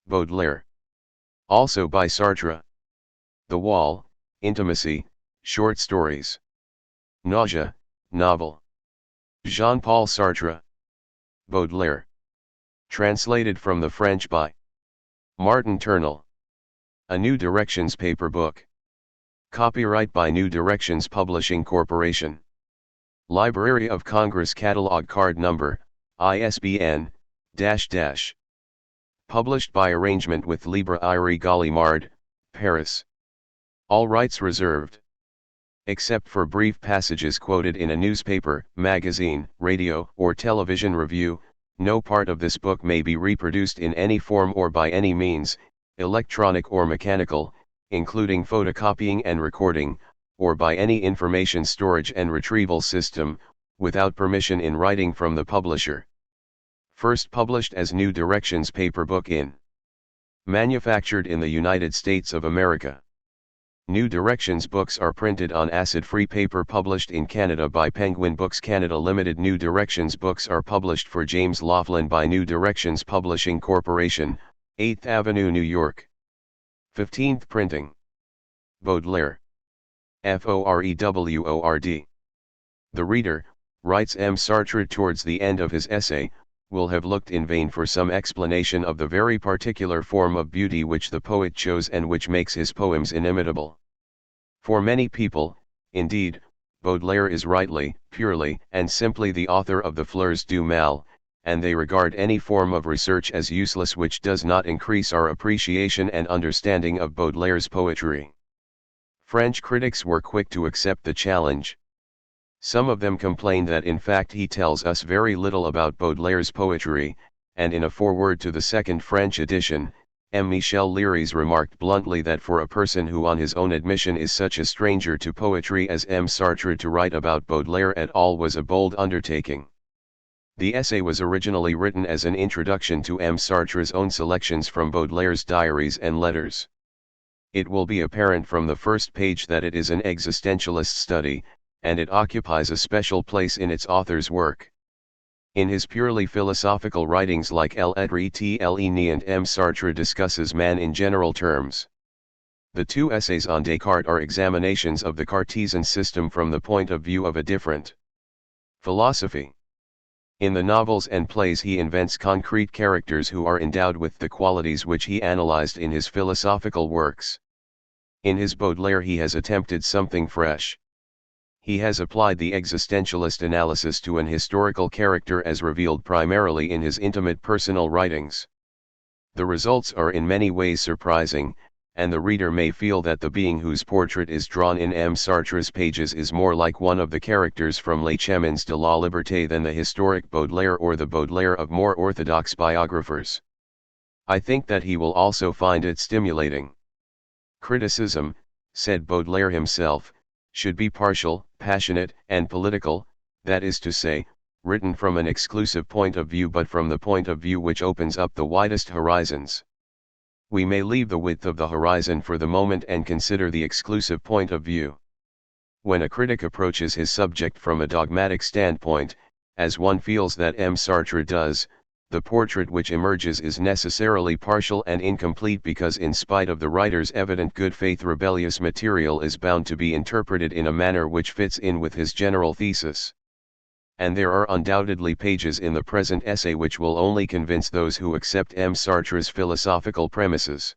Baudelaire. Also by Sartre. The Wall, Intimacy, Short Stories. Nausea, Novel. Jean-Paul Sartre. Baudelaire. Translated from the French by Martin Turnell. A New Directions paper book. Copyright by New Directions Publishing Corporation. Library of Congress Catalog Card Number, ISBN, -- Published by arrangement with Librairie Gallimard, Paris. All rights reserved. Except for brief passages quoted in a newspaper, magazine, radio, or television review, no part of this book may be reproduced in any form or by any means, electronic or mechanical, including photocopying and recording, or by any information storage and retrieval system, without permission in writing from the publisher. First published as New Directions paper book in. Manufactured in the United States of America. New Directions books are printed on acid-free paper published in Canada by Penguin Books Canada Limited. New Directions books are published for James Laughlin by New Directions Publishing Corporation, 8th Avenue, New York. 15th printing. Baudelaire. Foreword. The reader, writes M. Sartre towards the end of his essay, will have looked in vain for some explanation of the very particular form of beauty which the poet chose and which makes his poems inimitable. For many people, indeed, Baudelaire is rightly, purely, and simply the author of the Fleurs du Mal, and they regard any form of research as useless which does not increase our appreciation and understanding of Baudelaire's poetry. French critics were quick to accept the challenge. Some of them complained that in fact he tells us very little about Baudelaire's poetry, and in a foreword to the second French edition, M. Michel Léry's remarked bluntly that for a person who on his own admission is such a stranger to poetry as M. Sartre, to write about Baudelaire at all was a bold undertaking. The essay was originally written as an introduction to M. Sartre's own selections from Baudelaire's diaries and letters. It will be apparent from the first page that it is an existentialist study, and it occupies a special place in its author's work. In his purely philosophical writings like L'Être et and M. Sartre discusses man in general terms. The two essays on Descartes are examinations of the Cartesian system from the point of view of a different philosophy. In the novels and plays he invents concrete characters who are endowed with the qualities which he analyzed in his philosophical works. In his Baudelaire he has attempted something fresh. He has applied the existentialist analysis to an historical character as revealed primarily in his intimate personal writings. The results are in many ways surprising, and the reader may feel that the being whose portrait is drawn in M. Sartre's pages is more like one of the characters from Les Chemins de la Liberté than the historic Baudelaire or the Baudelaire of more orthodox biographers. I think that he will also find it stimulating. Criticism, said Baudelaire himself, should be partial, passionate, and political, that is to say, written from an exclusive point of view but from the point of view which opens up the widest horizons. We may leave the width of the horizon for the moment and consider the exclusive point of view. When a critic approaches his subject from a dogmatic standpoint, as one feels that M. Sartre does, the portrait which emerges is necessarily partial and incomplete because in spite of the writer's evident good faith rebellious material is bound to be interpreted in a manner which fits in with his general thesis. And there are undoubtedly pages in the present essay which will only convince those who accept M. Sartre's philosophical premises.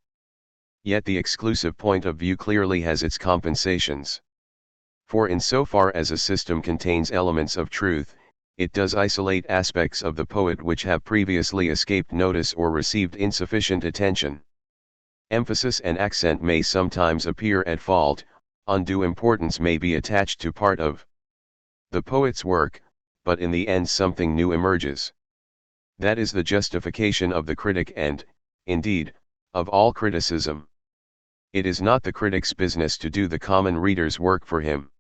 Yet the exclusive point of view clearly has its compensations. For insofar as a system contains elements of truth, it does isolate aspects of the poet which have previously escaped notice or received insufficient attention. Emphasis and accent may sometimes appear at fault, undue importance may be attached to part of the poet's work, but in the end something new emerges. That is the justification of the critic and, indeed, of all criticism. It is not the critic's business to do the common reader's work for him.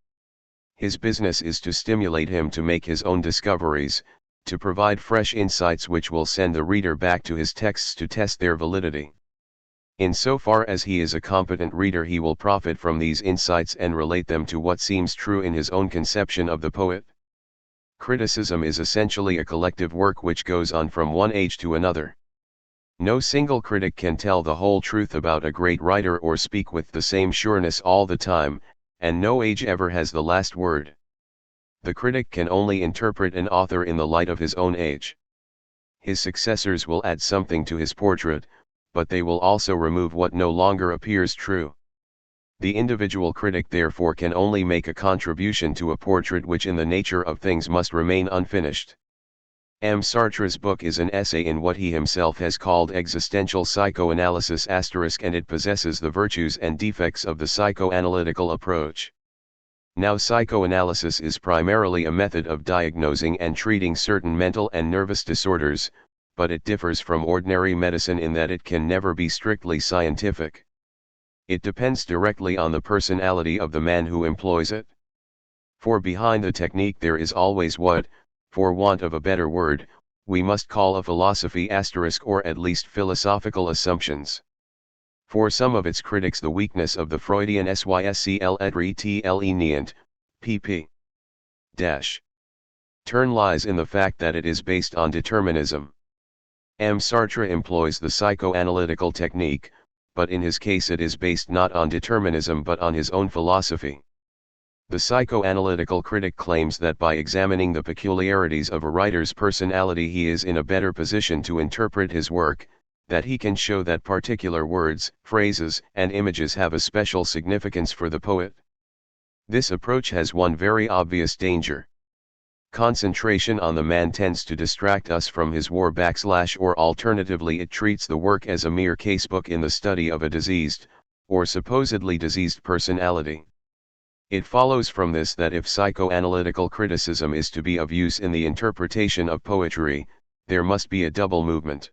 His business is to stimulate him to make his own discoveries, to provide fresh insights which will send the reader back to his texts to test their validity. In so far as he is a competent reader he will profit from these insights and relate them to what seems true in his own conception of the poet. Criticism is essentially a collective work which goes on from one age to another. No single critic can tell the whole truth about a great writer or speak with the same sureness all the time, and no age ever has the last word. The critic can only interpret an author in the light of his own age. His successors will add something to his portrait, but they will also remove what no longer appears true. The individual critic therefore can only make a contribution to a portrait which in the nature of things must remain unfinished. M. Sartre's book is an essay in what he himself has called existential psychoanalysis *, and it possesses the virtues and defects of the psychoanalytical approach. Now, psychoanalysis is primarily a method of diagnosing and treating certain mental and nervous disorders, but it differs from ordinary medicine in that it can never be strictly scientific. It depends directly on the personality of the man who employs it. For behind the technique there is always what, for want of a better word, we must call a philosophy * or at least philosophical assumptions. For some of its critics the weakness of the Freudian syscl etrelenient, pp. Turn lies in the fact that it is based on determinism. M. Sartre employs the psychoanalytical technique, but in his case it is based not on determinism but on his own philosophy. The psychoanalytical critic claims that by examining the peculiarities of a writer's personality he is in a better position to interpret his work, that he can show that particular words, phrases, and images have a special significance for the poet. This approach has one very obvious danger. Concentration on the man tends to distract us from his war / or alternatively it treats the work as a mere casebook in the study of a diseased, or supposedly diseased personality. It follows from this that if psychoanalytical criticism is to be of use in the interpretation of poetry, there must be a double movement.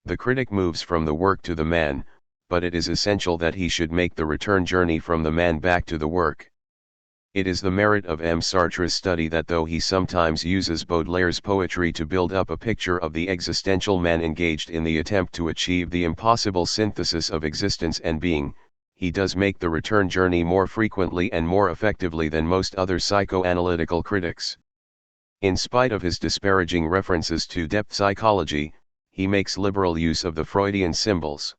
The critic moves from the work to the man, but it is essential that he should make the return journey from the man back to the work. It is the merit of M. Sartre's study that though he sometimes uses Baudelaire's poetry to build up a picture of the existential man engaged in the attempt to achieve the impossible synthesis of existence and being, he does make the return journey more frequently and more effectively than most other psychoanalytical critics. In spite of his disparaging references to depth psychology, he makes liberal use of the Freudian symbols.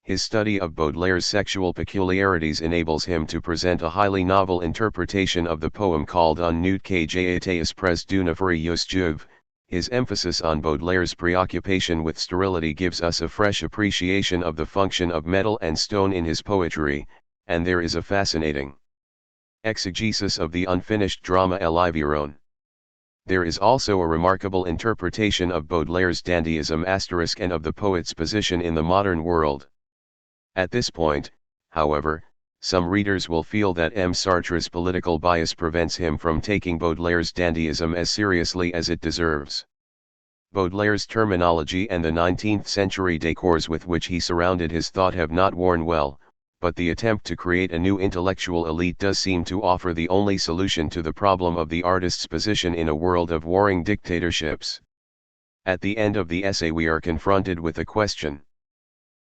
His study of Baudelaire's sexual peculiarities enables him to present a highly novel interpretation of the poem called Un nude que j'étais pres d'une furieuse juve. His emphasis on Baudelaire's preoccupation with sterility gives us a fresh appreciation of the function of metal and stone in his poetry, and there is a fascinating exegesis of the unfinished drama Eliviron. There is also a remarkable interpretation of Baudelaire's dandyism * and of the poet's position in the modern world. At this point, however, some readers will feel that M. Sartre's political bias prevents him from taking Baudelaire's dandyism as seriously as it deserves. Baudelaire's terminology and the 19th-century décors with which he surrounded his thought have not worn well, but the attempt to create a new intellectual elite does seem to offer the only solution to the problem of the artist's position in a world of warring dictatorships. At the end of the essay we are confronted with a question.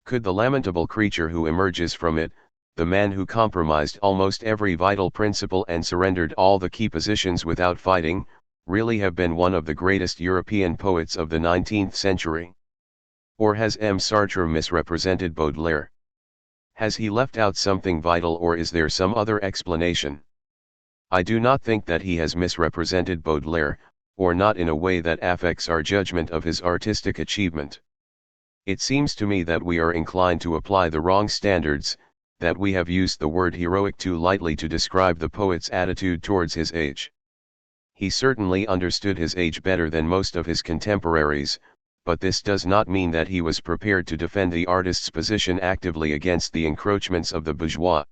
Could the lamentable creature who emerges from it, the man who compromised almost every vital principle and surrendered all the key positions without fighting, really have been one of the greatest European poets of the 19th century? Or has M. Sartre misrepresented Baudelaire? Has he left out something vital, or is there some other explanation? I do not think that he has misrepresented Baudelaire, or not in a way that affects our judgment of his artistic achievement. It seems to me that we are inclined to apply the wrong standards, that we have used the word heroic too lightly to describe the poet's attitude towards his age. He certainly understood his age better than most of his contemporaries, but this does not mean that he was prepared to defend the artist's position actively against the encroachments of the bourgeois.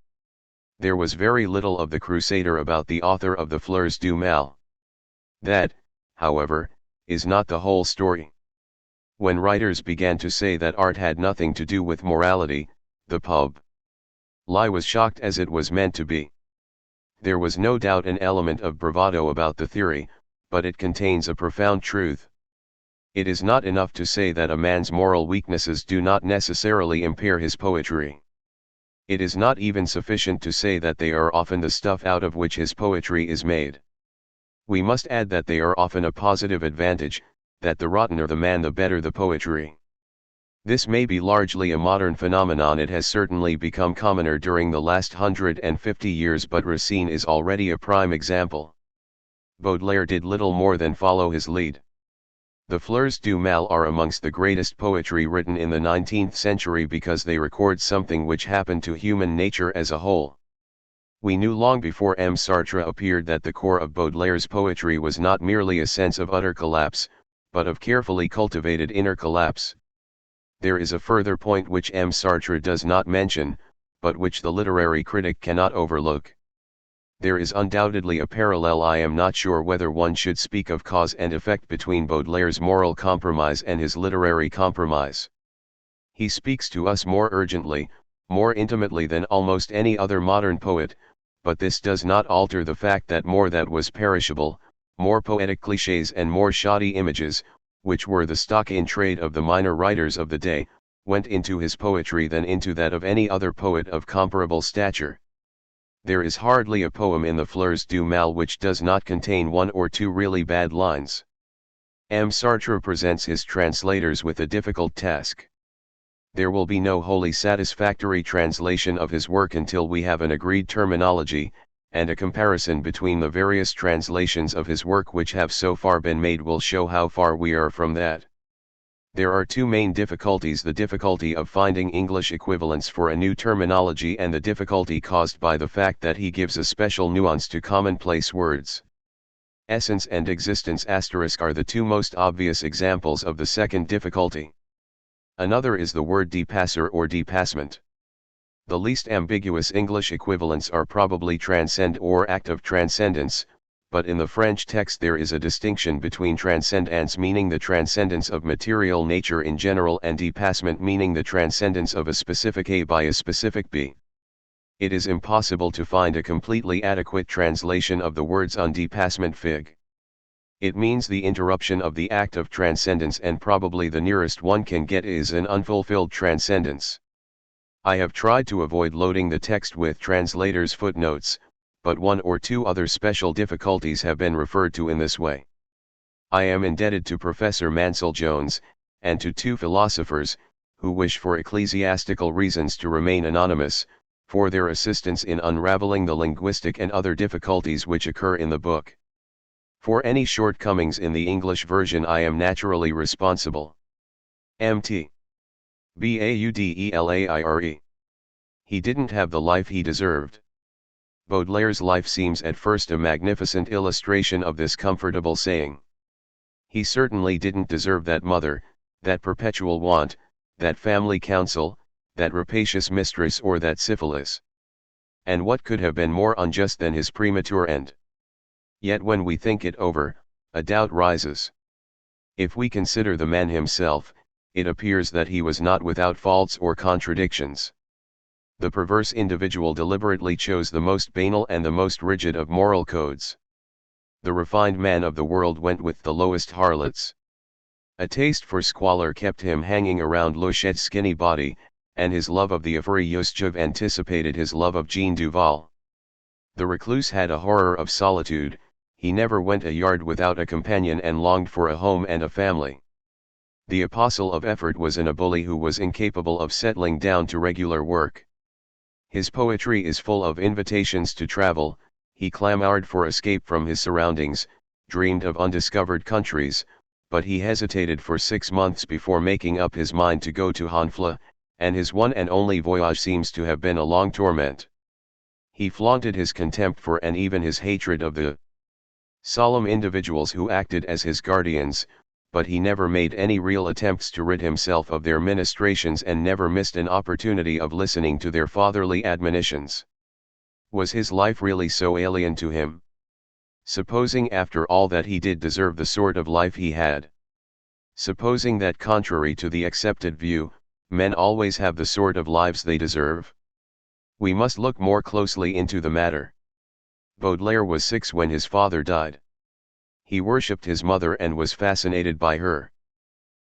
There was very little of the crusader about the author of the Fleurs du Mal. That, however, is not the whole story. When writers began to say that art had nothing to do with morality, the public was shocked as it was meant to be. There was no doubt an element of bravado about the theory, but it contains a profound truth. It is not enough to say that a man's moral weaknesses do not necessarily impair his poetry. It is not even sufficient to say that they are often the stuff out of which his poetry is made. We must add that they are often a positive advantage, that the rottener the man the better the poetry. This may be largely a modern phenomenon. It has certainly become commoner during the last 150 years, but Racine is already a prime example. Baudelaire did little more than follow his lead. The Fleurs du Mal are amongst the greatest poetry written in the 19th century because they record something which happened to human nature as a whole. We knew long before M. Sartre appeared that the core of Baudelaire's poetry was not merely a sense of utter collapse, but of carefully cultivated inner collapse. There is a further point which M. Sartre does not mention, but which the literary critic cannot overlook. There is undoubtedly a parallel. I am not sure whether one should speak of cause and effect between Baudelaire's moral compromise and his literary compromise. He speaks to us more urgently, more intimately than almost any other modern poet, but this does not alter the fact that more that was perishable, more poetic clichés and more shoddy images, which were the stock in trade of the minor writers of the day, went into his poetry than into that of any other poet of comparable stature. There is hardly a poem in the Fleurs du Mal which does not contain one or two really bad lines. M. Sartre presents his translators with a difficult task. There will be no wholly satisfactory translation of his work until we have an agreed terminology, and a comparison between the various translations of his work which have so far been made will show how far we are from that. There are two main difficulties: the difficulty of finding English equivalents for a new terminology, and the difficulty caused by the fact that he gives a special nuance to commonplace words. Essence and existence * are the two most obvious examples of the second difficulty. Another is the word dépasser or dépassement. The least ambiguous English equivalents are probably transcend or act of transcendence, but in the French text there is a distinction between transcendance, meaning the transcendence of material nature in general, and dépassement, meaning the transcendence of a specific A by a specific B. It is impossible to find a completely adequate translation of the words on dépassement fig. It means the interruption of the act of transcendence, and probably the nearest one can get is an unfulfilled transcendence. I have tried to avoid loading the text with translators' footnotes, but one or two other special difficulties have been referred to in this way. I am indebted to Professor Mansell Jones, and to two philosophers, who wish for ecclesiastical reasons to remain anonymous, for their assistance in unraveling the linguistic and other difficulties which occur in the book. For any shortcomings in the English version I am naturally responsible. Mt. Baudelaire. He didn't have the life he deserved. Baudelaire's life seems at first a magnificent illustration of this comfortable saying. He certainly didn't deserve that mother, that perpetual want, that family council, that rapacious mistress, or that syphilis. And what could have been more unjust than his premature end? Yet when we think it over, a doubt rises. If we consider the man himself, it appears that he was not without faults or contradictions. The perverse individual deliberately chose the most banal and the most rigid of moral codes. The refined man of the world went with the lowest harlots. A taste for squalor kept him hanging around Louchet's skinny body, and his love of the Affaire Yosjev anticipated his love of Jean Duval. The recluse had a horror of solitude. He never went a yard without a companion and longed for a home and a family. The apostle of effort was a bully who was incapable of settling down to regular work. His poetry is full of invitations to travel. He clamored for escape from his surroundings, dreamed of undiscovered countries, but he hesitated for 6 months before making up his mind to go to Honfleur, and his one and only voyage seems to have been a long torment. He flaunted his contempt for and even his hatred of the solemn individuals who acted as his guardians, but he never made any real attempts to rid himself of their ministrations and never missed an opportunity of listening to their fatherly admonitions. Was his life really so alien to him? Supposing after all that he did deserve the sort of life he had. Supposing that contrary to the accepted view, men always have the sort of lives they deserve. We must look more closely into the matter. Baudelaire was 6 when his father died. He worshipped his mother and was fascinated by her.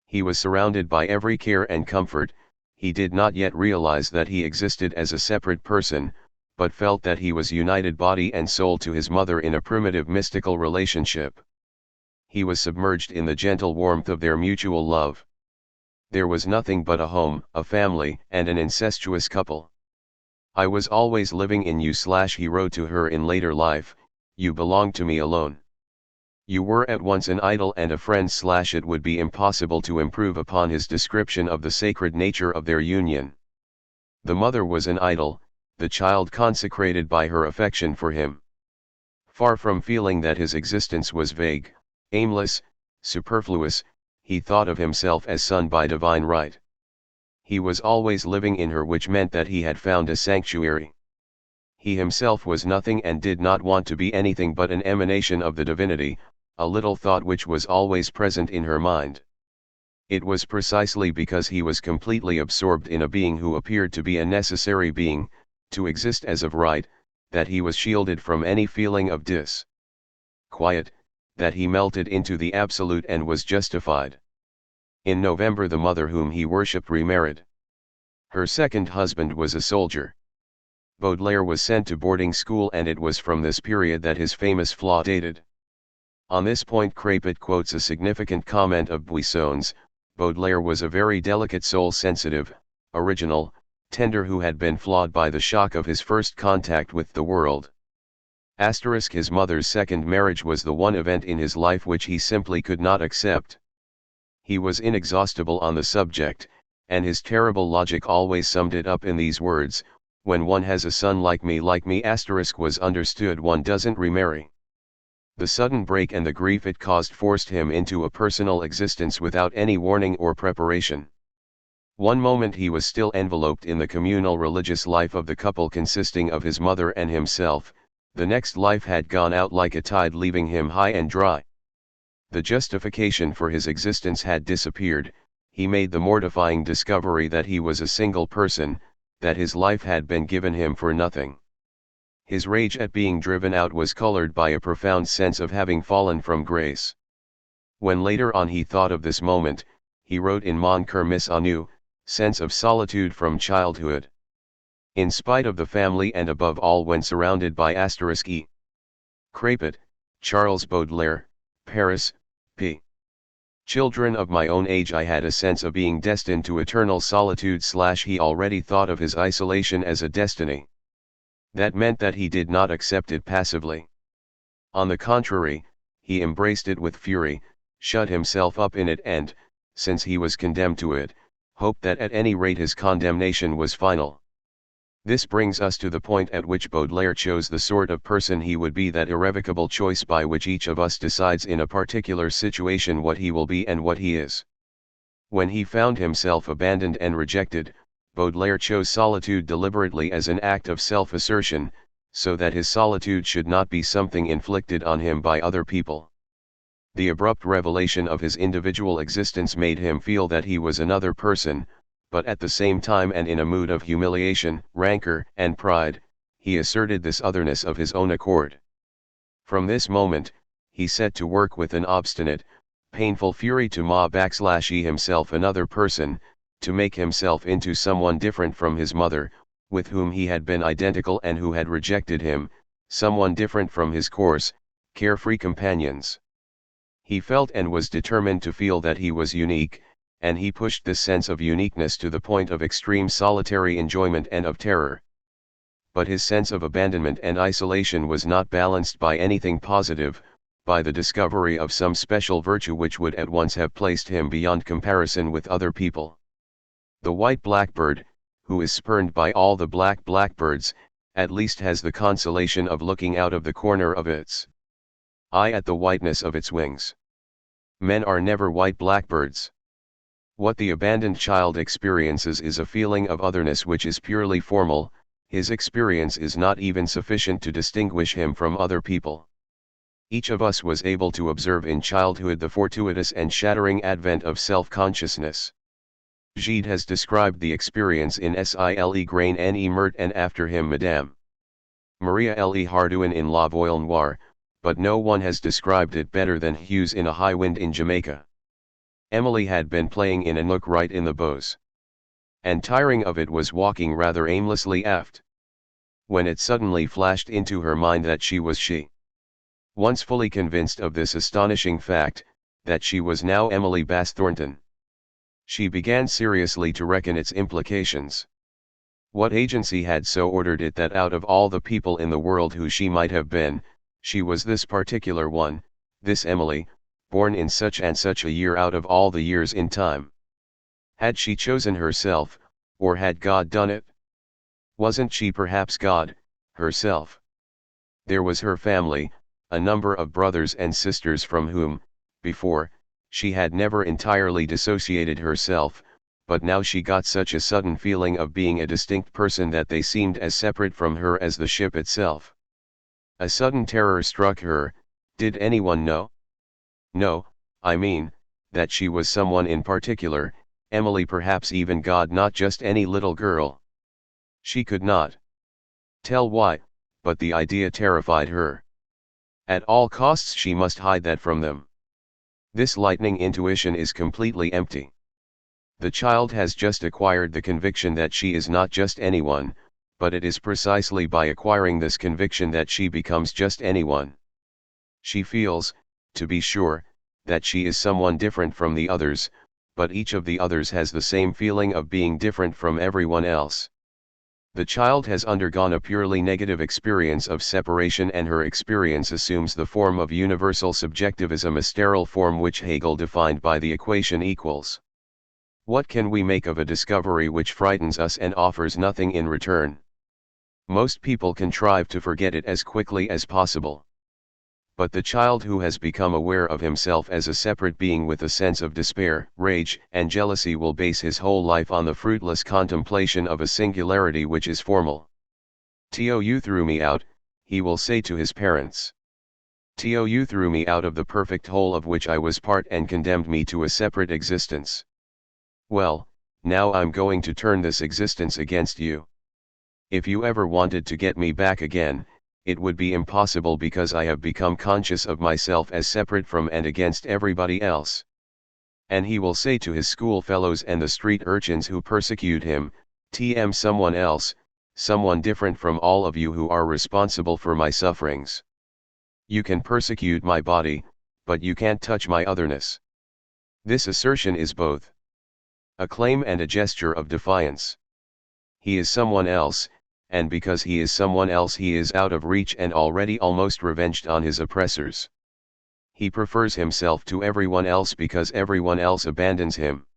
He was surrounded by every care and comfort. He did not yet realize that he existed as a separate person, but felt that he was united body and soul to his mother in a primitive mystical relationship. He was submerged in the gentle warmth of their mutual love. There was nothing but a home, a family, and an incestuous couple. I was always living in you / he wrote to her in later life, you belonged to me alone. You were at once an idol and a friend / it would be impossible to improve upon his description of the sacred nature of their union. The mother was an idol, the child consecrated by her affection for him. Far from feeling that his existence was vague, aimless, superfluous, he thought of himself as son by divine right. He was always living in her, which meant that he had found a sanctuary. He himself was nothing and did not want to be anything but an emanation of the divinity, a little thought which was always present in her mind. It was precisely because he was completely absorbed in a being who appeared to be a necessary being, to exist as of right, that he was shielded from any feeling of disquiet, that he melted into the absolute and was justified. In November the mother whom he worshipped remarried. Her second husband was a soldier. Baudelaire was sent to boarding school, and it was from this period that his famous flaw dated. On this point Crépit quotes a significant comment of Buisson's: Baudelaire was a very delicate soul, sensitive, original, tender, who had been flawed by the shock of his first contact with the world. His mother's second marriage was the one event in his life which he simply could not accept. He was inexhaustible on the subject, and his terrible logic always summed it up in these words: when one has a son like me was understood, one doesn't remarry. The sudden break and the grief it caused forced him into a personal existence without any warning or preparation. One moment he was still enveloped in the communal religious life of the couple consisting of his mother and himself, the next life had gone out like a tide, leaving him high and dry. The justification for his existence had disappeared. He made the mortifying discovery that he was a single person, that his life had been given him for nothing. His rage at being driven out was colored by a profound sense of having fallen from grace. When later on he thought of this moment, he wrote in Mon cœur mis à nu, sense of solitude from childhood. In spite of the family and above all when surrounded by *e. Crépit, Charles Baudelaire, Paris, p. Children of my own age, I had a sense of being destined to eternal solitude / he already thought of his isolation as a destiny. That meant that he did not accept it passively. On the contrary, he embraced it with fury, shut himself up in it and, since he was condemned to it, hoped that at any rate his condemnation was final. This brings us to the point at which Baudelaire chose the sort of person he would be, that irrevocable choice by which each of us decides in a particular situation what he will be and what he is. When he found himself abandoned and rejected, Baudelaire chose solitude deliberately as an act of self-assertion, so that his solitude should not be something inflicted on him by other people. The abrupt revelation of his individual existence made him feel that he was another person, but at the same time, and in a mood of humiliation, rancor, and pride, he asserted this otherness of his own accord. From this moment, he set to work with an obstinate, painful fury to *e himself another person, to make himself into someone different from his mother, with whom he had been identical and who had rejected him, someone different from his coarse, carefree companions. He felt and was determined to feel that he was unique, and he pushed this sense of uniqueness to the point of extreme solitary enjoyment and of terror. But his sense of abandonment and isolation was not balanced by anything positive, by the discovery of some special virtue which would at once have placed him beyond comparison with other people. The white blackbird, who is spurned by all the black blackbirds, at least has the consolation of looking out of the corner of its eye at the whiteness of its wings. Men are never white blackbirds. What the abandoned child experiences is a feeling of otherness which is purely formal. His experience is not even sufficient to distinguish him from other people. Each of us was able to observe in childhood the fortuitous and shattering advent of self-consciousness. Gide has described the experience in Sile Grain ne Mert, and after him Madame Maria Le Hardouin in La Voile Noire, but no one has described it better than Hughes in A High Wind in Jamaica. Emily had been playing in a nook right in the bows, and tiring of it was walking rather aimlessly aft, when it suddenly flashed into her mind that she was she. Once fully convinced of this astonishing fact, that she was now Emily Bass Thornton, She began seriously to reckon its implications. What agency had so ordered it that out of all the people in the world who she might have been, she was this particular one, this Emily, born in such and such a year out of all the years in time? Had she chosen herself, or had God done it? Wasn't she perhaps God, herself? There was her family, a number of brothers and sisters from whom, before, she had never entirely dissociated herself, but now she got such a sudden feeling of being a distinct person that they seemed as separate from her as the ship itself. A sudden terror struck her. Did anyone know? No, I mean, that she was someone in particular, Emily, perhaps even God, not just any little girl. She could not tell why, but the idea terrified her. At all costs she must hide that from them. This lightning intuition is completely empty. The child has just acquired the conviction that she is not just anyone, but it is precisely by acquiring this conviction that she becomes just anyone. She feels, to be sure, that she is someone different from the others, but each of the others has the same feeling of being different from everyone else. The child has undergone a purely negative experience of separation, and her experience assumes the form of universal subjectivism, a sterile form which Hegel defined by the equation equals. What can we make of a discovery which frightens us and offers nothing in return? Most people contrive to forget it as quickly as possible. But the child who has become aware of himself as a separate being with a sense of despair, rage, and jealousy will base his whole life on the fruitless contemplation of a singularity which is formal. "You threw me out," he will say to his parents. "You threw me out of the perfect whole of which I was part and condemned me to a separate existence. Well, now I'm going to turn this existence against you. If you ever wanted to get me back again, it would be impossible because I have become conscious of myself as separate from and against everybody else." And he will say to his schoolfellows and the street urchins who persecute him, someone else, someone different from all of you who are responsible for my sufferings. You can persecute my body, but you can't touch my otherness. This assertion is both a claim and a gesture of defiance. He is someone else, and because he is someone else he is out of reach and already almost revenged on his oppressors. He prefers himself to everyone else because everyone else abandons him.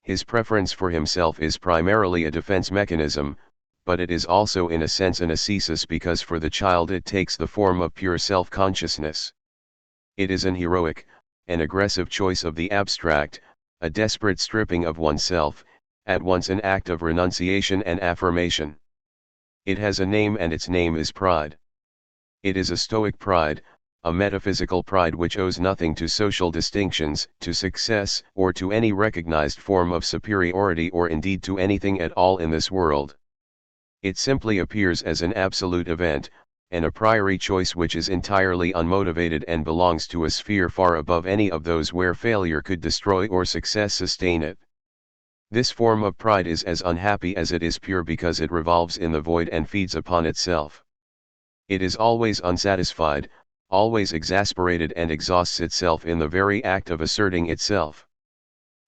His preference for himself is primarily a defense mechanism, but it is also in a sense an ascesis because for the child it takes the form of pure self-consciousness. It is an heroic, an aggressive choice of the abstract, a desperate stripping of oneself, at once an act of renunciation and affirmation. It has a name, and its name is pride. It is a stoic pride, a metaphysical pride which owes nothing to social distinctions, to success, or to any recognized form of superiority, or indeed to anything at all in this world. It simply appears as an absolute event, an a priori choice which is entirely unmotivated and belongs to a sphere far above any of those where failure could destroy or success sustain it. This form of pride is as unhappy as it is pure because it revolves in the void and feeds upon itself. It is always unsatisfied, always exasperated, and exhausts itself in the very act of asserting itself.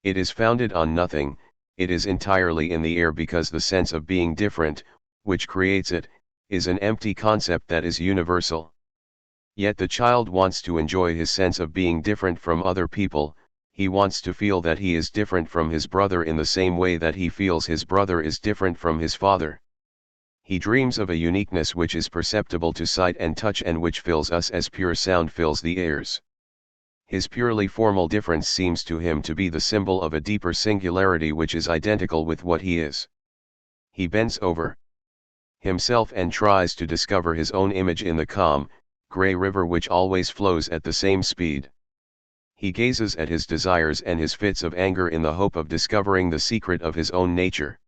It is founded on nothing, it is entirely in the air because the sense of being different, which creates it, is an empty concept that is universal. Yet the child wants to enjoy his sense of being different from other people. He wants to feel that he is different from his brother in the same way that he feels his brother is different from his father. He dreams of a uniqueness which is perceptible to sight and touch and which fills us as pure sound fills the airs. His purely formal difference seems to him to be the symbol of a deeper singularity which is identical with what he is. He bends over himself and tries to discover his own image in the calm, gray river which always flows at the same speed. He gazes at his desires and his fits of anger in the hope of discovering the secret of his own nature.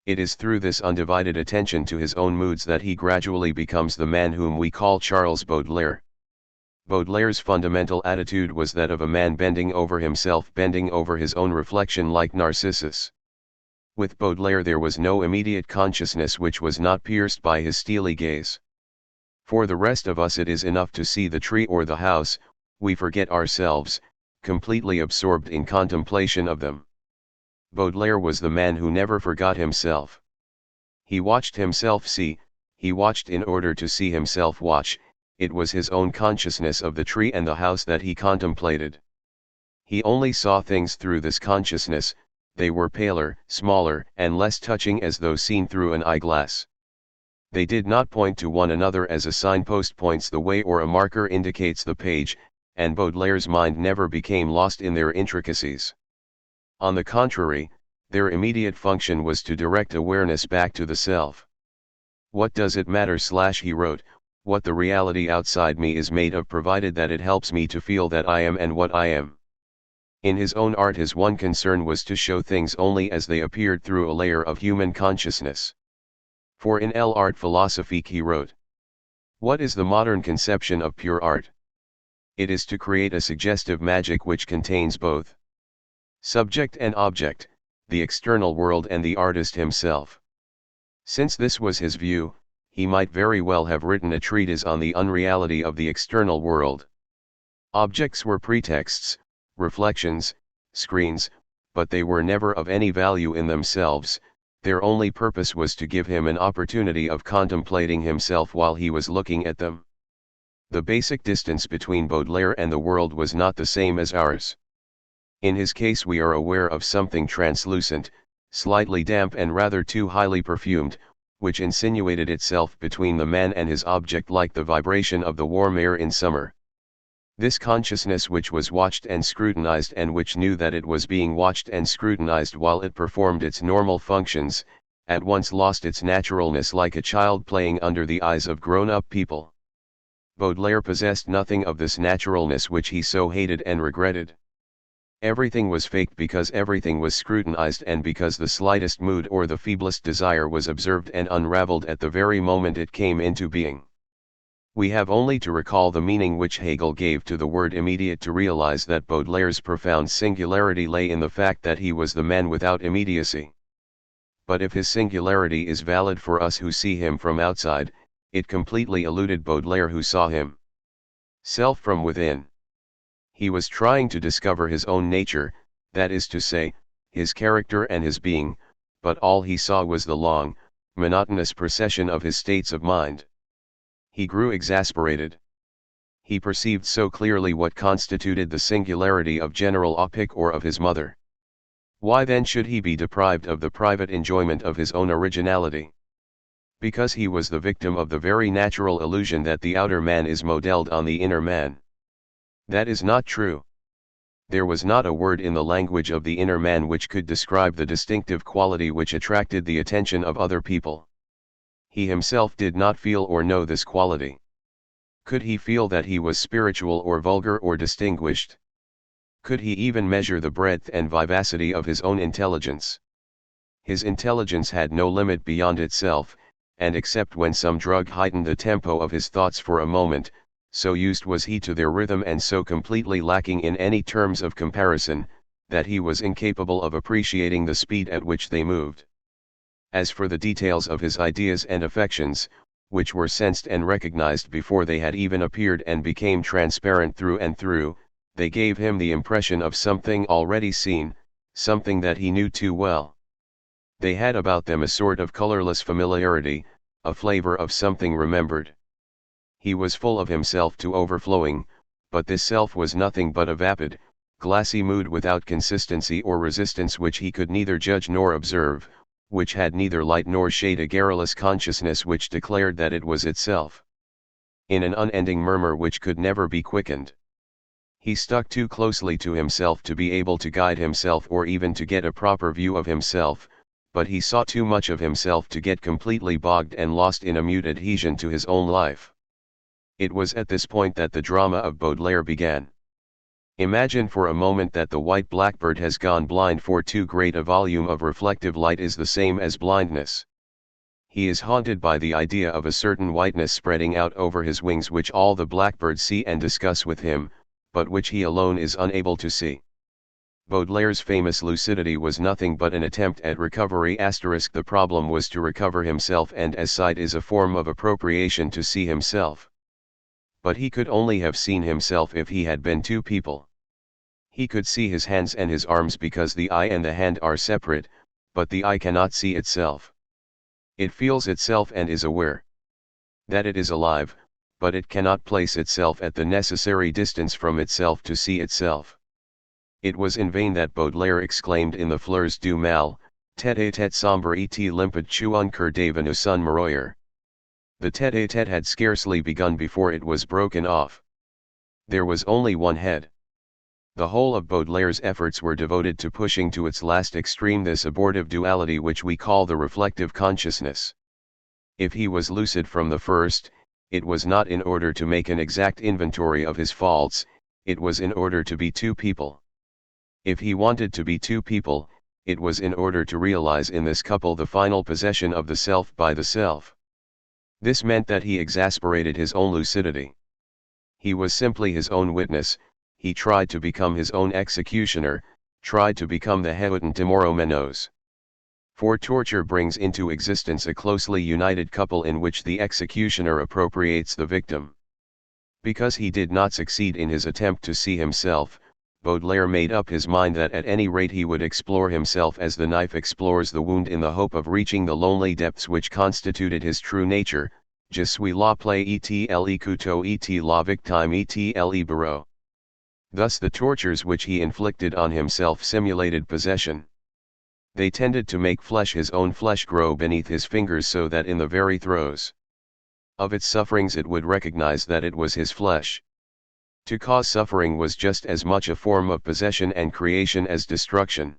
It is through this undivided attention to his own moods that he gradually becomes the man whom we call Charles Baudelaire. Baudelaire's fundamental attitude was that of a man bending over himself, bending over his own reflection like Narcissus. With Baudelaire there was no immediate consciousness which was not pierced by his steely gaze. For the rest of us it is enough to see the tree or the house, we forget ourselves, completely absorbed in contemplation of them. Baudelaire was the man who never forgot himself. He watched himself see, he watched in order to see himself watch. It was his own consciousness of the tree and the house that he contemplated. He only saw things through this consciousness. They were paler, smaller, and less touching as though seen through an eyeglass. They did not point to one another as a signpost points the way or a marker indicates the page, and Baudelaire's mind never became lost in their intricacies. On the contrary, their immediate function was to direct awareness back to the self. What does it matter, he wrote, what the reality outside me is made of, provided that it helps me to feel that I am and what I am. In his own art, his one concern was to show things only as they appeared through a layer of human consciousness. For in L'Art philosophique he wrote, "What is the modern conception of pure art? It is to create a suggestive magic which contains both subject and object, the external world and the artist himself." Since this was his view, he might very well have written a treatise on the unreality of the external world. Objects were pretexts, reflections, screens, but they were never of any value in themselves. Their only purpose was to give him an opportunity of contemplating himself while he was looking at them. The basic distance between Baudelaire and the world was not the same as ours. In his case we are aware of something translucent, slightly damp and rather too highly perfumed, which insinuated itself between the man and his object like the vibration of the warm air in summer. This consciousness which was watched and scrutinized and which knew that it was being watched and scrutinized while it performed its normal functions, at once lost its naturalness like a child playing under the eyes of grown-up people. Baudelaire possessed nothing of this naturalness which he so hated and regretted. Everything was faked because everything was scrutinized and because the slightest mood or the feeblest desire was observed and unraveled at the very moment it came into being. We have only to recall the meaning which Hegel gave to the word immediate to realize that Baudelaire's profound singularity lay in the fact that he was the man without immediacy. But if his singularity is valid for us who see him from outside, it completely eluded Baudelaire who saw him self from within. He was trying to discover his own nature, that is to say, his character and his being, but all he saw was the long, monotonous procession of his states of mind. He grew exasperated. He perceived so clearly what constituted the singularity of General Opic or of his mother. Why then should he be deprived of the private enjoyment of his own originality? Because he was the victim of the very natural illusion that the outer man is modelled on the inner man. That is not true. There was not a word in the language of the inner man which could describe the distinctive quality which attracted the attention of other people. He himself did not feel or know this quality. Could he feel that he was spiritual or vulgar or distinguished? Could he even measure the breadth and vivacity of his own intelligence? His intelligence had no limit beyond itself, and except when some drug heightened the tempo of his thoughts for a moment, so used was he to their rhythm and so completely lacking in any terms of comparison, that he was incapable of appreciating the speed at which they moved. As for the details of his ideas and affections, which were sensed and recognized before they had even appeared and became transparent through and through, they gave him the impression of something already seen, something that he knew too well. They had about them a sort of colorless familiarity, a flavor of something remembered. He was full of himself to overflowing, but this self was nothing but a vapid, glassy mood without consistency or resistance which he could neither judge nor observe, which had neither light nor shade, a garrulous consciousness which declared that it was itself. In an unending murmur which could never be quickened. He stuck too closely to himself to be able to guide himself or even to get a proper view of himself, but he saw too much of himself to get completely bogged and lost in a mute adhesion to his own life. It was at this point that the drama of Baudelaire began. Imagine for a moment that the white blackbird has gone blind, for too great a volume of reflective light is the same as blindness. He is haunted by the idea of a certain whiteness spreading out over his wings which all the blackbirds see and discuss with him, but which he alone is unable to see. Baudelaire's famous lucidity was nothing but an attempt at recovery. The problem was to recover himself, and as sight is a form of appropriation, to see himself. But he could only have seen himself if he had been two people. He could see his hands and his arms because the eye and the hand are separate, but the eye cannot see itself. It feels itself and is aware that it is alive, but it cannot place itself at the necessary distance from itself to see itself. It was in vain that Baudelaire exclaimed in the Fleurs du Mal, tête-à-tête sombre et limpide tu un cœur devenu sun maroyer. The tête-à-tête had scarcely begun before it was broken off. There was only one head. The whole of Baudelaire's efforts were devoted to pushing to its last extreme this abortive duality which we call the reflective consciousness. If he was lucid from the first, it was not in order to make an exact inventory of his faults, it was in order to be two people. If he wanted to be two people, it was in order to realize in this couple the final possession of the self by the self. This meant that he exasperated his own lucidity. He was simply his own witness, he tried to become his own executioner, tried to become the Heauton Timoromenos. For torture brings into existence a closely united couple in which the executioner appropriates the victim. Because he did not succeed in his attempt to see himself, Baudelaire made up his mind that at any rate he would explore himself as the knife explores the wound in the hope of reaching the lonely depths which constituted his true nature. Je suis la plaie et le couteau et la victime et le bourreau. Thus the tortures which he inflicted on himself simulated possession. They tended to make his own flesh grow beneath his fingers so that in the very throes of its sufferings it would recognize that it was his flesh. To cause suffering was just as much a form of possession and creation as destruction.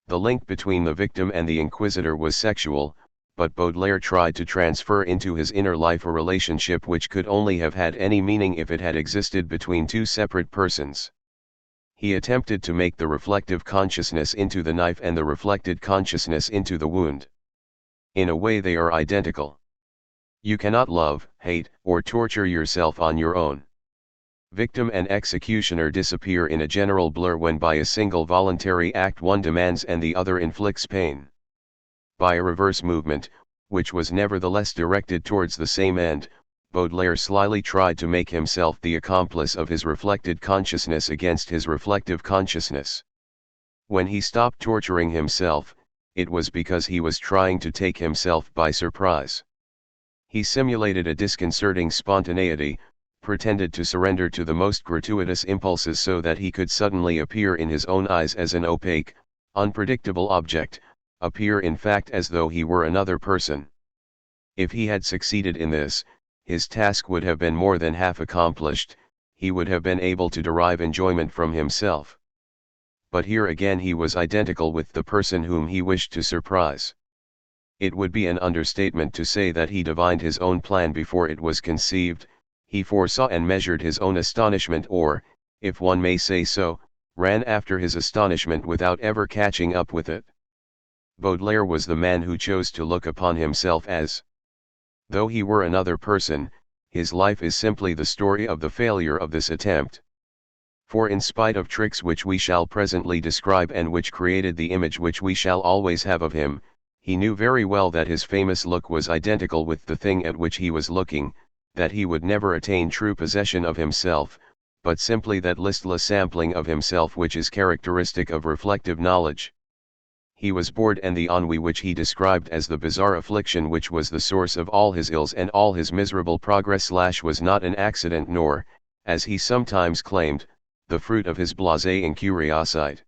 The link between the victim and the inquisitor was sexual, but Baudelaire tried to transfer into his inner life a relationship which could only have had any meaning if it had existed between two separate persons. He attempted to make the reflective consciousness into the knife and the reflected consciousness into the wound. In a way they are identical. You cannot love, hate, or torture yourself on your own. Victim and executioner disappear in a general blur when by a single voluntary act one demands and the other inflicts pain. By a reverse movement, which was nevertheless directed towards the same end, Baudelaire slyly tried to make himself the accomplice of his reflected consciousness against his reflective consciousness. When he stopped torturing himself, it was because he was trying to take himself by surprise. He simulated a disconcerting spontaneity, pretended to surrender to the most gratuitous impulses so that he could suddenly appear in his own eyes as an opaque, unpredictable object, appear in fact as though he were another person. If he had succeeded in this, his task would have been more than half accomplished, he would have been able to derive enjoyment from himself. But here again he was identical with the person whom he wished to surprise. It would be an understatement to say that he divined his own plan before it was conceived, he foresaw and measured his own astonishment or, if one may say so, ran after his astonishment without ever catching up with it. Baudelaire was the man who chose to look upon himself as though he were another person. His life is simply the story of the failure of this attempt. For in spite of tricks which we shall presently describe and which created the image which we shall always have of him, he knew very well that his famous look was identical with the thing at which he was looking, that he would never attain true possession of himself, but simply that listless sampling of himself which is characteristic of reflective knowledge. He was bored, and the ennui which he described as the bizarre affliction which was the source of all his ills and all his miserable progress was not an accident nor, as he sometimes claimed, the fruit of his blasé incuriosité.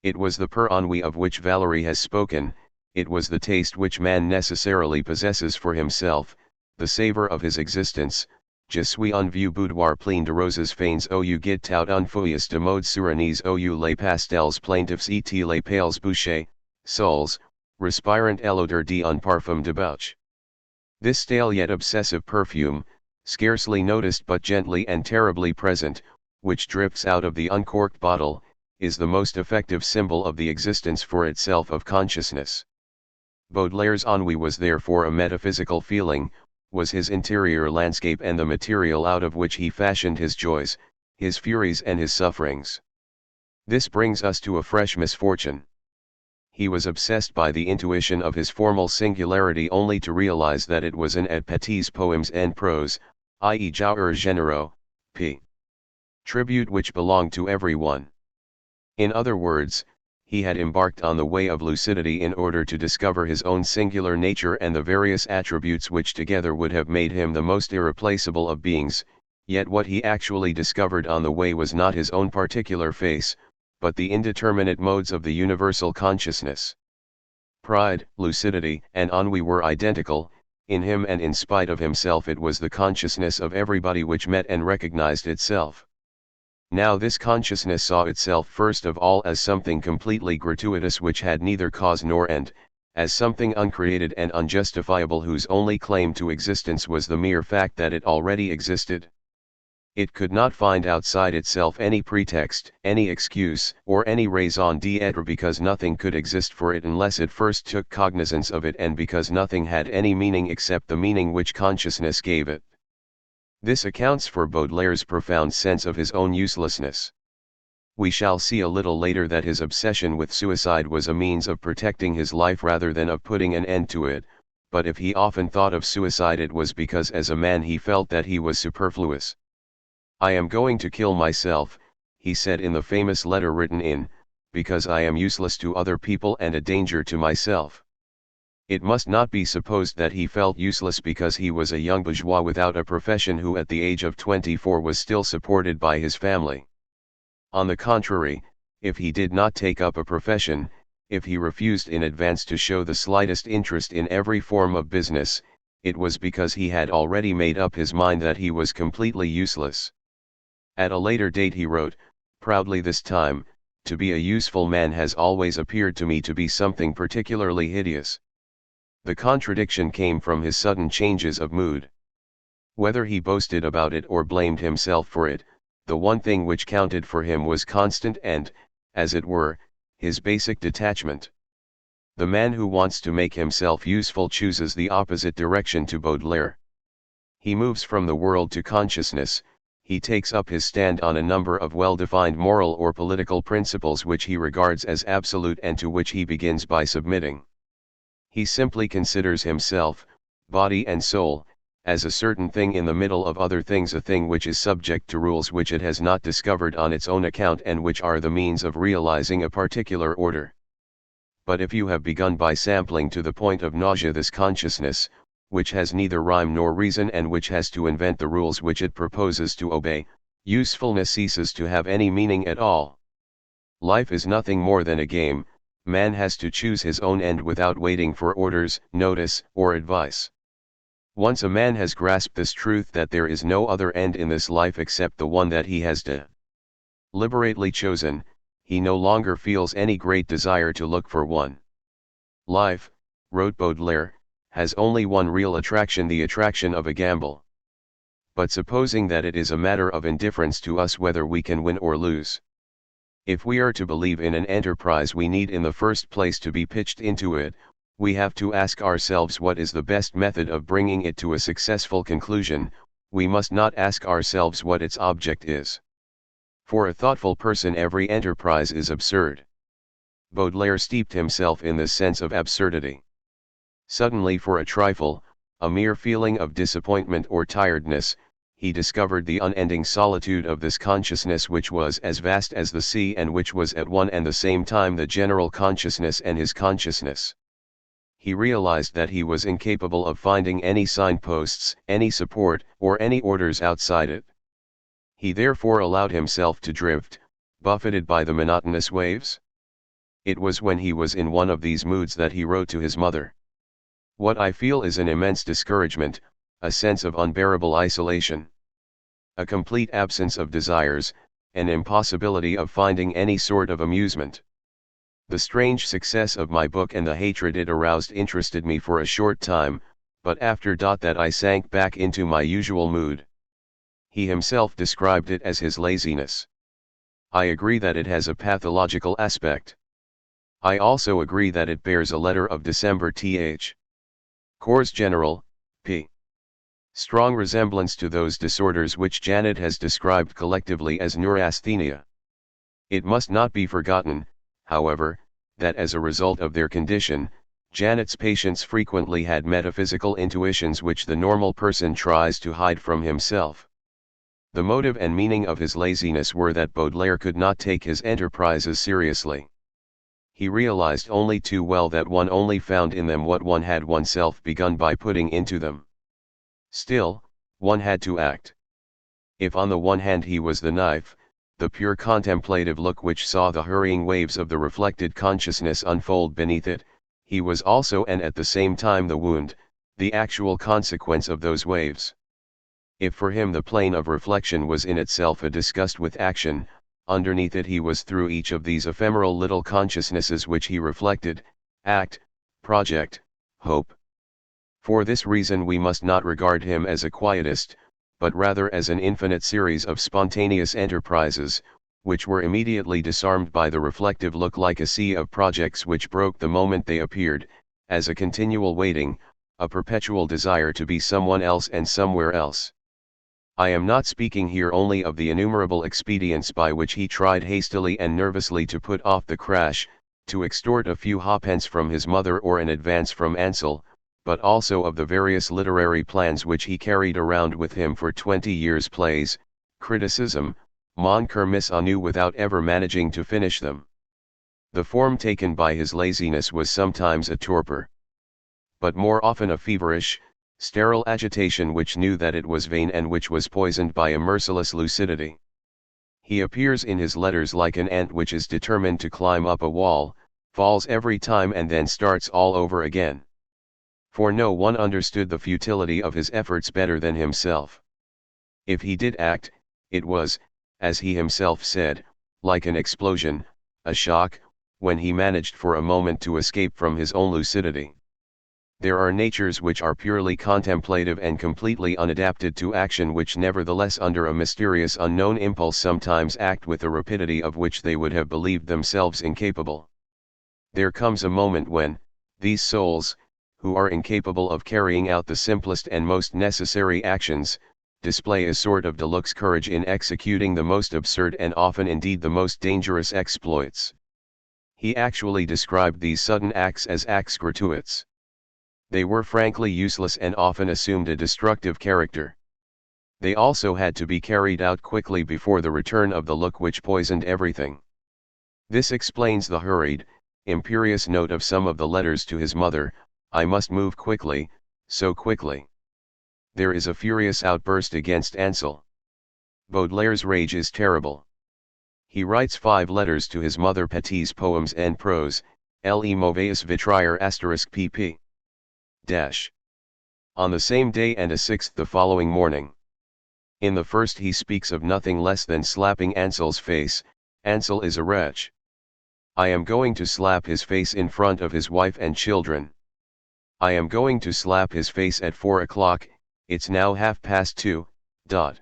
It was the pur ennui of which Valéry has spoken, it was the taste which man necessarily possesses for himself, the savor of his existence. Je suis un vieux boudoir plein de roses fanes ou guide tout un feuilles de mode suranese ou les pastels plaintifs et les pales bouchées, soles, respirant l'odeur d'un parfum de bouche. This stale yet obsessive perfume, scarcely noticed but gently and terribly present, which drifts out of the uncorked bottle, is the most effective symbol of the existence for itself of consciousness. Baudelaire's ennui was therefore a metaphysical feeling, was his interior landscape and the material out of which he fashioned his joys, his furies and his sufferings. This brings us to a fresh misfortune. He was obsessed by the intuition of his formal singularity only to realize that it was an et petits poems en prose, i.e. genre généraux, p. tribute which belonged to everyone. In other words, he had embarked on the way of lucidity in order to discover his own singular nature and the various attributes which together would have made him the most irreplaceable of beings, yet what he actually discovered on the way was not his own particular face, but the indeterminate modes of the universal consciousness. Pride, lucidity, and ennui were identical, in him and in spite of himself it was the consciousness of everybody which met and recognized itself. Now this consciousness saw itself first of all as something completely gratuitous which had neither cause nor end, as something uncreated and unjustifiable whose only claim to existence was the mere fact that it already existed. It could not find outside itself any pretext, any excuse, or any raison d'être because nothing could exist for it unless it first took cognizance of it and because nothing had any meaning except the meaning which consciousness gave it. This accounts for Baudelaire's profound sense of his own uselessness. We shall see a little later that his obsession with suicide was a means of protecting his life rather than of putting an end to it, but if he often thought of suicide it was because as a man he felt that he was superfluous. "I am going to kill myself," he said in the famous letter written in, "because I am useless to other people and a danger to myself." It must not be supposed that he felt useless because he was a young bourgeois without a profession who at the age of 24 was still supported by his family. On the contrary, if he did not take up a profession, if he refused in advance to show the slightest interest in every form of business, it was because he had already made up his mind that he was completely useless. At a later date he wrote, proudly this time, "To be a useful man has always appeared to me to be something particularly hideous." The contradiction came from his sudden changes of mood. Whether he boasted about it or blamed himself for it, the one thing which counted for him was constant and, as it were, his basic detachment. The man who wants to make himself useful chooses the opposite direction to Baudelaire. He moves from the world to consciousness, he takes up his stand on a number of well-defined moral or political principles which he regards as absolute and to which he begins by submitting. He simply considers himself, body and soul, as a certain thing in the middle of other things, a thing which is subject to rules which it has not discovered on its own account and which are the means of realizing a particular order. But if you have begun by sampling to the point of nausea this consciousness, which has neither rhyme nor reason and which has to invent the rules which it proposes to obey, usefulness ceases to have any meaning at all. Life is nothing more than a game. Man has to choose his own end without waiting for orders, notice, or advice. Once a man has grasped this truth that there is no other end in this life except the one that he has deliberately chosen, he no longer feels any great desire to look for one. Life, wrote Baudelaire, has only one real attraction, the attraction of a gamble. But supposing that it is a matter of indifference to us whether we can win or lose. If we are to believe in an enterprise we need in the first place to be pitched into it, we have to ask ourselves what is the best method of bringing it to a successful conclusion. We must not ask ourselves what its object is. For a thoughtful person every enterprise is absurd. Baudelaire steeped himself in this sense of absurdity. Suddenly for a trifle, a mere feeling of disappointment or tiredness, he discovered the unending solitude of this consciousness which was as vast as the sea and which was at one and the same time the general consciousness and his consciousness. He realized that he was incapable of finding any signposts, any support, or any orders outside it. He therefore allowed himself to drift, buffeted by the monotonous waves. It was when he was in one of these moods that he wrote to his mother. "What I feel is an immense discouragement, a sense of unbearable isolation. A complete absence of desires, an impossibility of finding any sort of amusement. The strange success of my book and the hatred it aroused interested me for a short time, but after that I sank back into my usual mood." He himself described it as his laziness. I agree that it has a pathological aspect. I also agree that it bears a letter of December th. Cours General, p. strong resemblance to those disorders which Janet has described collectively as neurasthenia. It must not be forgotten, however, that as a result of their condition, Janet's patients frequently had metaphysical intuitions which the normal person tries to hide from himself. The motive and meaning of his laziness were that Baudelaire could not take his enterprises seriously. He realized only too well that one only found in them what one had oneself begun by putting into them. Still, one had to act. If on the one hand he was the knife, the pure contemplative look which saw the hurrying waves of the reflected consciousness unfold beneath it, he was also and at the same time the wound, the actual consequence of those waves. If for him the plane of reflection was in itself a disgust with action, underneath it he was through each of these ephemeral little consciousnesses which he reflected, act, project, hope. For this reason we must not regard him as a quietist, but rather as an infinite series of spontaneous enterprises, which were immediately disarmed by the reflective look, like a sea of projects which broke the moment they appeared, as a continual waiting, a perpetual desire to be someone else and somewhere else. I am not speaking here only of the innumerable expedients by which he tried hastily and nervously to put off the crash, to extort a few halfpence from his mother or an advance from Ansel, but also of the various literary plans which he carried around with him for 20 years, plays, criticism, mon kermis anew, without ever managing to finish them. The form taken by his laziness was sometimes a torpor, but more often a feverish, sterile agitation which knew that it was vain and which was poisoned by a merciless lucidity. He appears in his letters like an ant which is determined to climb up a wall, falls every time and then starts all over again. For no one understood the futility of his efforts better than himself. If he did act, it was, as he himself said, like an explosion, a shock, when he managed for a moment to escape from his own lucidity. There are natures which are purely contemplative and completely unadapted to action, which nevertheless under a mysterious unknown impulse sometimes act with a rapidity of which they would have believed themselves incapable. There comes a moment when, these souls, who are incapable of carrying out the simplest and most necessary actions, display a sort of deluxe courage in executing the most absurd and often indeed the most dangerous exploits. He actually described these sudden acts as acts gratuitous. They were frankly useless and often assumed a destructive character. They also had to be carried out quickly before the return of the look which poisoned everything. This explains the hurried, imperious note of some of the letters to his mother: "I must move quickly, so quickly." There is a furious outburst against Ansel. Baudelaire's rage is terrible. He writes 5 letters to his mother, petits poems en prose, les mauvais vitrailleurs *pp. On the same day and a 6th the following morning. In the first he speaks of nothing less than slapping Ansel's face. Ansel is a wretch. I am going to slap his face in front of his wife and children. I am going to slap his face at 4 o'clock, it's now 2:30.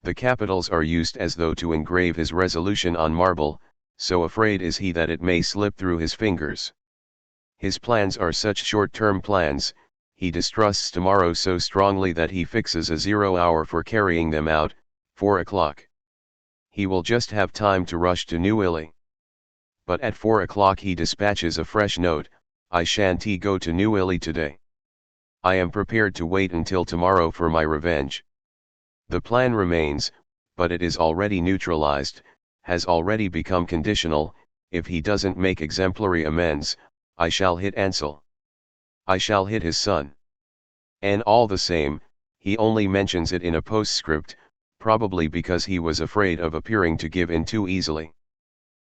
The capitals are used as though to engrave his resolution on marble, so afraid is he that it may slip through his fingers. His plans are such short-term plans, he distrusts tomorrow so strongly that he fixes a 0 hour for carrying them out, 4 o'clock. He will just have time to rush to Neuilly. But at 4 o'clock he dispatches a fresh note: I shan't go to Neuilly today. I am prepared to wait until tomorrow for my revenge. The plan remains, but it is already neutralized, has already become conditional. If he doesn't make exemplary amends, I shall hit Ansel. I shall hit his son. And all the same, he only mentions it in a postscript, probably because he was afraid of appearing to give in too easily.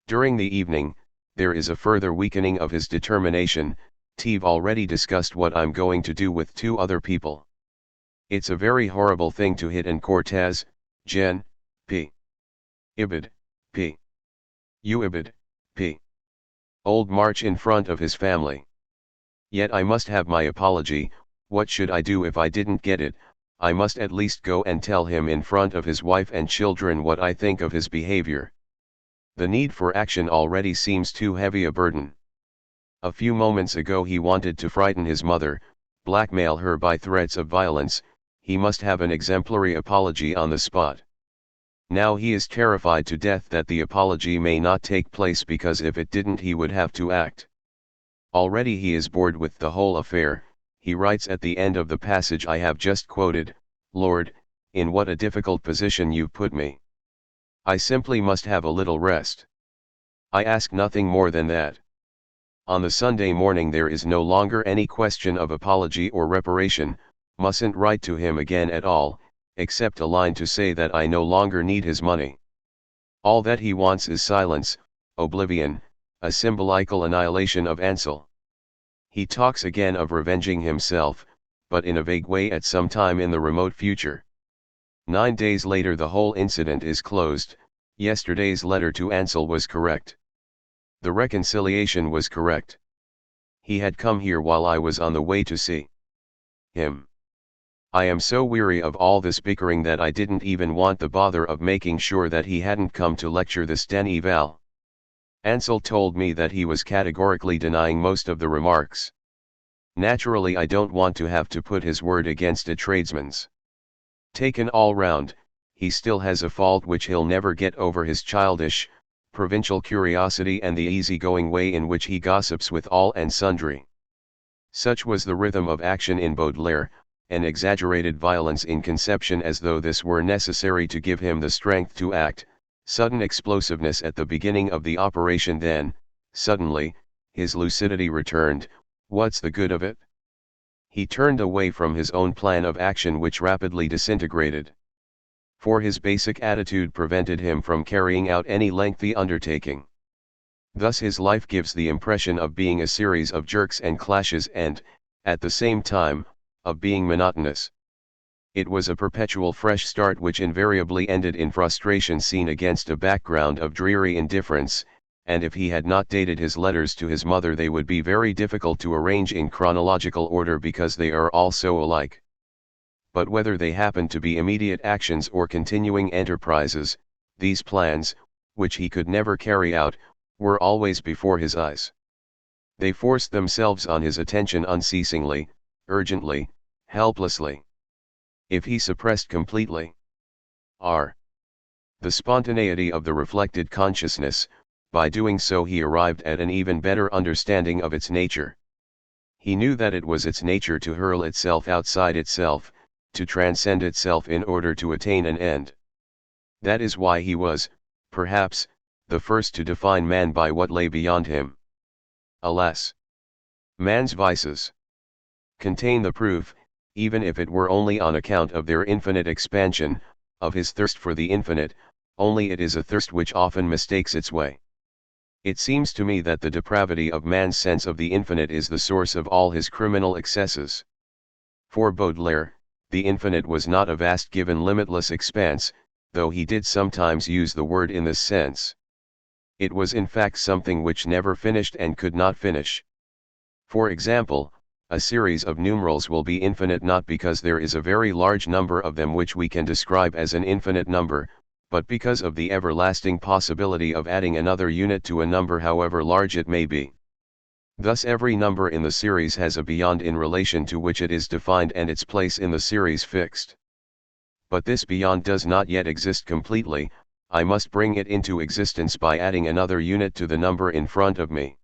During the evening, there is a further weakening of his determination. "T've already discussed what I'm going to do with 2 other people. It's a very horrible thing to hit, and Cortez, Gen. P. Ibid. P. U. Ibid. P. Old March in front of his family. Yet I must have my apology. What should I do if I didn't get it? I must at least go and tell him in front of his wife and children what I think of his behavior." The need for action already seems too heavy a burden. A few moments ago he wanted to frighten his mother, blackmail her by threats of violence. He must have an exemplary apology on the spot. Now he is terrified to death that the apology may not take place, because if it didn't he would have to act. Already he is bored with the whole affair. He writes at the end of the passage I have just quoted: "Lord, in what a difficult position you've put me. I simply must have a little rest. I ask nothing more than that. On the Sunday morning there is no longer any question of apology or reparation, mustn't write to him again at all, except a line to say that I no longer need his money. All that he wants is silence, oblivion, a symbolical annihilation of Ansel. He talks again of revenging himself, but in a vague way at some time in the remote future. 9 days later the whole incident is closed. Yesterday's letter to Ansel was correct. The reconciliation was correct. He had come here while I was on the way to see him. I am so weary of all this bickering that I didn't even want the bother of making sure that he hadn't come to lecture the Sten eval. Ansel told me that he was categorically denying most of the remarks. Naturally I don't want to have to put his word against a tradesman's. Taken all round, he still has a fault which he'll never get over: his childish, provincial curiosity and the easy-going way in which he gossips with all and sundry. Such was the rhythm of action in Baudelaire, an exaggerated violence in conception as though this were necessary to give him the strength to act, sudden explosiveness at the beginning of the operation, then, suddenly, his lucidity returned. What's the good of it? He turned away from his own plan of action which rapidly disintegrated. For his basic attitude prevented him from carrying out any lengthy undertaking. Thus his life gives the impression of being a series of jerks and clashes and, at the same time, of being monotonous. It was a perpetual fresh start which invariably ended in frustration seen against a background of dreary indifference, and if he had not dated his letters to his mother they would be very difficult to arrange in chronological order because they are all so alike. But whether they happened to be immediate actions or continuing enterprises, these plans, which he could never carry out, were always before his eyes. They forced themselves on his attention unceasingly, urgently, helplessly. If he suppressed completely the spontaneity of the reflected consciousness, by doing so he arrived at an even better understanding of its nature. He knew that it was its nature to hurl itself outside itself, to transcend itself in order to attain an end. That is why he was, perhaps, the first to define man by what lay beyond him. Alas! Man's vices contain the proof, even if it were only on account of their infinite expansion, of his thirst for the infinite, only it is a thirst which often mistakes its way. It seems to me that the depravity of man's sense of the infinite is the source of all his criminal excesses. For Baudelaire, the infinite was not a vast given limitless expanse, though he did sometimes use the word in this sense. It was in fact something which never finished and could not finish. For example, a series of numerals will be infinite not because there is a very large number of them which we can describe as an infinite number, but because of the everlasting possibility of adding another unit to a number however large it may be. Thus every number in the series has a beyond in relation to which it is defined and its place in the series fixed. But this beyond does not yet exist completely. I must bring it into existence by adding another unit to the number in front of me.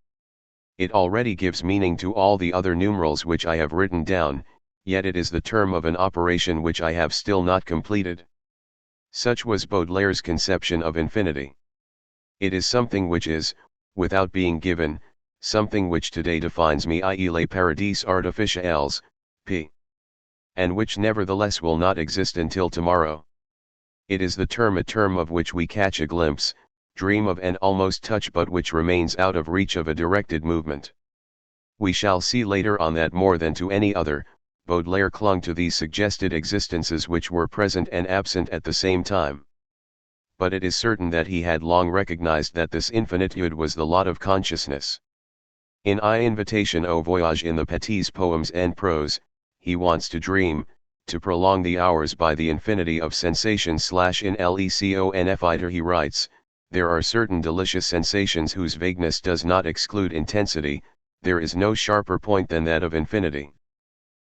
It already gives meaning to all the other numerals which I have written down, yet it is the term of an operation which I have still not completed. Such was Baudelaire's conception of infinity. It is something which is, without being given, something which today defines me, i.e. les paradis artificiels, p. and which nevertheless will not exist until tomorrow. It is the term a term of which we catch a glimpse, dream of and almost touch but which remains out of reach of a directed movement. We shall see later on that more than to any other, Baudelaire clung to these suggested existences which were present and absent at the same time. But it is certain that he had long recognized that this infinitude was the lot of consciousness. In I Invitation au Voyage in the Petits Poems en prose, he wants to dream, to prolong the hours by the infinity of sensations. In Leconf he writes, there are certain delicious sensations whose vagueness does not exclude intensity, there is no sharper point than that of infinity.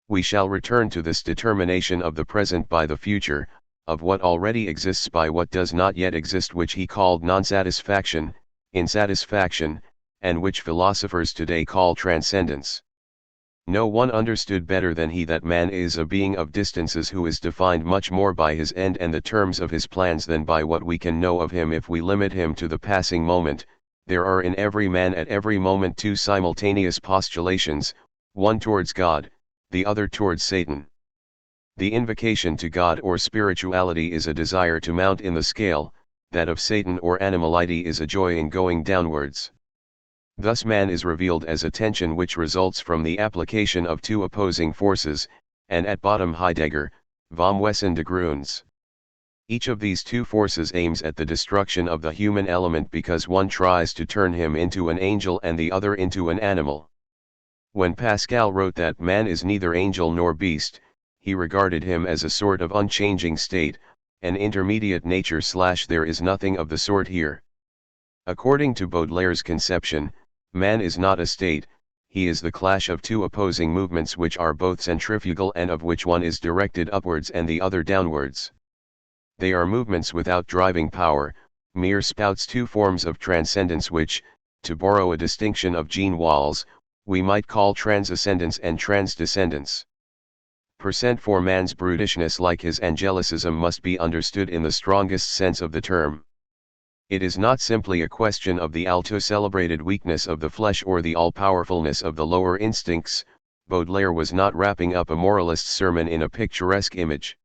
We shall return to this determination of the present by the future, of what already exists by what does not yet exist, which he called non-satisfaction, insatisfaction, and which philosophers today call transcendence. No one understood better than he that man is a being of distances who is defined much more by his end and the terms of his plans than by what we can know of him if we limit him to the passing moment. There are in every man at every moment two simultaneous postulations, one towards God, the other towards Satan. The invocation to God or spirituality is a desire to mount in the scale, that of Satan or animality is a joy in going downwards. Thus man is revealed as a tension which results from the application of two opposing forces, and at bottom Heidegger, vom Wesen de Gruns. Each of these two forces aims at the destruction of the human element because one tries to turn him into an angel and the other into an animal. When Pascal wrote that man is neither angel nor beast, he regarded him as a sort of unchanging state, an intermediate nature / there is nothing of the sort here. According to Baudelaire's conception, man is not a state, he is the clash of two opposing movements which are both centrifugal and of which one is directed upwards and the other downwards. They are movements without driving power, mere spouts, two forms of transcendence which, to borrow a distinction of Jean Walls, we might call transascendence and transdescendence. For man's brutishness like his angelicism must be understood in the strongest sense of the term. It is not simply a question of the alto-celebrated weakness of the flesh or the all-powerfulness of the lower instincts. Baudelaire was not wrapping up a moralist sermon in a picturesque image.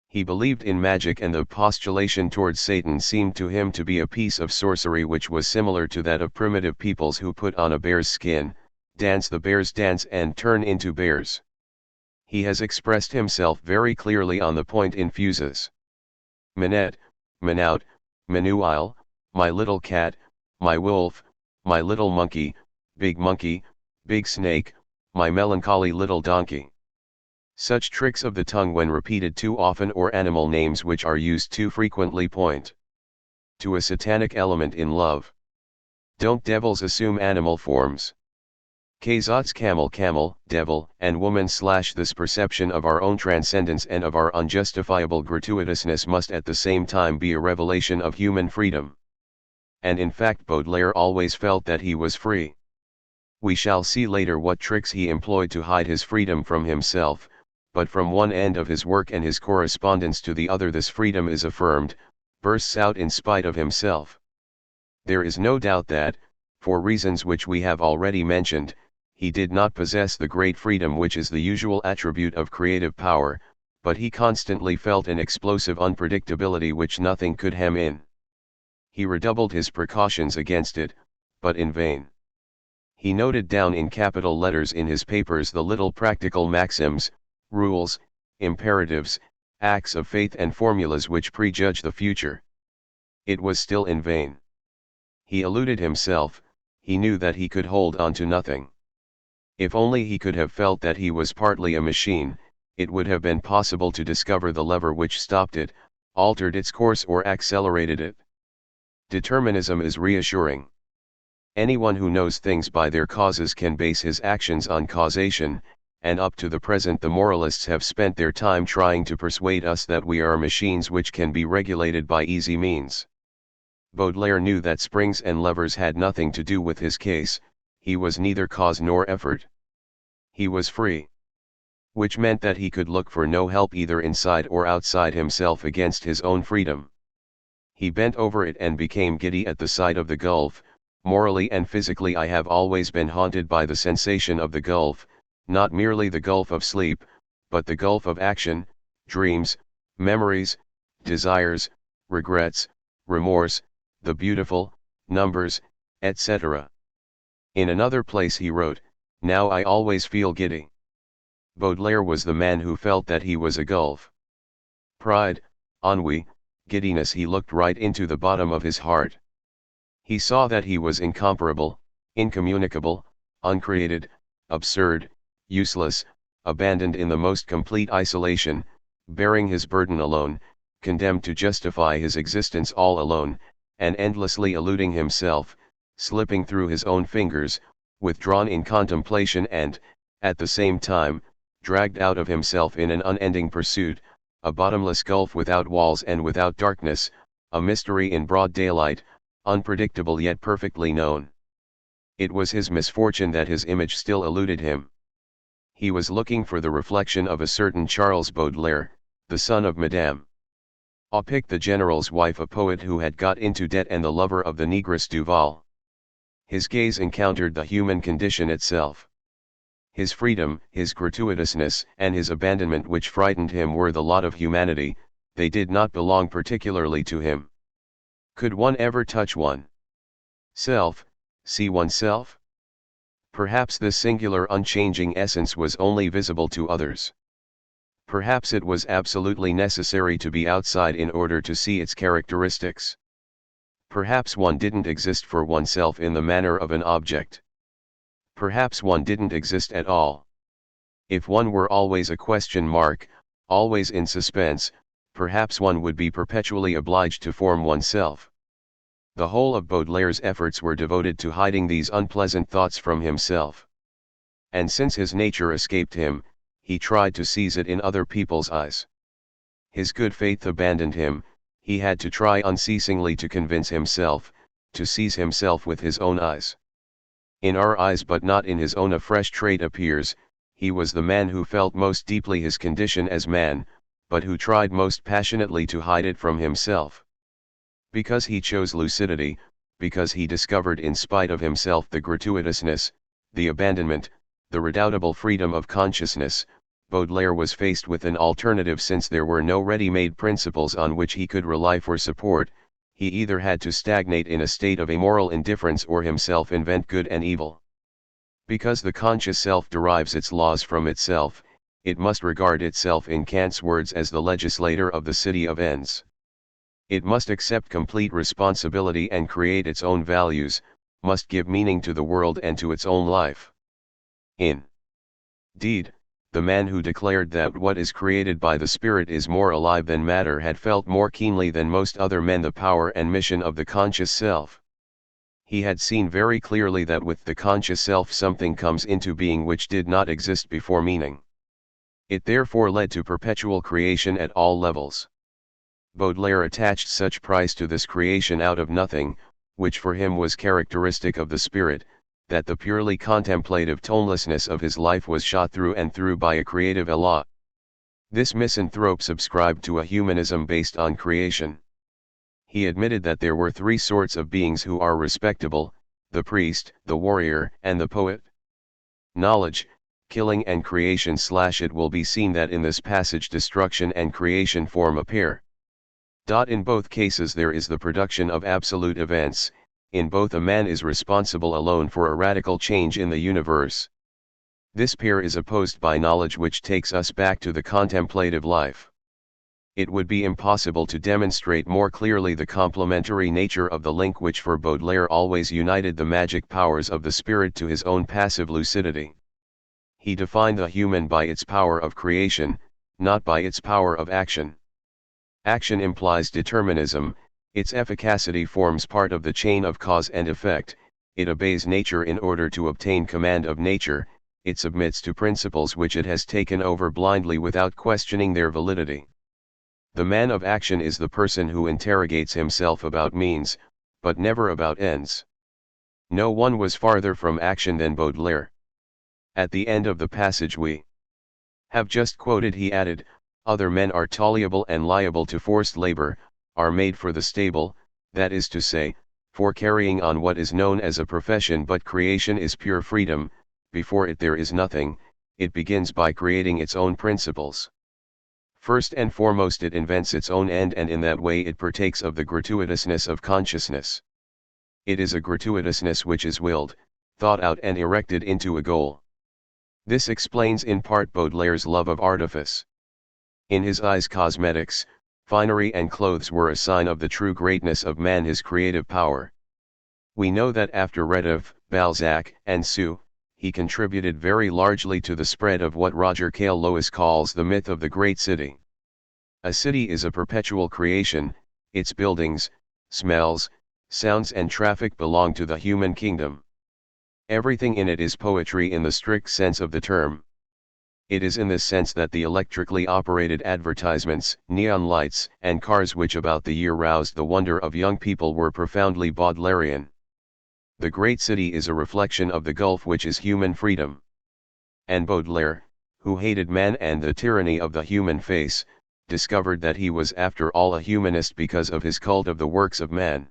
He believed in magic, and the postulation towards Satan seemed to him to be a piece of sorcery which was similar to that of primitive peoples who put on a bear's skin, dance the bear's dance and turn into bears. He has expressed himself very clearly on the point in Fuses. Manette, Manout, Manuile, my little cat, my wolf, my little monkey, big snake, my melancholy little donkey. Such tricks of the tongue when repeated too often, or animal names which are used too frequently, point to a satanic element in love. Don't devils assume animal forms? Kazats camel, devil, and woman / this perception of our own transcendence and of our unjustifiable gratuitousness must at the same time be a revelation of human freedom. And in fact Baudelaire always felt that he was free. We shall see later what tricks he employed to hide his freedom from himself, but from one end of his work and his correspondence to the other this freedom is affirmed, bursts out in spite of himself. There is no doubt that, for reasons which we have already mentioned, he did not possess the great freedom which is the usual attribute of creative power, but he constantly felt an explosive unpredictability which nothing could hem in. He redoubled his precautions against it, but in vain. He noted down in capital letters in his papers the little practical maxims, rules, imperatives, acts of faith and formulas which prejudge the future. It was still in vain. He eluded himself, he knew that he could hold on to nothing. If only he could have felt that he was partly a machine, it would have been possible to discover the lever which stopped it, altered its course or accelerated it. Determinism is reassuring. Anyone who knows things by their causes can base his actions on causation, and up to the present the moralists have spent their time trying to persuade us that we are machines which can be regulated by easy means. Baudelaire knew that springs and levers had nothing to do with his case, he was neither cause nor effort. He was free. Which meant that he could look for no help either inside or outside himself against his own freedom. He bent over it and became giddy at the sight of the gulf. Morally and physically I have always been haunted by the sensation of the gulf, not merely the gulf of sleep, but the gulf of action, dreams, memories, desires, regrets, remorse, the beautiful, numbers, etc. In another place he wrote, "Now I always feel giddy." Baudelaire was the man who felt that he was a gulf. Pride, ennui, giddiness, he looked right into the bottom of his heart. He saw that he was incomparable, incommunicable, uncreated, absurd, useless, abandoned in the most complete isolation, bearing his burden alone, condemned to justify his existence all alone, and endlessly eluding himself, slipping through his own fingers, withdrawn in contemplation and, at the same time, dragged out of himself in an unending pursuit, a bottomless gulf without walls and without darkness, a mystery in broad daylight, unpredictable yet perfectly known. It was his misfortune that his image still eluded him. He was looking for the reflection of a certain Charles Baudelaire, the son of Madame Aupic the general's wife, a poet who had got into debt and the lover of the negress Duval. His gaze encountered the human condition itself. His freedom, his gratuitousness, and his abandonment which frightened him were the lot of humanity, they did not belong particularly to him. Could one ever touch one self, see oneself? Perhaps this singular unchanging essence was only visible to others. Perhaps it was absolutely necessary to be outside in order to see its characteristics. Perhaps one didn't exist for oneself in the manner of an object. Perhaps one didn't exist at all. If one were always a question mark, always in suspense, perhaps one would be perpetually obliged to form oneself. The whole of Baudelaire's efforts were devoted to hiding these unpleasant thoughts from himself. And since his nature escaped him, he tried to seize it in other people's eyes. His good faith abandoned him, he had to try unceasingly to convince himself, to seize himself with his own eyes. In our eyes but not in his own a fresh trait appears, he was the man who felt most deeply his condition as man, but who tried most passionately to hide it from himself. Because he chose lucidity, because he discovered in spite of himself the gratuitousness, the abandonment, the redoubtable freedom of consciousness, Baudelaire was faced with an alternative. Since there were no ready-made principles on which he could rely for support, he either had to stagnate in a state of amoral indifference or himself invent good and evil. Because the conscious self derives its laws from itself, it must regard itself in Kant's words as the legislator of the city of ends. It must accept complete responsibility and create its own values, must give meaning to the world and to its own life. Indeed, the man who declared that what is created by the spirit is more alive than matter had felt more keenly than most other men the power and mission of the conscious self. He had seen very clearly that with the conscious self something comes into being which did not exist before meaning. It therefore led to perpetual creation at all levels. Baudelaire attached such price to this creation out of nothing, which for him was characteristic of the spirit, that the purely contemplative tonelessness of his life was shot through and through by a creative élan. This misanthrope subscribed to a humanism based on creation. He admitted that there were three sorts of beings who are respectable: the priest, the warrior, and the poet. Knowledge, killing and creation. It will be seen that in this passage destruction and creation form a pair. In both cases there is the production of absolute events, in both a man is responsible alone for a radical change in the universe. This pair is opposed by knowledge which takes us back to the contemplative life. It would be impossible to demonstrate more clearly the complementary nature of the link which for Baudelaire always united the magic powers of the spirit to his own passive lucidity. He defined the human by its power of creation, not by its power of action. Action implies determinism, its efficacity forms part of the chain of cause and effect, it obeys nature in order to obtain command of nature, it submits to principles which it has taken over blindly without questioning their validity. The man of action is the person who interrogates himself about means, but never about ends. No one was farther from action than Baudelaire. At the end of the passage we have just quoted he added, "Other men are tolerable and liable to forced labor, are made for the stable, that is to say, for carrying on what is known as a profession, but creation is pure freedom, before it there is nothing, it begins by creating its own principles. First and foremost it invents its own end, and in that way it partakes of the gratuitousness of consciousness. It is a gratuitousness which is willed, thought out and erected into a goal. This explains in part Baudelaire's love of artifice. In his eyes cosmetics, finery and clothes were a sign of the true greatness of man, his creative power. We know that after Redov, Balzac, and Sue, he contributed very largely to the spread of what Roger Cale Lewis calls the myth of the great city. A city is a perpetual creation, its buildings, smells, sounds and traffic belong to the human kingdom. Everything in it is poetry in the strict sense of the term. It is in this sense that the electrically operated advertisements, neon lights, and cars which about the year roused the wonder of young people were profoundly Baudelairean. The great city is a reflection of the gulf which is human freedom. And Baudelaire, who hated man and the tyranny of the human face, discovered that he was after all a humanist because of his cult of the works of man.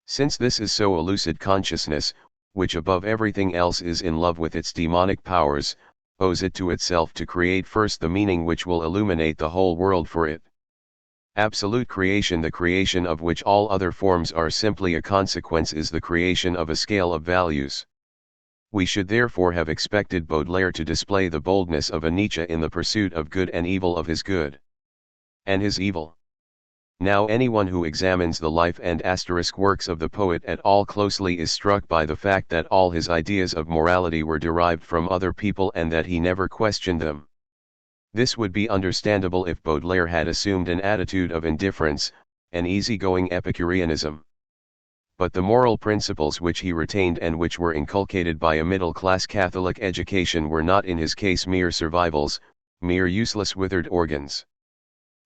Since this is so a lucid consciousness, which above everything else is in love with its demonic powers, owes it to itself to create first the meaning which will illuminate the whole world for it. Absolute creation, the creation of which all other forms are simply a consequence, is the creation of a scale of values. We should therefore have expected Baudelaire to display the boldness of a Nietzsche in the pursuit of good and evil of his good and his evil. Now anyone who examines the life and asterisk works of the poet at all closely is struck by the fact that all his ideas of morality were derived from other people and that he never questioned them. This would be understandable if Baudelaire had assumed an attitude of indifference, an easygoing Epicureanism. But the moral principles which he retained and which were inculcated by a middle-class Catholic education were not in his case mere survivals, mere useless withered organs.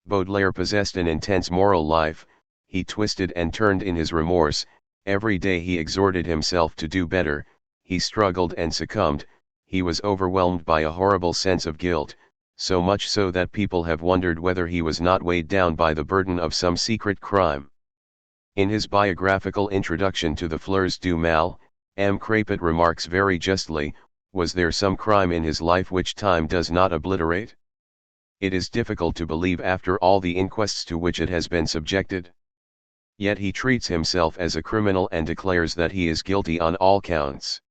Baudelaire possessed an intense moral life. He twisted and turned in his remorse, every day he exhorted himself to do better, he struggled and succumbed, he was overwhelmed by a horrible sense of guilt, so much so that people have wondered whether he was not weighed down by the burden of some secret crime. In his biographical introduction to the Fleurs du Mal, M. Crapet remarks very justly, was there some crime in his life which time does not obliterate? It is difficult to believe after all the inquests to which it has been subjected. Yet he treats himself as a criminal and declares that he is guilty on all counts.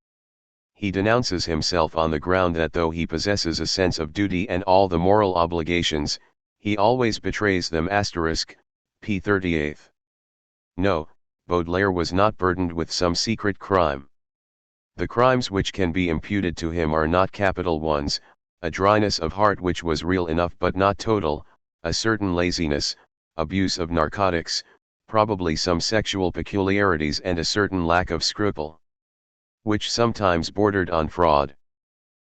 He denounces himself on the ground that though he possesses a sense of duty and all the moral obligations, he always betrays them. P. 38. No, Baudelaire was not burdened with some secret crime. The crimes which can be imputed to him are not capital ones, a dryness of heart which was real enough but not total, a certain laziness, abuse of narcotics, probably some sexual peculiarities and a certain lack of scruple, which sometimes bordered on fraud.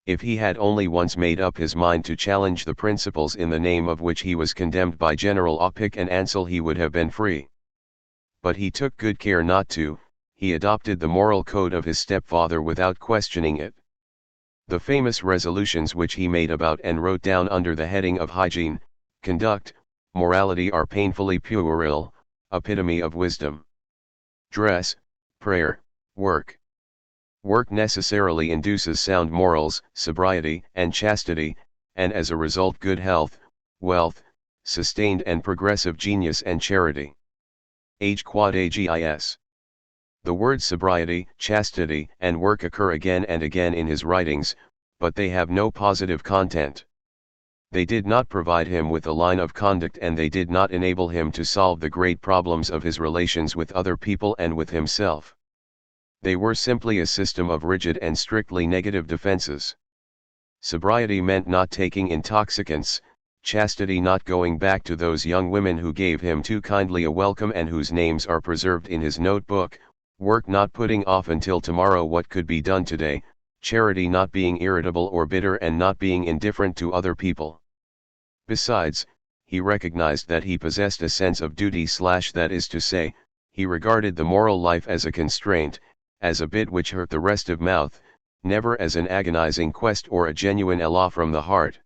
If he had only once made up his mind to challenge the principles in the name of which he was condemned by General Opic and Ansel, he would have been free. But he took good care not to. He adopted the moral code of his stepfather without questioning it. The famous resolutions which he made about and wrote down under the heading of hygiene, conduct, morality are painfully puerile, epitome of wisdom. Dress, prayer, work. Work necessarily induces sound morals, sobriety and chastity, and as a result good health, wealth, sustained and progressive genius and charity. Age quod agis. The words sobriety, chastity, and work occur again and again in his writings, but they have no positive content. They did not provide him with a line of conduct, and they did not enable him to solve the great problems of his relations with other people and with himself. They were simply a system of rigid and strictly negative defenses. Sobriety meant not taking intoxicants, chastity not going back to those young women who gave him too kindly a welcome and whose names are preserved in his notebook, work not putting off until tomorrow what could be done today, charity not being irritable or bitter and not being indifferent to other people. Besides, he recognized that he possessed a sense of duty, that is to say, he regarded the moral life as a constraint, as a bit which hurt the restive mouth, never as an agonizing quest or a genuine élan from the heart.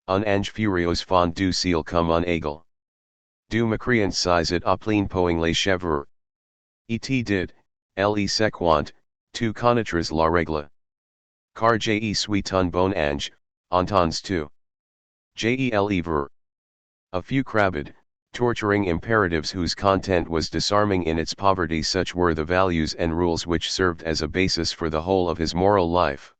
Un ange furieux fond du ciel comme un aigle. Du mécréant sizet à plein poing les cheveux. Et did, le sequant, tu connaîtras la règle. Car je suis un bon ange, entends tu. Jele ver. A few crabbed, torturing imperatives whose content was disarming in its poverty, such were the values and rules which served as a basis for the whole of his moral life.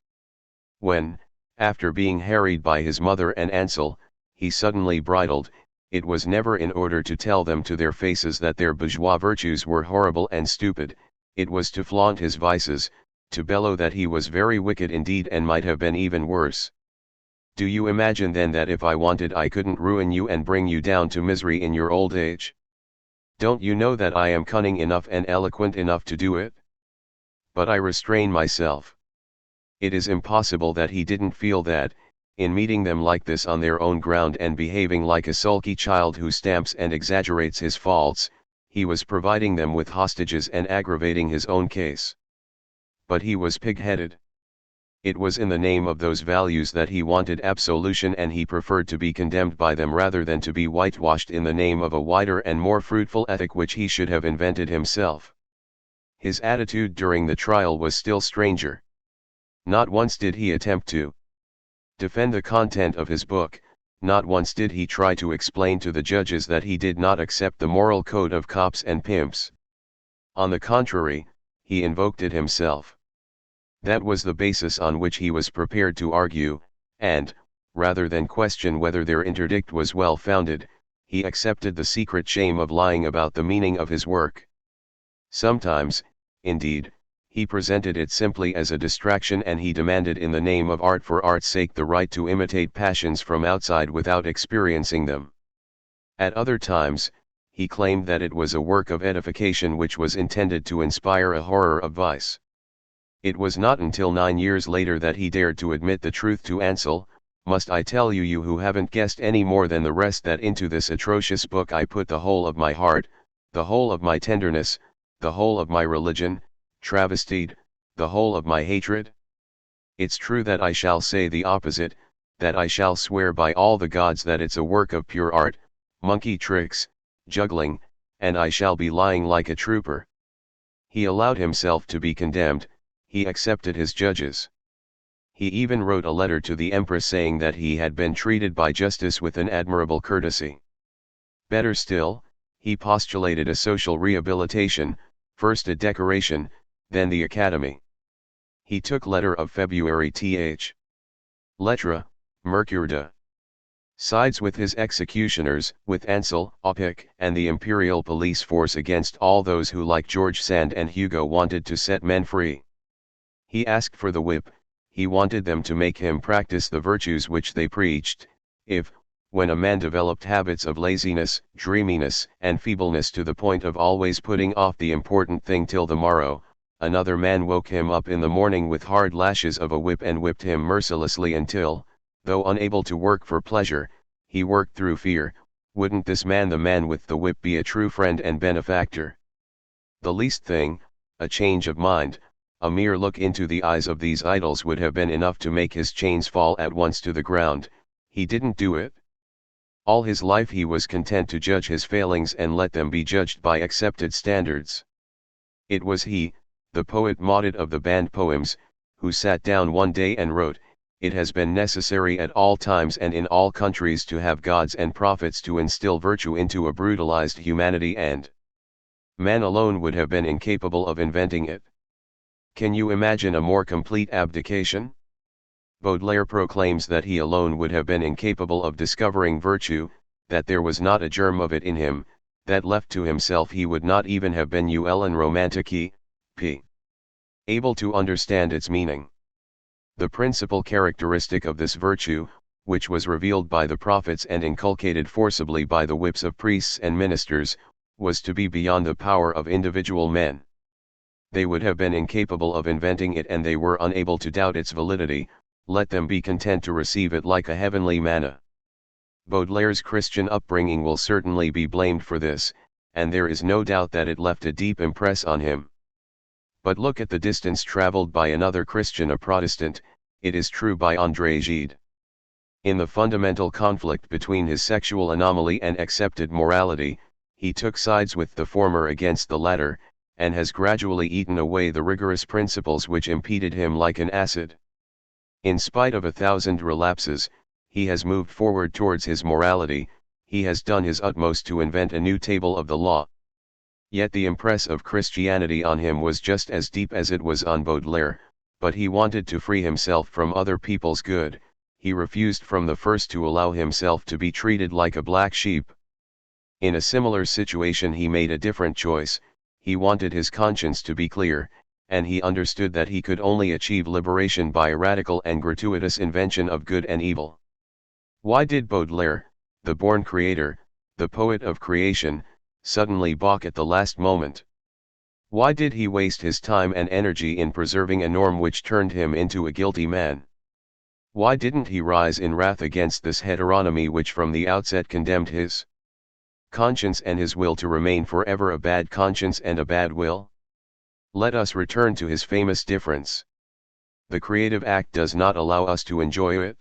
When, after being harried by his mother and Ansel, he suddenly bridled, it was never in order to tell them to their faces that their bourgeois virtues were horrible and stupid, it was to flaunt his vices, to bellow that he was very wicked indeed and might have been even worse. Do you imagine then that if I wanted I couldn't ruin you and bring you down to misery in your old age? Don't you know that I am cunning enough and eloquent enough to do it? But I restrain myself. It is impossible that he didn't feel that, in meeting them like this on their own ground and behaving like a sulky child who stamps and exaggerates his faults, he was providing them with hostages and aggravating his own case. But he was pig-headed. It was in the name of those values that he wanted absolution, and he preferred to be condemned by them rather than to be whitewashed in the name of a wider and more fruitful ethic which he should have invented himself. His attitude during the trial was still stranger. Not once did he attempt to defend the content of his book, not once did he try to explain to the judges that he did not accept the moral code of cops and pimps. On the contrary, he invoked it himself. That was the basis on which he was prepared to argue, and, rather than question whether their interdict was well founded, he accepted the secret shame of lying about the meaning of his work. Sometimes, indeed, he presented it simply as a distraction, and he demanded in the name of art for art's sake the right to imitate passions from outside without experiencing them. At other times, he claimed that it was a work of edification which was intended to inspire a horror of vice. It was not until 9 years later that he dared to admit the truth to Ansel. "Must I tell you, you who haven't guessed any more than the rest, that into this atrocious book I put the whole of my heart, the whole of my tenderness, the whole of my religion, travestied, the whole of my hatred? It's true that I shall say the opposite, that I shall swear by all the gods that it's a work of pure art, monkey tricks, juggling, and I shall be lying like a trooper." He allowed himself to be condemned. He accepted his judges. He even wrote a letter to the Empress saying that he had been treated by justice with an admirable courtesy. Better still, he postulated a social rehabilitation, first a decoration, then the Academy. He took letter of February th. Lettre, Mercure de. Sides with his executioners, with Ansel, Opic, and the imperial police force against all those who like George Sand and Hugo wanted to set men free. He asked for the whip. He wanted them to make him practice the virtues which they preached. If, when a man developed habits of laziness, dreaminess, and feebleness to the point of always putting off the important thing till the morrow, another man woke him up in the morning with hard lashes of a whip and whipped him mercilessly until, though unable to work for pleasure, he worked through fear, wouldn't this man, the man with the whip, be a true friend and benefactor? The least thing, a change of mind, a mere look into the eyes of these idols would have been enough to make his chains fall at once to the ground. He didn't do it. All his life he was content to judge his failings and let them be judged by accepted standards. It was he, the poet Maudit of the banned poems, who sat down one day and wrote, "It has been necessary at all times and in all countries to have gods and prophets to instill virtue into a brutalized humanity, and man alone would have been incapable of inventing it." Can you imagine a more complete abdication? Baudelaire proclaims that he alone would have been incapable of discovering virtue, that there was not a germ of it in him, that left to himself he would not even have been un romantique, p. able to understand its meaning. The principal characteristic of this virtue, which was revealed by the prophets and inculcated forcibly by the whips of priests and ministers, was to be beyond the power of individual men. They would have been incapable of inventing it, and they were unable to doubt its validity. Let them be content to receive it like a heavenly manna. Baudelaire's Christian upbringing will certainly be blamed for this, and there is no doubt that it left a deep impress on him. But look at the distance traveled by another Christian, a Protestant, it is true by André Gide. In the fundamental conflict between his sexual anomaly and accepted morality, he took sides with the former against the latter, and has gradually eaten away the rigorous principles which impeded him like an acid. In spite of 1,000 relapses, he has moved forward towards his morality. He has done his utmost to invent a new table of the law. Yet the impress of Christianity on him was just as deep as it was on Baudelaire, but he wanted to free himself from other people's good. He refused from the first to allow himself to be treated like a black sheep. In a similar situation he made a different choice. He wanted his conscience to be clear, and he understood that he could only achieve liberation by a radical and gratuitous invention of good and evil. Why did Baudelaire, the born creator, the poet of creation, suddenly balk at the last moment? Why did he waste his time and energy in preserving a norm which turned him into a guilty man? Why didn't he rise in wrath against this heteronomy which from the outset condemned his conscience and his will to remain forever a bad conscience and a bad will? Let us return to his famous difference. The creative act does not allow us to enjoy it.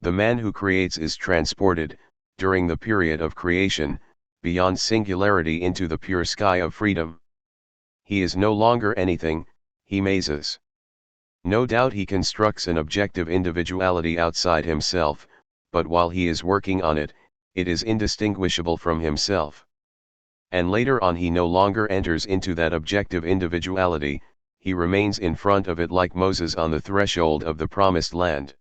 The man who creates is transported, during the period of creation, beyond singularity into the pure sky of freedom. He is no longer anything, he mazes. No doubt he constructs an objective individuality outside himself, but while he is working on it, it is indistinguishable from himself. And later on he no longer enters into that objective individuality, he remains in front of it like Moses on the threshold of the promised land.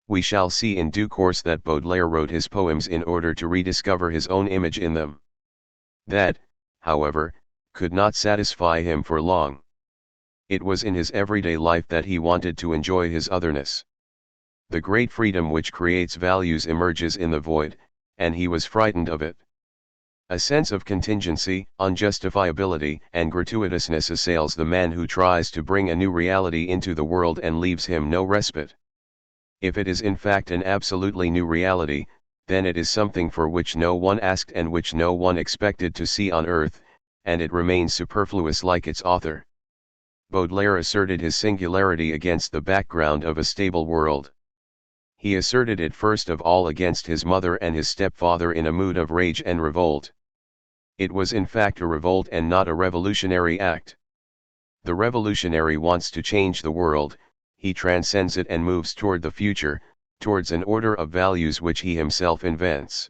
We shall see in due course that Baudelaire wrote his poems in order to rediscover his own image in them. That, however, could not satisfy him for long. It was in his everyday life that he wanted to enjoy his otherness. The great freedom which creates values emerges in the void, and he was frightened of it. A sense of contingency, unjustifiability, and gratuitousness assails the man who tries to bring a new reality into the world and leaves him no respite. If it is in fact an absolutely new reality, then it is something for which no one asked and which no one expected to see on earth, and it remains superfluous like its author. Baudelaire asserted his singularity against the background of a stable world. He asserted it first of all against his mother and his stepfather in a mood of rage and revolt. It was in fact a revolt and not a revolutionary act. The revolutionary wants to change the world, he transcends it and moves toward the future, towards an order of values which he himself invents.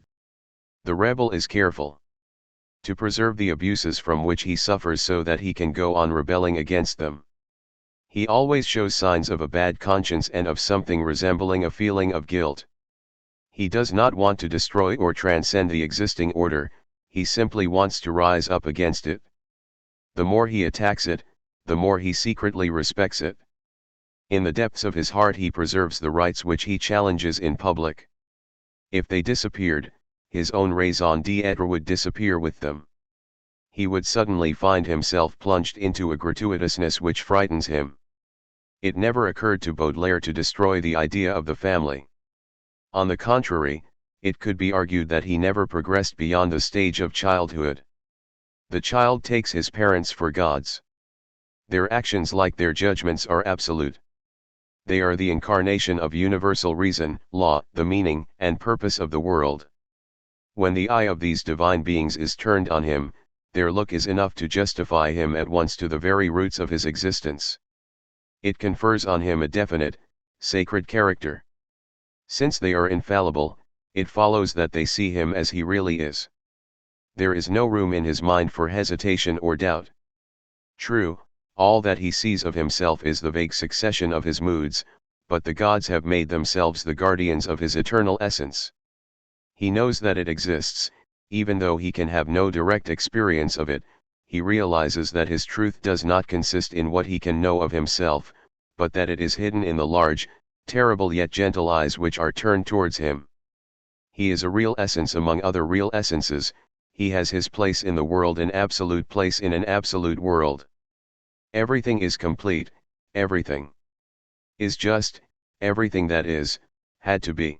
The rebel is careful to preserve the abuses from which he suffers so that he can go on rebelling against them. He always shows signs of a bad conscience and of something resembling a feeling of guilt. He does not want to destroy or transcend the existing order, he simply wants to rise up against it. The more he attacks it, the more he secretly respects it. In the depths of his heart he preserves the rights which he challenges in public. If they disappeared, his own raison d'être would disappear with them. He would suddenly find himself plunged into a gratuitousness which frightens him. It never occurred to Baudelaire to destroy the idea of the family. On the contrary, it could be argued that he never progressed beyond the stage of childhood. The child takes his parents for gods. Their actions, like their judgments, are absolute. They are the incarnation of universal reason, law, the meaning and purpose of the world. When the eye of these divine beings is turned on him, their look is enough to justify him at once to the very roots of his existence. It confers on him a definite, sacred character. Since they are infallible, it follows that they see him as he really is. There is no room in his mind for hesitation or doubt. True, all that he sees of himself is the vague succession of his moods, but the gods have made themselves the guardians of his eternal essence. He knows that it exists, even though he can have no direct experience of it. He realizes that his truth does not consist in what he can know of himself, but that it is hidden in the large, terrible yet gentle eyes which are turned towards him. He is a real essence among other real essences, he has his place in the world, an absolute place in an absolute world. Everything is complete, everything is just, everything that is, had to be.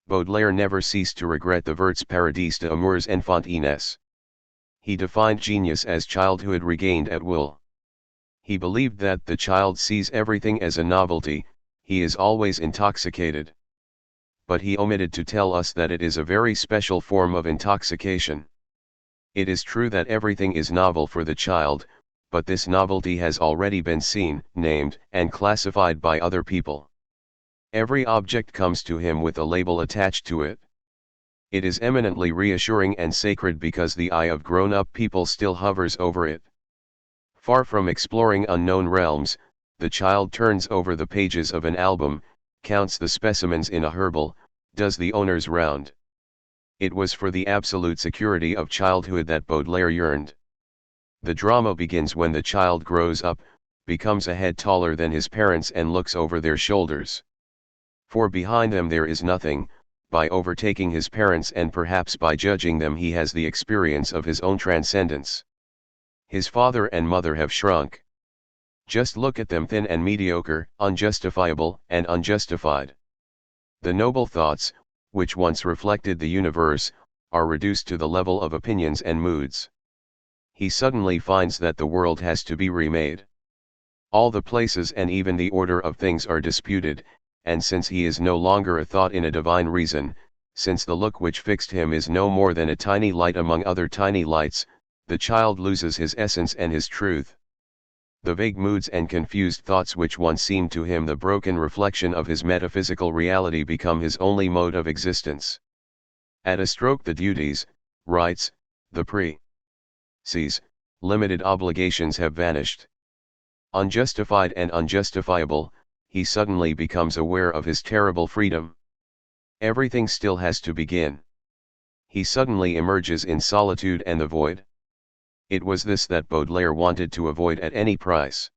Baudelaire never ceased to regret the Verts paradis d'amours enfantines. He defined genius as childhood regained at will. He believed that the child sees everything as a novelty, he is always intoxicated. But he omitted to tell us that it is a very special form of intoxication. It is true that everything is novel for the child, but this novelty has already been seen, named, and classified by other people. Every object comes to him with a label attached to it. It is eminently reassuring and sacred because the eye of grown-up people still hovers over it. Far from exploring unknown realms, the child turns over the pages of an album, counts the specimens in a herbal, does the owner's round. It was for the absolute security of childhood that Baudelaire yearned. The drama begins when the child grows up, becomes a head taller than his parents and looks over their shoulders. For behind them there is nothing. By overtaking his parents and perhaps by judging them he has the experience of his own transcendence. His father and mother have shrunk. Just look at them, thin and mediocre, unjustifiable and unjustified. The noble thoughts, which once reflected the universe, are reduced to the level of opinions and moods. He suddenly finds that the world has to be remade. All the places and even the order of things are disputed, and since he is no longer a thought in a divine reason, since the look which fixed him is no more than a tiny light among other tiny lights, the child loses his essence and his truth. The vague moods and confused thoughts which once seemed to him the broken reflection of his metaphysical reality become his only mode of existence. At a stroke the duties, rights, the preces, limited obligations have vanished. Unjustified and unjustifiable, he suddenly becomes aware of his terrible freedom. Everything still has to begin. He suddenly emerges in solitude and the void. It was this that Baudelaire wanted to avoid at any price.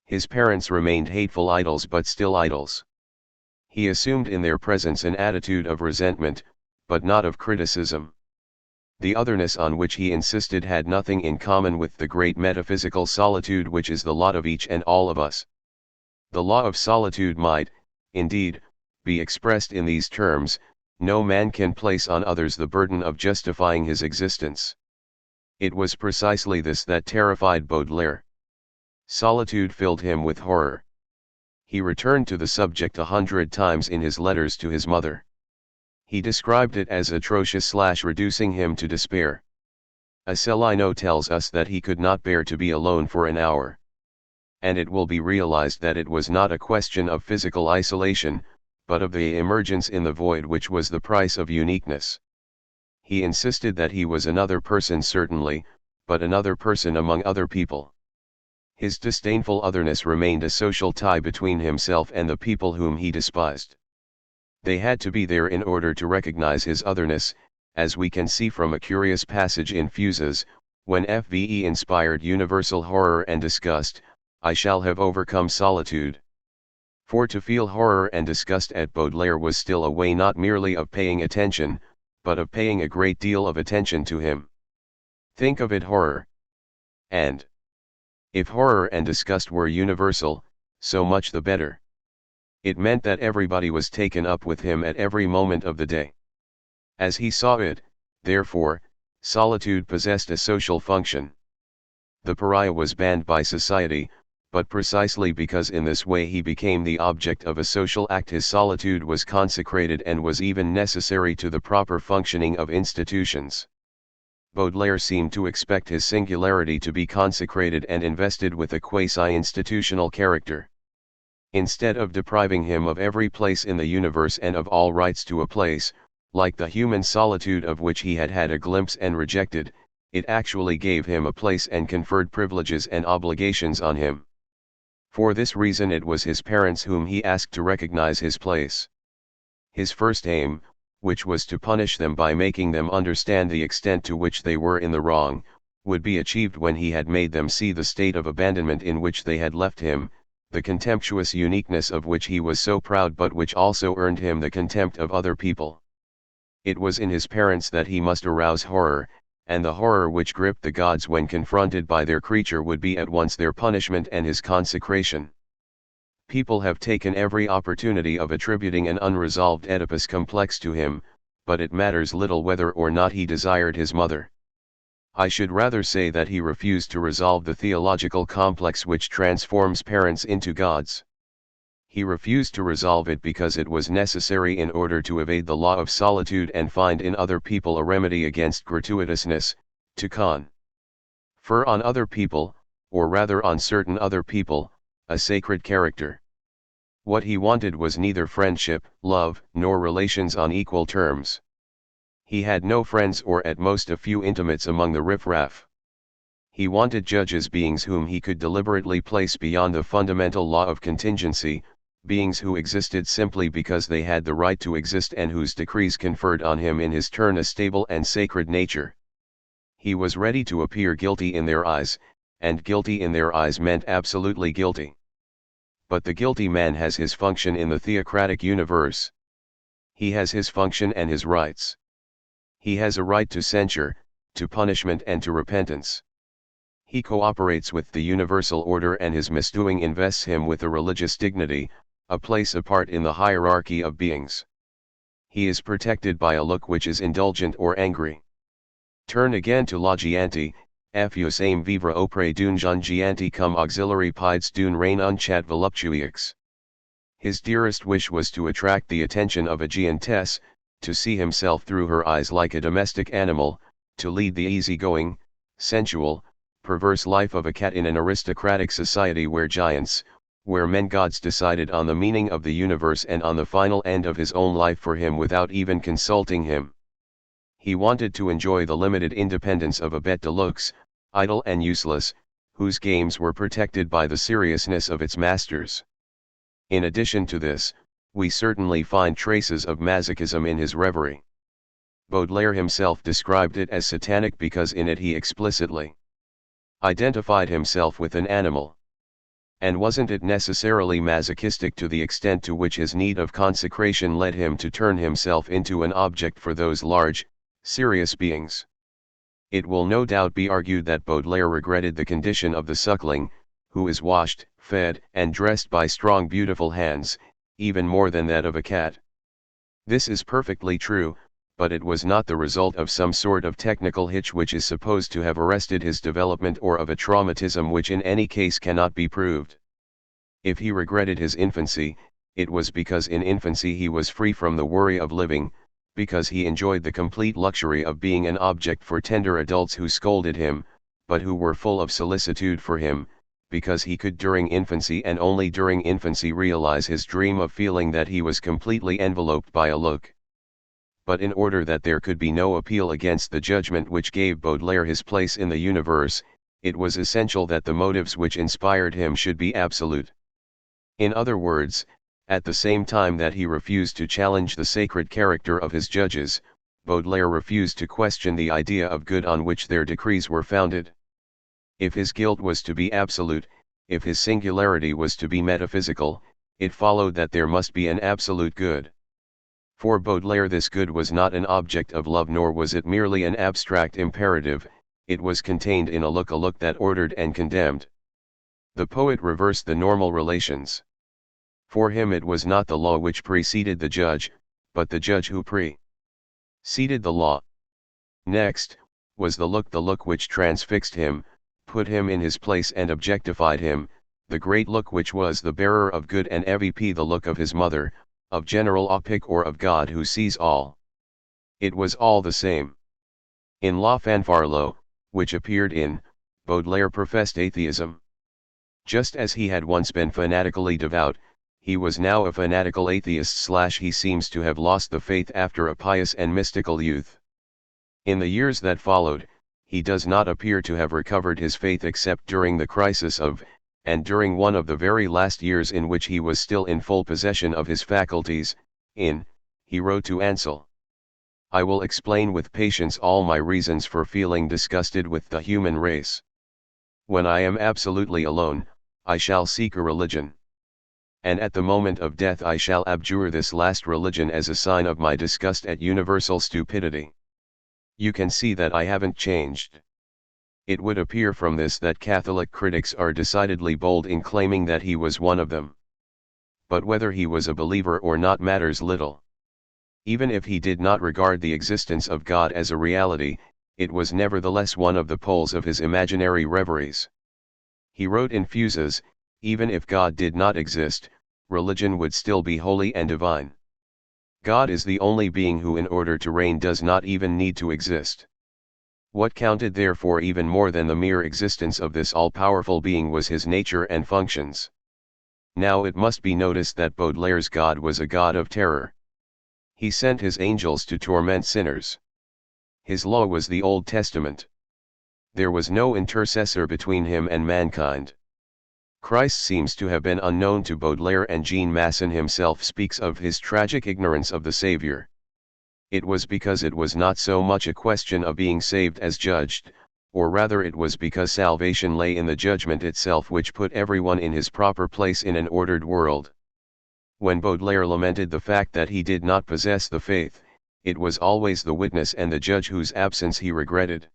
His parents remained hateful idols but still idols. He assumed in their presence an attitude of resentment, but not of criticism. The otherness on which he insisted had nothing in common with the great metaphysical solitude which is the lot of each and all of us. The law of solitude might, indeed, be expressed in these terms: no man can place on others the burden of justifying his existence. It was precisely this that terrified Baudelaire. Solitude filled him with horror. He returned to the subject 100 times in his letters to his mother. He described it as atrocious, reducing him to despair. Acelino tells us that he could not bear to be alone for an hour. And it will be realized that it was not a question of physical isolation, but of the emergence in the void which was the price of uniqueness. He insisted that he was another person certainly, but another person among other people. His disdainful otherness remained a social tie between himself and the people whom he despised. They had to be there in order to recognize his otherness, as we can see from a curious passage in Fuses, when Fve inspired universal horror and disgust: I shall have overcome solitude. For to feel horror and disgust at Baudelaire was still a way not merely of paying attention, but of paying a great deal of attention to him. Think of it, horror. And if horror and disgust were universal, so much the better. It meant that everybody was taken up with him at every moment of the day. As he saw it, therefore, solitude possessed a social function. The pariah was banned by society, but precisely because in this way he became the object of a social act, his solitude was consecrated and was even necessary to the proper functioning of institutions. Baudelaire seemed to expect his singularity to be consecrated and invested with a quasi-institutional character. Instead of depriving him of every place in the universe and of all rights to a place, like the human solitude of which he had had a glimpse and rejected, it actually gave him a place and conferred privileges and obligations on him. For this reason it was his parents whom he asked to recognize his place. His first aim, which was to punish them by making them understand the extent to which they were in the wrong, would be achieved when he had made them see the state of abandonment in which they had left him, the contemptuous uniqueness of which he was so proud but which also earned him the contempt of other people. It was in his parents that he must arouse horror, and the horror which gripped the gods when confronted by their creature would be at once their punishment and his consecration. People have taken every opportunity of attributing an unresolved Oedipus complex to him, but it matters little whether or not he desired his mother. I should rather say that he refused to resolve the theological complex which transforms parents into gods. He refused to resolve it because it was necessary in order to evade the law of solitude and find in other people a remedy against gratuitousness, to confer on other people, or rather on certain other people, a sacred character. What he wanted was neither friendship, love, nor relations on equal terms. He had no friends or at most a few intimates among the riff-raff. He wanted judges, beings whom he could deliberately place beyond the fundamental law of contingency, beings who existed simply because they had the right to exist and whose decrees conferred on him in his turn a stable and sacred nature. He was ready to appear guilty in their eyes, and guilty in their eyes meant absolutely guilty. But the guilty man has his function in the theocratic universe. He has his function and his rights. He has a right to censure, to punishment and to repentance. He cooperates with the universal order and his misdoing invests him with a religious dignity, a place apart in the hierarchy of beings. He is protected by a look which is indulgent or angry. Turn again to La Gianti, Affius aime vivre auprès d'une jeune géante comme auxiliary pides d'une reine un chat voluptueux. His dearest wish was to attract the attention of a giantess, to see himself through her eyes like a domestic animal, to lead the easygoing, sensual, perverse life of a cat in an aristocratic society where giants, where men-gods decided on the meaning of the universe and on the final end of his own life for him without even consulting him. He wanted to enjoy the limited independence of a bête de luxe, idle and useless, whose games were protected by the seriousness of its masters. In addition to this, we certainly find traces of masochism in his reverie. Baudelaire himself described it as satanic because in it he explicitly identified himself with an animal. And wasn't it necessarily masochistic to the extent to which his need of consecration led him to turn himself into an object for those large, serious beings? It will no doubt be argued that Baudelaire regretted the condition of the suckling, who is washed, fed, and dressed by strong beautiful hands, even more than that of a cat. This is perfectly true, but it was not the result of some sort of technical hitch which is supposed to have arrested his development or of a traumatism which in any case cannot be proved. If he regretted his infancy, it was because in infancy he was free from the worry of living, because he enjoyed the complete luxury of being an object for tender adults who scolded him, but who were full of solicitude for him, because he could during infancy and only during infancy realize his dream of feeling that he was completely enveloped by a look. But in order that there could be no appeal against the judgment which gave Baudelaire his place in the universe, it was essential that the motives which inspired him should be absolute. In other words, at the same time that he refused to challenge the sacred character of his judges, Baudelaire refused to question the idea of good on which their decrees were founded. If his guilt was to be absolute, if his singularity was to be metaphysical, it followed that there must be an absolute good. For Baudelaire this good was not an object of love nor was it merely an abstract imperative, it was contained in a look that ordered and condemned. The poet reversed the normal relations. For him it was not the law which preceded the judge, but the judge who preceded the law. Next, was the look which transfixed him, put him in his place and objectified him, the great look which was the bearer of good and EVP, the look of his mother, of General Opic or of God who sees all. It was all the same. In La Fanfarlo, which appeared in, Baudelaire professed atheism. Just as he had once been fanatically devout, he was now a fanatical atheist / he seems to have lost the faith after a pious and mystical youth. In the years that followed, he does not appear to have recovered his faith except during the crisis of, and during one of the very last years in which he was still in full possession of his faculties, he wrote to Ansel. I will explain with patience all my reasons for feeling disgusted with the human race. When I am absolutely alone, I shall seek a religion. And at the moment of death I shall abjure this last religion as a sign of my disgust at universal stupidity. You can see that I haven't changed. It would appear from this that Catholic critics are decidedly bold in claiming that he was one of them. But whether he was a believer or not matters little. Even if he did not regard the existence of God as a reality, it was nevertheless one of the poles of his imaginary reveries. He wrote in Fuses, even if God did not exist, religion would still be holy and divine. God is the only being who in order to reign does not even need to exist. What counted therefore even more than the mere existence of this all-powerful being was his nature and functions. Now it must be noticed that Baudelaire's God was a God of terror. He sent his angels to torment sinners. His law was the Old Testament. There was no intercessor between him and mankind. Christ seems to have been unknown to Baudelaire, and Jean Masson himself speaks of his tragic ignorance of the Savior. It was because it was not so much a question of being saved as judged, or rather it was because salvation lay in the judgment itself which put everyone in his proper place in an ordered world. When Baudelaire lamented the fact that he did not possess the faith, it was always the witness and the judge whose absence he regretted.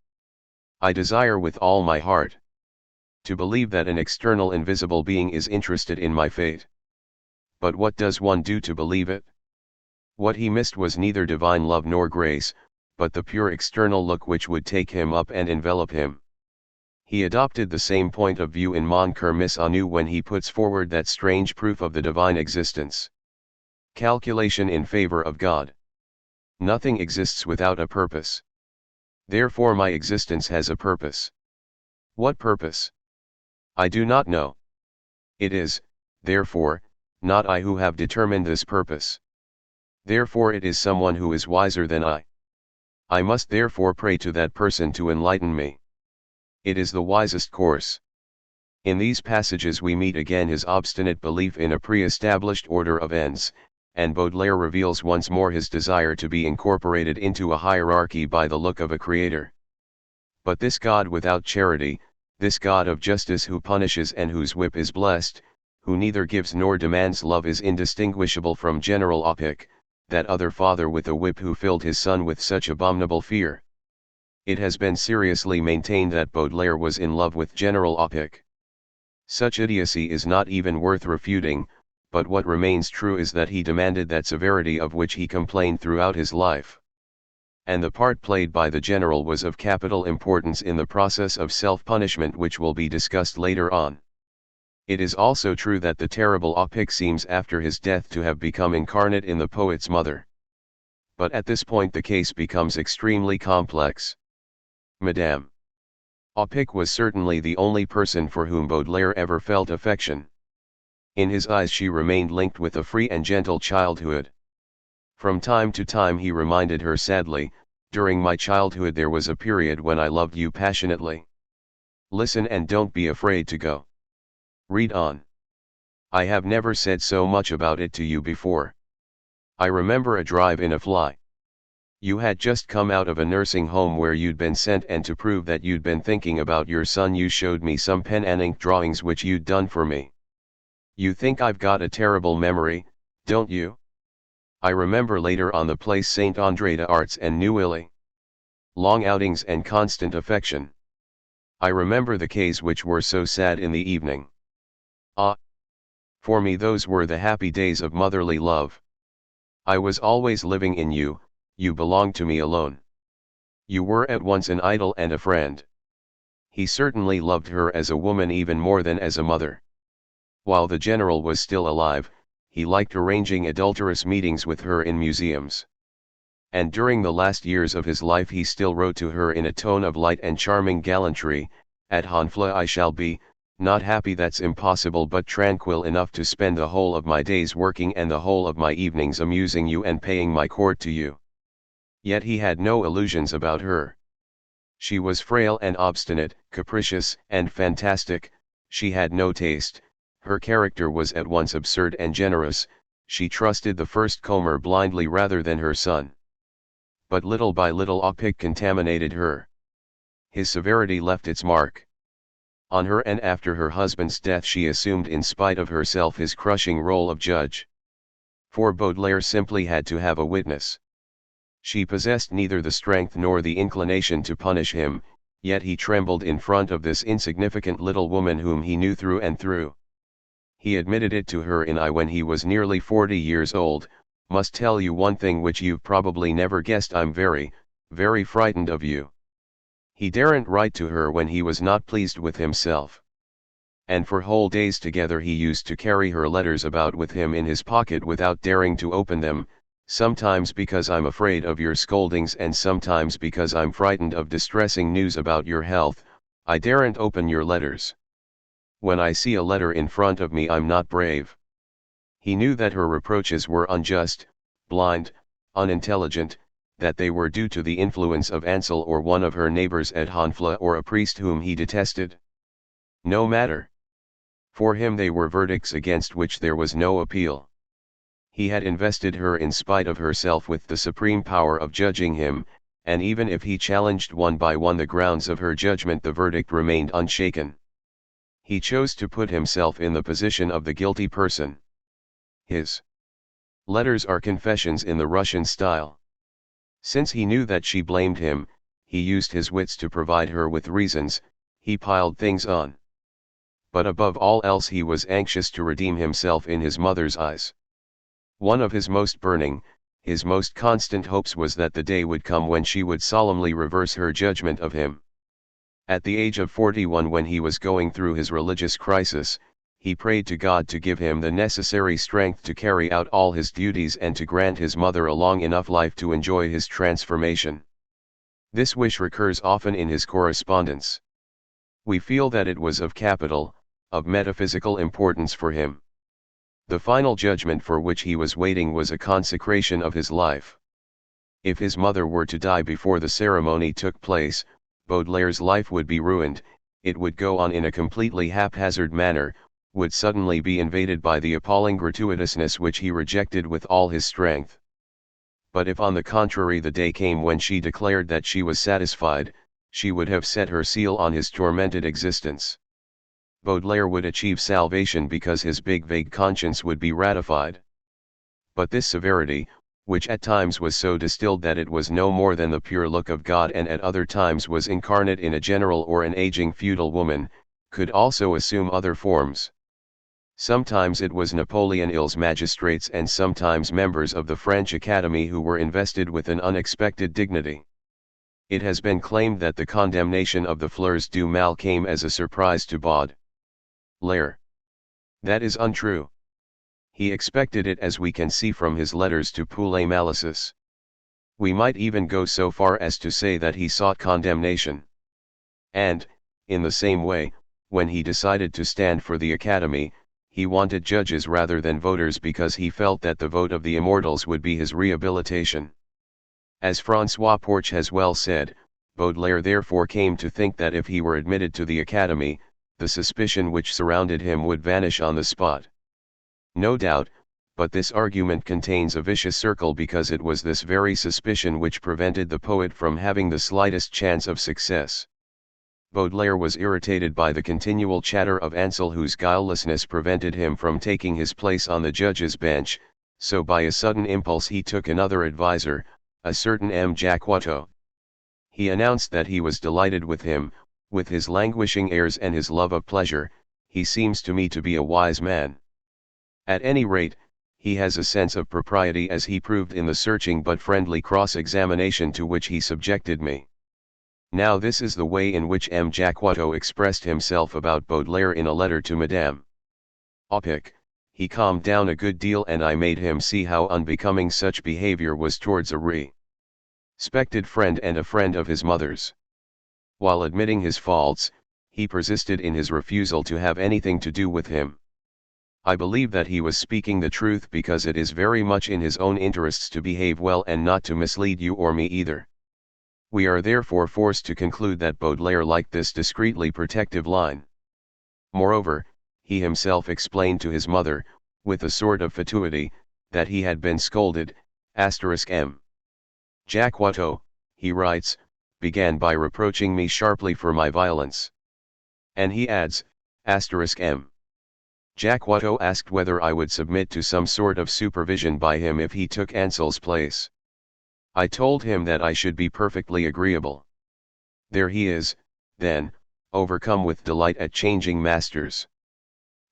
I desire with all my heart to believe that an external invisible being is interested in my fate. But what does one do to believe it? What he missed was neither divine love nor grace, but the pure external look which would take him up and envelop him. He adopted the same point of view in Mon cœur mis à nu when he puts forward that strange proof of the divine existence. Calculation in favor of God. Nothing exists without a purpose. Therefore my existence has a purpose. What purpose? I do not know. It is, therefore, not I who have determined this purpose. Therefore it is someone who is wiser than I. I must therefore pray to that person to enlighten me. It is the wisest course. In these passages we meet again his obstinate belief in a pre-established order of ends, and Baudelaire reveals once more his desire to be incorporated into a hierarchy by the look of a creator. But this God without charity, this God of justice who punishes and whose whip is blessed, who neither gives nor demands love, is indistinguishable from General Opic, that other father with a whip who filled his son with such abominable fear. It has been seriously maintained that Baudelaire was in love with General Opic. Such idiocy is not even worth refuting, but what remains true is that he demanded that severity of which he complained throughout his life. And the part played by the general was of capital importance in the process of self-punishment which will be discussed later on. It is also true that the terrible Opic seems after his death to have become incarnate in the poet's mother. But at this point the case becomes extremely complex. Madame Opic was certainly the only person for whom Baudelaire ever felt affection. In his eyes she remained linked with a free and gentle childhood. From time to time he reminded her sadly, "During my childhood there was a period when I loved you passionately. Listen and don't be afraid to go. Read on. I have never said so much about it to you before. I remember a drive in a fly. You had just come out of a nursing home where you'd been sent, and to prove that you'd been thinking about your son you showed me some pen and ink drawings which you'd done for me. You think I've got a terrible memory, don't you? I remember later on the place Saint André des Arts and Neuilly. Long outings and constant affection. I remember the Ks which were so sad in the evening. Ah! For me those were the happy days of motherly love. I was always living in you, you belonged to me alone. You were at once an idol and a friend." He certainly loved her as a woman even more than as a mother. While the general was still alive, he liked arranging adulterous meetings with her in museums. And during the last years of his life he still wrote to her in a tone of light and charming gallantry, "At Honfleur I shall be, not happy, that's impossible, but tranquil enough to spend the whole of my days working and the whole of my evenings amusing you and paying my court to you." Yet he had no illusions about her. She was frail and obstinate, capricious and fantastic, she had no taste, her character was at once absurd and generous, she trusted the first comer blindly rather than her son. But little by little Opic contaminated her. His severity left its mark. On her and after her husband's death she assumed in spite of herself his crushing role of judge. For Baudelaire simply had to have a witness. She possessed neither the strength nor the inclination to punish him, yet he trembled in front of this insignificant little woman whom he knew through and through. He admitted it to her in I when he was nearly 40 years old, "Must tell you one thing which you've probably never guessed, I'm very, very frightened of you." He daren't write to her when he was not pleased with himself. And for whole days together he used to carry her letters about with him in his pocket without daring to open them, "Sometimes because I'm afraid of your scoldings and sometimes because I'm frightened of distressing news about your health, I daren't open your letters. When I see a letter in front of me I'm not brave." He knew that her reproaches were unjust, blind, unintelligent, that they were due to the influence of Ansel or one of her neighbors at Honfleur or a priest whom he detested. No matter. For him they were verdicts against which there was no appeal. He had invested her in spite of herself with the supreme power of judging him, and even if he challenged one by one the grounds of her judgment the verdict remained unshaken. He chose to put himself in the position of the guilty person. His letters are confessions in the Russian style. Since he knew that she blamed him, he used his wits to provide her with reasons, he piled things on. But above all else he was anxious to redeem himself in his mother's eyes. One of his most burning, his most constant hopes was that the day would come when she would solemnly reverse her judgment of him. At the age of 41, when he was going through his religious crisis, he prayed to God to give him the necessary strength to carry out all his duties and to grant his mother a long enough life to enjoy his transformation. This wish recurs often in his correspondence. We feel that it was of capital, of metaphysical importance for him. The final judgment for which he was waiting was a consecration of his life. If his mother were to die before the ceremony took place, Baudelaire's life would be ruined, it would go on in a completely haphazard manner, would suddenly be invaded by the appalling gratuitousness which he rejected with all his strength. But if on the contrary the day came when she declared that she was satisfied, she would have set her seal on his tormented existence. Baudelaire would achieve salvation because his big vague conscience would be ratified. But this severity, which at times was so distilled that it was no more than the pure look of God and at other times was incarnate in a general or an aging feudal woman, could also assume other forms. Sometimes it was Napoleon Hill's magistrates and sometimes members of the French Academy who were invested with an unexpected dignity. It has been claimed that the condemnation of the Fleurs du Mal came as a surprise to Baudelaire. That is untrue. He expected it, as we can see from his letters to Poulet Malicis. We might even go so far as to say that he sought condemnation. And, in the same way, when he decided to stand for the Academy, he wanted judges rather than voters because he felt that the vote of the immortals would be his rehabilitation. As François Porch has well said, Baudelaire therefore came to think that if he were admitted to the Academy, the suspicion which surrounded him would vanish on the spot. No doubt, but this argument contains a vicious circle, because it was this very suspicion which prevented the poet from having the slightest chance of success. Baudelaire was irritated by the continual chatter of Ansel, whose guilelessness prevented him from taking his place on the judge's bench, so by a sudden impulse he took another adviser, a certain M. Jacques Watteau. He announced that he was delighted with him, with his languishing airs and his love of pleasure. He seems to me to be a wise man. At any rate, he has a sense of propriety, as he proved in the searching but friendly cross-examination to which he subjected me. Now this is the way in which M. Jacques Watteau expressed himself about Baudelaire in a letter to Madame Opic. He calmed down a good deal, and I made him see how unbecoming such behavior was towards a respected friend and a friend of his mother's. While admitting his faults, he persisted in his refusal to have anything to do with him. I believe that he was speaking the truth, because it is very much in his own interests to behave well and not to mislead you or me either. We are therefore forced to conclude that Baudelaire liked this discreetly protective line. Moreover, he himself explained to his mother, with a sort of fatuity, that he had been scolded. M. Jacques Watteau, he writes, began by reproaching me sharply for my violence. And he adds, M. Jacques Watteau asked whether I would submit to some sort of supervision by him if he took Ansel's place. I told him that I should be perfectly agreeable. There he is, then, overcome with delight at changing masters.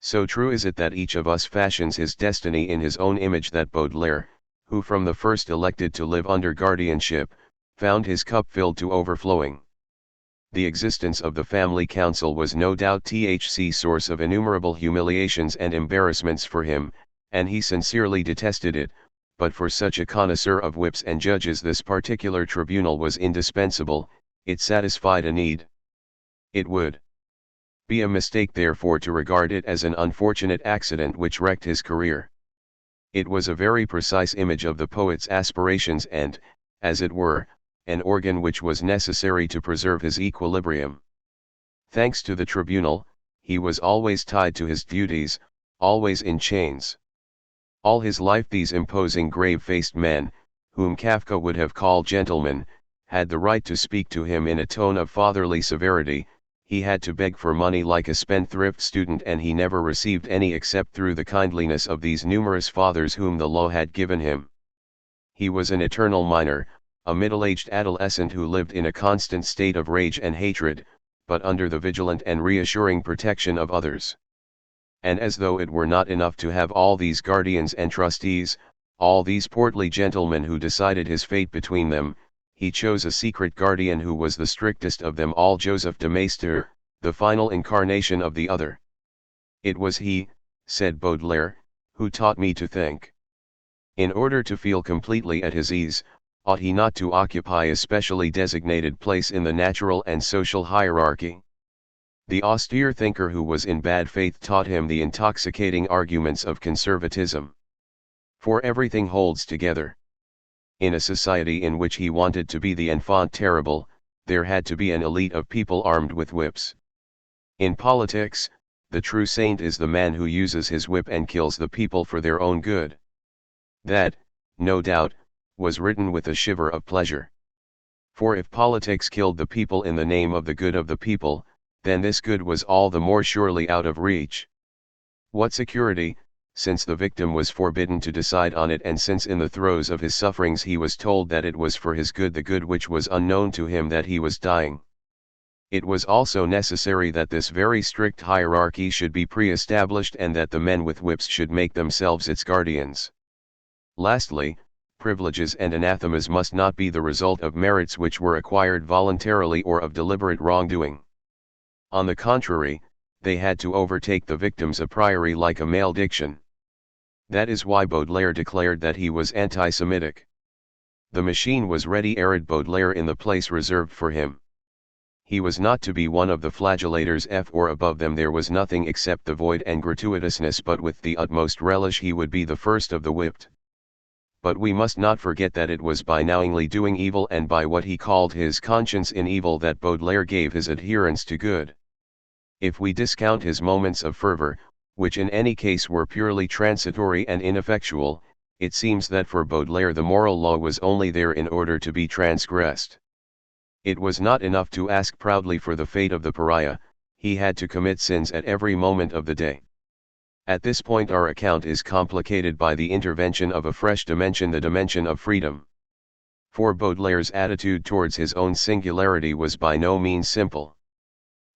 So true is it that each of us fashions his destiny in his own image, that Baudelaire, who from the first elected to live under guardianship, found his cup filled to overflowing. The existence of the family council was no doubt the source of innumerable humiliations and embarrassments for him, and he sincerely detested it, but for such a connoisseur of whips and judges this particular tribunal was indispensable. It satisfied a need. It would be a mistake therefore to regard it as an unfortunate accident which wrecked his career. It was a very precise image of the poet's aspirations and, as it were, an organ which was necessary to preserve his equilibrium. Thanks to the tribunal, he was always tied to his duties, always in chains. All his life these imposing grave-faced men, whom Kafka would have called gentlemen, had the right to speak to him in a tone of fatherly severity. He had to beg for money like a spendthrift student, and he never received any except through the kindliness of these numerous fathers whom the law had given him. He was an eternal minor, a middle-aged adolescent who lived in a constant state of rage and hatred, but under the vigilant and reassuring protection of others. And as though it were not enough to have all these guardians and trustees, all these portly gentlemen who decided his fate between them, he chose a secret guardian who was the strictest of them all, Joseph de Maistre, the final incarnation of the other. It was he, said Baudelaire, who taught me to think. In order to feel completely at his ease, ought he not to occupy a specially designated place in the natural and social hierarchy? The austere thinker who was in bad faith taught him the intoxicating arguments of conservatism. For everything holds together. In a society in which he wanted to be the enfant terrible, there had to be an elite of people armed with whips. In politics, the true saint is the man who uses his whip and kills the people for their own good. That, no doubt, was written with a shiver of pleasure. For if politics killed the people in the name of the good of the people, then this good was all the more surely out of reach. What security, since the victim was forbidden to decide on it, and since in the throes of his sufferings he was told that it was for his good, the good which was unknown to him, that he was dying. It was also necessary that this very strict hierarchy should be pre-established, and that the men with whips should make themselves its guardians. Lastly, privileges and anathemas must not be the result of merits which were acquired voluntarily or of deliberate wrongdoing. On the contrary, they had to overtake the victims a priori like a malediction. That is why Baudelaire declared that he was anti-Semitic. The machine was ready, arid Baudelaire, in the place reserved for him. He was not to be one of the flagellators or above them. There was nothing except the void and gratuitousness, but with the utmost relish he would be the first of the whipped. But we must not forget that it was by knowingly doing evil and by what he called his conscience in evil that Baudelaire gave his adherence to good. If we discount his moments of fervor, which in any case were purely transitory and ineffectual, it seems that for Baudelaire the moral law was only there in order to be transgressed. It was not enough to ask proudly for the fate of the pariah, he had to commit sins at every moment of the day. At this point our account is complicated by the intervention of a fresh dimension, the dimension of freedom. For Baudelaire's attitude towards his own singularity was by no means simple.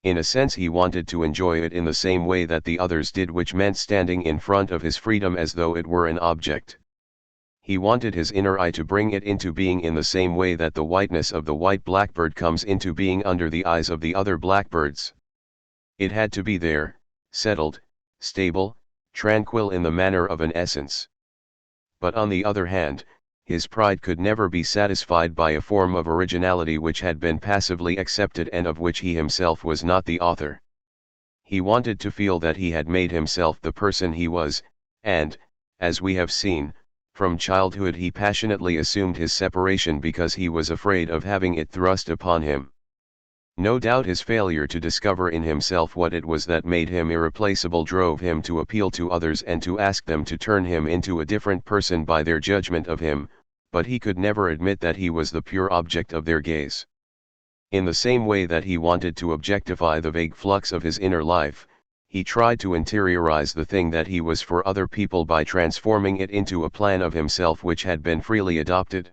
In a sense he wanted to enjoy it in the same way that the others did, which meant standing in front of his freedom as though it were an object. He wanted his inner eye to bring it into being in the same way that the whiteness of the white blackbird comes into being under the eyes of the other blackbirds. It had to be there, settled, stable, tranquil in the manner of an essence. But on the other hand, his pride could never be satisfied by a form of originality which had been passively accepted and of which he himself was not the author. He wanted to feel that he had made himself the person he was, and, as we have seen, from childhood he passionately assumed his separation because he was afraid of having it thrust upon him. No doubt his failure to discover in himself what it was that made him irreplaceable drove him to appeal to others and to ask them to turn him into a different person by their judgment of him, but he could never admit that he was the pure object of their gaze. In the same way that he wanted to objectify the vague flux of his inner life, he tried to interiorize the thing that he was for other people by transforming it into a plan of himself which had been freely adopted.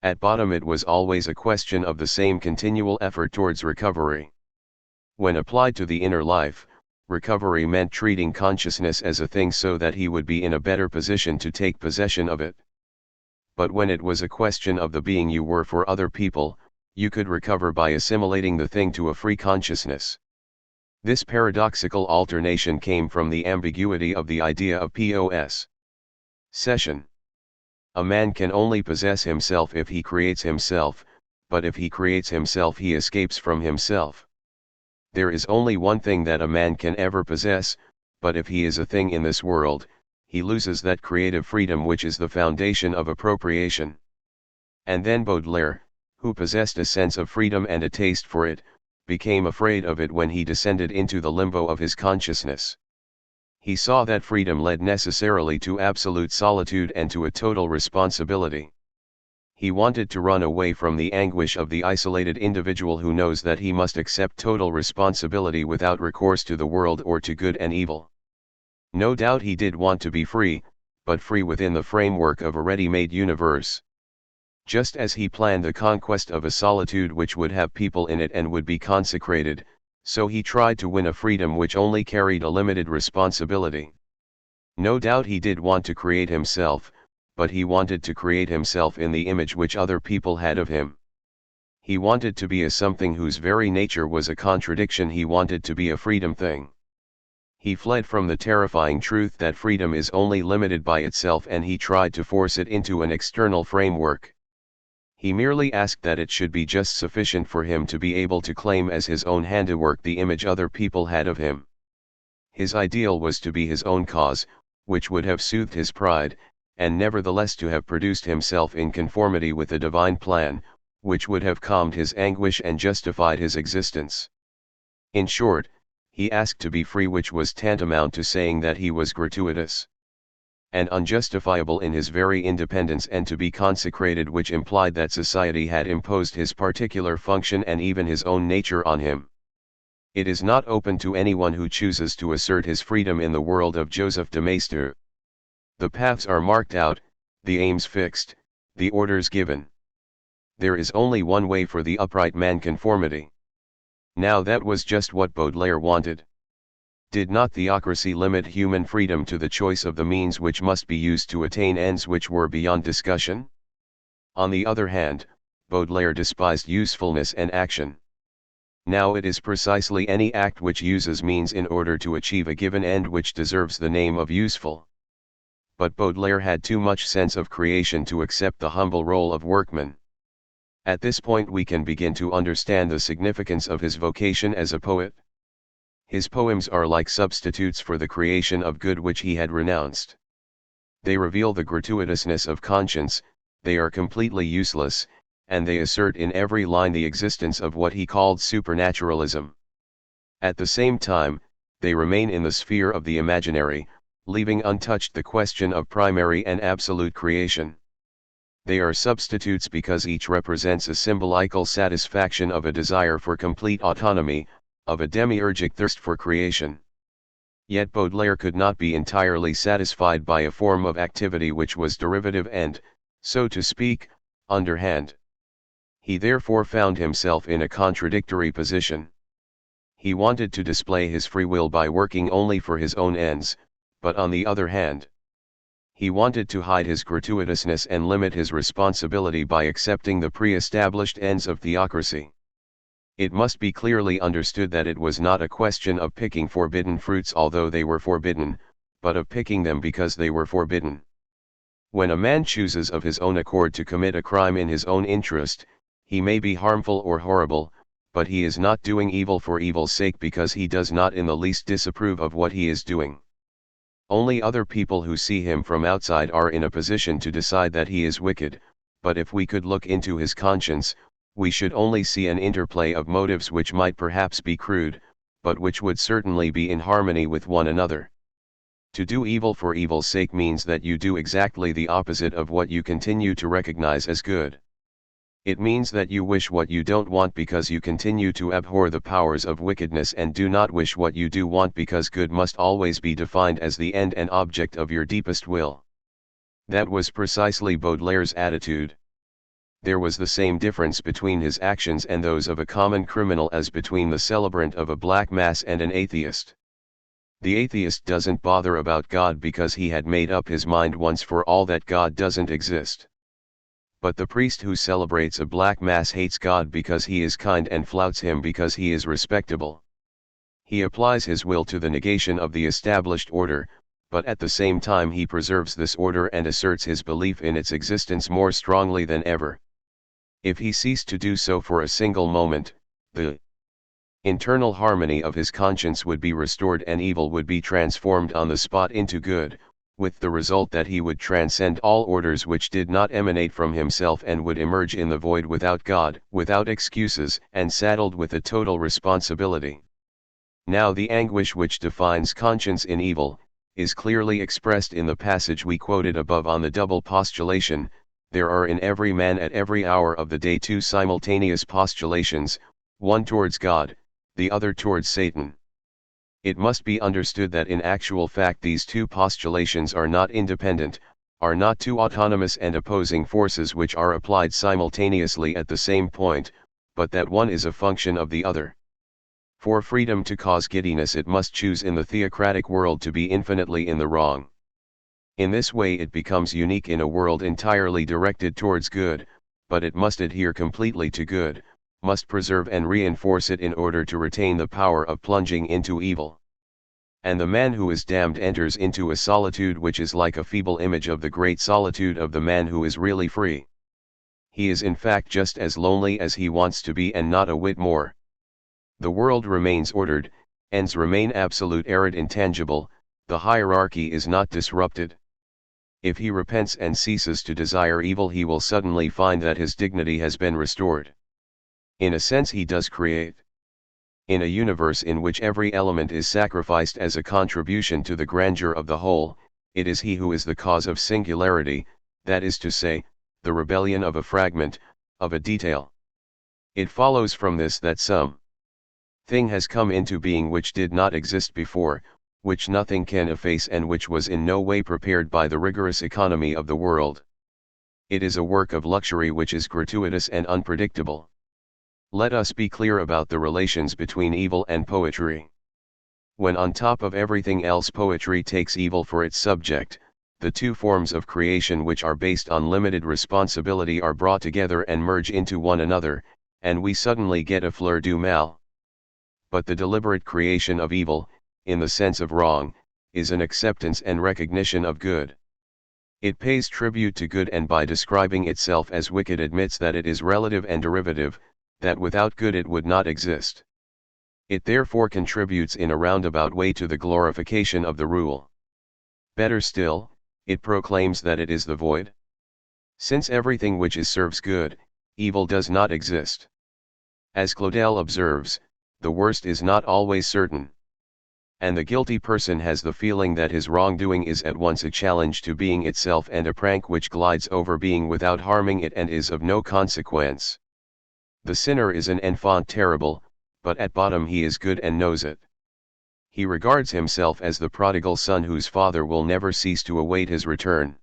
At bottom it was always a question of the same continual effort towards recovery. When applied to the inner life, recovery meant treating consciousness as a thing so that he would be in a better position to take possession of it. But when it was a question of the being you were for other people, you could recover by assimilating the thing to a free consciousness. This paradoxical alternation came from the ambiguity of the idea of possession. A man can only possess himself if he creates himself, but if he creates himself he escapes from himself. There is only one thing that a man can ever possess, but if he is a thing in this world, he loses that creative freedom which is the foundation of appropriation. And then Baudelaire, who possessed a sense of freedom and a taste for it, became afraid of it when he descended into the limbo of his consciousness. He saw that freedom led necessarily to absolute solitude and to a total responsibility. He wanted to run away from the anguish of the isolated individual who knows that he must accept total responsibility without recourse to the world or to good and evil. No doubt he did want to be free, but free within the framework of a ready-made universe. Just as he planned the conquest of a solitude which would have people in it and would be consecrated, so he tried to win a freedom which only carried a limited responsibility. No doubt he did want to create himself, but he wanted to create himself in the image which other people had of him. He wanted to be a something whose very nature was a contradiction. He wanted to be a freedom thing. He fled from the terrifying truth that freedom is only limited by itself, and he tried to force it into an external framework. He merely asked that it should be just sufficient for him to be able to claim as his own handiwork the image other people had of him. His ideal was to be his own cause, which would have soothed his pride, and nevertheless to have produced himself in conformity with a divine plan, which would have calmed his anguish and justified his existence. In short, he asked to be free, which was tantamount to saying that he was gratuitous and unjustifiable in his very independence, and to be consecrated, which implied that society had imposed his particular function and even his own nature on him. It is not open to anyone who chooses to assert his freedom in the world of Joseph de Maistre. The paths are marked out, the aims fixed, the orders given. There is only one way for the upright man: conformity. Now that was just what Baudelaire wanted. Did not theocracy limit human freedom to the choice of the means which must be used to attain ends which were beyond discussion? On the other hand, Baudelaire despised usefulness and action. Now it is precisely any act which uses means in order to achieve a given end which deserves the name of useful. But Baudelaire had too much sense of creation to accept the humble role of workman. At this point we can begin to understand the significance of his vocation as a poet. His poems are like substitutes for the creation of good which he had renounced. They reveal the gratuitousness of conscience, they are completely useless, and they assert in every line the existence of what he called supernaturalism. At the same time, they remain in the sphere of the imaginary, leaving untouched the question of primary and absolute creation. They are substitutes because each represents a symbolical satisfaction of a desire for complete autonomy, of a demiurgic thirst for creation. Yet Baudelaire could not be entirely satisfied by a form of activity which was derivative and, so to speak, underhand. He therefore found himself in a contradictory position. He wanted to display his free will by working only for his own ends, but on the other hand, he wanted to hide his gratuitousness and limit his responsibility by accepting the pre-established ends of theocracy. It must be clearly understood that it was not a question of picking forbidden fruits although they were forbidden, but of picking them because they were forbidden. When a man chooses of his own accord to commit a crime in his own interest, he may be harmful or horrible, but he is not doing evil for evil's sake because he does not in the least disapprove of what he is doing. Only other people who see him from outside are in a position to decide that he is wicked, but if we could look into his conscience, we should only see an interplay of motives which might perhaps be crude, but which would certainly be in harmony with one another. To do evil for evil's sake means that you do exactly the opposite of what you continue to recognize as good. It means that you wish what you don't want because you continue to abhor the powers of wickedness and do not wish what you do want because good must always be defined as the end and object of your deepest will. That was precisely Baudelaire's attitude. There was the same difference between his actions and those of a common criminal as between the celebrant of a black mass and an atheist. The atheist doesn't bother about God because he had made up his mind once for all that God doesn't exist. But the priest who celebrates a black mass hates God because he is kind and flouts him because he is respectable. He applies his will to the negation of the established order, but at the same time he preserves this order and asserts his belief in its existence more strongly than ever. If he ceased to do so for a single moment, the internal harmony of his conscience would be restored and evil would be transformed on the spot into good, with the result that he would transcend all orders which did not emanate from himself and would emerge in the void without God, without excuses, and saddled with a total responsibility. Now the anguish which defines conscience in evil, is clearly expressed in the passage we quoted above on the double postulation. There are in every man at every hour of the day two simultaneous postulations, one towards God, the other towards Satan. It must be understood that in actual fact these two postulations are not independent, are not two autonomous and opposing forces which are applied simultaneously at the same point, but that one is a function of the other. For freedom to cause giddiness it must choose in the theocratic world to be infinitely in the wrong. In this way it becomes unique in a world entirely directed towards good, but it must adhere completely to good, must preserve and reinforce it in order to retain the power of plunging into evil. And the man who is damned enters into a solitude which is like a feeble image of the great solitude of the man who is really free. He is in fact just as lonely as he wants to be and not a whit more. The world remains ordered, ends remain absolute arid intangible, the hierarchy is not disrupted. If he repents and ceases to desire evil, he will suddenly find that his dignity has been restored. In a sense he does create. In a universe in which every element is sacrificed as a contribution to the grandeur of the whole, it is he who is the cause of singularity, that is to say, the rebellion of a fragment, of a detail. It follows from this that some thing has come into being which did not exist before, which nothing can efface and which was in no way prepared by the rigorous economy of the world. It is a work of luxury which is gratuitous and unpredictable. Let us be clear about the relations between evil and poetry. When on top of everything else poetry takes evil for its subject, the two forms of creation which are based on limited responsibility are brought together and merge into one another, and we suddenly get a fleur du mal. But the deliberate creation of evil, in the sense of wrong, is an acceptance and recognition of good. It pays tribute to good and by describing itself as wicked admits that it is relative and derivative, that without good it would not exist. It therefore contributes in a roundabout way to the glorification of the rule. Better still, it proclaims that it is the void. Since everything which is serves good, evil does not exist. As Claudel observes, the worst is not always certain. And the guilty person has the feeling that his wrongdoing is at once a challenge to being itself and a prank which glides over being without harming it and is of no consequence. The sinner is an enfant terrible, but at bottom he is good and knows it. He regards himself as the prodigal son whose father will never cease to await his return.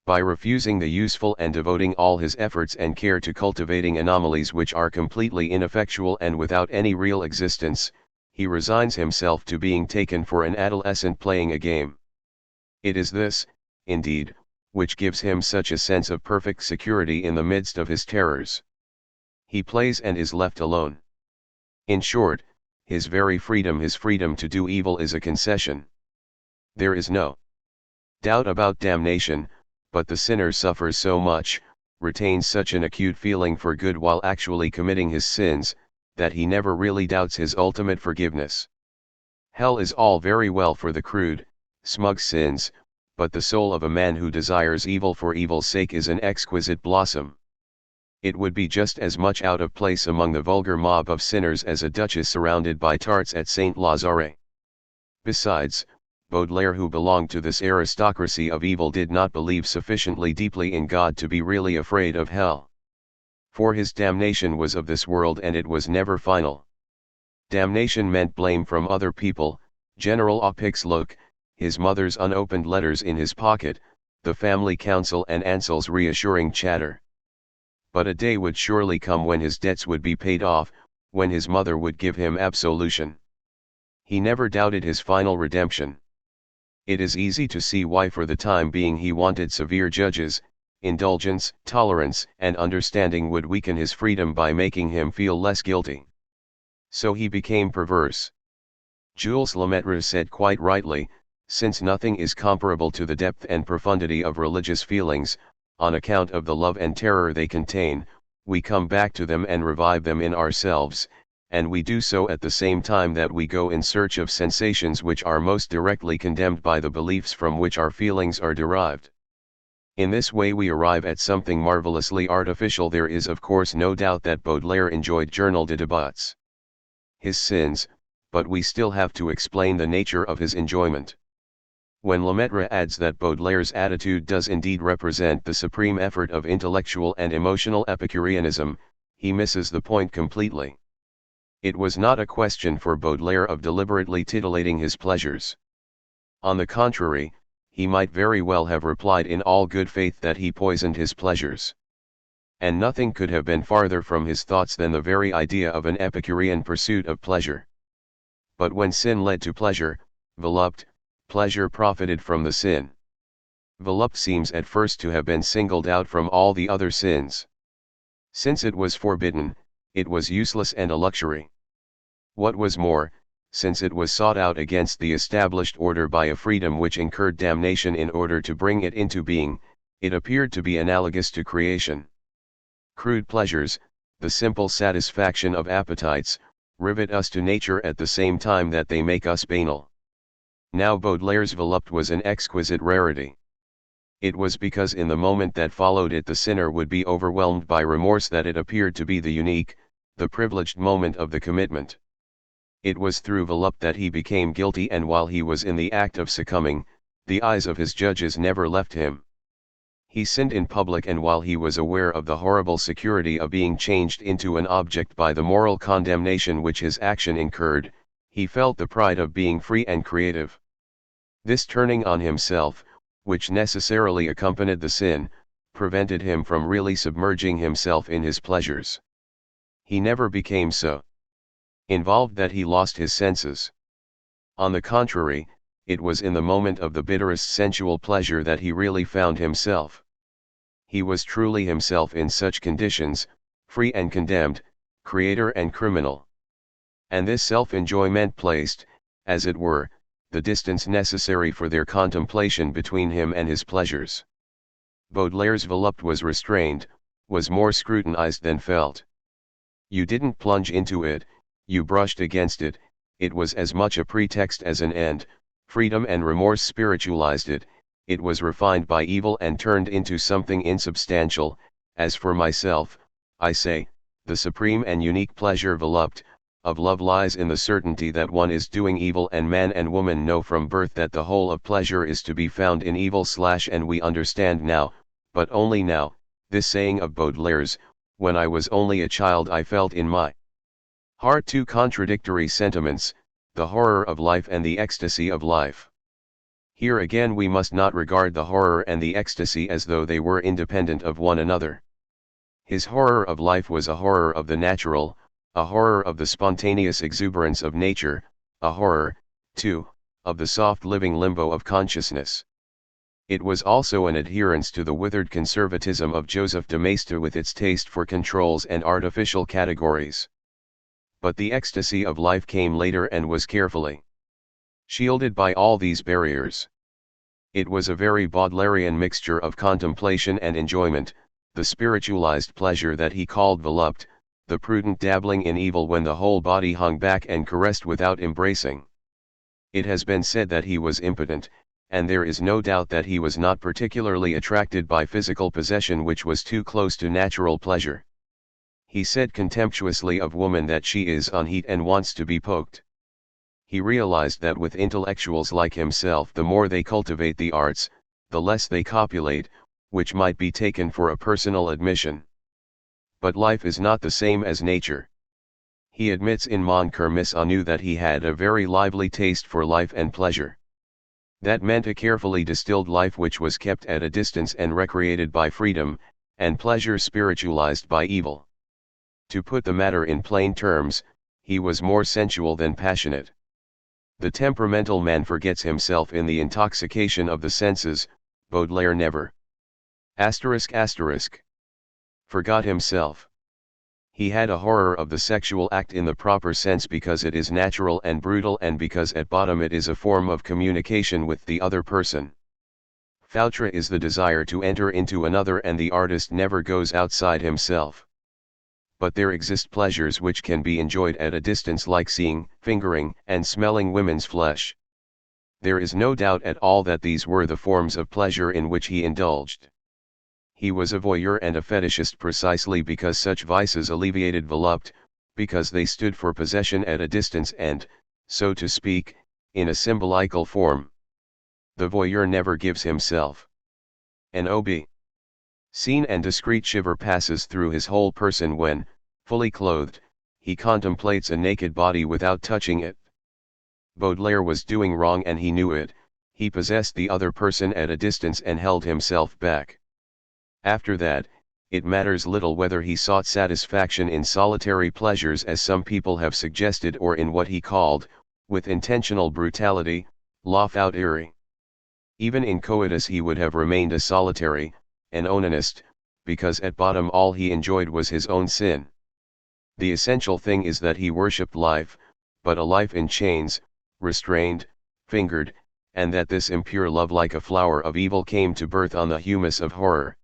By refusing the useful and devoting all his efforts and care to cultivating anomalies which are completely ineffectual and without any real existence, he resigns himself to being taken for an adolescent playing a game. It is this, indeed, which gives him such a sense of perfect security in the midst of his terrors. He plays and is left alone. In short, his very freedom, his freedom to do evil, is a concession. There is no doubt about damnation, but the sinner suffers so much, retains such an acute feeling for good while actually committing his sins, that he never really doubts his ultimate forgiveness. Hell is all very well for the crude, smug sins, but the soul of a man who desires evil for evil's sake is an exquisite blossom. It would be just as much out of place among the vulgar mob of sinners as a duchess surrounded by tarts at Saint Lazare. Besides, Baudelaire, who belonged to this aristocracy of evil, did not believe sufficiently deeply in God to be really afraid of hell. For his damnation was of this world and it was never final. Damnation meant blame from other people, General Opic's look, his mother's unopened letters in his pocket, the family council and Ansel's reassuring chatter. But a day would surely come when his debts would be paid off, when his mother would give him absolution. He never doubted his final redemption. It is easy to see why for the time being he wanted severe judges. Indulgence, tolerance, and understanding would weaken his freedom by making him feel less guilty. So he became perverse. Jules Lemaitre said quite rightly, since nothing is comparable to the depth and profundity of religious feelings, on account of the love and terror they contain, we come back to them and revive them in ourselves, and we do so at the same time that we go in search of sensations which are most directly condemned by the beliefs from which our feelings are derived. In this way we arrive at something marvelously artificial. There is of course no doubt that Baudelaire enjoyed journal de débats. His sins, but we still have to explain the nature of his enjoyment. When Lemaitre adds that Baudelaire's attitude does indeed represent the supreme effort of intellectual and emotional Epicureanism, he misses the point completely. It was not a question for Baudelaire of deliberately titillating his pleasures. On the contrary, he might very well have replied in all good faith that he poisoned his pleasures. And nothing could have been farther from his thoughts than the very idea of an Epicurean pursuit of pleasure. But when sin led to pleasure, volupte, pleasure profited from the sin. Volupte seems at first to have been singled out from all the other sins. Since it was forbidden, it was useless and a luxury. What was more, since it was sought out against the established order by a freedom which incurred damnation in order to bring it into being, it appeared to be analogous to creation. Crude pleasures, the simple satisfaction of appetites, rivet us to nature at the same time that they make us banal. Now Baudelaire's volupte was an exquisite rarity. It was because in the moment that followed it the sinner would be overwhelmed by remorse that it appeared to be the unique, the privileged moment of the commitment. It was through volupte that he became guilty, and while he was in the act of succumbing, the eyes of his judges never left him. He sinned in public, and while he was aware of the horrible security of being changed into an object by the moral condemnation which his action incurred, he felt the pride of being free and creative. This turning on himself, which necessarily accompanied the sin, prevented him from really submerging himself in his pleasures. He never became so involved that he lost his senses. On the contrary, it was in the moment of the bitterest sensual pleasure that he really found himself. He was truly himself in such conditions, free and condemned, creator and criminal. And this self-enjoyment placed, as it were, the distance necessary for their contemplation between him and his pleasures. Baudelaire's volupte was restrained, was more scrutinized than felt. You didn't plunge into it, you brushed against it, it was as much a pretext as an end. Freedom and remorse spiritualized it, it was refined by evil and turned into something insubstantial. As for myself, I say, the supreme and unique pleasure volupte of love lies in the certainty that one is doing evil, and man and woman know from birth that the whole of pleasure is to be found in evil. And we understand now, but only now, this saying of Baudelaire's: when I was only a child I felt in my heart two contradictory sentiments, the horror of life and the ecstasy of life. Here again we must not regard the horror and the ecstasy as though they were independent of one another. His horror of life was a horror of the natural, a horror of the spontaneous exuberance of nature, a horror, too, of the soft living limbo of consciousness. It was also an adherence to the withered conservatism of Joseph de Maistre with its taste for controls and artificial categories. But the ecstasy of life came later and was carefully shielded by all these barriers. It was a very Baudelairean mixture of contemplation and enjoyment, the spiritualized pleasure that he called volupte, the prudent dabbling in evil when the whole body hung back and caressed without embracing. It has been said that he was impotent, and there is no doubt that he was not particularly attracted by physical possession which was too close to natural pleasure. He said contemptuously of woman that she is on heat and wants to be poked. He realized that with intellectuals like himself the more they cultivate the arts, the less they copulate, which might be taken for a personal admission. But life is not the same as nature. He admits in Mon Cœur Méconnu that he had a very lively taste for life and pleasure. That meant a carefully distilled life which was kept at a distance and recreated by freedom, and pleasure spiritualized by evil. To put the matter in plain terms, he was more sensual than passionate. The temperamental man forgets himself in the intoxication of the senses. Baudelaire never forgot himself. He had a horror of the sexual act in the proper sense because it is natural and brutal, and because at bottom it is a form of communication with the other person. Foutre is the desire to enter into another, and the artist never goes outside himself. But there exist pleasures which can be enjoyed at a distance, like seeing, fingering, and smelling women's flesh. There is no doubt at all that these were the forms of pleasure in which he indulged. He was a voyeur and a fetishist precisely because such vices alleviated volupte, because they stood for possession at a distance and, so to speak, in a symbolical form. The voyeur never gives himself. An obscene and discreet shiver passes through his whole person when, fully clothed, he contemplates a naked body without touching it. Baudelaire was doing wrong and he knew it. He possessed the other person at a distance and held himself back. After that, it matters little whether he sought satisfaction in solitary pleasures as some people have suggested, or in what he called, with intentional brutality, la fauderie. Even in coitus he would have remained a solitary, an onanist, because at bottom all he enjoyed was his own sin. The essential thing is that he worshipped life, but a life in chains, restrained, fingered, and that this impure love like a flower of evil came to birth on the humus of horror.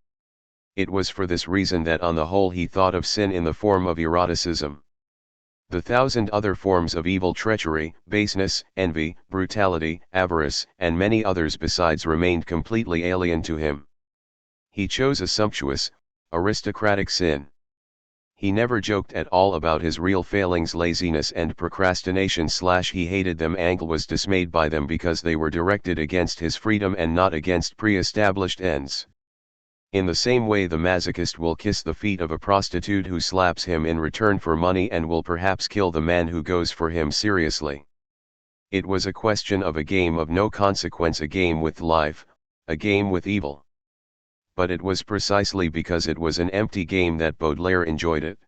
It was for this reason that on the whole he thought of sin in the form of eroticism. The thousand other forms of evil, treachery, baseness, envy, brutality, avarice, and many others besides remained completely alien to him. He chose a sumptuous, aristocratic sin. He never joked at all about his real failings, laziness and procrastination / he hated them and was dismayed by them because they were directed against his freedom and not against pre-established ends. In the same way the masochist will kiss the feet of a prostitute who slaps him in return for money and will perhaps kill the man who goes for him seriously. It was a question of a game of no consequence, a game with life, a game with evil. But it was precisely because it was an empty game that Baudelaire enjoyed it.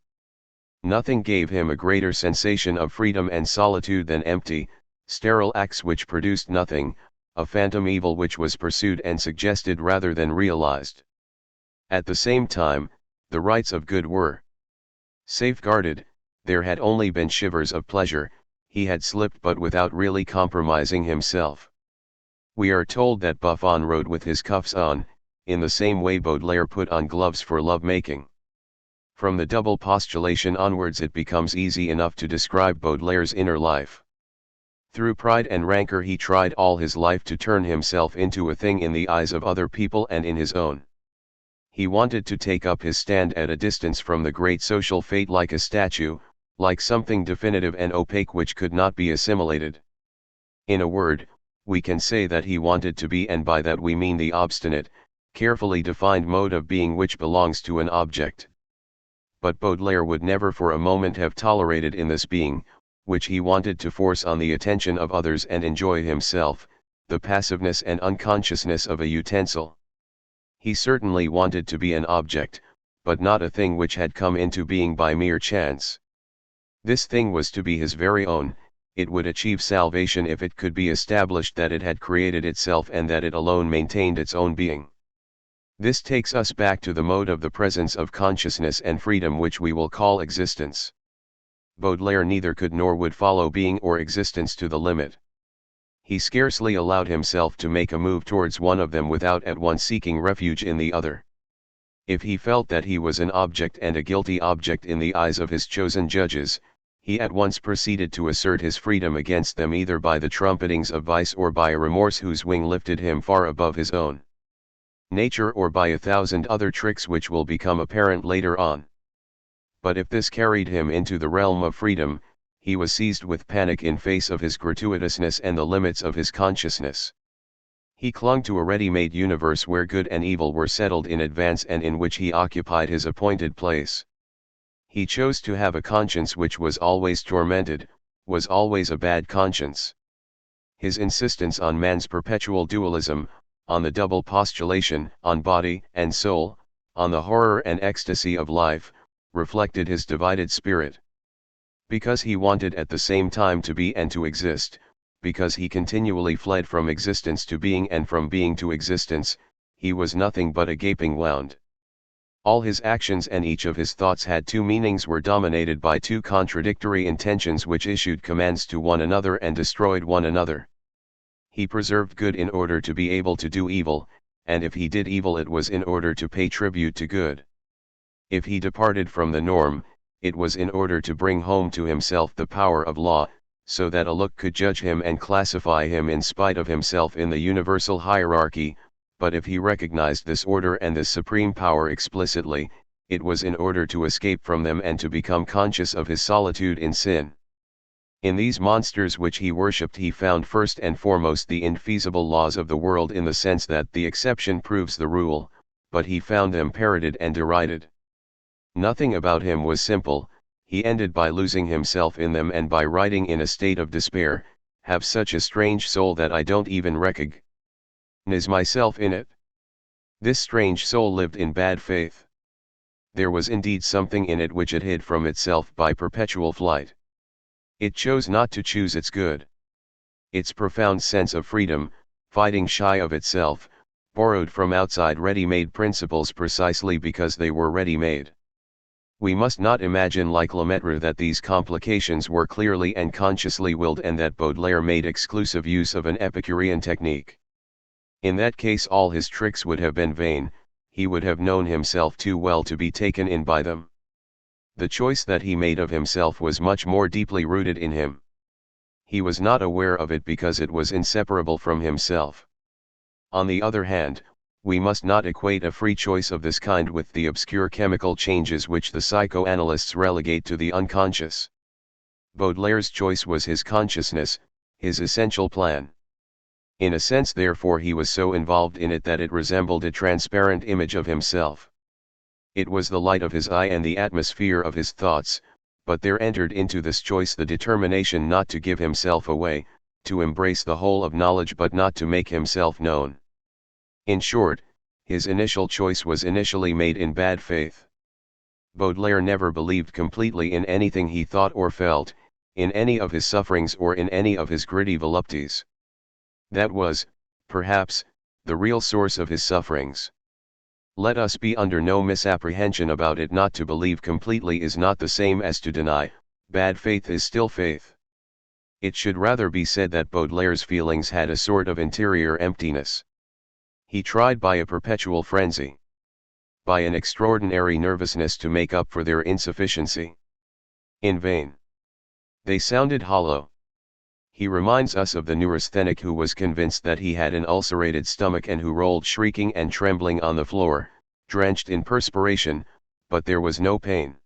Nothing gave him a greater sensation of freedom and solitude than empty, sterile acts which produced nothing, a phantom evil which was pursued and suggested rather than realized. At the same time, the rights of good were safeguarded. There had only been shivers of pleasure, he had slipped but without really compromising himself. We are told that Buffon rode with his cuffs on, in the same way Baudelaire put on gloves for love-making. From the double postulation onwards it becomes easy enough to describe Baudelaire's inner life. Through pride and rancor he tried all his life to turn himself into a thing in the eyes of other people and in his own. He wanted to take up his stand at a distance from the great social fate like a statue, like something definitive and opaque which could not be assimilated. In a word, we can say that he wanted to be, and by that we mean the obstinate, carefully defined mode of being which belongs to an object. But Baudelaire would never for a moment have tolerated in this being, which he wanted to force on the attention of others and enjoy himself, the passiveness and unconsciousness of a utensil. He certainly wanted to be an object, but not a thing which had come into being by mere chance. This thing was to be his very own. It would achieve salvation if it could be established that it had created itself and that it alone maintained its own being. This takes us back to the mode of the presence of consciousness and freedom which we will call existence. Baudelaire neither could nor would follow being or existence to the limit. He scarcely allowed himself to make a move towards one of them without at once seeking refuge in the other. If he felt that he was an object and a guilty object in the eyes of his chosen judges, he at once proceeded to assert his freedom against them either by the trumpetings of vice or by a remorse whose wing lifted him far above his own nature, or by 1,000 other tricks which will become apparent later on. But if this carried him into the realm of freedom, he was seized with panic in face of his gratuitousness and the limits of his consciousness. He clung to a ready-made universe where good and evil were settled in advance and in which he occupied his appointed place. He chose to have a conscience which was always tormented, was always a bad conscience. His insistence on man's perpetual dualism, on the double postulation, on body and soul, on the horror and ecstasy of life, reflected his divided spirit. Because he wanted at the same time to be and to exist, because he continually fled from existence to being and from being to existence, he was nothing but a gaping wound. All his actions and each of his thoughts had two meanings, were dominated by two contradictory intentions which issued commands to one another and destroyed one another. He preserved good in order to be able to do evil, and if he did evil it was in order to pay tribute to good. If he departed from the norm, it was in order to bring home to himself the power of law, so that a look could judge him and classify him in spite of himself in the universal hierarchy. But if he recognized this order and this supreme power explicitly, it was in order to escape from them and to become conscious of his solitude in sin. In these monsters which he worshipped he found first and foremost the infeasible laws of the world, in the sense that the exception proves the rule, but he found them parroted and derided. Nothing about him was simple. He ended by losing himself in them and by writing in a state of despair, "Have such a strange soul that I don't even recognize myself in it." This strange soul lived in bad faith. There was indeed something in it which it hid from itself by perpetual flight. It chose not to choose its good. Its profound sense of freedom, fighting shy of itself, borrowed from outside ready-made principles precisely because they were ready-made. We must not imagine like Lemaitre that these complications were clearly and consciously willed and that Baudelaire made exclusive use of an Epicurean technique. In that case all his tricks would have been vain, he would have known himself too well to be taken in by them. The choice that he made of himself was much more deeply rooted in him. He was not aware of it because it was inseparable from himself. On the other hand, we must not equate a free choice of this kind with the obscure chemical changes which the psychoanalysts relegate to the unconscious. Baudelaire's choice was his consciousness, his essential plan. In a sense therefore he was so involved in it that it resembled a transparent image of himself. It was the light of his eye and the atmosphere of his thoughts, but there entered into this choice the determination not to give himself away, to embrace the whole of knowledge but not to make himself known. In short, his initial choice was initially made in bad faith. Baudelaire never believed completely in anything he thought or felt, in any of his sufferings or in any of his gritty volupties. That was, perhaps, the real source of his sufferings. Let us be under no misapprehension about it. Not to believe completely is not the same as to deny. Bad faith is still faith. It should rather be said that Baudelaire's feelings had a sort of interior emptiness. He tried by a perpetual frenzy, by an extraordinary nervousness to make up for their insufficiency. In vain. They sounded hollow. He reminds us of the neurasthenic who was convinced that he had an ulcerated stomach and who rolled shrieking and trembling on the floor, drenched in perspiration, but there was no pain.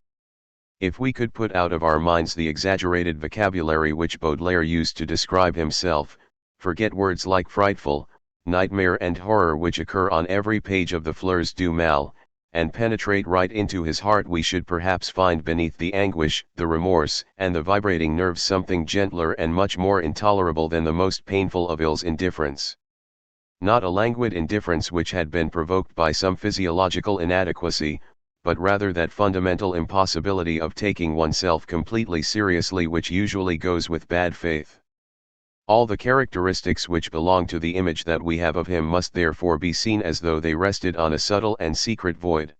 If we could put out of our minds the exaggerated vocabulary which Baudelaire used to describe himself, forget words like frightful, nightmare and horror which occur on every page of the Fleurs du Mal, and penetrate right into his heart, we should perhaps find beneath the anguish, the remorse, and the vibrating nerves something gentler and much more intolerable than the most painful of ills, indifference. Not a languid indifference which had been provoked by some physiological inadequacy, but rather that fundamental impossibility of taking oneself completely seriously which usually goes with bad faith. All the characteristics which belong to the image that we have of him must therefore be seen as though they rested on a subtle and secret void.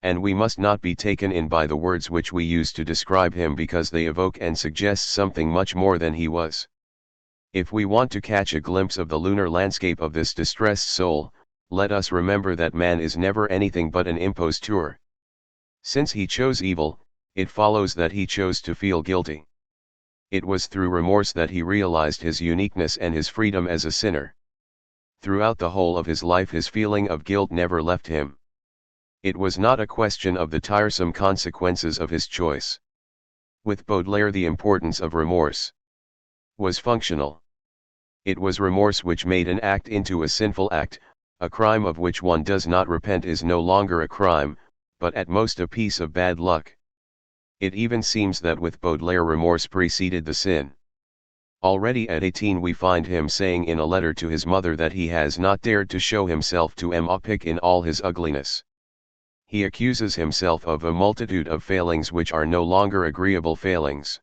And we must not be taken in by the words which we use to describe him because they evoke and suggest something much more than he was. If we want to catch a glimpse of the lunar landscape of this distressed soul, let us remember that man is never anything but an imposture. Since he chose evil, it follows that he chose to feel guilty. It was through remorse that he realized his uniqueness and his freedom as a sinner. Throughout the whole of his life his feeling of guilt never left him. It was not a question of the tiresome consequences of his choice. With Baudelaire the importance of remorse was functional. It was remorse which made an act into a sinful act. A crime of which one does not repent is no longer a crime, but at most a piece of bad luck. It even seems that with Baudelaire remorse preceded the sin. Already at 18 we find him saying in a letter to his mother that he has not dared to show himself to Emma in all his ugliness. He accuses himself of a multitude of failings which are no longer agreeable failings.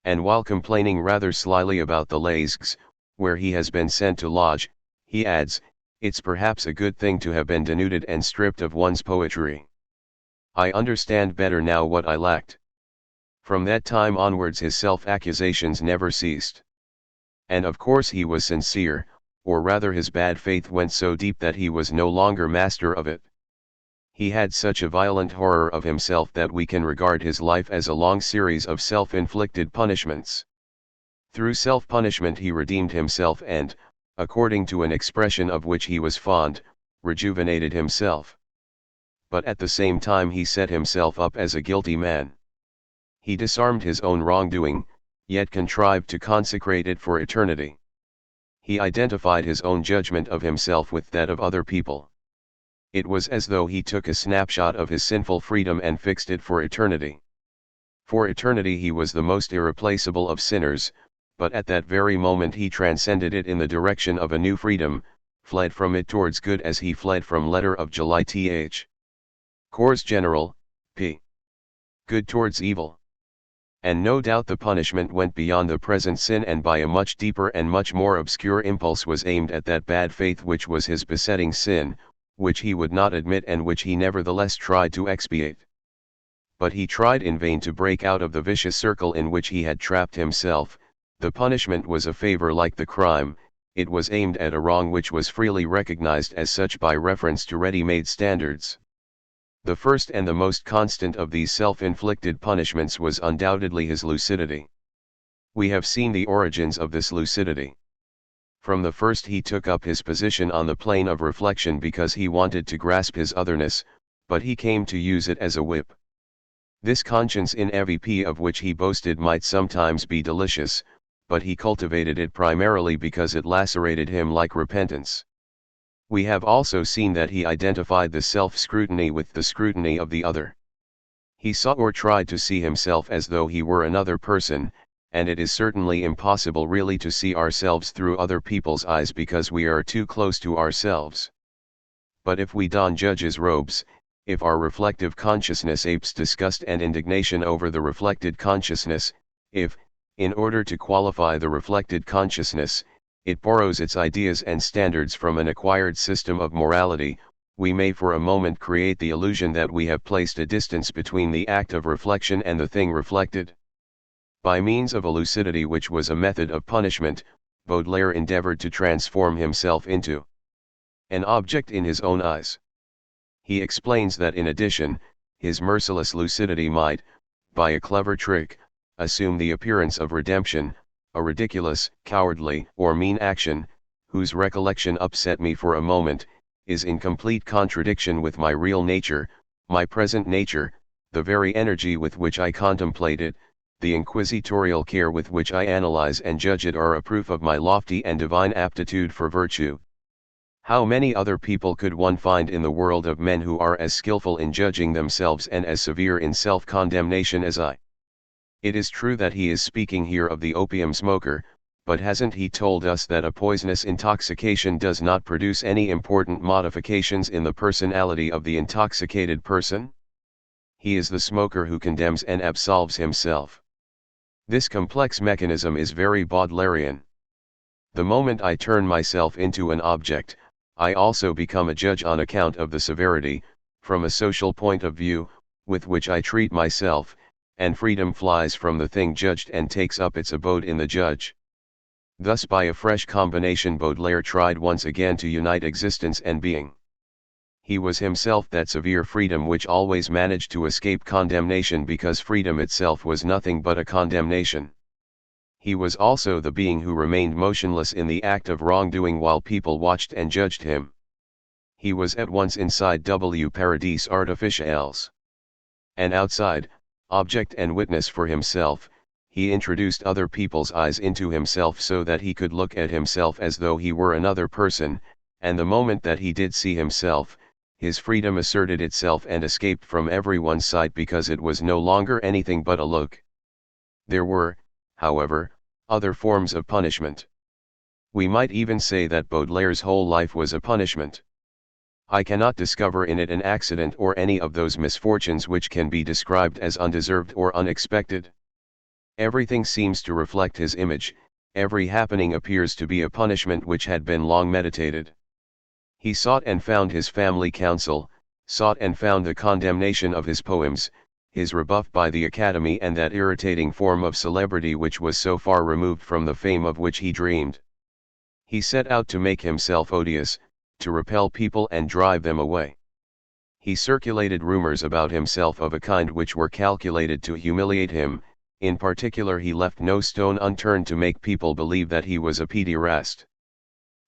And while complaining rather slyly about the Lesques, where he has been sent to lodge, he adds, "It's perhaps a good thing to have been denuded and stripped of one's poetry. I understand better now what I lacked." From that time onwards his self-accusations never ceased. And of course he was sincere, or rather his bad faith went so deep that he was no longer master of it. He had such a violent horror of himself that we can regard his life as a long series of self-inflicted punishments. Through self-punishment he redeemed himself and, according to an expression of which he was fond, rejuvenated himself. But at the same time he set himself up as a guilty man. He disarmed his own wrongdoing, yet contrived to consecrate it for eternity. He identified his own judgment of himself with that of other people. It was as though he took a snapshot of his sinful freedom and fixed it for eternity. For eternity he was the most irreplaceable of sinners, but at that very moment he transcended it in the direction of a new freedom, fled from it towards good as he fled from letter of July th. Cours General, p. Good towards evil. And no doubt the punishment went beyond the present sin and by a much deeper and much more obscure impulse was aimed at that bad faith which was his besetting sin, which he would not admit and which he nevertheless tried to expiate. But he tried in vain to break out of the vicious circle in which he had trapped himself. The punishment was a favor like the crime, it was aimed at a wrong which was freely recognized as such by reference to ready-made standards. The first and the most constant of these self-inflicted punishments was undoubtedly his lucidity. We have seen the origins of this lucidity. From the first he took up his position on the plane of reflection because he wanted to grasp his otherness, but he came to use it as a whip. This conscience in EVP of which he boasted might sometimes be delicious, but he cultivated it primarily because it lacerated him like repentance. We have also seen that he identified the self-scrutiny with the scrutiny of the other. He saw or tried to see himself as though he were another person, and it is certainly impossible really to see ourselves through other people's eyes because we are too close to ourselves. But if we don judge's robes, if our reflective consciousness apes disgust and indignation over the reflected consciousness, if, in order to qualify the reflected consciousness, it borrows its ideas and standards from an acquired system of morality, we may for a moment create the illusion that we have placed a distance between the act of reflection and the thing reflected. By means of a lucidity which was a method of punishment, Baudelaire endeavored to transform himself into an object in his own eyes. He explains that in addition, his merciless lucidity might, by a clever trick, assume the appearance of redemption, a ridiculous, cowardly, or mean action, whose recollection upset me for a moment, is in complete contradiction with my real nature, my present nature, the very energy with which I contemplate it, the inquisitorial care with which I analyze and judge it are a proof of my lofty and divine aptitude for virtue. How many other people could one find in the world of men who are as skillful in judging themselves and as severe in self-condemnation as I? It is true that he is speaking here of the opium smoker, but hasn't he told us that a poisonous intoxication does not produce any important modifications in the personality of the intoxicated person? He is the smoker who condemns and absolves himself. This complex mechanism is very Baudelarian. The moment I turn myself into an object, I also become a judge on account of the severity, from a social point of view, with which I treat myself, and freedom flies from the thing judged and takes up its abode in the judge. Thus by a fresh combination Baudelaire tried once again to unite existence and being. He was himself that severe freedom which always managed to escape condemnation because freedom itself was nothing but a condemnation. He was also the being who remained motionless in the act of wrongdoing while people watched and judged him. He was at once inside W Paradis Artificiales and outside, object and witness for himself. He introduced other people's eyes into himself so that he could look at himself as though he were another person, and the moment that he did see himself, his freedom asserted itself and escaped from everyone's sight because it was no longer anything but a look. There were, however, other forms of punishment. We might even say that Baudelaire's whole life was a punishment. I cannot discover in it an accident or any of those misfortunes which can be described as undeserved or unexpected. Everything seems to reflect his image, every happening appears to be a punishment which had been long meditated. He sought and found his family council, sought and found the condemnation of his poems, his rebuff by the Academy and that irritating form of celebrity which was so far removed from the fame of which he dreamed. He set out to make himself odious, to repel people and drive them away. He circulated rumors about himself of a kind which were calculated to humiliate him. In particular he left no stone unturned to make people believe that he was a pederast.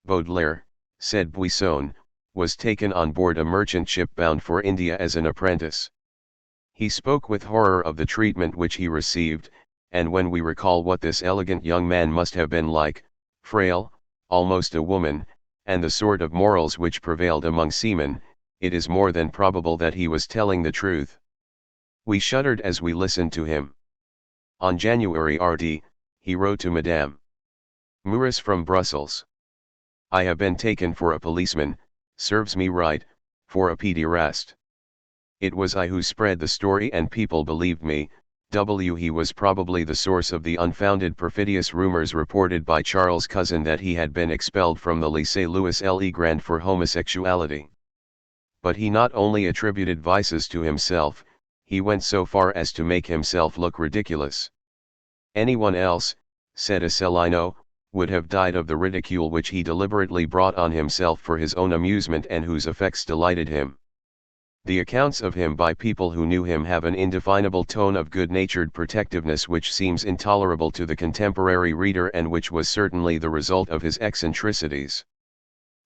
Baudelaire, said Buisson, was taken on board a merchant ship bound for India as an apprentice. He spoke with horror of the treatment which he received, and when we recall what this elegant young man must have been like, frail, almost a woman, and the sort of morals which prevailed among seamen, it is more than probable that he was telling the truth. We shuddered as we listened to him. On January RD, he wrote to Madame Muris from Brussels. I have been taken for a policeman, serves me right, for a pederast. It was I who spread the story and people believed me, He was probably the source of the unfounded perfidious rumors reported by Charles Cousin that he had been expelled from the Lycée Louis Le Grand for homosexuality. But he not only attributed vices to himself, he went so far as to make himself look ridiculous. Anyone else, said Asselineau, would have died of the ridicule which he deliberately brought on himself for his own amusement and whose effects delighted him. The accounts of him by people who knew him have an indefinable tone of good-natured protectiveness which seems intolerable to the contemporary reader and which was certainly the result of his eccentricities.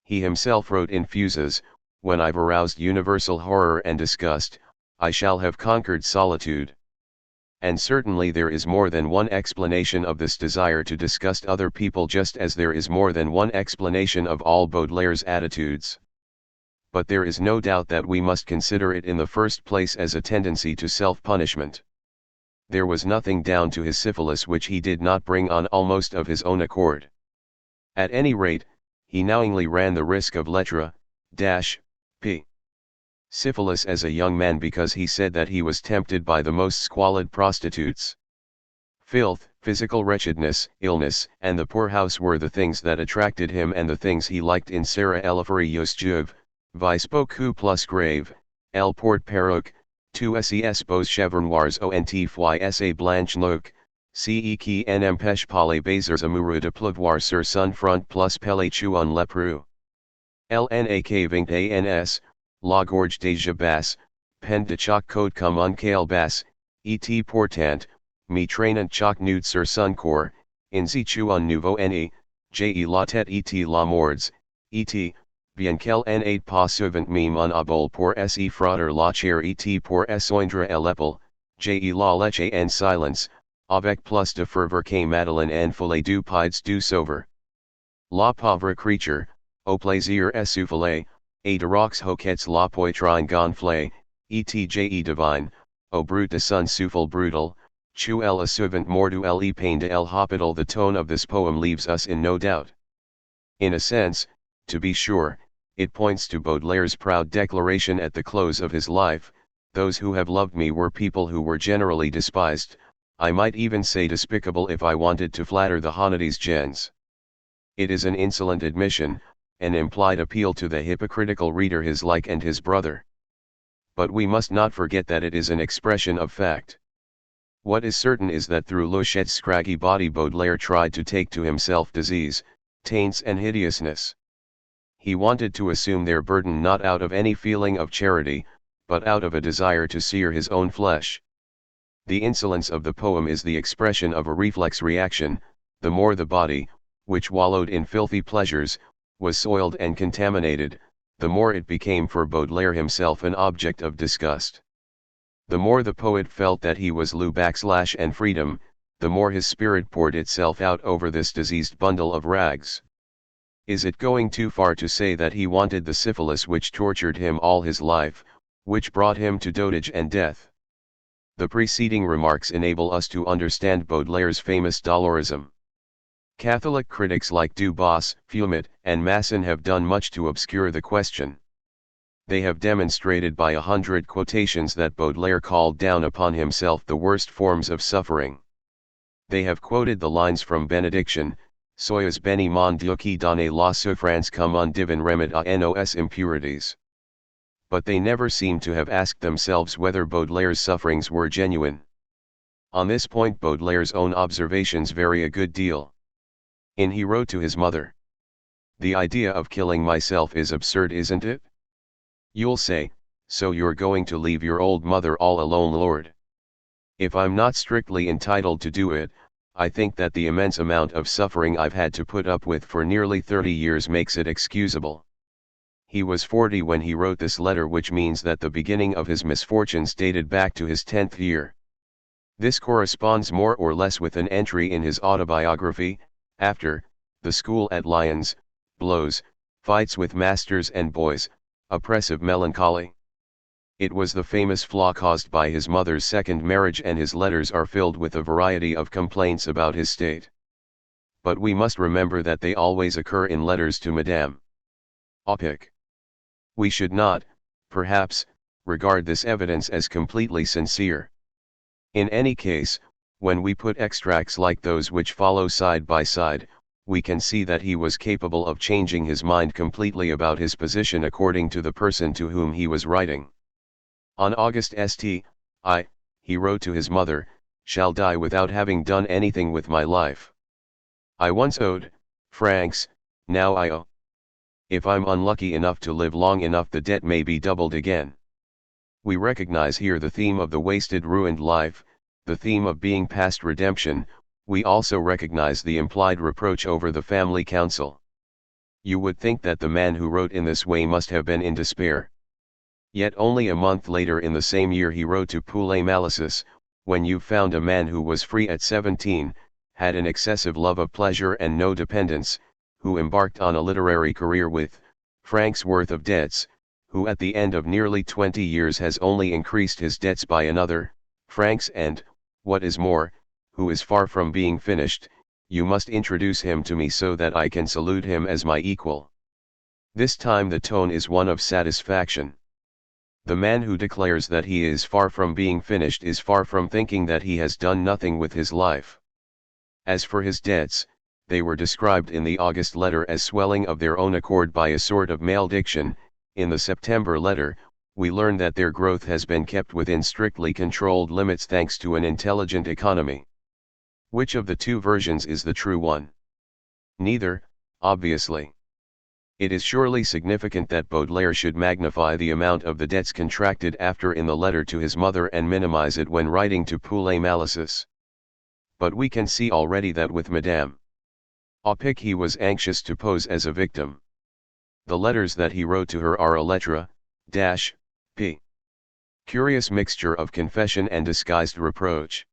He himself wrote in Fuses, "When I've aroused universal horror and disgust, I shall have conquered solitude." And certainly there is more than one explanation of this desire to disgust other people, just as there is more than one explanation of all Baudelaire's attitudes. But there is no doubt that we must consider it in the first place as a tendency to self-punishment. There was nothing down to his syphilis which he did not bring on almost of his own accord. At any rate, he knowingly ran the risk of lettre, p. syphilis as a young man because he said that he was tempted by the most squalid prostitutes. Filth, physical wretchedness, illness, and the poorhouse were the things that attracted him and the things he liked in Sarah Elefarios Juve, vice beaucoup plus grave, elle porte perruque, tu ses beaux cheveux noirs ont fois sa blanche nuque, ce qui en empêche pas les baisers amoureux de pleuvoir sur son front plus pelle un lépreux. Lnak 20 ans, la gorge déjà basse, pen de choc code comme un cale basse, et pourtant, mi traînant choc nude sur son corps, in situ un nouveau ne, je la tête et la mords, et, bien qu'elle n'ait pas souvent mis mon abol pour se frotter la chair et pour essoindre l'épaule, je la leche en silence, avec plus de ferveur que Madeleine en folie du pieds du sauveur. La pauvre creature, au plaisir essoufflé, et de rox hoquets la poitrine gonflée, et divine, au brut de son souffle brutal, tu elle souvent mordu le pain de l'hôpital. The tone of this poem leaves us in no doubt. In a sense, to be sure, it points to Baudelaire's proud declaration at the close of his life, "Those who have loved me were people who were generally despised, I might even say despicable if I wanted to flatter the Honnêtes gens." It is an insolent admission, an implied appeal to the hypocritical reader his like and his brother. But we must not forget that it is an expression of fact. What is certain is that through Louchet's scraggy body Baudelaire tried to take to himself disease, taints and hideousness. He wanted to assume their burden not out of any feeling of charity, but out of a desire to sear his own flesh. The insolence of the poem is the expression of a reflex reaction. The more the body, which wallowed in filthy pleasures, was soiled and contaminated, the more it became for Baudelaire himself an object of disgust. The more the poet felt that he was Lou and freedom, the more his spirit poured itself out over this diseased bundle of rags. Is it going too far to say that he wanted the syphilis which tortured him all his life, which brought him to dotage and death? The preceding remarks enable us to understand Baudelaire's famous dolorism. Catholic critics like Dubos, Fumet, and Masson have done much to obscure the question. They have demonstrated by 100 quotations that Baudelaire called down upon himself the worst forms of suffering. They have quoted the lines from Benediction, "Soyez béni mon Dieu qui donne la souffrance comme un divin remède à nos impurities." But they never seem to have asked themselves whether Baudelaire's sufferings were genuine. On this point Baudelaire's own observations vary a good deal. He wrote to his mother, "The idea of killing myself is absurd, isn't it?" You'll say, "So you're going to leave your old mother all alone, Lord?" If I'm not strictly entitled to do it, I think that the immense amount of suffering I've had to put up with for nearly 30 years makes it excusable. He was 40 when he wrote this letter, which means that the beginning of his misfortunes dated back to his 10th year. This corresponds more or less with an entry in his autobiography, after the school at Lyons, blows, fights with masters and boys, oppressive melancholy. It was the famous flaw caused by his mother's second marriage, and his letters are filled with a variety of complaints about his state. But we must remember that they always occur in letters to Madame Opic. We should not, perhaps, regard this evidence as completely sincere. In any case, when we put extracts like those which follow side by side, we can see that he was capable of changing his mind completely about his position according to the person to whom he was writing. On August St. I, he wrote to his mother, shall die without having done anything with my life. I once owed francs, now I owe. If I'm unlucky enough to live long enough, the debt may be doubled again. We recognize here the theme of the wasted, ruined life, the theme of being past redemption. We also recognize the implied reproach over the family council. You would think that the man who wrote in this way must have been in despair. Yet only a month later in the same year he wrote to Poulet Malicis, when you've found a man who was free at 17, had an excessive love of pleasure and no dependence, who embarked on a literary career with francs worth of debts, who at the end of nearly 20 years has only increased his debts by another francs, and, what is more, who is far from being finished, you must introduce him to me so that I can salute him as my equal. This time the tone is one of satisfaction. The man who declares that he is far from being finished is far from thinking that he has done nothing with his life. As for his debts, they were described in the August letter as swelling of their own accord by a sort of malediction. In the September letter, we learn that their growth has been kept within strictly controlled limits thanks to an intelligent economy. Which of the two versions is the true one? Neither, obviously. It is surely significant that Baudelaire should magnify the amount of the debts contracted after in the letter to his mother and minimize it when writing to Poulet Malicis. But we can see already that with Madame Opic he was anxious to pose as a victim. The letters that he wrote to her are a lettre, p. Curious mixture of confession and disguised reproach.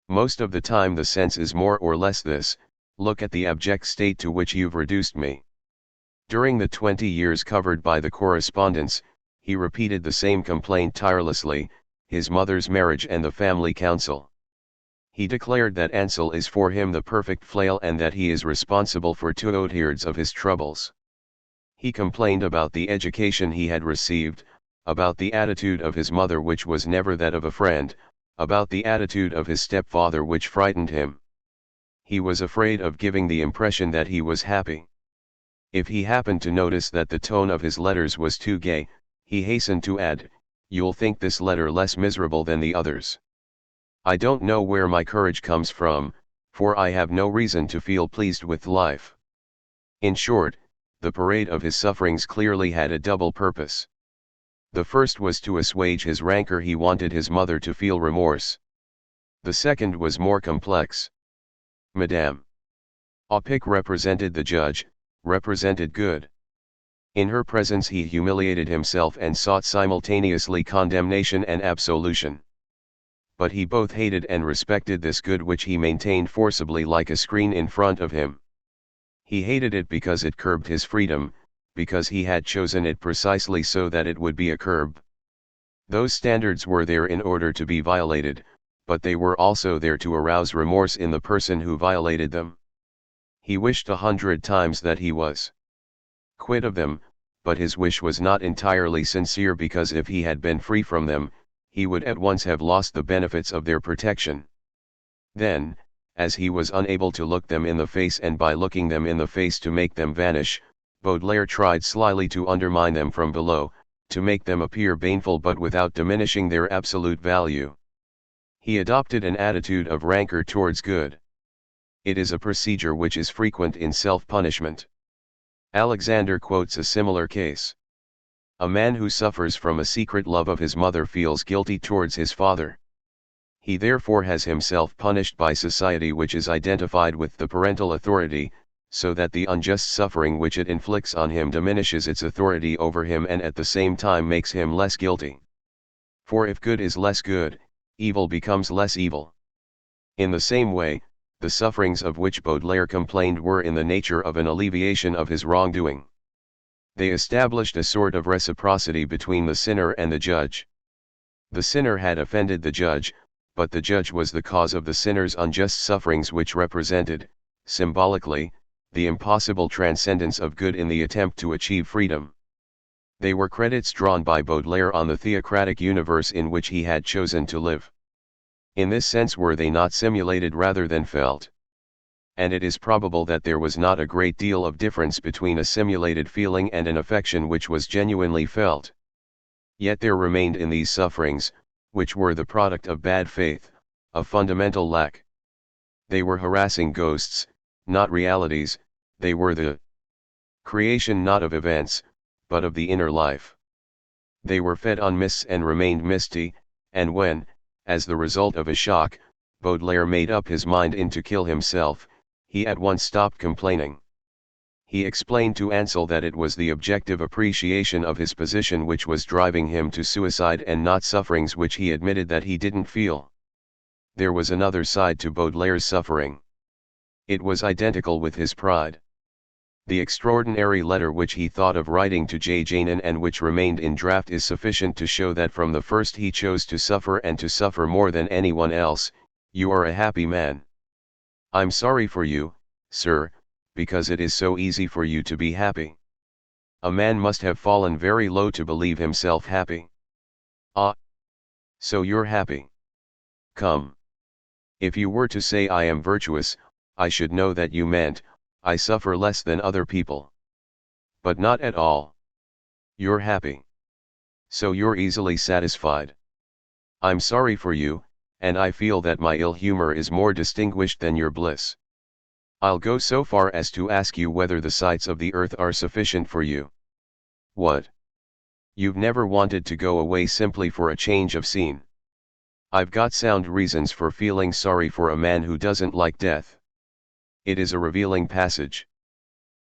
Most of the time the sense is more or less this: look at the abject state to which you've reduced me. During the 20 years covered by the correspondence, he repeated the same complaint tirelessly: his mother's marriage and the family council. He declared that Ansel is for him the perfect flail and that he is responsible for 2/3 of his troubles. He complained about the education he had received, about the attitude of his mother which was never that of a friend, about the attitude of his stepfather which frightened him. He was afraid of giving the impression that he was happy. If he happened to notice that the tone of his letters was too gay, he hastened to add, "You'll think this letter less miserable than the others. I don't know where my courage comes from, for I have no reason to feel pleased with life." In short, the parade of his sufferings clearly had a double purpose. The first was to assuage his rancor. He wanted his mother to feel remorse. The second was more complex. Madame Opic represented the judge, represented good. In her presence he humiliated himself and sought simultaneously condemnation and absolution. But he both hated and respected this good which he maintained forcibly like a screen in front of him. He hated it because it curbed his freedom, because he had chosen it precisely so that it would be a curb. Those standards were there in order to be violated, but they were also there to arouse remorse in the person who violated them. He wished 100 times that he was quit of them, but his wish was not entirely sincere, because if he had been free from them, he would at once have lost the benefits of their protection. Then, as he was unable to look them in the face and by looking them in the face to make them vanish, Baudelaire tried slyly to undermine them from below, to make them appear baneful but without diminishing their absolute value. He adopted an attitude of rancor towards good. It is a procedure which is frequent in self-punishment. Alexander quotes a similar case. A man who suffers from a secret love of his mother feels guilty towards his father. He therefore has himself punished by society which is identified with the parental authority, so that the unjust suffering which it inflicts on him diminishes its authority over him and at the same time makes him less guilty. For if good is less good, evil becomes less evil. In the same way, the sufferings of which Baudelaire complained were in the nature of an alleviation of his wrongdoing. They established a sort of reciprocity between the sinner and the judge. The sinner had offended the judge, but the judge was the cause of the sinner's unjust sufferings, which represented, symbolically, the impossible transcendence of good in the attempt to achieve freedom. They were credits drawn by Baudelaire on the theocratic universe in which he had chosen to live. In this sense were they not simulated rather than felt. And it is probable that there was not a great deal of difference between a simulated feeling and an affection which was genuinely felt. Yet there remained in these sufferings, which were the product of bad faith, a fundamental lack. They were harassing ghosts, not realities, they were the creation not of events, but of the inner life. They were fed on mists and remained misty, and when, as the result of a shock, Baudelaire made up his mind to kill himself, he at once stopped complaining. He explained to Ansel that it was the objective appreciation of his position which was driving him to suicide and not sufferings which he admitted that he didn't feel. There was another side to Baudelaire's suffering. It was identical with his pride. The extraordinary letter which he thought of writing to J. Janin and which remained in draft is sufficient to show that from the first he chose to suffer and to suffer more than anyone else. You are a happy man. I'm sorry for you, sir, because it is so easy for you to be happy. A man must have fallen very low to believe himself happy. Ah! So you're happy. Come. If you were to say I am virtuous, I should know that you meant, I suffer less than other people. But not at all. You're happy. So you're easily satisfied. I'm sorry for you, and I feel that my ill humor is more distinguished than your bliss. I'll go so far as to ask you whether the sights of the earth are sufficient for you. What? You've never wanted to go away simply for a change of scene. I've got sound reasons for feeling sorry for a man who doesn't like death. It is a revealing passage.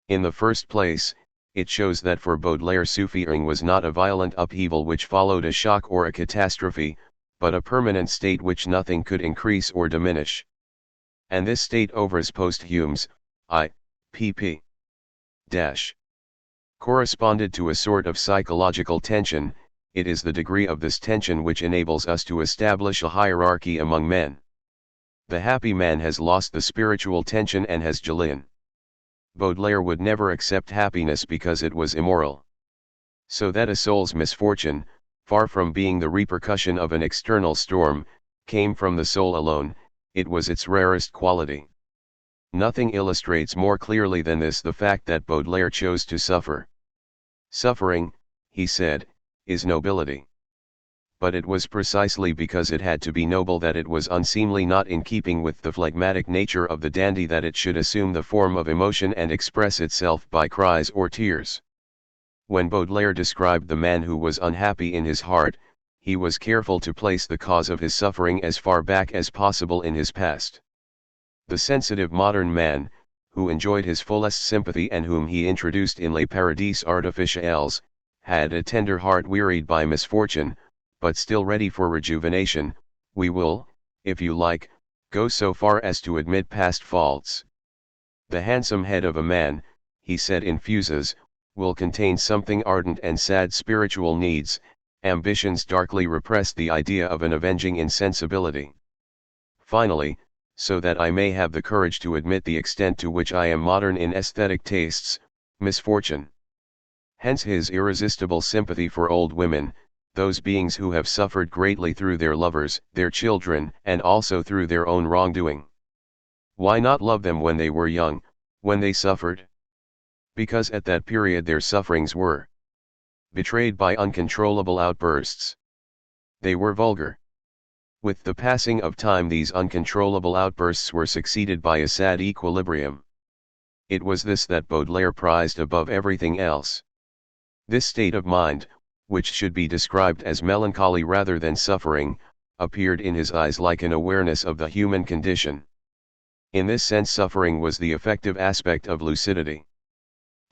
In the first place, it shows that for Baudelaire Sufism was not a violent upheaval which followed a shock or a catastrophe, but a permanent state which nothing could increase or diminish. And this state overs posthumes, pp. Corresponded to a sort of psychological tension. It is the degree of this tension which enables us to establish a hierarchy among men. The happy man has lost the spiritual tension and has Jalin. Baudelaire would never accept happiness because it was immoral. So that a soul's misfortune, far from being the repercussion of an external storm, came from the soul alone, it was its rarest quality. Nothing illustrates more clearly than this the fact that Baudelaire chose to suffer. Suffering, he said, is nobility. But it was precisely because it had to be noble that it was unseemly, not in keeping with the phlegmatic nature of the dandy, that it should assume the form of emotion and express itself by cries or tears. When Baudelaire described the man who was unhappy in his heart, he was careful to place the cause of his suffering as far back as possible in his past. The sensitive modern man, who enjoyed his fullest sympathy and whom he introduced in Les Paradis Artificiels, had a tender heart wearied by misfortune, but still ready for rejuvenation. We will, if you like, go so far as to admit past faults. The handsome head of a man, he said in Fuses, will contain something ardent and sad spiritual needs. Ambitions darkly repress the idea of an avenging insensibility. Finally, so that I may have the courage to admit the extent to which I am modern in aesthetic tastes, misfortune. Hence his irresistible sympathy for old women, those beings who have suffered greatly through their lovers, their children, and also through their own wrongdoing. Why not love them when they were young, when they suffered? Because at that period their sufferings were betrayed by uncontrollable outbursts. They were vulgar. With the passing of time these uncontrollable outbursts were succeeded by a sad equilibrium. It was this that Baudelaire prized above everything else. This state of mind, which should be described as melancholy rather than suffering, appeared in his eyes like an awareness of the human condition. In this sense suffering was the effective aspect of lucidity.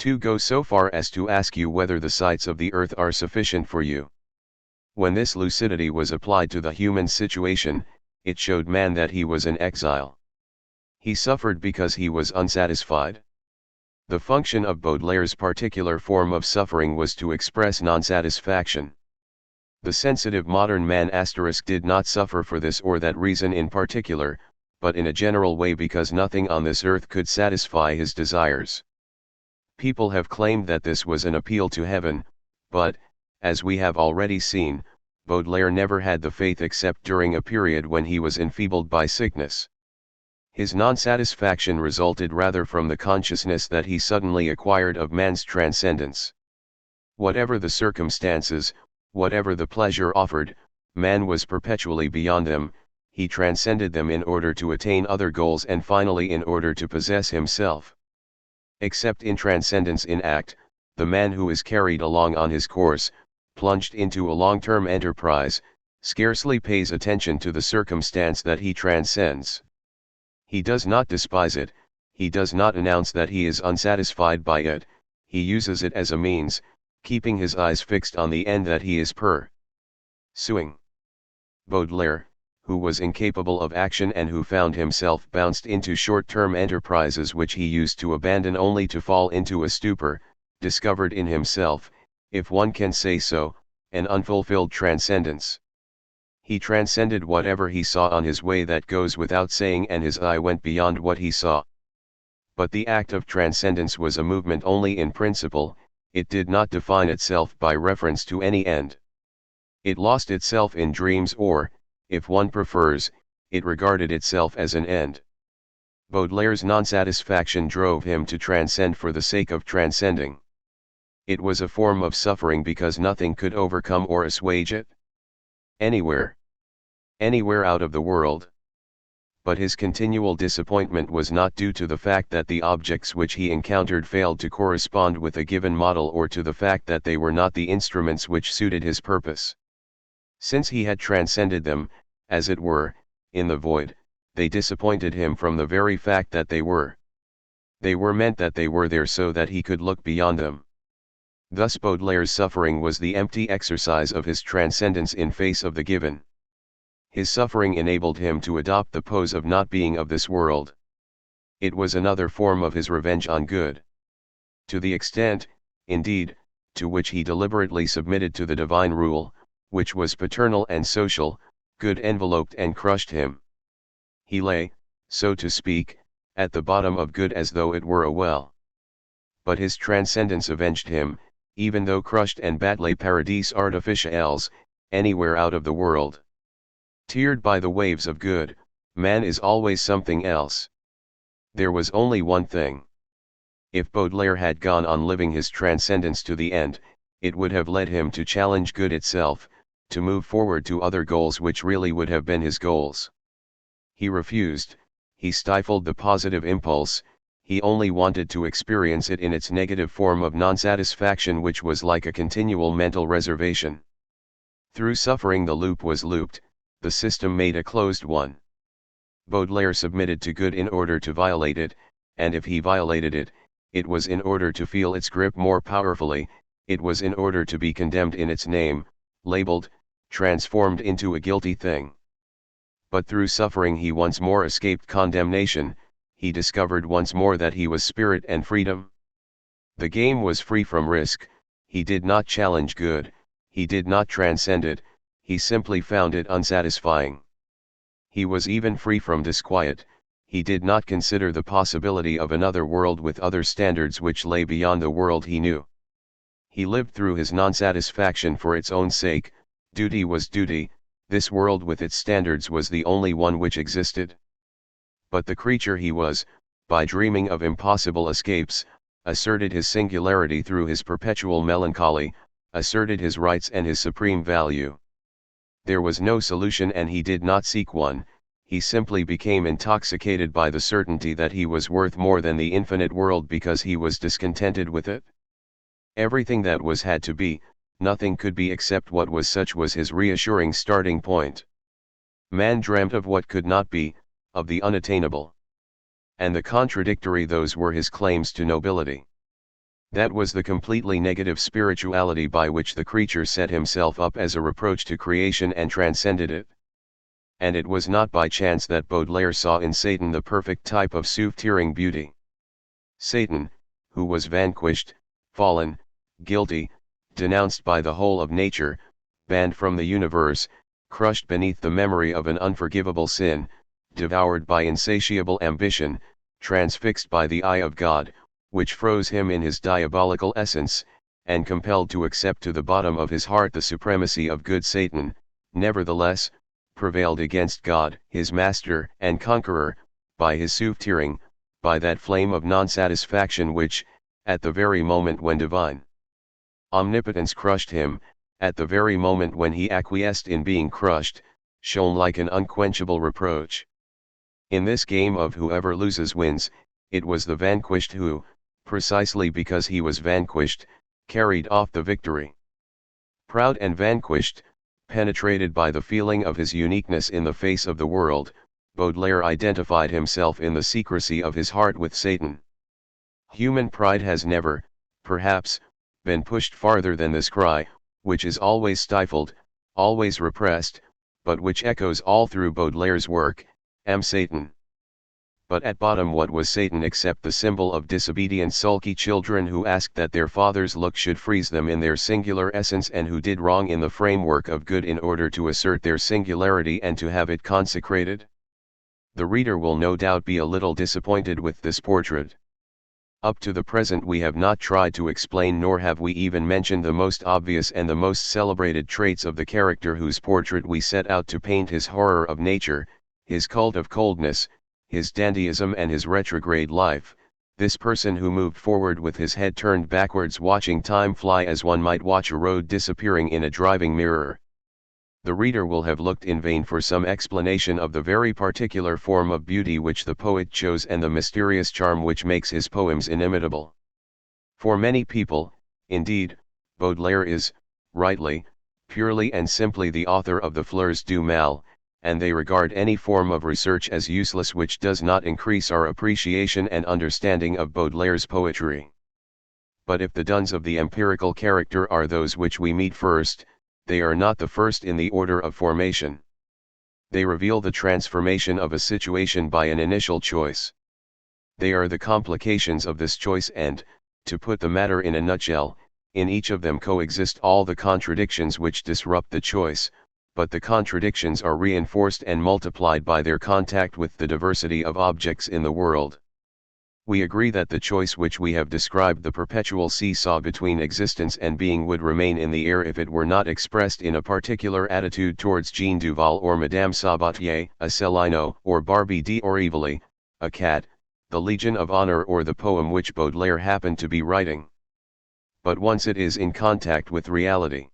To go so far as to ask you whether the sights of the earth are sufficient for you. When this lucidity was applied to the human situation, it showed man that he was an exile. He suffered because he was unsatisfied. The function of Baudelaire's particular form of suffering was to express non-satisfaction. The sensitive modern man did not suffer for this or that reason in particular, but in a general way because nothing on this earth could satisfy his desires. People have claimed that this was an appeal to heaven, but, as we have already seen, Baudelaire never had the faith except during a period when he was enfeebled by sickness. His non-satisfaction resulted rather from the consciousness that he suddenly acquired of man's transcendence. Whatever the circumstances, whatever the pleasure offered, man was perpetually beyond them, he transcended them in order to attain other goals and finally in order to possess himself. Except in transcendence in act, the man who is carried along on his course, plunged into a long-term enterprise, scarcely pays attention to the circumstance that he transcends. He does not despise it, he does not announce that he is unsatisfied by it, he uses it as a means, keeping his eyes fixed on the end that he is pursuing. Baudelaire, who was incapable of action and who found himself bounced into short-term enterprises which he used to abandon only to fall into a stupor, discovered in himself, if one can say so, an unfulfilled transcendence. He transcended whatever he saw on his way, that goes without saying, and his eye went beyond what he saw. But the act of transcendence was a movement only in principle, it did not define itself by reference to any end. It lost itself in dreams or, if one prefers, it regarded itself as an end. Baudelaire's non-satisfaction drove him to transcend for the sake of transcending. It was a form of suffering because nothing could overcome or assuage it. Anywhere out of the world. But his continual disappointment was not due to the fact that the objects which he encountered failed to correspond with a given model or to the fact that they were not the instruments which suited his purpose. Since he had transcended them, as it were, in the void, they disappointed him from the very fact that they were. They were meant that they were there so that he could look beyond them. Thus Baudelaire's suffering was the empty exercise of his transcendence in face of the given. His suffering enabled him to adopt the pose of not being of this world. It was another form of his revenge on good. To the extent, indeed, to which he deliberately submitted to the divine rule, which was paternal and social, good enveloped and crushed him. He lay, so to speak, at the bottom of good as though it were a well. But his transcendence avenged him, even though crushed and badly paradis artificiales, anywhere out of the world. Tiered by the waves of good, man is always something else. There was only one thing. If Baudelaire had gone on living his transcendence to the end, it would have led him to challenge good itself, to move forward to other goals which really would have been his goals. He refused, he stifled the positive impulse, he only wanted to experience it in its negative form of non-satisfaction, which was like a continual mental reservation. Through suffering the loop was looped, the system made a closed one. Baudelaire submitted to good in order to violate it, and if he violated it, it was in order to feel its grip more powerfully, it was in order to be condemned in its name, labeled, transformed into a guilty thing. But through suffering he once more escaped condemnation, he discovered once more that he was spirit and freedom. The game was free from risk, he did not challenge good, he did not transcend it, he simply found it unsatisfying. He was even free from disquiet, he did not consider the possibility of another world with other standards which lay beyond the world he knew. He lived through his non-satisfaction for its own sake, duty was duty, this world with its standards was the only one which existed. But the creature he was, by dreaming of impossible escapes, asserted his singularity through his perpetual melancholy, asserted his rights and his supreme value. There was no solution and he did not seek one, he simply became intoxicated by the certainty that he was worth more than the infinite world because he was discontented with it. Everything that was had to be, nothing could be except what was. Such was his reassuring starting point. Man dreamt of what could not be, of the unattainable. And the contradictory, those were his claims to nobility. That was the completely negative spirituality by which the creature set himself up as a reproach to creation and transcended it. And it was not by chance that Baudelaire saw in Satan the perfect type of souffering beauty. Satan, who was vanquished, fallen, guilty, denounced by the whole of nature, banned from the universe, crushed beneath the memory of an unforgivable sin, devoured by insatiable ambition, transfixed by the eye of God, which froze him in his diabolical essence, and compelled to accept to the bottom of his heart the supremacy of good, Satan, nevertheless, prevailed against God, his master and conqueror, by his soothsaying, by that flame of non-satisfaction which, at the very moment when divine omnipotence crushed him, at the very moment when he acquiesced in being crushed, shone like an unquenchable reproach. In this game of whoever loses wins, it was the vanquished who, precisely because he was vanquished, carried off the victory. Proud and vanquished, penetrated by the feeling of his uniqueness in the face of the world, Baudelaire identified himself in the secrecy of his heart with Satan. Human pride has never, perhaps, been pushed farther than this cry, which is always stifled, always repressed, but which echoes all through Baudelaire's work, "Am Satan." But at bottom what was Satan except the symbol of disobedient sulky children who asked that their father's look should freeze them in their singular essence, and who did wrong in the framework of good in order to assert their singularity and to have it consecrated? The reader will no doubt be a little disappointed with this portrait. Up to the present we have not tried to explain, nor have we even mentioned the most obvious and the most celebrated traits of the character whose portrait we set out to paint: his horror of nature, his cult of coldness, his dandyism and his retrograde life, this person who moved forward with his head turned backwards, watching time fly as one might watch a road disappearing in a driving mirror. The reader will have looked in vain for some explanation of the very particular form of beauty which the poet chose and the mysterious charm which makes his poems inimitable. For many people, indeed, Baudelaire is, rightly, purely and simply the author of the Fleurs du Mal, and they regard any form of research as useless which does not increase our appreciation and understanding of Baudelaire's poetry. But if the duns of the empirical character are those which we meet first, they are not the first in the order of formation. They reveal the transformation of a situation by an initial choice. They are the complications of this choice, and, to put the matter in a nutshell, in each of them coexist all the contradictions which disrupt the choice, but the contradictions are reinforced and multiplied by their contact with the diversity of objects in the world. We agree that the choice which we have described, the perpetual seesaw between existence and being, would remain in the air if it were not expressed in a particular attitude towards Jean Duval or Madame Sabatier, a Cellino or Barbie d'Aurevilly, a cat, the Legion of Honor or the poem which Baudelaire happened to be writing. But once it is in contact with reality,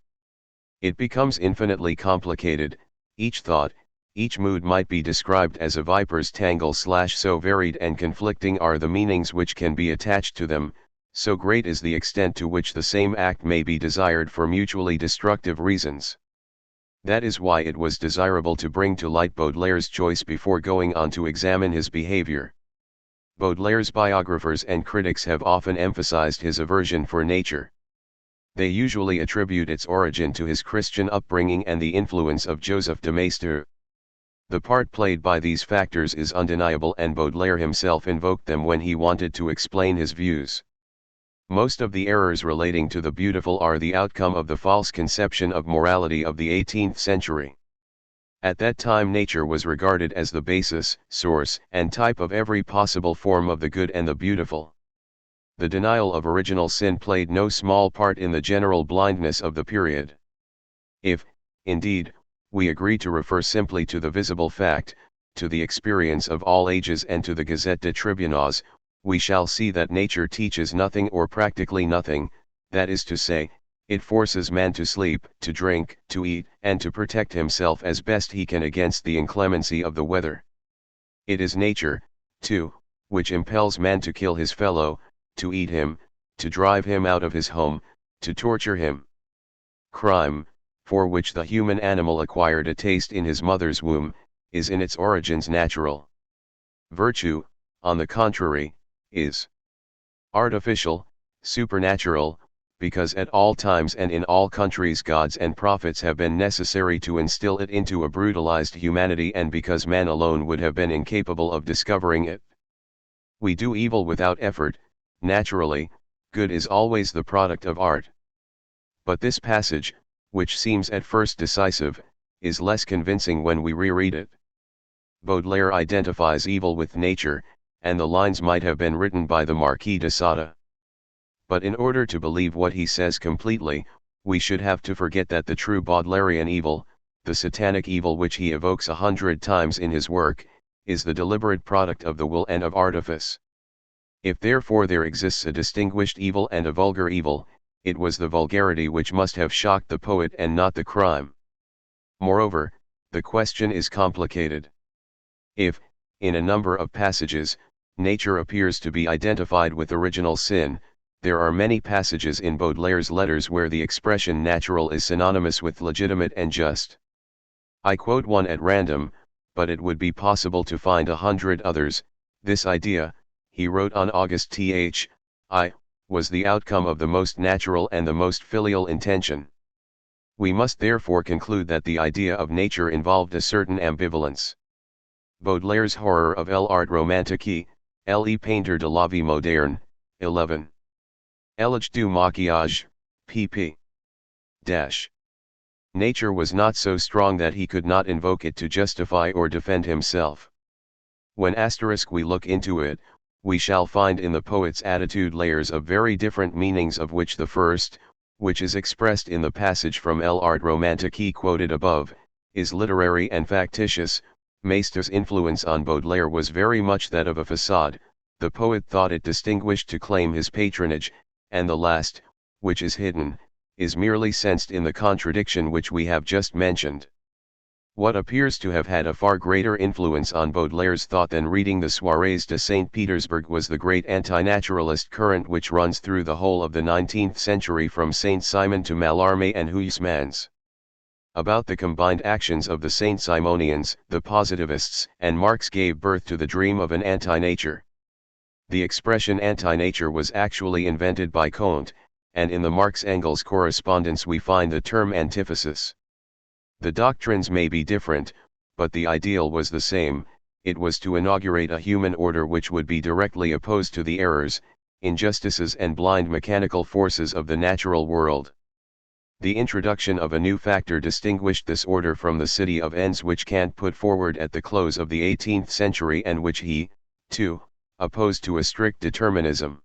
it becomes infinitely complicated. Each thought, each mood might be described as a viper's tangle, so varied and conflicting are the meanings which can be attached to them, so great is the extent to which the same act may be desired for mutually destructive reasons. That is why it was desirable to bring to light Baudelaire's choice before going on to examine his behavior. Baudelaire's biographers and critics have often emphasized his aversion for nature. They usually attribute its origin to his Christian upbringing and the influence of Joseph de Maistre. The part played by these factors is undeniable, and Baudelaire himself invoked them when he wanted to explain his views. Most of the errors relating to the beautiful are the outcome of the false conception of morality of the 18th century. At that time nature was regarded as the basis, source, and type of every possible form of the good and the beautiful. The denial of original sin played no small part in the general blindness of the period. If, indeed, we agree to refer simply to the visible fact, to the experience of all ages and to the Gazette des Tribunaux, we shall see that nature teaches nothing or practically nothing, that is to say, it forces man to sleep, to drink, to eat, and to protect himself as best he can against the inclemency of the weather. It is nature, too, which impels man to kill his fellow, to eat him, to drive him out of his home, to torture him. Crime, for which the human animal acquired a taste in his mother's womb, is in its origins natural. Virtue, on the contrary, is artificial, supernatural, because at all times and in all countries gods and prophets have been necessary to instill it into a brutalized humanity, and because man alone would have been incapable of discovering it. We do evil without effort. Naturally, good is always the product of art. But this passage, which seems at first decisive, is less convincing when we reread it. Baudelaire identifies evil with nature, and the lines might have been written by the Marquis de Sade. But in order to believe what he says completely, we should have to forget that the true Baudelarian evil, the satanic evil which he evokes 100 times in his work, is the deliberate product of the will and of artifice. If therefore there exists a distinguished evil and a vulgar evil, it was the vulgarity which must have shocked the poet and not the crime. Moreover, the question is complicated. If, in a number of passages, nature appears to be identified with original sin, there are many passages in Baudelaire's letters where the expression natural is synonymous with legitimate and just. I quote one at random, but it would be possible to find 100 others. This idea, he wrote on August I, was the outcome of the most natural and the most filial intention. We must therefore conclude that the idea of nature involved a certain ambivalence. Baudelaire's horror of l'art romantique, le painter de la vie moderne, 11. Éloge du maquillage, pp. Nature was not so strong that he could not invoke it to justify or defend himself. When we look into it, we shall find in the poet's attitude layers of very different meanings, of which the first, which is expressed in the passage from l'art romantique quoted above, is literary and factitious. Maister's influence on Baudelaire was very much that of a facade. The poet thought it distinguished to claim his patronage, and the last, which is hidden, is merely sensed in the contradiction which we have just mentioned. What appears to have had a far greater influence on Baudelaire's thought than reading the Soirées de St. Petersburg was the great antinaturalist current which runs through the whole of the 19th century from Saint-Simon to Mallarmé and Huysmans. About the combined actions of the Saint-Simonians, the Positivists, and Marx gave birth to the dream of an anti-nature. The expression anti-nature was actually invented by Comte, and in the Marx-Engels correspondence we find the term antithesis. The doctrines may be different, but the ideal was the same. It was to inaugurate a human order which would be directly opposed to the errors, injustices and blind mechanical forces of the natural world. The introduction of a new factor distinguished this order from the city of ends which Kant put forward at the close of the 18th century and which he, too, opposed to a strict determinism.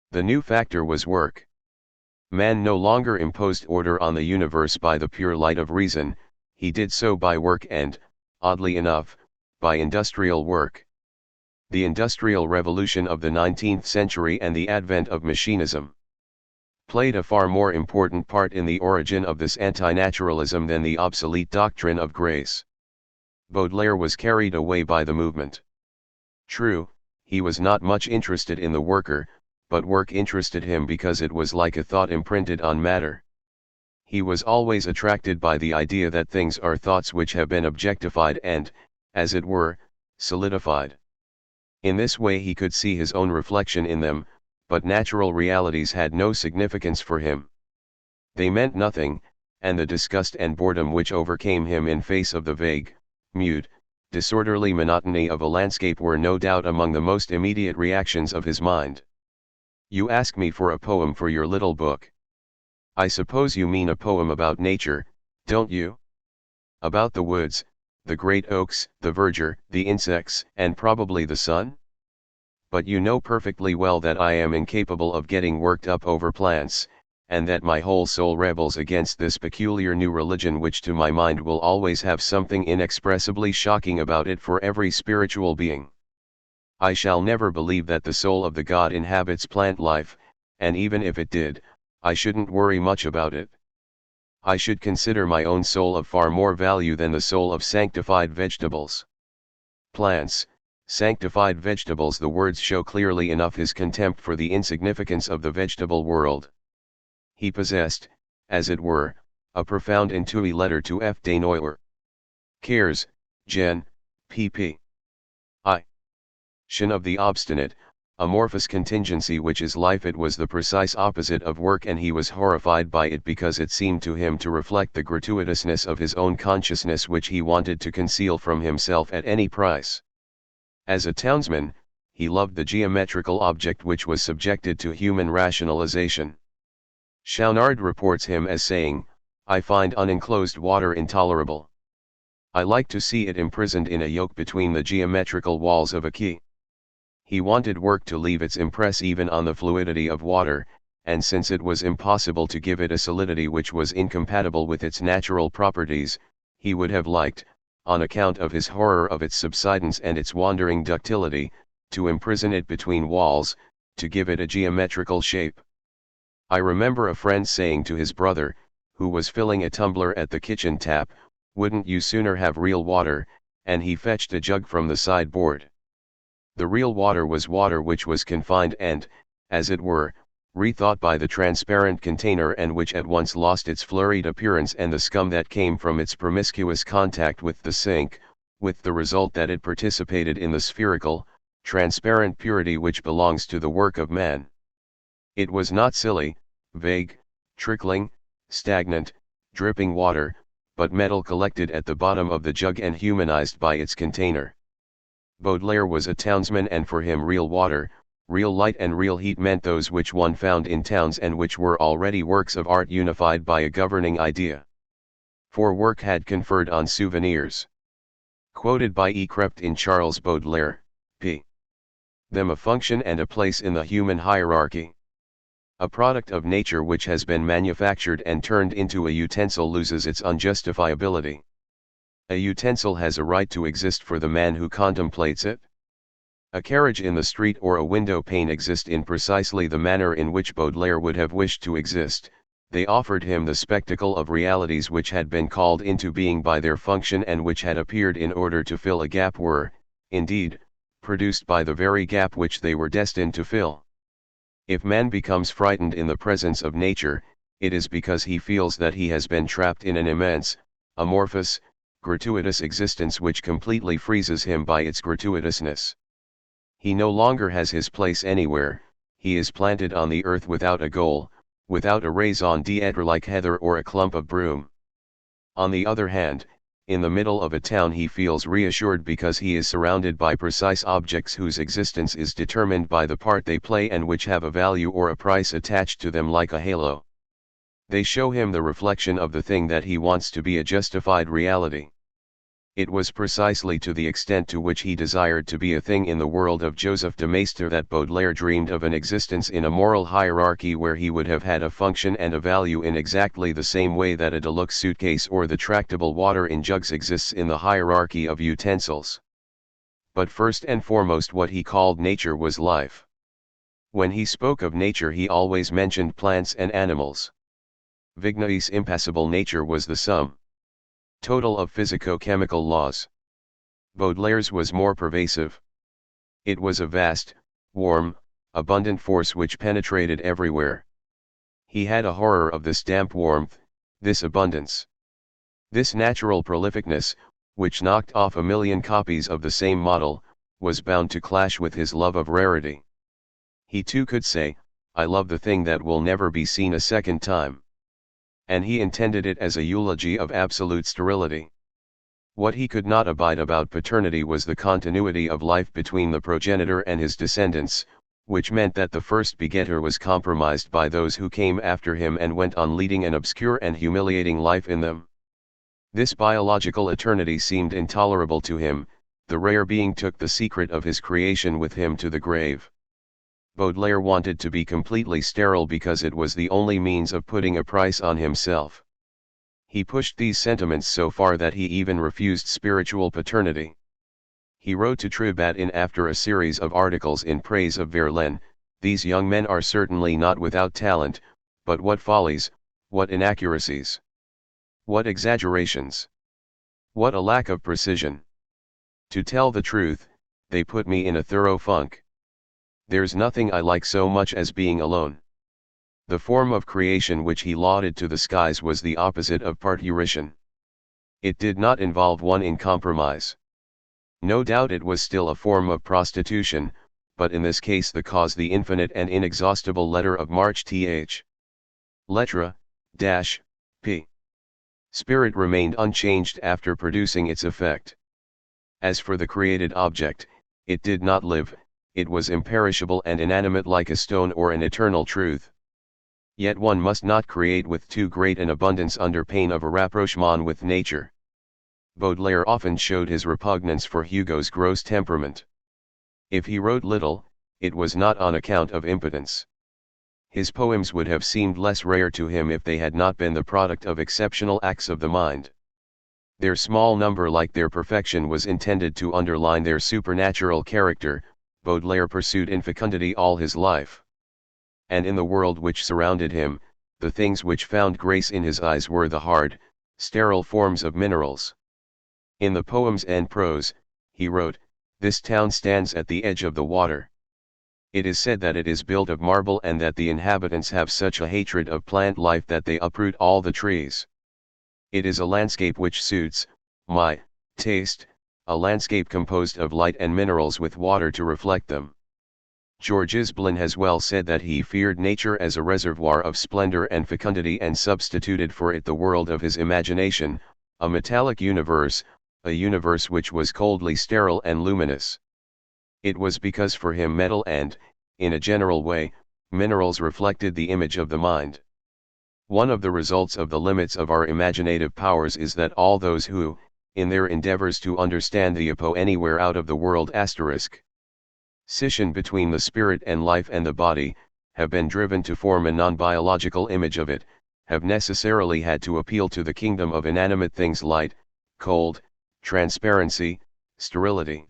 The new factor was work. Man no longer imposed order on the universe by the pure light of reason, he did so by work and, oddly enough, by industrial work. The Industrial Revolution of the 19th century and the advent of machinism played a far more important part in the origin of this antinaturalism than the obsolete doctrine of grace. Baudelaire was carried away by the movement. True, he was not much interested in the worker, but work interested him because it was like a thought imprinted on matter. He was always attracted by the idea that things are thoughts which have been objectified and, as it were, solidified. In this way he could see his own reflection in them, but natural realities had no significance for him. They meant nothing, and the disgust and boredom which overcame him in face of the vague, mute, disorderly monotony of a landscape were no doubt among the most immediate reactions of his mind. You ask me for a poem for your little book. I suppose you mean a poem about nature, don't you? About the woods, the great oaks, the verdure, the insects, and probably the sun? But you know perfectly well that I am incapable of getting worked up over plants, and that my whole soul rebels against this peculiar new religion which to my mind will always have something inexpressibly shocking about it for every spiritual being. I shall never believe that the soul of the God inhabits plant life, and even if it did, I shouldn't worry much about it. I should consider my own soul of far more value than the soul of sanctified vegetables. Plants, sanctified vegetables, the words show clearly enough his contempt for the insignificance of the vegetable world. He possessed, as it were, a profound intuit letter to F. Desnoyers. Cares, Gen. pp. I. Shin of the obstinate, amorphous contingency which is life. It was the precise opposite of work, and he was horrified by it because it seemed to him to reflect the gratuitousness of his own consciousness which he wanted to conceal from himself at any price. As a townsman, he loved the geometrical object which was subjected to human rationalization. Schaunard reports him as saying, "I find unenclosed water intolerable. I like to see it imprisoned in a yoke between the geometrical walls of a quay." He wanted work to leave its impress even on the fluidity of water, and since it was impossible to give it a solidity which was incompatible with its natural properties, he would have liked, on account of his horror of its subsidence and its wandering ductility, to imprison it between walls, to give it a geometrical shape. I remember a friend saying to his brother, who was filling a tumbler at the kitchen tap, "Wouldn't you sooner have real water?" and he fetched a jug from the sideboard. The real water was water which was confined and, as it were, rethought by the transparent container, and which at once lost its flurried appearance and the scum that came from its promiscuous contact with the sink, with the result that it participated in the spherical, transparent purity which belongs to the work of man. It was not silly, vague, trickling, stagnant, dripping water, but metal collected at the bottom of the jug and humanized by its container. Baudelaire was a townsman, and for him real water, real light and real heat meant those which one found in towns and which were already works of art unified by a governing idea. For work had conferred on souvenirs. Quoted by E. Crept in Charles Baudelaire, p. them a function and a place in the human hierarchy. A product of nature which has been manufactured and turned into a utensil loses its unjustifiability. A utensil has a right to exist for the man who contemplates it. A carriage in the street or a window pane exist in precisely the manner in which Baudelaire would have wished to exist. They offered him the spectacle of realities which had been called into being by their function and which had appeared in order to fill a gap, were, indeed, produced by the very gap which they were destined to fill. If man becomes frightened in the presence of nature, it is because he feels that he has been trapped in an immense, amorphous, gratuitous existence which completely freezes him by its gratuitousness. He no longer has his place anywhere, he is planted on the earth without a goal, without a raison d'être like heather or a clump of broom. On the other hand, in the middle of a town he feels reassured because he is surrounded by precise objects whose existence is determined by the part they play and which have a value or a price attached to them like a halo. They show him the reflection of the thing that he wants to be a justified reality. It was precisely to the extent to which he desired to be a thing in the world of Joseph de Maistre that Baudelaire dreamed of an existence in a moral hierarchy where he would have had a function and a value in exactly the same way that a deluxe suitcase or the tractable water in jugs exists in the hierarchy of utensils. But first and foremost what he called nature was life. When he spoke of nature he always mentioned plants and animals. Vigneis impassible nature was the sum total of physico-chemical laws. Baudelaire's was more pervasive. It was a vast, warm, abundant force which penetrated everywhere. He had a horror of this damp warmth, this abundance. This natural prolificness, which knocked off 1,000,000 copies of the same model, was bound to clash with his love of rarity. He too could say, "I love the thing that will never be seen a second time." And he intended it as a eulogy of absolute sterility. What he could not abide about paternity was the continuity of life between the progenitor and his descendants, which meant that the first begetter was compromised by those who came after him and went on leading an obscure and humiliating life in them. This biological eternity seemed intolerable to him. The rare being took the secret of his creation with him to the grave. Baudelaire wanted to be completely sterile because it was the only means of putting a price on himself. He pushed these sentiments so far that he even refused spiritual paternity. He wrote to Tribat after a series of articles in praise of Verlaine, "These young men are certainly not without talent, but what follies, what inaccuracies! What exaggerations! What a lack of precision! To tell the truth, they put me in a thorough funk. There's nothing I like so much as being alone." The form of creation which he lauded to the skies was the opposite of parturition. It did not involve one in compromise. No doubt it was still a form of prostitution, but in this case the cause the infinite and inexhaustible letter of March th. Lettre, p. Spirit remained unchanged after producing its effect. As for the created object, it did not live. It was imperishable and inanimate like a stone or an eternal truth. Yet one must not create with too great an abundance under pain of a rapprochement with nature. Baudelaire often showed his repugnance for Hugo's gross temperament. If he wrote little, it was not on account of impotence. His poems would have seemed less rare to him if they had not been the product of exceptional acts of the mind. Their small number, like their perfection, was intended to underline their supernatural character. Baudelaire pursued infecundity all his life. And in the world which surrounded him, the things which found grace in his eyes were the hard, sterile forms of minerals. In the poems and prose, he wrote, "This town stands at the edge of the water. It is said that it is built of marble, and that the inhabitants have such a hatred of plant life that they uproot all the trees. It is a landscape which suits my taste, a landscape composed of light and minerals with water to reflect them." George Isblin has well said that he feared nature as a reservoir of splendor and fecundity, and substituted for it the world of his imagination, a metallic universe, a universe which was coldly sterile and luminous. It was because for him metal and, in a general way, minerals reflected the image of the mind. One of the results of the limits of our imaginative powers is that all those who, in their endeavors to understand the apo anywhere out of the world scission between the spirit and life and the body, have been driven to form a non-biological image of it, have necessarily had to appeal to the kingdom of inanimate things: light, cold, transparency, sterility.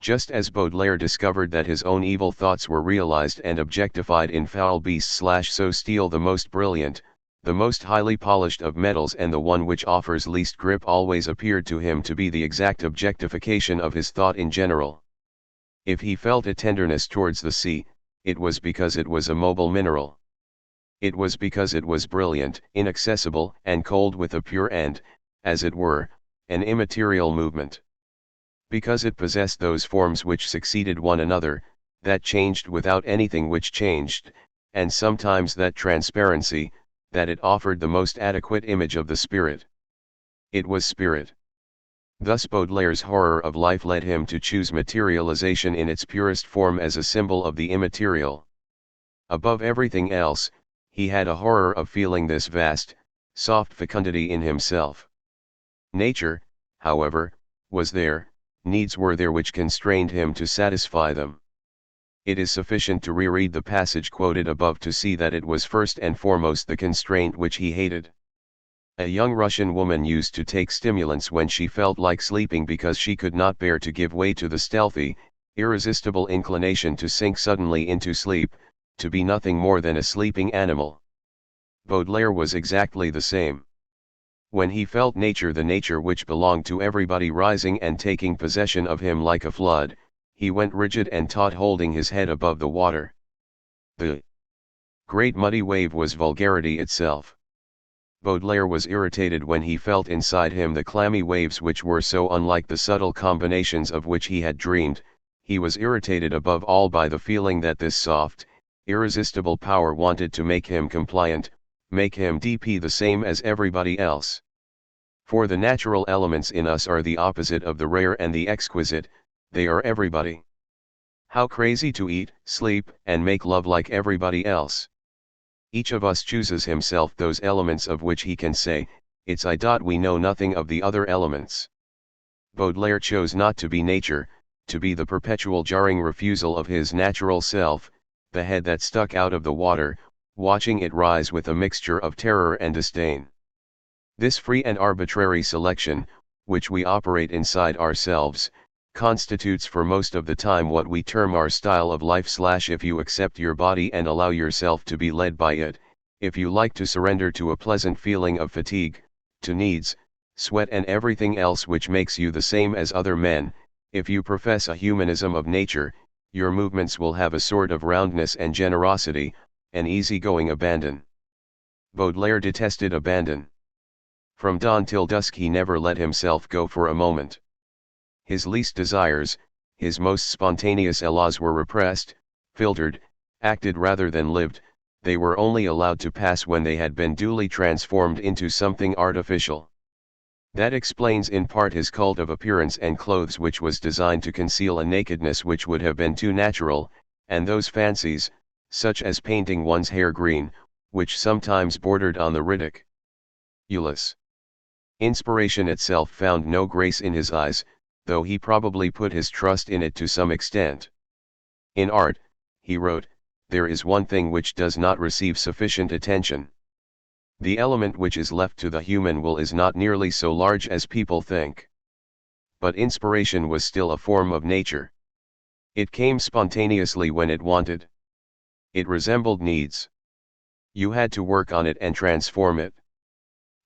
Just as Baudelaire discovered that his own evil thoughts were realized and objectified in foul beasts, so steel, the most brilliant, the most highly polished of metals and the one which offers least grip, always appeared to him to be the exact objectification of his thought in general. If he felt a tenderness towards the sea, it was because it was a mobile mineral. It was because it was brilliant, inaccessible, and cold, with a pure and, as it were, an immaterial movement. Because it possessed those forms which succeeded one another, that changed without anything which changed, and sometimes that transparency, that it offered the most adequate image of the spirit. It was spirit. Thus Baudelaire's horror of life led him to choose materialization in its purest form as a symbol of the immaterial. Above everything else, he had a horror of feeling this vast, soft fecundity in himself. Nature, however, was there, needs were there which constrained him to satisfy them. It is sufficient to reread the passage quoted above to see that it was first and foremost the constraint which he hated. A young Russian woman used to take stimulants when she felt like sleeping, because she could not bear to give way to the stealthy, irresistible inclination to sink suddenly into sleep, to be nothing more than a sleeping animal. Baudelaire was exactly the same. When he felt nature, the nature which belonged to everybody, rising and taking possession of him like a flood, he went rigid and taut, holding his head above the water. The great muddy wave was vulgarity itself. Baudelaire was irritated when he felt inside him the clammy waves which were so unlike the subtle combinations of which he had dreamed. He was irritated above all by the feeling that this soft, irresistible power wanted to make him compliant, make him the same as everybody else. For the natural elements in us are the opposite of the rare and the exquisite, they are everybody. How crazy to eat, sleep, and make love like everybody else. Each of us chooses himself those elements of which he can say, "It's we know nothing of the other elements." Baudelaire chose not to be nature, to be the perpetual jarring refusal of his natural self, the head that stuck out of the water, watching it rise with a mixture of terror and disdain. This free and arbitrary selection, which we operate inside ourselves, constitutes for most of the time what we term our style of life. If you accept your body and allow yourself to be led by it, if you like to surrender to a pleasant feeling of fatigue, to needs, sweat and everything else which makes you the same as other men, if you profess a humanism of nature, your movements will have a sort of roundness and generosity, an easy-going abandon. Baudelaire detested abandon. From dawn till dusk he never let himself go for a moment. His least desires, his most spontaneous élas were repressed, filtered, acted rather than lived. They were only allowed to pass when they had been duly transformed into something artificial. That explains in part his cult of appearance and clothes, which was designed to conceal a nakedness which would have been too natural, and those fancies, such as painting one's hair green, which sometimes bordered on the ridiculous. Inspiration itself found no grace in his eyes, though he probably put his trust in it to some extent. In art, he wrote, there is one thing which does not receive sufficient attention. The element which is left to the human will is not nearly so large as people think. But inspiration was still a form of nature. It came spontaneously when it wanted. It resembled needs. You had to work on it and transform it.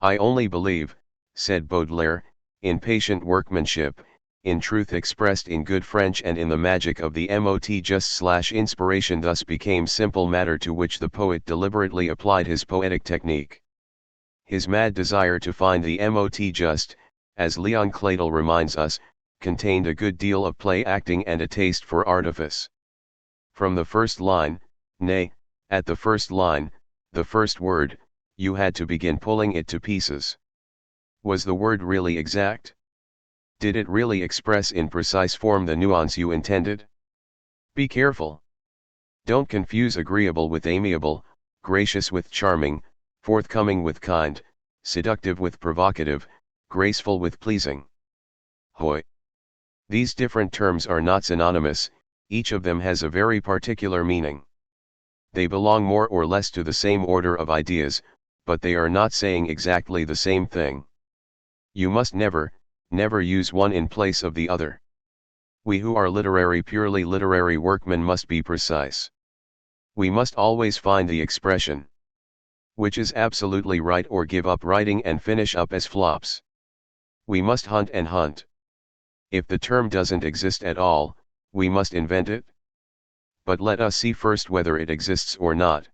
I only believe, said Baudelaire, in patient workmanship, in truth expressed in good French and in the magic of the mot just/inspiration thus became simple matter to which the poet deliberately applied his poetic technique. His mad desire to find the mot just, as Leon Cladle reminds us, contained a good deal of play acting and a taste for artifice. From the first line, nay, at the first line, the first word, you had to begin pulling it to pieces. Was the word really exact? Did it really express in precise form the nuance you intended? Be careful. Don't confuse agreeable with amiable, gracious with charming, forthcoming with kind, seductive with provocative, graceful with pleasing. Hoy! These different terms are not synonymous, each of them has a very particular meaning. They belong more or less to the same order of ideas, but they are not saying exactly the same thing. You must never use one in place of the other. We who are purely literary workmen must be precise. We must always find the expression which is absolutely right or give up writing and finish up as flops. We must hunt and hunt. If the term doesn't exist at all, we must invent it. But let us see first whether it exists or not.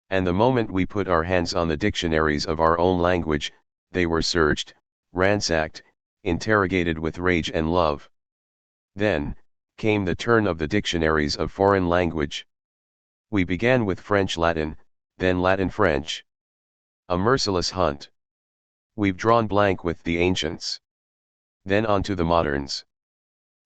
And the moment we put our hands on the dictionaries of our own language, they were searched, ransacked, interrogated with rage and love. Then came the turn of the dictionaries of foreign language. We began with French-Latin, then Latin-French. A merciless hunt. We've drawn blank with the ancients. Then on to the moderns.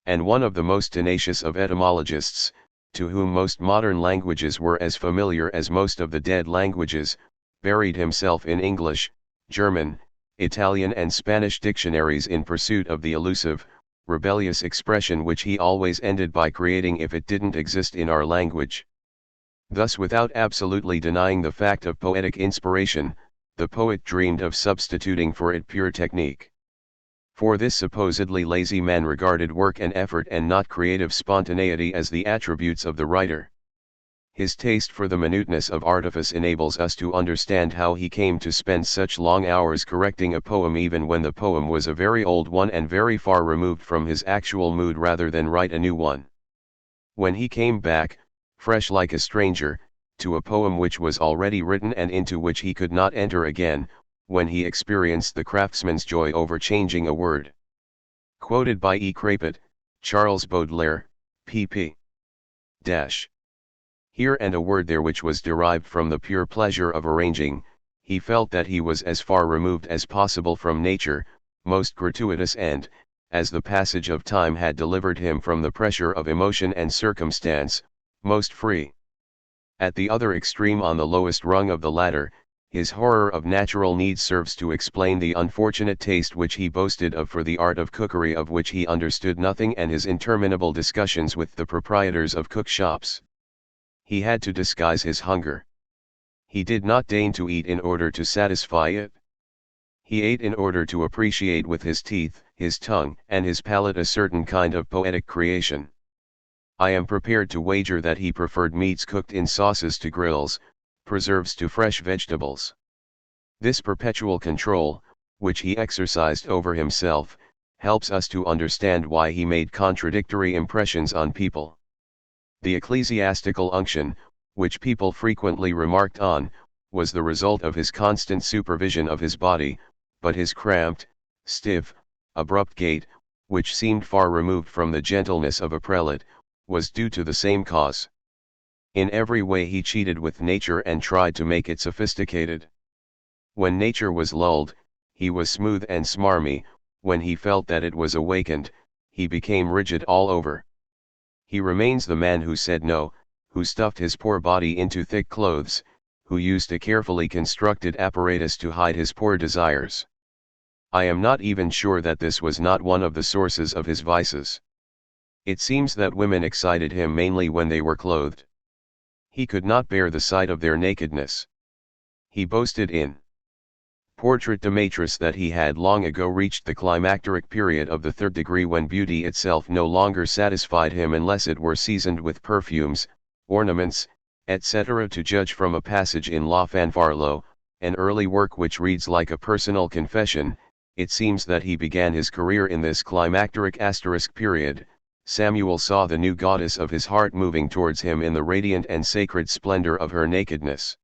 And one of the most tenacious of etymologists, to whom most modern languages were as familiar as most of the dead languages, buried himself in English, German, Italian and Spanish dictionaries in pursuit of the elusive, rebellious expression which he always ended by creating if it didn't exist in our language. Thus, without absolutely denying the fact of poetic inspiration, the poet dreamed of substituting for it pure technique. For this supposedly lazy man regarded work and effort and not creative spontaneity as the attributes of the writer. His taste for the minuteness of artifice enables us to understand how he came to spend such long hours correcting a poem even when the poem was a very old one and very far removed from his actual mood rather than write a new one. When he came back, fresh like a stranger, to a poem which was already written and into which he could not enter again, when he experienced the craftsman's joy over changing a word. Quoted by E. Crapet, Charles Baudelaire, pp. Here and a word there which was derived from the pure pleasure of arranging, he felt that he was as far removed as possible from nature, most gratuitous and, as the passage of time had delivered him from the pressure of emotion and circumstance, most free. At the other extreme on the lowest rung of the ladder, his horror of natural needs serves to explain the unfortunate taste which he boasted of for the art of cookery of which he understood nothing and his interminable discussions with the proprietors of cook shops. He had to disguise his hunger. He did not deign to eat in order to satisfy it. He ate in order to appreciate with his teeth, his tongue and his palate a certain kind of poetic creation. I am prepared to wager that he preferred meats cooked in sauces to grills, preserves to fresh vegetables. This perpetual control, which he exercised over himself, helps us to understand why he made contradictory impressions on people. The ecclesiastical unction, which people frequently remarked on, was the result of his constant supervision of his body, but his cramped, stiff, abrupt gait, which seemed far removed from the gentleness of a prelate, was due to the same cause. In every way he cheated with nature and tried to make it sophisticated. When nature was lulled, he was smooth and smarmy; when he felt that it was awakened, he became rigid all over. He remains the man who said no, who stuffed his poor body into thick clothes, who used a carefully constructed apparatus to hide his poor desires. I am not even sure that this was not one of the sources of his vices. It seems that women excited him mainly when they were clothed. He could not bear the sight of their nakedness. He boasted in Portrait de Maîtresse that he had long ago reached the climacteric period of the third degree when beauty itself no longer satisfied him unless it were seasoned with perfumes, ornaments, etc. To judge from a passage in La Fanfarlo, an early work which reads like a personal confession, it seems that he began his career in this climacteric period. Samuel saw the new goddess of his heart moving towards him in the radiant and sacred splendor of her nakedness.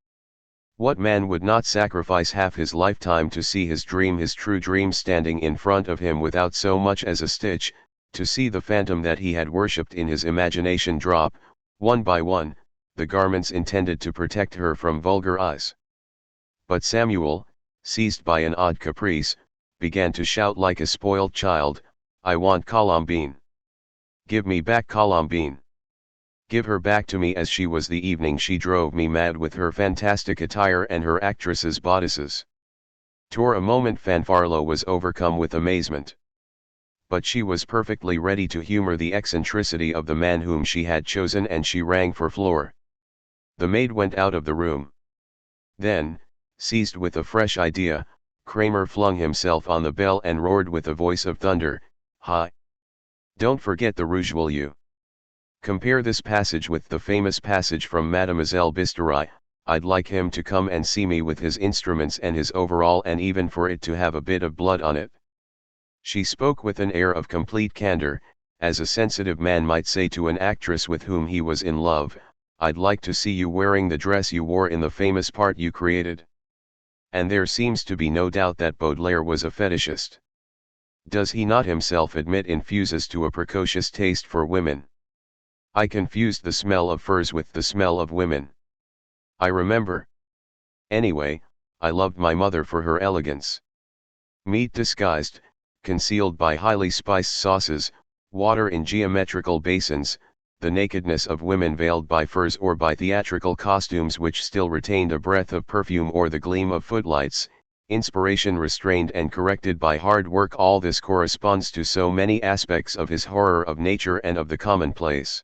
What man would not sacrifice half his lifetime to see his true dream standing in front of him without so much as a stitch, to see the phantom that he had worshipped in his imagination drop, one by one, the garments intended to protect her from vulgar eyes. But Samuel, seized by an odd caprice, began to shout like a spoiled child, "I want Colombine. Give me back Colombine. Give her back to me as she was the evening she drove me mad with her fantastic attire and her actress's bodices." For a moment Fanfarlo was overcome with amazement. But she was perfectly ready to humor the eccentricity of the man whom she had chosen, and she rang for Fleur. The maid went out of the room. Then, seized with a fresh idea, Kramer flung himself on the bell and roared with a voice of thunder, "Hi! Don't forget the rouge, will you? Compare this passage with the famous passage from Mademoiselle Bistoury. I'd like him to come and see me with his instruments and his overall, and even for it to have a bit of blood on it." She spoke with an air of complete candor, as a sensitive man might say to an actress with whom he was in love, "I'd like to see you wearing the dress you wore in the famous part you created." And there seems to be no doubt that Baudelaire was a fetishist. Does he not himself admit infuses to a precocious taste for women? "I confused the smell of furs with the smell of women. I remember. Anyway, I loved my mother for her elegance. Meat disguised, concealed by highly spiced sauces, water in geometrical basins, the nakedness of women veiled by furs or by theatrical costumes which still retained a breath of perfume or the gleam of footlights, inspiration restrained and corrected by hard work, all this corresponds to so many aspects of his horror of nature and of the commonplace.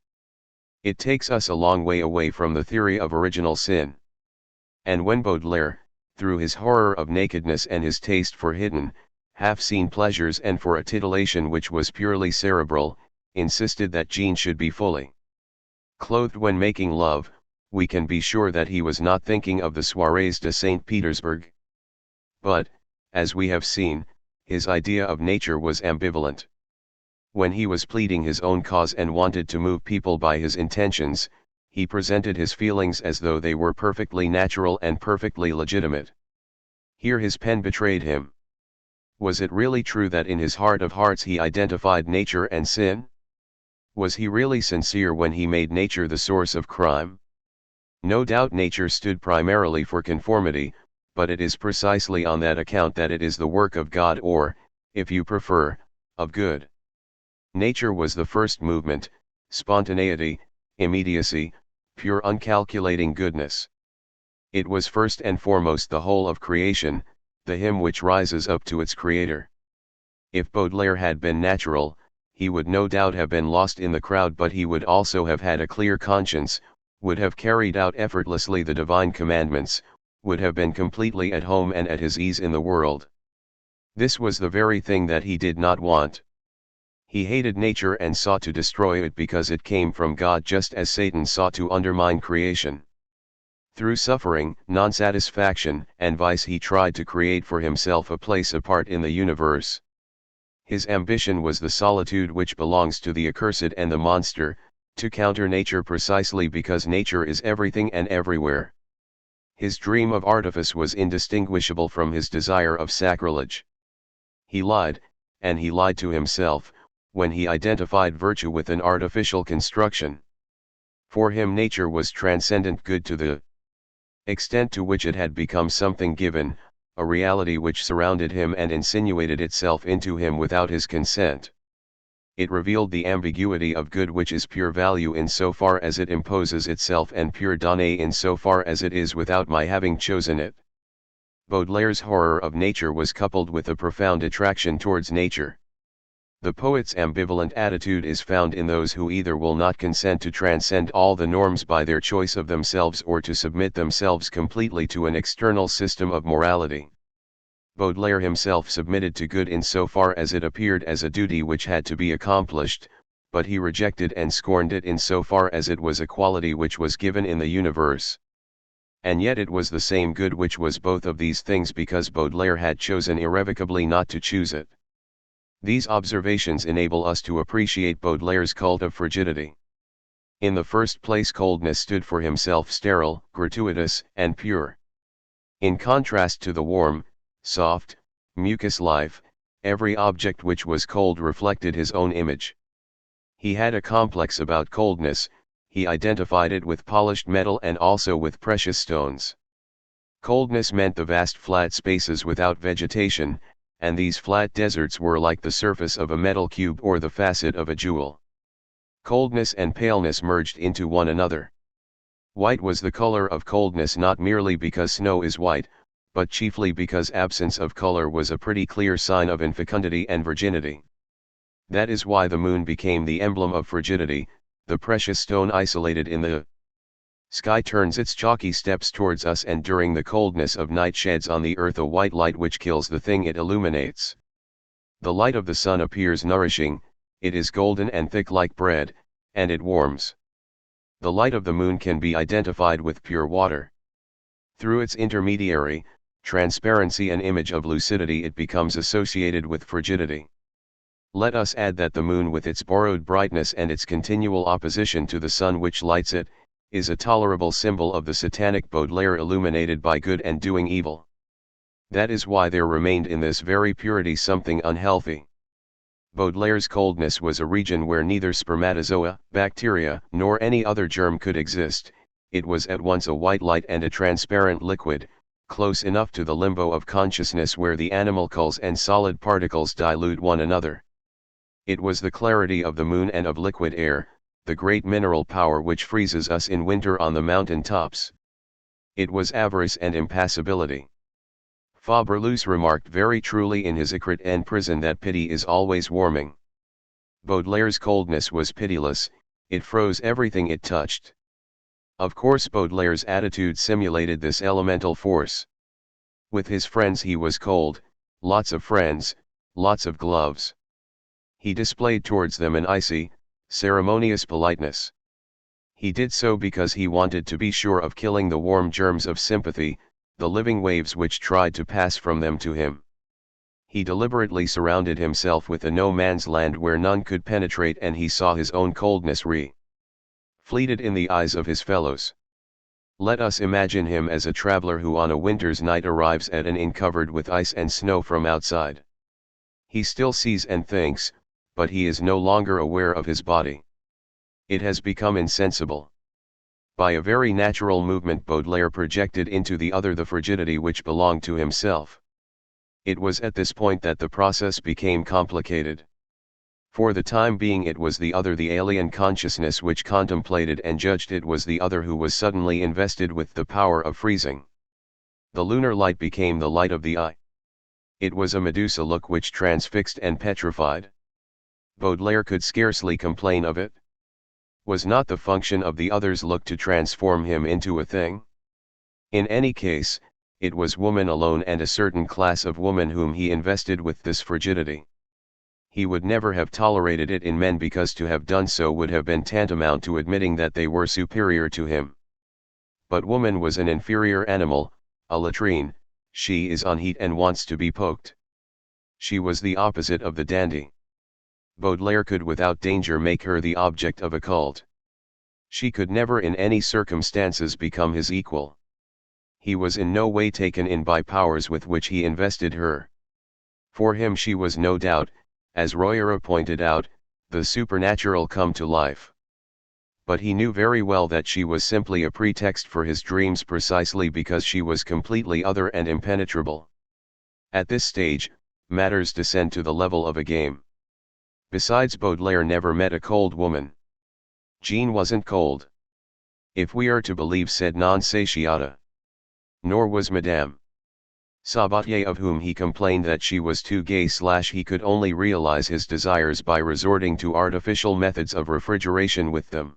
It takes us a long way away from the theory of original sin. And when Baudelaire, through his horror of nakedness and his taste for hidden, half-seen pleasures and for a titillation which was purely cerebral, insisted that Jean should be fully clothed when making love, we can be sure that he was not thinking of the soirées de St. Petersburg. But, as we have seen, his idea of nature was ambivalent. When he was pleading his own cause and wanted to move people by his intentions, he presented his feelings as though they were perfectly natural and perfectly legitimate. Here his pen betrayed him. Was it really true that in his heart of hearts he identified nature and sin? Was he really sincere when he made nature the source of crime? No doubt nature stood primarily for conformity, but it is precisely on that account that it is the work of God, or, if you prefer, of good. Nature was the first movement, spontaneity, immediacy, pure uncalculating goodness. It was first and foremost the whole of creation, the hymn which rises up to its creator. If Baudelaire had been natural, he would no doubt have been lost in the crowd, but he would also have had a clear conscience, would have carried out effortlessly the divine commandments, would have been completely at home and at his ease in the world. This was the very thing that he did not want. He hated nature and sought to destroy it because it came from God, just as Satan sought to undermine creation. Through suffering, non-satisfaction, and vice he tried to create for himself a place apart in the universe. His ambition was the solitude which belongs to the accursed and the monster, to counter nature precisely because nature is everything and everywhere. His dream of artifice was indistinguishable from his desire of sacrilege. He lied, and he lied to himself, when he identified virtue with an artificial construction. For him nature was transcendent good to the extent to which it had become something given, a reality which surrounded him and insinuated itself into him without his consent. It revealed the ambiguity of good, which is pure value in so far as it imposes itself, and pure donné in so far as it is without my having chosen it. Baudelaire's horror of nature was coupled with a profound attraction towards nature. The poet's ambivalent attitude is found in those who either will not consent to transcend all the norms by their choice of themselves or to submit themselves completely to an external system of morality. Baudelaire himself submitted to good in so far as it appeared as a duty which had to be accomplished, but he rejected and scorned it in so far as it was a quality which was given in the universe. And yet it was the same good which was both of these things because Baudelaire had chosen irrevocably not to choose it. These observations enable us to appreciate Baudelaire's cult of frigidity. In the first place, coldness stood for himself sterile, gratuitous, and pure. In contrast to the warm, soft, mucous life, every object which was cold reflected his own image. He had a complex about coldness, he identified it with polished metal and also with precious stones. Coldness meant the vast flat spaces without vegetation, and these flat deserts were like the surface of a metal cube or the facet of a jewel. Coldness and paleness merged into one another. White was the color of coldness not merely because snow is white, but chiefly because absence of color was a pretty clear sign of infecundity and virginity. That is why the moon became the emblem of frigidity, the precious stone isolated in the sky turns its chalky steps towards us and during the coldness of night sheds on the earth a white light which kills the thing it illuminates. The light of the sun appears nourishing, it is golden and thick like bread, and it warms. The light of the moon can be identified with pure water. Through its intermediary, transparency and image of lucidity it becomes associated with frigidity. Let us add that the moon with its borrowed brightness and its continual opposition to the sun which lights it, is a tolerable symbol of the satanic Baudelaire illuminated by good and doing evil. That is why there remained in this very purity something unhealthy. Baudelaire's coldness was a region where neither spermatozoa, bacteria, nor any other germ could exist, it was at once a white light and a transparent liquid, close enough to the limbo of consciousness where the animalcules and solid particles dilute one another. It was the clarity of the moon and of liquid air, the great mineral power which freezes us in winter on the mountain tops. It was avarice and impassibility. Faberluce remarked very truly in his Écrit en prison that pity is always warming. Baudelaire's coldness was pitiless, it froze everything it touched. Of course Baudelaire's attitude simulated this elemental force. With his friends he was cold, lots of friends, lots of gloves. He displayed towards them an icy, ceremonious politeness. He did so because he wanted to be sure of killing the warm germs of sympathy, the living waves which tried to pass from them to him. He deliberately surrounded himself with a no-man's land where none could penetrate and he saw his own coldness reflected in the eyes of his fellows. Let us imagine him as a traveler who on a winter's night arrives at an inn covered with ice and snow from outside. He still sees and thinks, but he is no longer aware of his body. It has become insensible. By a very natural movement Baudelaire projected into the other the frigidity which belonged to himself. It was at this point that the process became complicated. For the time being it was the other, the alien consciousness which contemplated and judged it was the other who was suddenly invested with the power of freezing. The lunar light became the light of the eye. It was a Medusa look which transfixed and petrified. Baudelaire could scarcely complain of it. Was not the function of the other's look to transform him into a thing? In any case, it was woman alone and a certain class of woman whom he invested with this frigidity. He would never have tolerated it in men because to have done so would have been tantamount to admitting that they were superior to him. But woman was an inferior animal, a latrine, she is on heat and wants to be poked. She was the opposite of the dandy. Baudelaire could without danger make her the object of a cult. She could never in any circumstances become his equal. He was in no way taken in by powers with which he invested her. For him she was no doubt, as Royera pointed out, the supernatural come to life. But he knew very well that she was simply a pretext for his dreams precisely because she was completely other and impenetrable. At this stage, matters descend to the level of a game. Besides, Baudelaire never met a cold woman. Jean wasn't cold. If we are to believe, said non satiata. Nor was Madame. Sabatier, of whom he complained that she was too gay / he could only realize his desires by resorting to artificial methods of refrigeration with them.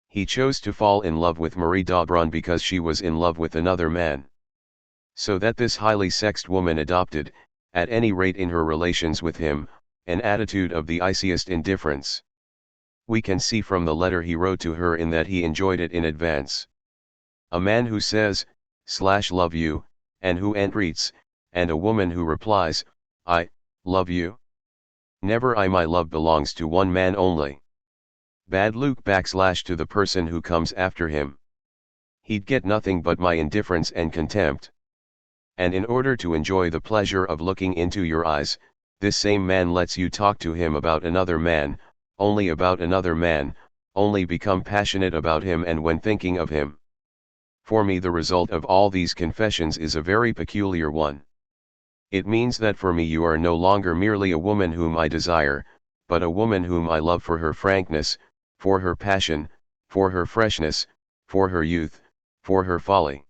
He chose to fall in love with Marie d'Aubron because she was in love with another man. So that this highly sexed woman adopted, at any rate in her relations with him, an attitude of the iciest indifference. We can see from the letter he wrote to her in that he enjoyed it in advance. A man who says, "love you," and who entreats, and a woman who replies, "I love you." Never I. My love belongs to one man only. Bad Luke / to the person who comes after him. He'd get nothing but my indifference and contempt. And in order to enjoy the pleasure of looking into your eyes, this same man lets you talk to him about another man, only about another man, only become passionate about him and when thinking of him. For me the result of all these confessions is a very peculiar one. It means that for me you are no longer merely a woman whom I desire, but a woman whom I love for her frankness, for her passion, for her freshness, for her youth, for her folly.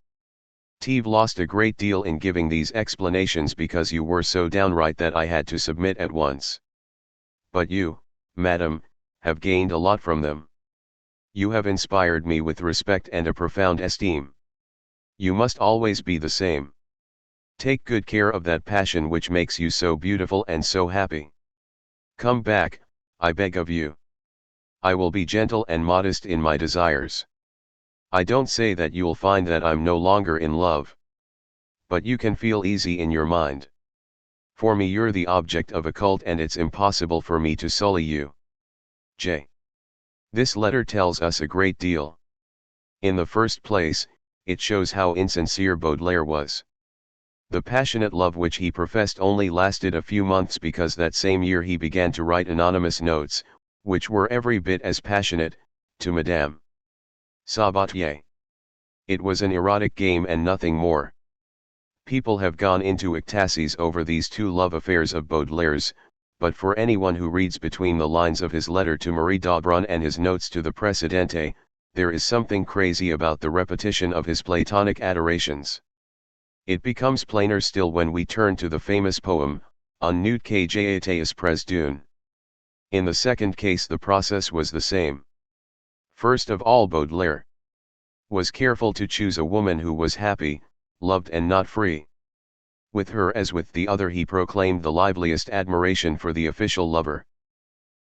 T've lost a great deal in giving these explanations because you were so downright that I had to submit at once. But you, madam, have gained a lot from them. You have inspired me with respect and a profound esteem. You must always be the same. Take good care of that passion which makes you so beautiful and so happy. Come back, I beg of you. I will be gentle and modest in my desires. I don't say that you'll find that I'm no longer in love. But you can feel easy in your mind. For me you're the object of a cult and it's impossible for me to sully you. J. This letter tells us a great deal. In the first place, it shows how insincere Baudelaire was. The passionate love which he professed only lasted a few months because that same year he began to write anonymous notes, which were every bit as passionate, to Madame Sabatier. It was an erotic game and nothing more. People have gone into ecstasies over these two love affairs of Baudelaire's, but for anyone who reads between the lines of his letter to Marie d'Aubron and his notes to the Presidente, there is something crazy about the repetition of his Platonic adorations. It becomes plainer still when we turn to the famous poem, En nous que j'étais pres d'une. In the second case the process was the same. First of all Baudelaire was careful to choose a woman who was happy, loved and not free. With her as with the other he proclaimed the liveliest admiration for the official lover.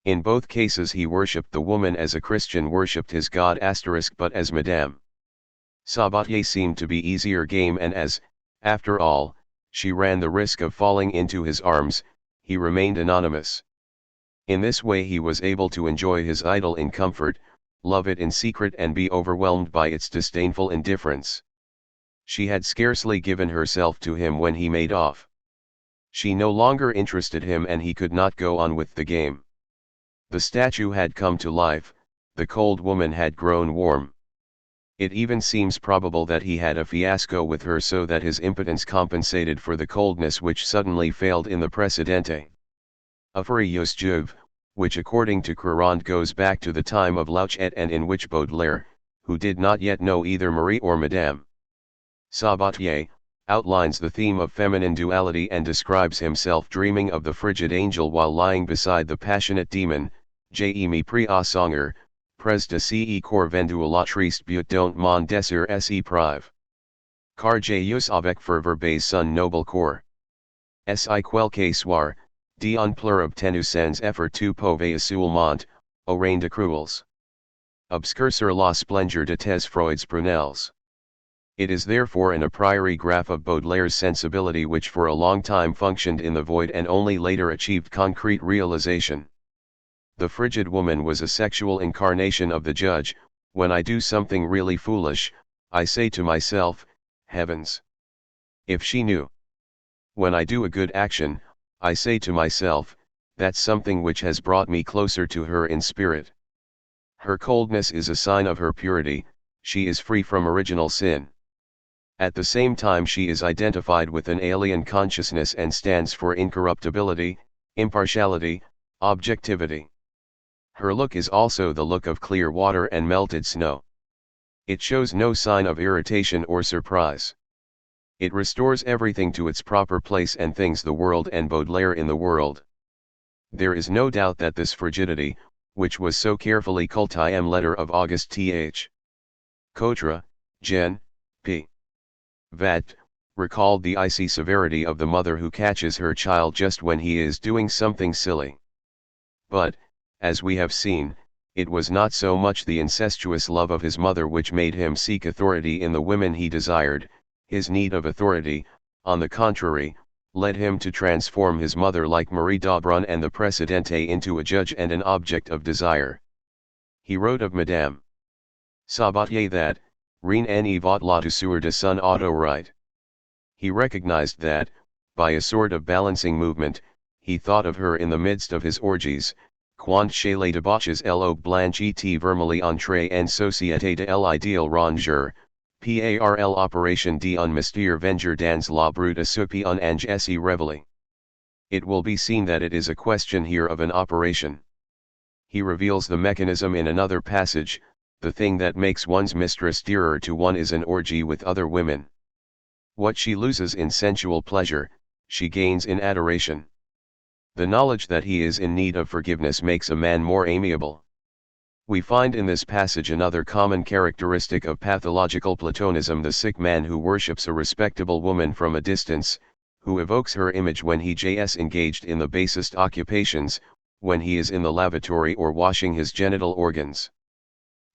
In both cases he worshipped the woman as a Christian worshipped his God *, but as Madame Sabatier seemed to be easier game and as, after all, she ran the risk of falling into his arms, he remained anonymous. In this way he was able to enjoy his idol in comfort, love it in secret and be overwhelmed by its disdainful indifference. She had scarcely given herself to him when he made off. She no longer interested him and he could not go on with the game. The statue had come to life, the cold woman had grown warm. It even seems probable that he had a fiasco with her so that his impotence compensated for the coldness which suddenly failed in the Presidente. A furious Juve, which according to Courant goes back to the time of Lauchet and in which Baudelaire, who did not yet know either Marie or Madame Sabatier, outlines the theme of feminine duality and describes himself dreaming of the frigid angel while lying beside the passionate demon, Je me prie à songer, pres de ce corps vendu à la triste but don't m'en désir se prive. Car j'eus avec ferveur base son noble corps. Si quelque soir, d'on pleure obtenu sans effort tu pauvre assoulment, au reine de cruels. Obscur sur la splendeur de tes Freud's prunelles. It is therefore an a priori graph of Baudelaire's sensibility which for a long time functioned in the void and only later achieved concrete realization. The frigid woman was a sexual incarnation of the judge. When I do something really foolish, I say to myself, heavens! If she knew. When I do a good action, I say to myself, that's something which has brought me closer to her in spirit. Her coldness is a sign of her purity, she is free from original sin. At the same time she is identified with an alien consciousness and stands for incorruptibility, impartiality, objectivity. Her look is also the look of clear water and melted snow. It shows no sign of irritation or surprise. It restores everything to its proper place and things the world and Baudelaire in the world. There is no doubt that this frigidity, which was so carefully cultivated letter of August Th. Cotre, Gen. P. Vat, recalled the icy severity of the mother who catches her child just when he is doing something silly. But, as we have seen, it was not so much the incestuous love of his mother which made him seek authority in the women he desired. His need of authority, on the contrary, led him to transform his mother like Marie d'Aubrun and the Presidente into a judge and an object of desire. He wrote of Madame Sabatier that, rien n'est votre la douceur de son autorite. He recognized that, by a sort of balancing movement, he thought of her in the midst of his orgies, quand chez les debauches l'eau blanche et vermely entrée en société de l'idéal rongeur, parl opération d'un mystère venger dans la brute soupe un ange et révélé. It will be seen that it is a question here of an operation. He reveals the mechanism in another passage. The thing that makes one's mistress dearer to one is an orgy with other women. What she loses in sensual pleasure, she gains in adoration. The knowledge that he is in need of forgiveness makes a man more amiable. We find in this passage another common characteristic of pathological Platonism: the sick man who worships a respectable woman from a distance, who evokes her image when he is engaged in the basest occupations, when he is in the lavatory or washing his genital organs.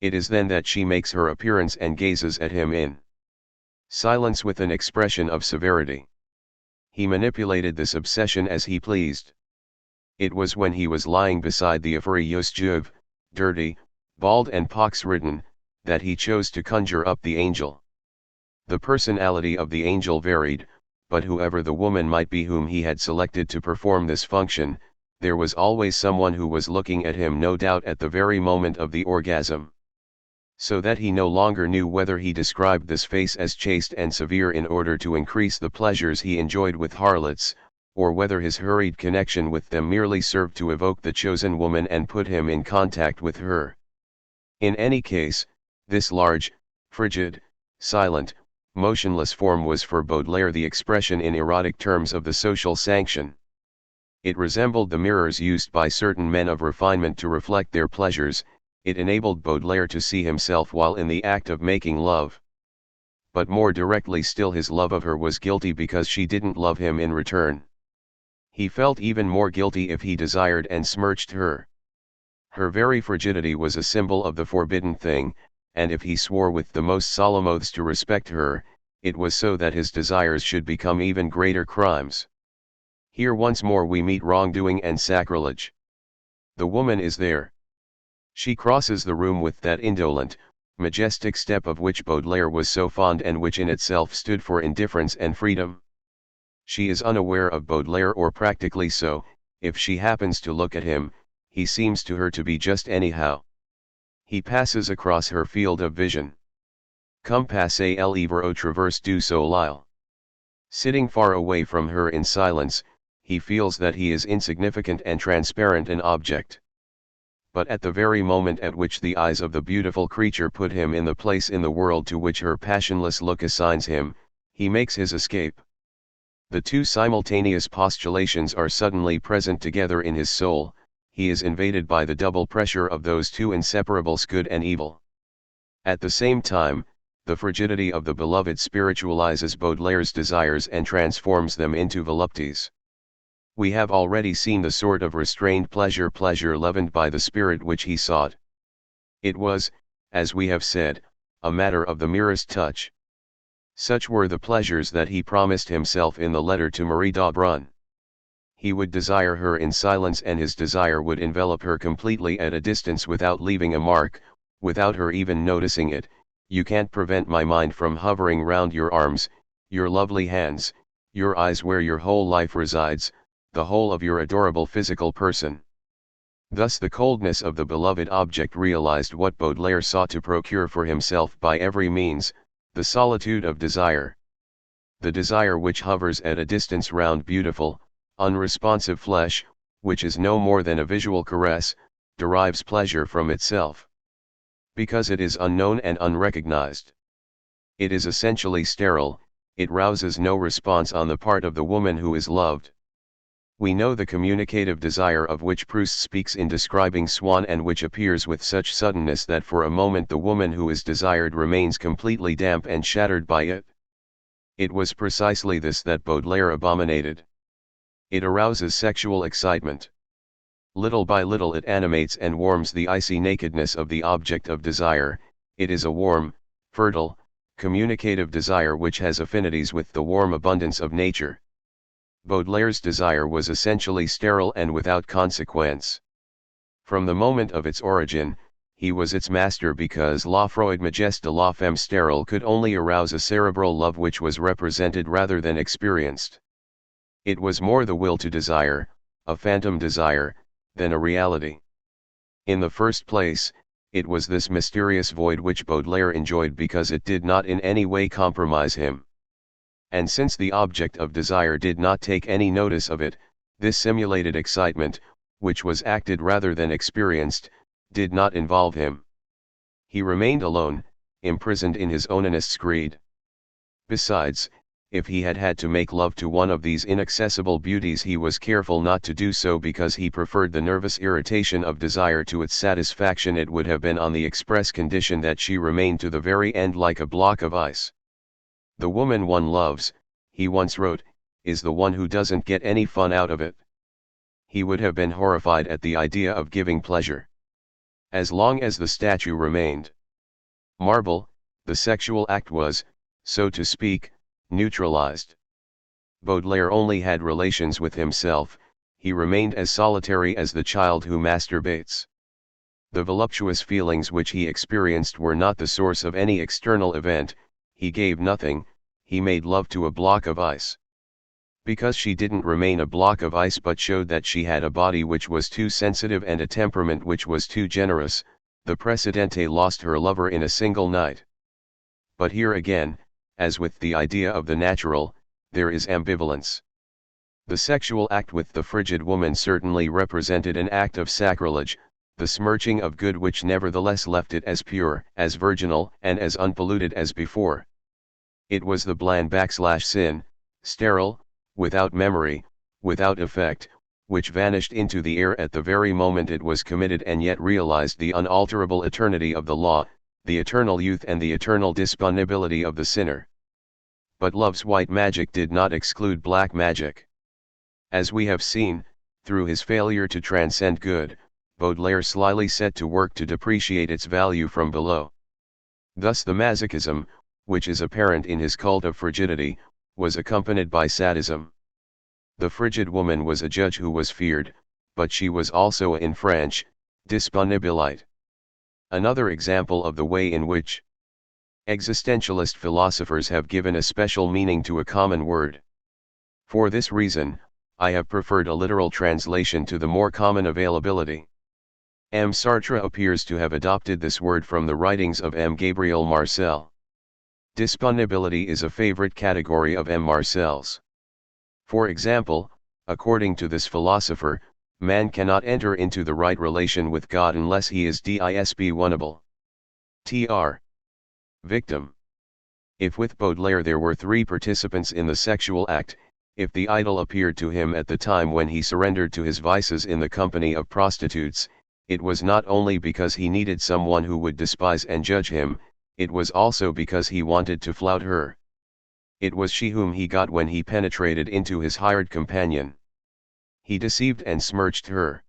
It is then that she makes her appearance and gazes at him in silence with an expression of severity. He manipulated this obsession as he pleased. It was when he was lying beside the affreuse Juve, dirty, bald and pox-ridden, that he chose to conjure up the angel. The personality of the angel varied, but whoever the woman might be whom he had selected to perform this function, there was always someone who was looking at him, no doubt at the very moment of the orgasm. So that he no longer knew whether he described this face as chaste and severe in order to increase the pleasures he enjoyed with harlots, or whether his hurried connection with them merely served to evoke the chosen woman and put him in contact with her. In any case, this large, frigid, silent, motionless form was for Baudelaire the expression in erotic terms of the social sanction. It resembled the mirrors used by certain men of refinement to reflect their pleasures. It enabled Baudelaire to see himself while in the act of making love. But more directly still, his love of her was guilty because she didn't love him in return. He felt even more guilty if he desired and smirched her. Her very frigidity was a symbol of the forbidden thing, and if he swore with the most solemn oaths to respect her, it was so that his desires should become even greater crimes. Here once more we meet wrongdoing and sacrilege. The woman is there. She crosses the room with that indolent, majestic step of which Baudelaire was so fond and which in itself stood for indifference and freedom. She is unaware of Baudelaire, or practically so. If she happens to look at him, he seems to her to be just anyhow. He passes across her field of vision. Comme passer l'ivre au travers du soleil. Sitting far away from her in silence, he feels that he is insignificant and transparent, an object. But at the very moment at which the eyes of the beautiful creature put him in the place in the world to which her passionless look assigns him, he makes his escape. The two simultaneous postulations are suddenly present together in his soul. He is invaded by the double pressure of those two inseparables, good and evil. At the same time, the frigidity of the beloved spiritualizes Baudelaire's desires and transforms them into volupties. We have already seen the sort of restrained pleasure leavened by the spirit which he sought. It was, as we have said, a matter of the merest touch. Such were the pleasures that he promised himself in the letter to Marie d'Aubrun. He would desire her in silence, and his desire would envelop her completely at a distance without leaving a mark, without her even noticing it. You can't prevent my mind from hovering round your arms, your lovely hands, your eyes, where your whole life resides, the whole of your adorable physical person. Thus the coldness of the beloved object realized what Baudelaire sought to procure for himself by every means, the solitude of desire. The desire which hovers at a distance round beautiful, unresponsive flesh, which is no more than a visual caress, derives pleasure from itself. Because it is unknown and unrecognized. It is essentially sterile, it rouses no response on the part of the woman who is loved. We know the communicative desire of which Proust speaks in describing Swann, and which appears with such suddenness that for a moment the woman who is desired remains completely damp and shattered by it. It was precisely this that Baudelaire abominated. It arouses sexual excitement. Little by little it animates and warms the icy nakedness of the object of desire. It is a warm, fertile, communicative desire which has affinities with the warm abundance of nature. Baudelaire's desire was essentially sterile and without consequence. From the moment of its origin, he was its master, because la froide majeste de la femme stérile could only arouse a cerebral love which was represented rather than experienced. It was more the will to desire, a phantom desire, than a reality. In the first place, it was this mysterious void which Baudelaire enjoyed because it did not in any way compromise him. And since the object of desire did not take any notice of it, this simulated excitement, which was acted rather than experienced, did not involve him. He remained alone, imprisoned in his onanist's greed. Besides, if he had had to make love to one of these inaccessible beauties, he was careful not to do so, because he preferred the nervous irritation of desire to its satisfaction. It would have been on the express condition that she remained to the very end like a block of ice. The woman one loves, he once wrote, is the one who doesn't get any fun out of it. He would have been horrified at the idea of giving pleasure. As long as the statue remained marble, the sexual act was, so to speak, neutralized. Baudelaire only had relations with himself. He remained as solitary as the child who masturbates. The voluptuous feelings which he experienced were not the source of any external event. He gave nothing, he made love to a block of ice. Because she didn't remain a block of ice but showed that she had a body which was too sensitive and a temperament which was too generous, the Presidente lost her lover in a single night. But here again, as with the idea of the natural, there is ambivalence. The sexual act with the frigid woman certainly represented an act of sacrilege, the smirching of good which nevertheless left it as pure, as virginal, and as unpolluted as before. It was the bland /sin, sterile, without memory, without effect, which vanished into the air at the very moment it was committed, and yet realized the unalterable eternity of the law, the eternal youth and the eternal disponibility of the sinner. But love's white magic did not exclude black magic. As we have seen, through his failure to transcend good, Baudelaire slyly set to work to depreciate its value from below. Thus the masochism, which is apparent in his cult of frigidity, was accompanied by sadism. The frigid woman was a judge who was feared, but she was also, in French, disponibilite. Another example of the way in which existentialist philosophers have given a special meaning to a common word. For this reason, I have preferred a literal translation to the more common availability. M. Sartre appears to have adopted this word from the writings of M. Gabriel Marcel. Disponibility is a favorite category of M. Marcel's. For example, according to this philosopher, man cannot enter into the right relation with God unless he is disponible. Tr. Victim. If with Baudelaire there were three participants in the sexual act, if the idol appeared to him at the time when he surrendered to his vices in the company of prostitutes, it was not only because he needed someone who would despise and judge him, it was also because he wanted to flout her. It was she whom he got when he penetrated into his hired companion. He deceived and smirched her.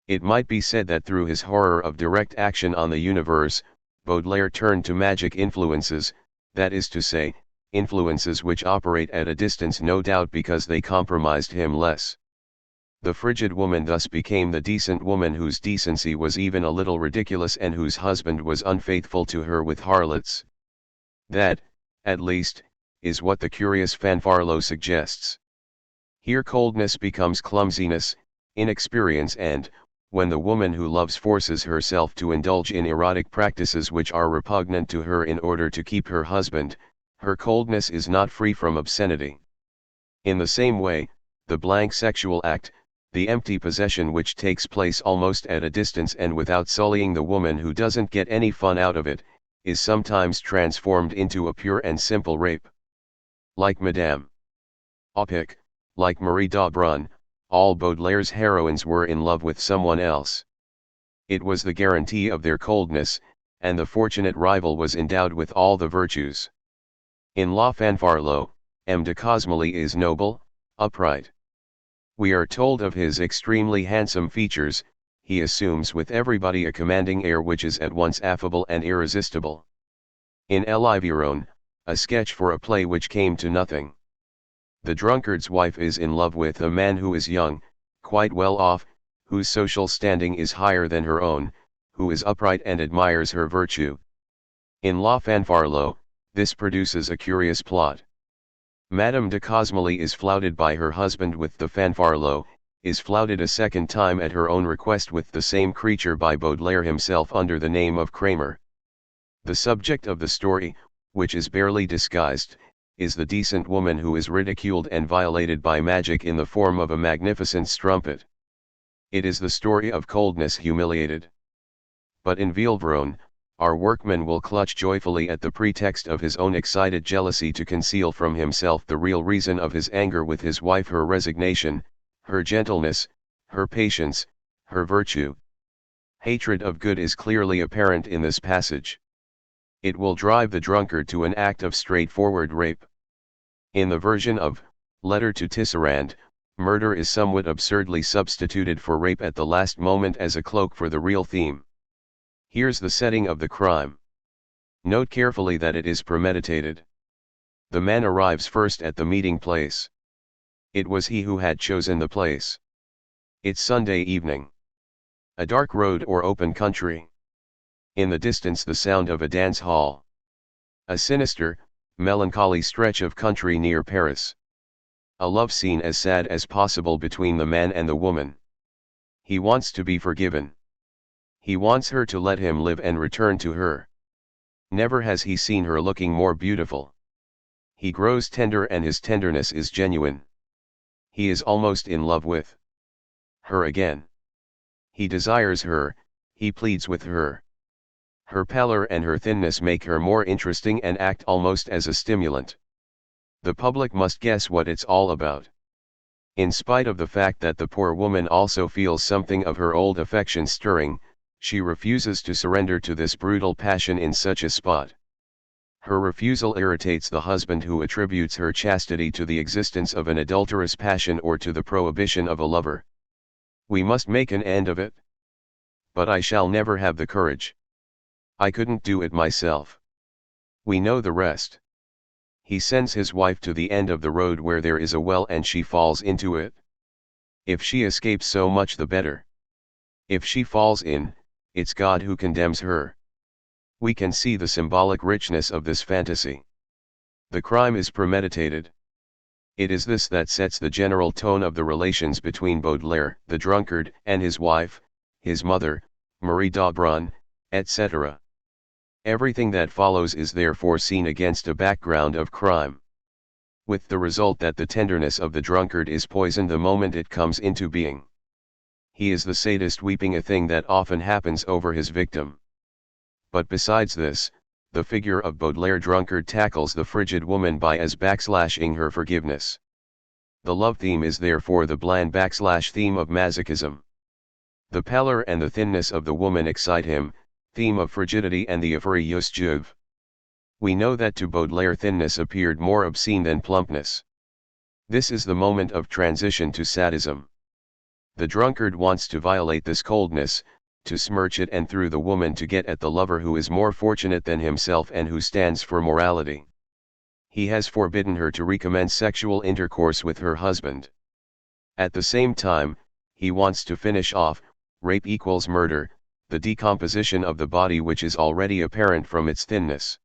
It might be said that through his horror of direct action on the universe, Baudelaire turned to magic influences, that is to say, influences which operate at a distance, no doubt because they compromised him less. The frigid woman thus became the decent woman whose decency was even a little ridiculous and whose husband was unfaithful to her with harlots. That, at least, is what the curious Fanfarlo suggests. Here coldness becomes clumsiness, inexperience, and, when the woman who loves forces herself to indulge in erotic practices which are repugnant to her in order to keep her husband, her coldness is not free from obscenity. In the same way, the blank sexual act, the empty possession which takes place almost at a distance and without sullying the woman who doesn't get any fun out of it, is sometimes transformed into a pure and simple rape. Like Madame Opic, like Marie d'Aubrun, all Baudelaire's heroines were in love with someone else. It was the guarantee of their coldness, and the fortunate rival was endowed with all the virtues. In La Fanfarlo, M. de Cosmoly is noble, upright. We are told of his extremely handsome features. He assumes with everybody a commanding air which is at once affable and irresistible. In El Iveron, a sketch for a play which came to nothing, the drunkard's wife is in love with a man who is young, quite well off, whose social standing is higher than her own, who is upright and admires her virtue. In La Fanfarlo, this produces a curious plot. Madame de Cosmoly is flouted by her husband with the fanfarlo, is flouted a second time at her own request with the same creature by Baudelaire himself under the name of Kramer. The subject of the story, which is barely disguised, is the decent woman who is ridiculed and violated by magic in the form of a magnificent strumpet. It is the story of coldness humiliated. But in Villevrone, our workman will clutch joyfully at the pretext of his own excited jealousy to conceal from himself the real reason of his anger with his wife, her resignation, her gentleness, her patience, her virtue. Hatred of good is clearly apparent in this passage. It will drive the drunkard to an act of straightforward rape. In the version of Letter to Tisserand, murder is somewhat absurdly substituted for rape at the last moment as a cloak for the real theme. Here's the setting of the crime. Note carefully that it is premeditated. The man arrives first at the meeting place. It was he who had chosen the place. It's Sunday evening. A dark road or open country. In the distance the sound of a dance hall. A sinister, melancholy stretch of country near Paris. A love scene as sad as possible between the man and the woman. He wants to be forgiven. He wants her to let him live and return to her. Never has he seen her looking more beautiful. He grows tender and his tenderness is genuine. He is almost in love with her again. He desires her, he pleads with her. Her pallor and her thinness make her more interesting and act almost as a stimulant. The public must guess what it's all about. In spite of the fact that the poor woman also feels something of her old affection stirring, she refuses to surrender to this brutal passion in such a spot. Her refusal irritates the husband who attributes her chastity to the existence of an adulterous passion or to the prohibition of a lover. We must make an end of it. But I shall never have the courage. I couldn't do it myself. We know the rest. He sends his wife to the end of the road where there is a well and she falls into it. If she escapes, so much the better. If she falls in, it's God who condemns her. We can see the symbolic richness of this fantasy. The crime is premeditated. It is this that sets the general tone of the relations between Baudelaire, the drunkard, and his wife, his mother, Marie d'Aubrun, etc. Everything that follows is therefore seen against a background of crime. With the result that the tenderness of the drunkard is poisoned the moment it comes into being. He is the sadist weeping a thing that often happens over his victim. But besides this, the figure of Baudelaire drunkard tackles the frigid woman by backslashing her forgiveness. The love theme is therefore the bland theme of masochism. The pallor and the thinness of the woman excite him, theme of frigidity and the effrayus juve. We know that to Baudelaire thinness appeared more obscene than plumpness. This is the moment of transition to sadism. The drunkard wants to violate this coldness, to smirch it and through the woman to get at the lover who is more fortunate than himself and who stands for morality. He has forbidden her to recommence sexual intercourse with her husband. At the same time, he wants to finish off, rape equals murder, the decomposition of the body which is already apparent from its thinness.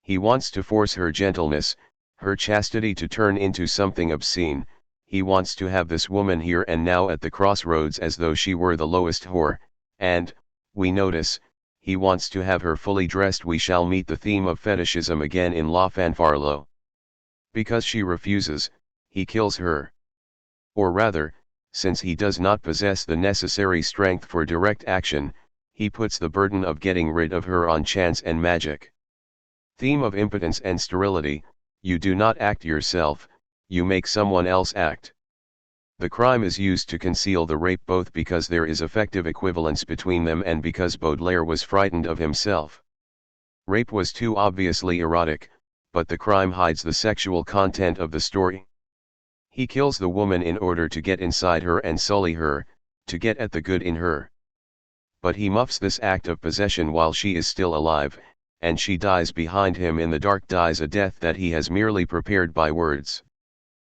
He wants to force her gentleness, her chastity to turn into something obscene. He wants to have this woman here and now at the crossroads as though she were the lowest whore, and, we notice, he wants to have her fully dressed. We shall meet the theme of fetishism again in La Fanfarlo. Because she refuses, he kills her. Or rather, since he does not possess the necessary strength for direct action, he puts the burden of getting rid of her on chance and magic. Theme of impotence and sterility, You do not act yourself, you make someone else act. The crime is used to conceal the rape both because there is effective equivalence between them and because Baudelaire was frightened of himself. Rape was too obviously erotic, but the crime hides the sexual content of the story. He kills the woman in order to get inside her and sully her, to get at the good in her. But he muffs this act of possession while she is still alive, and she dies behind him in the dark, dies a death that he has merely prepared by words.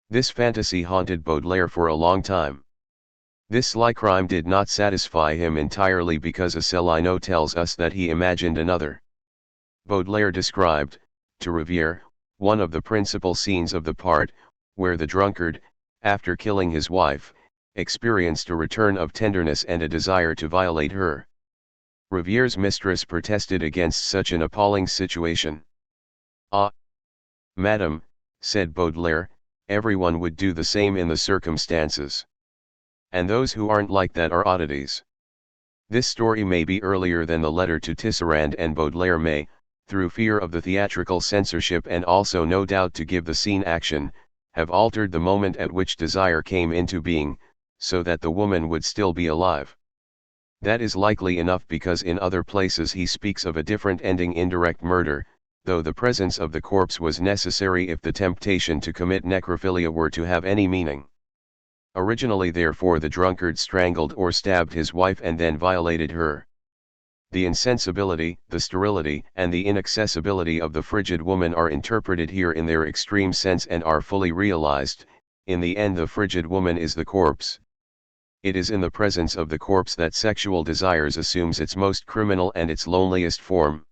This fantasy haunted Baudelaire for a long time. This sly crime did not satisfy him entirely because Asselineau tells us that he imagined another. Baudelaire described, to Rivière, one of the principal scenes of the part, where the drunkard, after killing his wife, experienced a return of tenderness and a desire to violate her. Rivière's mistress protested against such an appalling situation. "Ah, madame," said Baudelaire, "everyone would do the same in the circumstances. And those who aren't like that are oddities." This story may be earlier than the letter to Tisserand, and Baudelaire may, through fear of the theatrical censorship and also no doubt to give the scene action, have altered the moment at which desire came into being, so that the woman would still be alive. That is likely enough because in other places he speaks of a different ending, indirect murder, though the presence of the corpse was necessary if the temptation to commit necrophilia were to have any meaning. Originally, therefore, the drunkard strangled or stabbed his wife and then violated her. The insensibility, the sterility, and the inaccessibility of the frigid woman are interpreted here in their extreme sense and are fully realized. In the end, the frigid woman is the corpse. It is in the presence of the corpse that sexual desires assumes its most criminal and its loneliest form.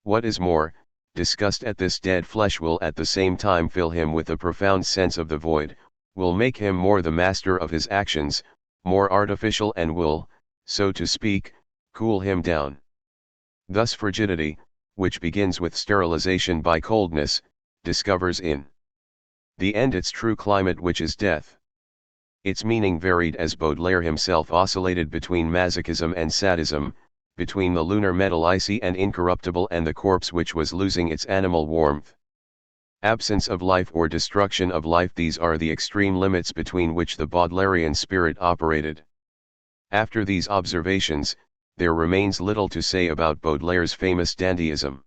What is more, disgust at this dead flesh will at the same time fill him with a profound sense of the void, will make him more the master of his actions, more artificial, and will, so to speak, cool him down. Thus frigidity, which begins with sterilization by coldness, discovers in the end its true climate, which is death. Its meaning varied as Baudelaire himself oscillated between masochism and sadism, between the lunar metal icy and incorruptible and the corpse which was losing its animal warmth. Absence of life or destruction of life, these are the extreme limits between which the Baudelarian spirit operated. After these observations, there remains little to say about Baudelaire's famous dandyism.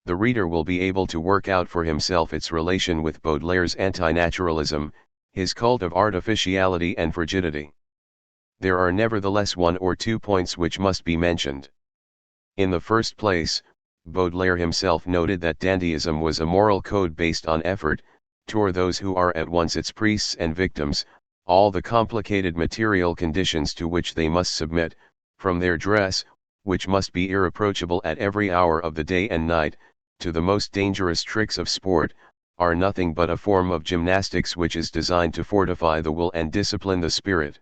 The reader will be able to work out for himself its relation with Baudelaire's anti-naturalism, his cult of artificiality and frigidity. There are nevertheless one or two points which must be mentioned. In the first place, Baudelaire himself noted that dandyism was a moral code based on effort, toward those who are at once its priests and victims, all the complicated material conditions to which they must submit, from their dress, which must be irreproachable at every hour of the day and night, to the most dangerous tricks of sport, are nothing but a form of gymnastics which is designed to fortify the will and discipline the spirit.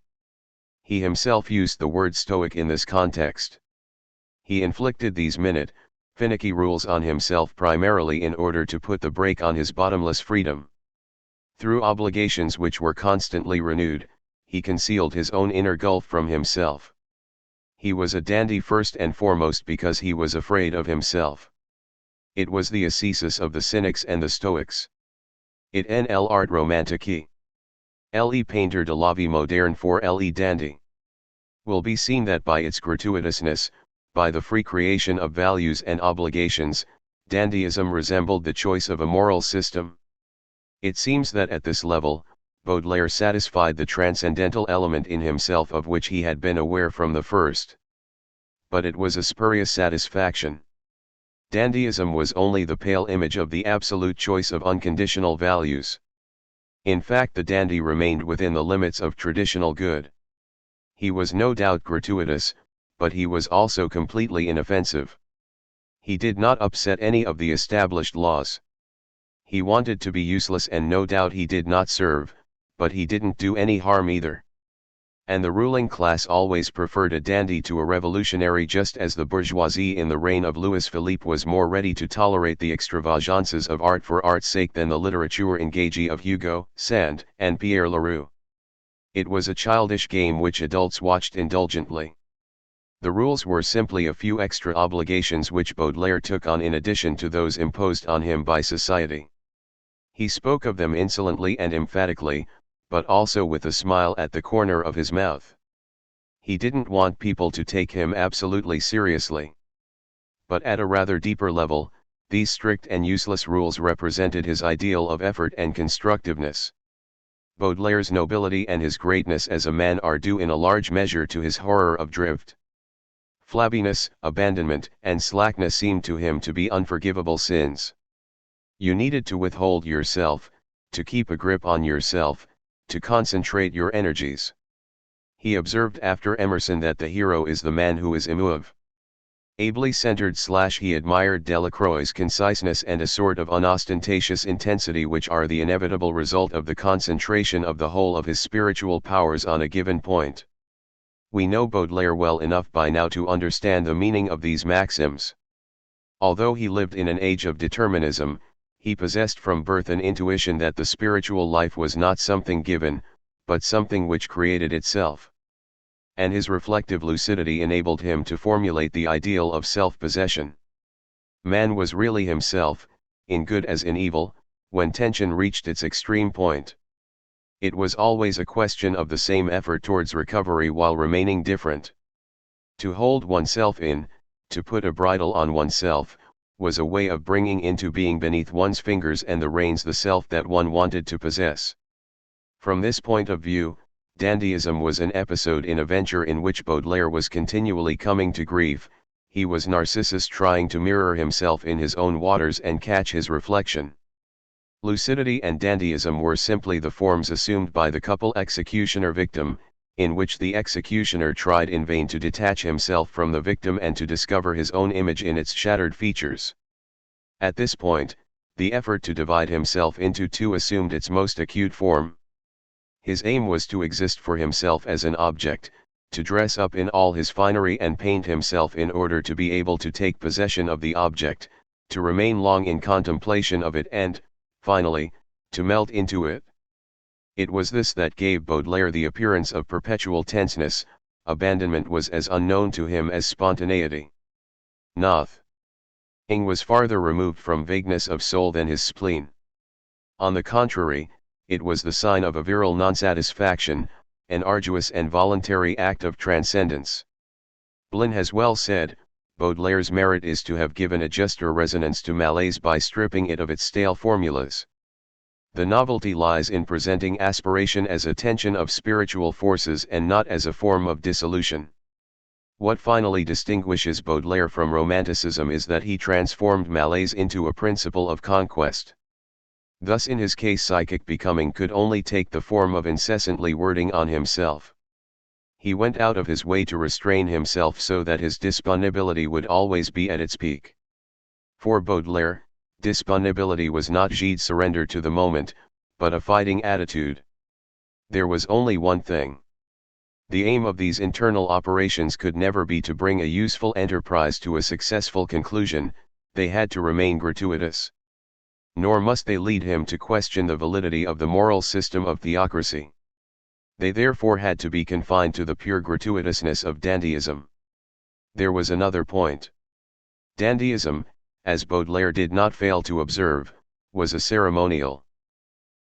He himself used the word stoic in this context. He inflicted these finicky rules on himself primarily in order to put the brake on his bottomless freedom. Through obligations which were constantly renewed, he concealed his own inner gulf from himself. He was a dandy first and foremost because he was afraid of himself. It was the ascesis of the Cynics and the Stoics. It n l'art romantique. Le painter de la vie moderne for le dandy. Will be seen that by its gratuitousness, by the free creation of values and obligations, dandyism resembled the choice of a moral system. It seems that at this level, Baudelaire satisfied the transcendental element in himself of which he had been aware from the first. But it was a spurious satisfaction. Dandyism was only the pale image of the absolute choice of unconditional values. In fact, the dandy remained within the limits of traditional good. He was no doubt gratuitous, but he was also completely inoffensive. He did not upset any of the established laws. He wanted to be useless, and no doubt he did not serve, but he didn't do any harm either. And the ruling class always preferred a dandy to a revolutionary, just as the bourgeoisie in the reign of Louis Philippe was more ready to tolerate the extravagances of art for art's sake than the littérature engagée of Hugo, Sand, and Pierre Leroux. It was a childish game which adults watched indulgently. The rules were simply a few extra obligations which Baudelaire took on in addition to those imposed on him by society. He spoke of them insolently and emphatically, but also with a smile at the corner of his mouth. He didn't want people to take him absolutely seriously. But at a rather deeper level, these strict and useless rules represented his ideal of effort and constructiveness. Baudelaire's nobility and his greatness as a man are due in a large measure to his horror of drift. Flabbiness, abandonment, and slackness seemed to him to be unforgivable sins. You needed to withhold yourself, to keep a grip on yourself, to concentrate your energies. He observed after Emerson that the hero is the man who is immovable. Ably centered / he admired Delacroix's conciseness and a sort of unostentatious intensity which are the inevitable result of the concentration of the whole of his spiritual powers on a given point. We know Baudelaire well enough by now to understand the meaning of these maxims. Although he lived in an age of determinism, he possessed from birth an intuition that the spiritual life was not something given, but something which created itself. And his reflective lucidity enabled him to formulate the ideal of self-possession. Man was really himself, in good as in evil, when tension reached its extreme point. It was always a question of the same effort towards recovery while remaining different. To hold oneself in, to put a bridle on oneself, was a way of bringing into being beneath one's fingers and the reins the self that one wanted to possess. From this point of view, dandyism was an episode in a venture in which Baudelaire was continually coming to grief. He was Narcissus trying to mirror himself in his own waters and catch his reflection. Lucidity and dandyism were simply the forms assumed by the couple executioner-victim, in which the executioner tried in vain to detach himself from the victim and to discover his own image in its shattered features. At this point, the effort to divide himself into two assumed its most acute form. His aim was to exist for himself as an object, to dress up in all his finery and paint himself in order to be able to take possession of the object, to remain long in contemplation of it and, finally, to melt into it. It was this that gave Baudelaire the appearance of perpetual tenseness. Abandonment was as unknown to him as spontaneity. Nothing was farther removed from vagueness of soul than his spleen. On the contrary, it was the sign of a virile non-satisfaction, an arduous and voluntary act of transcendence. Blin has well said, Baudelaire's merit is to have given a juster resonance to malaise by stripping it of its stale formulas. The novelty lies in presenting aspiration as a tension of spiritual forces and not as a form of dissolution. What finally distinguishes Baudelaire from Romanticism is that he transformed malaise into a principle of conquest. Thus in his case psychic becoming could only take the form of incessantly wording on himself. He went out of his way to restrain himself so that his disponibility would always be at its peak. For Baudelaire, disponibility was not Gide's surrender to the moment, but a fighting attitude. There was only one thing. The aim of these internal operations could never be to bring a useful enterprise to a successful conclusion, they had to remain gratuitous. Nor must they lead him to question the validity of the moral system of theocracy. They therefore had to be confined to the pure gratuitousness of dandyism. There was another point. Dandyism, as Baudelaire did not fail to observe, was a ceremonial.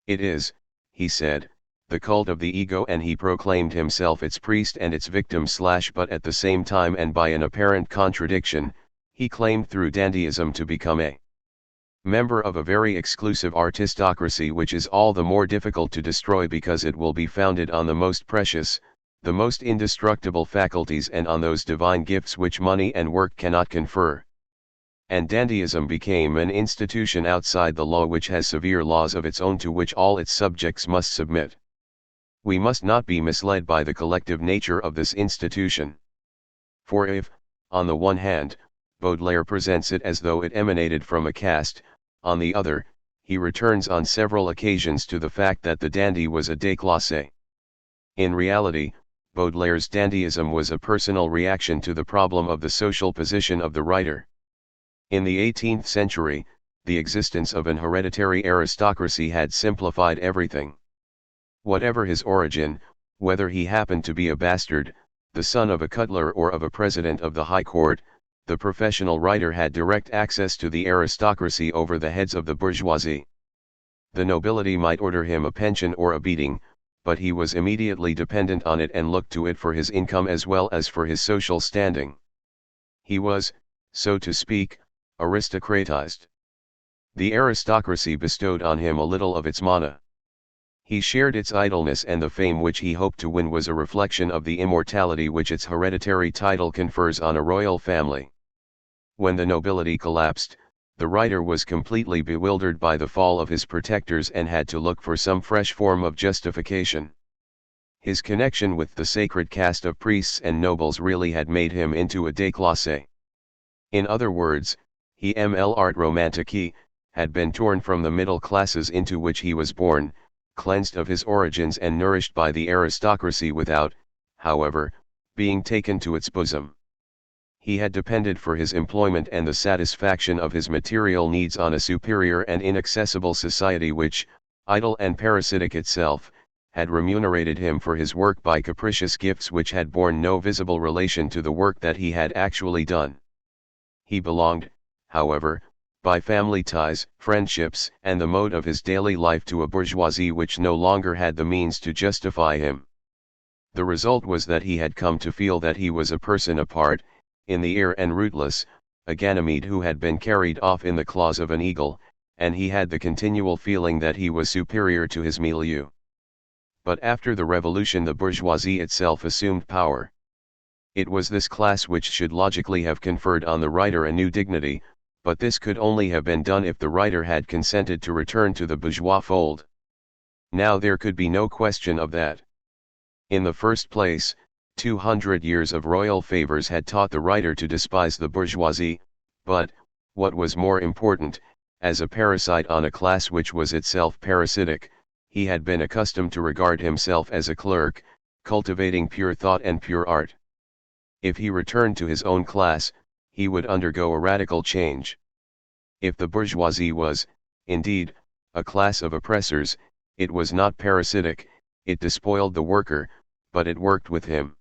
It is, he said, the cult of the ego, and he proclaimed himself its priest and its victim / but at the same time and by an apparent contradiction, he claimed through dandyism to become a member of a very exclusive artistocracy which is all the more difficult to destroy because it will be founded on the most precious, the most indestructible faculties and on those divine gifts which money and work cannot confer. And dandyism became an institution outside the law which has severe laws of its own to which all its subjects must submit. We must not be misled by the collective nature of this institution. For if, on the one hand, Baudelaire presents it as though it emanated from a caste, on the other, he returns on several occasions to the fact that the dandy was a déclassé. In reality, Baudelaire's dandyism was a personal reaction to the problem of the social position of the writer. In the 18th century, the existence of an hereditary aristocracy had simplified everything. Whatever his origin, whether he happened to be a bastard, the son of a cutler or of a president of the High Court, the professional writer had direct access to the aristocracy over the heads of the bourgeoisie. The nobility might order him a pension or a beating, but he was immediately dependent on it and looked to it for his income as well as for his social standing. He was, so to speak, aristocratized. The aristocracy bestowed on him a little of its mana. He shared its idleness, and the fame which he hoped to win was a reflection of the immortality which its hereditary title confers on a royal family. When the nobility collapsed, the writer was completely bewildered by the fall of his protectors and had to look for some fresh form of justification. His connection with the sacred caste of priests and nobles really had made him into a déclassé. In other words, he art romantique, had been torn from the middle classes into which he was born, cleansed of his origins and nourished by the aristocracy without, however, being taken to its bosom. He had depended for his employment and the satisfaction of his material needs on a superior and inaccessible society which, idle and parasitic itself, had remunerated him for his work by capricious gifts which had borne no visible relation to the work that he had actually done. He belonged, however, by family ties, friendships, and the mode of his daily life to a bourgeoisie which no longer had the means to justify him. The result was that he had come to feel that he was a person apart, in the air and rootless, a Ganymede who had been carried off in the claws of an eagle, and he had the continual feeling that he was superior to his milieu. But after the revolution the bourgeoisie itself assumed power. It was this class which should logically have conferred on the writer a new dignity, but this could only have been done if the writer had consented to return to the bourgeois fold. Now there could be no question of that. In the first place, 200 years of royal favors had taught the writer to despise the bourgeoisie, but, what was more important, as a parasite on a class which was itself parasitic, he had been accustomed to regard himself as a clerk, cultivating pure thought and pure art. If he returned to his own class, he would undergo a radical change. If the bourgeoisie was, indeed, a class of oppressors, it was not parasitic, it despoiled the worker, but it worked with him.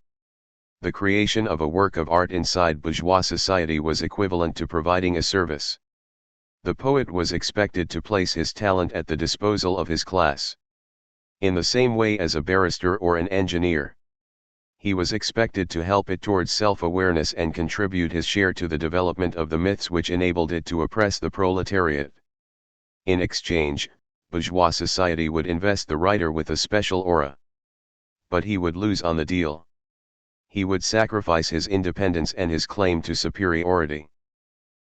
The creation of a work of art inside bourgeois society was equivalent to providing a service. The poet was expected to place his talent at the disposal of his class. In the same way as a barrister or an engineer. He was expected to help it towards self-awareness and contribute his share to the development of the myths which enabled it to oppress the proletariat. In exchange, bourgeois society would invest the writer with a special aura. But he would lose on the deal. He would sacrifice his independence and his claim to superiority.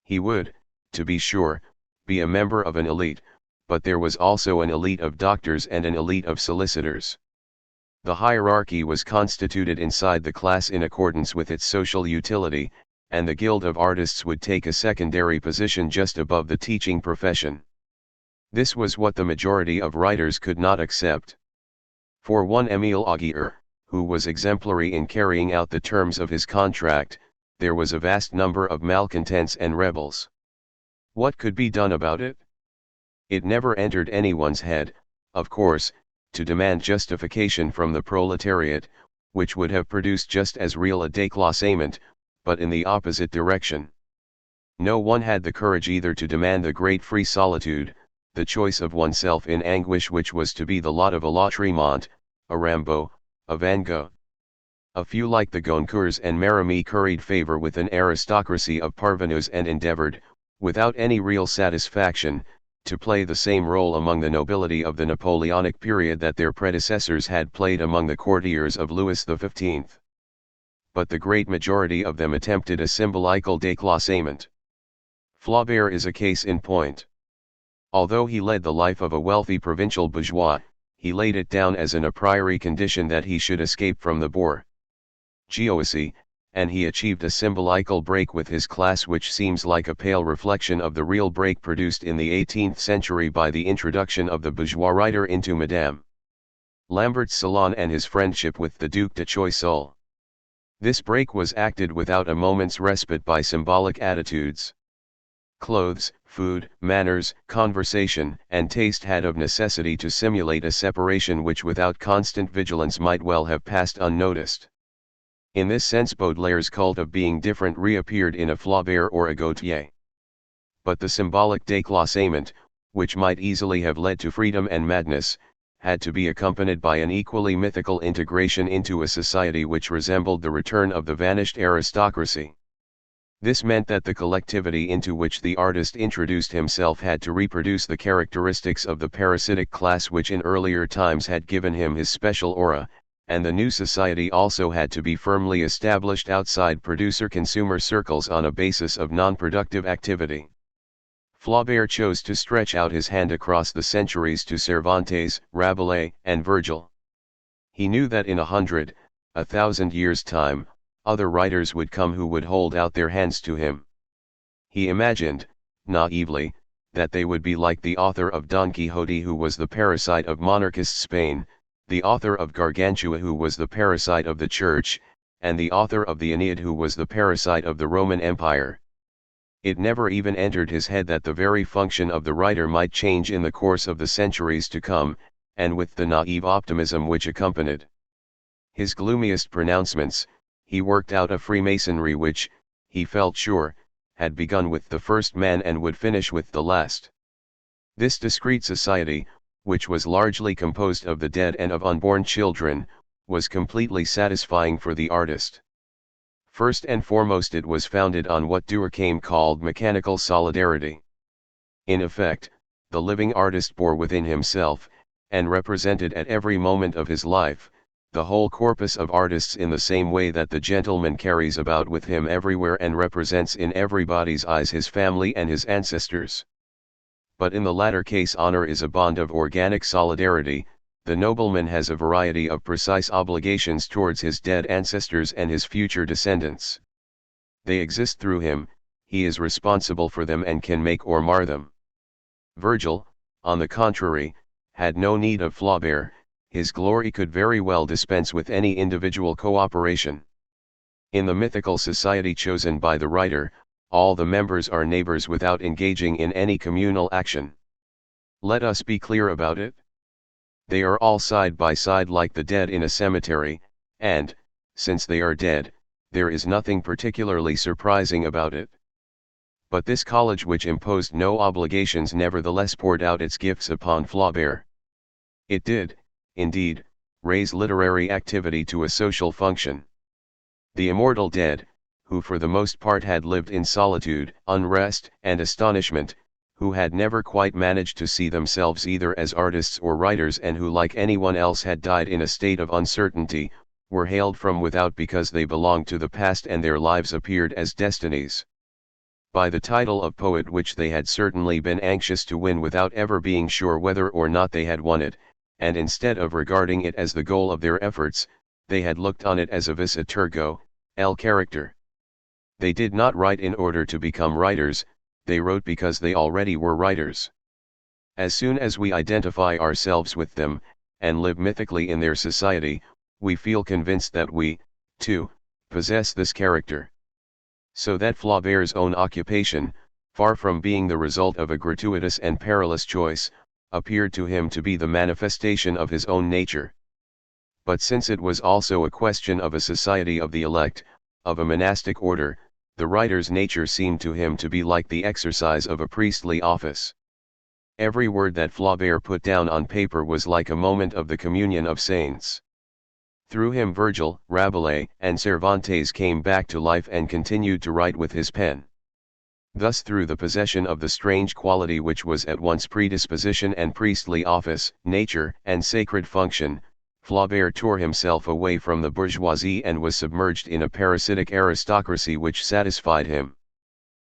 He would, to be sure, be a member of an elite, but there was also an elite of doctors and an elite of solicitors. The hierarchy was constituted inside the class in accordance with its social utility, and the Guild of Artists would take a secondary position just above the teaching profession. This was what the majority of writers could not accept. For one Émile Augier, who was exemplary in carrying out the terms of his contract, there was a vast number of malcontents and rebels. What could be done about it? It never entered anyone's head, of course, to demand justification from the proletariat, which would have produced just as real a déclassement, but in the opposite direction. No one had the courage either to demand the great free solitude, the choice of oneself in anguish which was to be the lot of a Lautréamont, a Rimbaud, a Van Gogh. A few like the Goncourts and Merimée curried favor with an aristocracy of parvenus and endeavored, without any real satisfaction, to play the same role among the nobility of the Napoleonic period that their predecessors had played among the courtiers of Louis XV. But the great majority of them attempted a symbolical déclassement. Flaubert is a case in point. Although he led the life of a wealthy provincial bourgeois, he laid it down as an a priori condition that he should escape from the bourgeoisie, and he achieved a symbolical break with his class which seems like a pale reflection of the real break produced in the 18th century by the introduction of the bourgeois writer into Madame Lambert's salon and his friendship with the Duc de Choiseul. This break was acted without a moment's respite by symbolic attitudes. Clothes, food, manners, conversation, and taste had of necessity to simulate a separation which without constant vigilance might well have passed unnoticed. In this sense Baudelaire's cult of being different reappeared in a Flaubert or a Gautier. But the symbolic déclassement, which might easily have led to freedom and madness, had to be accompanied by an equally mythical integration into a society which resembled the return of the vanished aristocracy. This meant that the collectivity into which the artist introduced himself had to reproduce the characteristics of the parasitic class which in earlier times had given him his special aura, and the new society also had to be firmly established outside producer-consumer circles on a basis of non-productive activity. Flaubert chose to stretch out his hand across the centuries to Cervantes, Rabelais, and Virgil. He knew that in 100, 1,000 years' time, other writers would come who would hold out their hands to him. He imagined, naively, that they would be like the author of Don Quixote who was the parasite of monarchist Spain, the author of Gargantua who was the parasite of the Church, and the author of the Aeneid who was the parasite of the Roman Empire. It never even entered his head that the very function of the writer might change in the course of the centuries to come, and with the naive optimism which accompanied his gloomiest pronouncements, he worked out a Freemasonry which, he felt sure, had begun with the first man and would finish with the last. This discreet society, which was largely composed of the dead and of unborn children, was completely satisfying for the artist. First and foremost it was founded on what Durkheim called mechanical solidarity. In effect, the living artist bore within himself, and represented at every moment of his life, the whole corpus of artists in the same way that the gentleman carries about with him everywhere and represents in everybody's eyes his family and his ancestors. But in the latter case honor is a bond of organic solidarity. The nobleman has a variety of precise obligations towards his dead ancestors and his future descendants. They exist through him, he is responsible for them and can make or mar them. Virgil, on the contrary, had no need of Flaubert, his glory could very well dispense with any individual cooperation. In the mythical society chosen by the writer, all the members are neighbors without engaging in any communal action. Let us be clear about it. They are all side by side like the dead in a cemetery, and, since they are dead, there is nothing particularly surprising about it. But this college which imposed no obligations nevertheless poured out its gifts upon Flaubert. It did, indeed, raise literary activity to a social function. The immortal dead, who for the most part had lived in solitude, unrest, and astonishment, who had never quite managed to see themselves either as artists or writers and who like anyone else had died in a state of uncertainty, were hailed from without because they belonged to the past and their lives appeared as destinies. By the title of poet which they had certainly been anxious to win without ever being sure whether or not they had won it, and instead of regarding it as the goal of their efforts, they had looked on it as a vis a tergo, el character. They did not write in order to become writers, they wrote because they already were writers. As soon as we identify ourselves with them, and live mythically in their society, we feel convinced that we, too, possess this character. So that Flaubert's own occupation, far from being the result of a gratuitous and perilous choice, appeared to him to be the manifestation of his own nature. But since it was also a question of a society of the elect, of a monastic order, the writer's nature seemed to him to be like the exercise of a priestly office. Every word that Flaubert put down on paper was like a moment of the communion of saints. Through him Virgil, Rabelais, and Cervantes came back to life and continued to write with his pen. Thus through the possession of the strange quality which was at once predisposition and priestly office, nature and sacred function, Flaubert tore himself away from the bourgeoisie and was submerged in a parasitic aristocracy which satisfied him.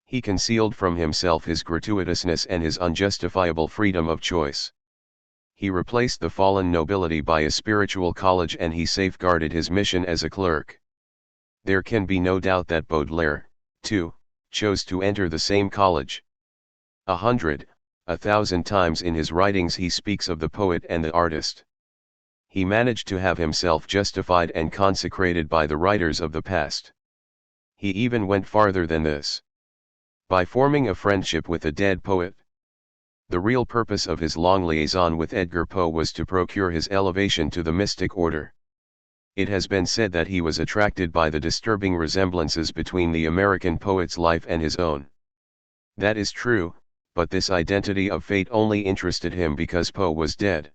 He concealed from himself his gratuitousness and his unjustifiable freedom of choice. He replaced the fallen nobility by a spiritual college and he safeguarded his mission as a clerk. There can be no doubt that Baudelaire, too, chose to enter the same college. 100, 1,000 times in his writings he speaks of the poet and the artist. He managed to have himself justified and consecrated by the writers of the past. He even went farther than this. By forming a friendship with a dead poet. The real purpose of his long liaison with Edgar Poe was to procure his elevation to the mystic order. It has been said that he was attracted by the disturbing resemblances between the American poet's life and his own. That is true, but this identity of fate only interested him because Poe was dead.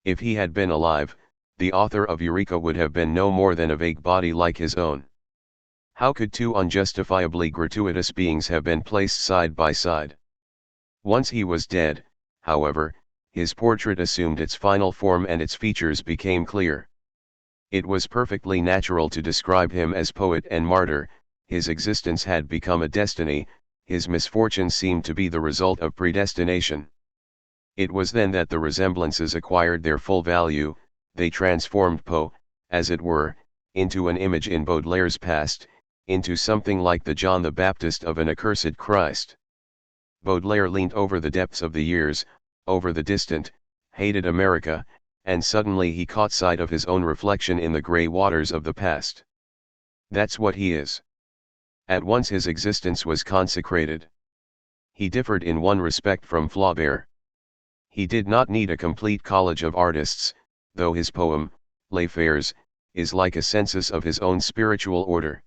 If he had been alive, the author of Eureka would have been no more than a vague body like his own. How could two unjustifiably gratuitous beings have been placed side by side? Once he was dead, however, his portrait assumed its final form and its features became clear. It was perfectly natural to describe him as poet and martyr. His existence had become a destiny, his misfortune seemed to be the result of predestination. It was then that the resemblances acquired their full value. They transformed Poe, as it were, into an image in Baudelaire's past, into something like the John the Baptist of an accursed Christ. Baudelaire leaned over the depths of the years, over the distant, hated America, and suddenly he caught sight of his own reflection in the grey waters of the past. That's what he is. At once his existence was consecrated. He differed in one respect from Flaubert. He did not need a complete college of artists, though his poem, Les Fers, is like a census of his own spiritual order.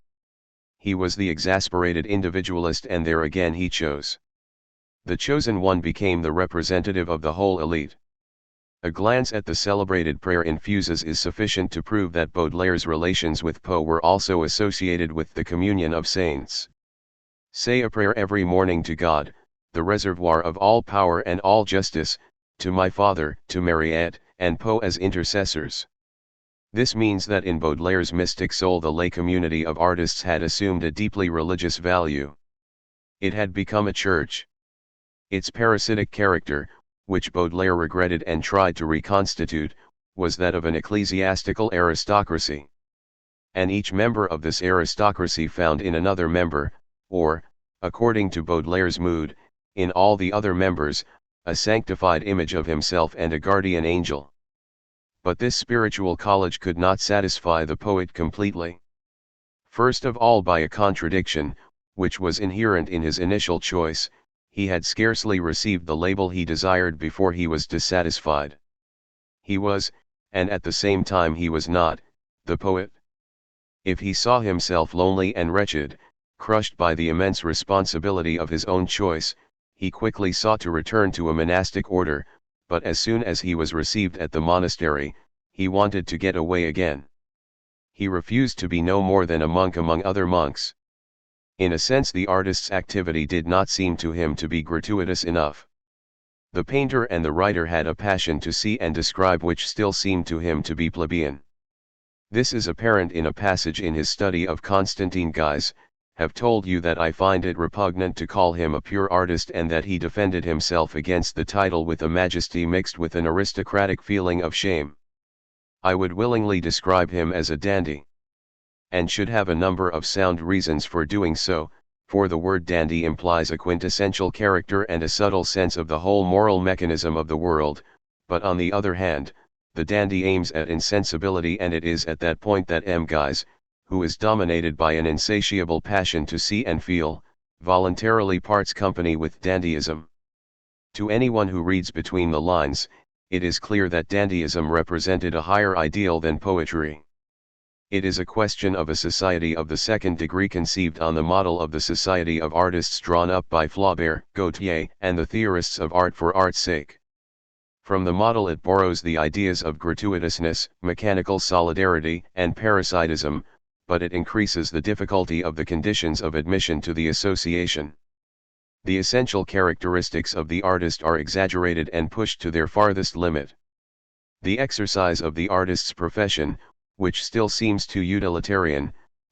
He was the exasperated individualist, and there again he chose. The chosen one became the representative of the whole elite. A glance at the celebrated prayer in Fuses is sufficient to prove that Baudelaire's relations with Poe were also associated with the communion of saints. Say a prayer every morning to God, the reservoir of all power and all justice, to my father, to Mariette, and Poe as intercessors. This means that in Baudelaire's mystic soul the lay community of artists had assumed a deeply religious value. It had become a church. Its parasitic character, which Baudelaire regretted and tried to reconstitute, was that of an ecclesiastical aristocracy. And each member of this aristocracy found in another member, or, according to Baudelaire's mood, in all the other members, a sanctified image of himself and a guardian angel. But this spiritual college could not satisfy the poet completely. First of all, by a contradiction, which was inherent in his initial choice, he had scarcely received the label he desired before he was dissatisfied. He was, and at the same time he was not, the poet. If he saw himself lonely and wretched, crushed by the immense responsibility of his own choice, he quickly sought to return to a monastic order, but as soon as he was received at the monastery, he wanted to get away again. He refused to be no more than a monk among other monks. In a sense, the artist's activity did not seem to him to be gratuitous enough. The painter and the writer had a passion to see and describe which still seemed to him to be plebeian. This is apparent in a passage in his study of Constantine Guise. Have told you that I find it repugnant to call him a pure artist, and that he defended himself against the title with a majesty mixed with an aristocratic feeling of shame. I would willingly describe him as a dandy, and should have a number of sound reasons for doing so, for the word dandy implies a quintessential character and a subtle sense of the whole moral mechanism of the world, but on the other hand, the dandy aims at insensibility, and it is at that point that M. Guise, who is dominated by an insatiable passion to see and feel, voluntarily parts company with dandyism. To anyone who reads between the lines, it is clear that dandyism represented a higher ideal than poetry. It is a question of a society of the second degree conceived on the model of the society of artists drawn up by Flaubert, Gautier, and the theorists of art for art's sake. From the model it borrows the ideas of gratuitousness, mechanical solidarity, and parasitism, but it increases the difficulty of the conditions of admission to the association. The essential characteristics of the artist are exaggerated and pushed to their farthest limit. The exercise of the artist's profession, which still seems too utilitarian,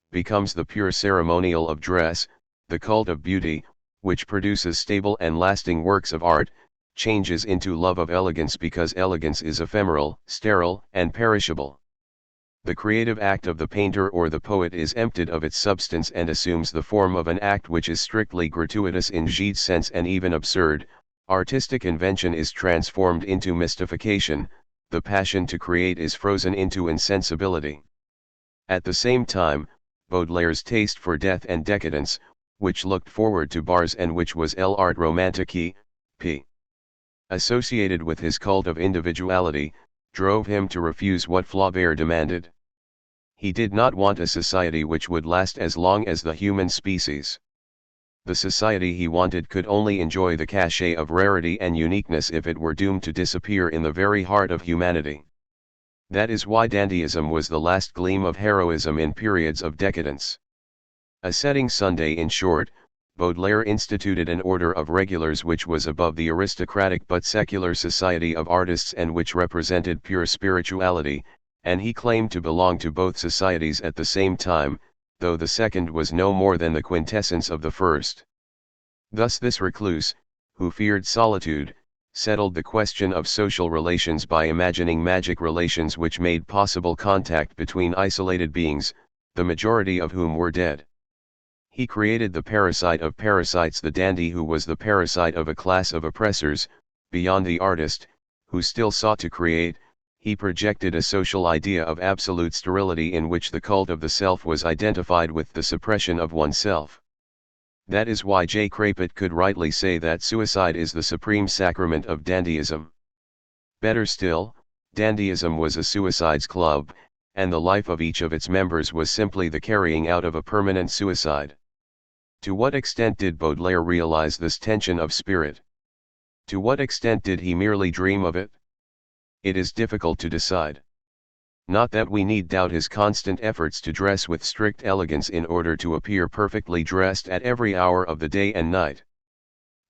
becomes the pure ceremonial of dress. The cult of beauty, which produces stable and lasting works of art, changes into love of elegance because elegance is ephemeral, sterile, and perishable. The creative act of the painter or the poet is emptied of its substance and assumes the form of an act which is strictly gratuitous in Gide's sense and even absurd. Artistic invention is transformed into mystification, the passion to create is frozen into insensibility. At the same time, Baudelaire's taste for death and decadence, which looked forward to bars and which was l'art romantique, p. associated with his cult of individuality, drove him to refuse what Flaubert demanded. He did not want a society which would last as long as the human species. The society he wanted could only enjoy the cachet of rarity and uniqueness if it were doomed to disappear in the very heart of humanity. That is why dandyism was the last gleam of heroism in periods of decadence. A setting Sunday, in short, Baudelaire instituted an order of regulars which was above the aristocratic but secular society of artists and which represented pure spirituality, and he claimed to belong to both societies at the same time, though the second was no more than the quintessence of the first. Thus this recluse, who feared solitude, settled the question of social relations by imagining magic relations which made possible contact between isolated beings, the majority of whom were dead. He created the parasite of parasites, the dandy, who was the parasite of a class of oppressors. Beyond the artist, who still sought to create, he projected a social idea of absolute sterility in which the cult of the self was identified with the suppression of oneself. That is why J. Crapet could rightly say that suicide is the supreme sacrament of dandyism. Better still, dandyism was a suicide's club, and the life of each of its members was simply the carrying out of a permanent suicide. To what extent did Baudelaire realize this tension of spirit? To what extent did he merely dream of it? It is difficult to decide. Not that we need doubt his constant efforts to dress with strict elegance in order to appear perfectly dressed at every hour of the day and night.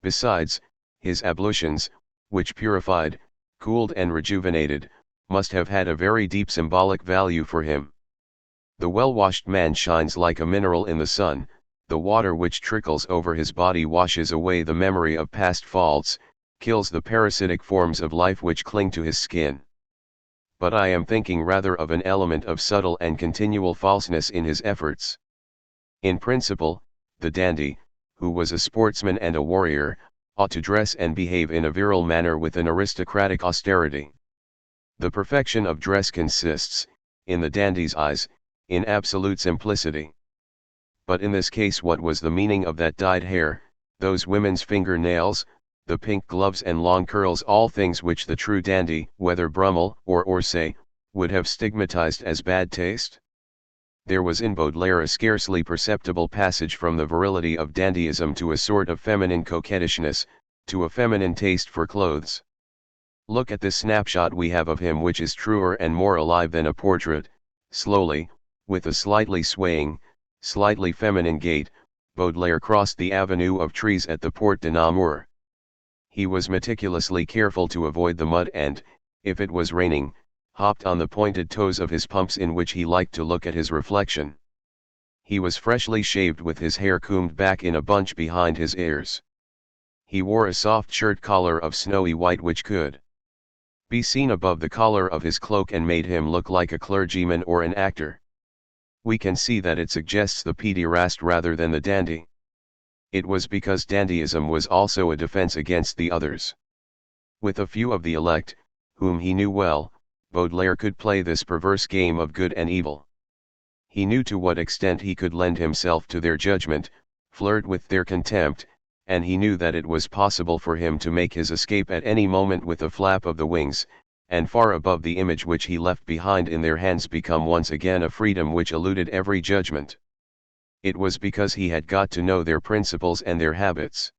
Besides, his ablutions, which purified, cooled and rejuvenated, must have had a very deep symbolic value for him. The well-washed man shines like a mineral in the sun. The water which trickles over his body washes away the memory of past faults, kills the parasitic forms of life which cling to his skin. But I am thinking rather of an element of subtle and continual falseness in his efforts. In principle, the dandy, who was a sportsman and a warrior, ought to dress and behave in a virile manner with an aristocratic austerity. The perfection of dress consists, in the dandy's eyes, in absolute simplicity. But in this case, what was the meaning of that dyed hair, those women's finger-nails, the pink gloves and long curls, all things which the true dandy, whether Brummel or Orsay, would have stigmatized as bad taste? There was in Baudelaire a scarcely perceptible passage from the virility of dandyism to a sort of feminine coquettishness, to a feminine taste for clothes. Look at this snapshot we have of him, which is truer and more alive than a portrait. Slowly, with a slightly swaying, slightly feminine gait, Baudelaire crossed the avenue of trees at the Porte de Namur. He was meticulously careful to avoid the mud and, if it was raining, hopped on the pointed toes of his pumps in which he liked to look at his reflection. He was freshly shaved with his hair combed back in a bunch behind his ears. He wore a soft shirt collar of snowy white which could be seen above the collar of his cloak and made him look like a clergyman or an actor. We can see that it suggests the pederast rather than the dandy. It was because dandyism was also a defense against the others. With a few of the elect, whom he knew well, Baudelaire could play this perverse game of good and evil. He knew to what extent he could lend himself to their judgment, flirt with their contempt, and he knew that it was possible for him to make his escape at any moment with a flap of the wings, and far above the image which he left behind in their hands become once again a freedom which eluded every judgment. It was because he had got to know their principles and their habits.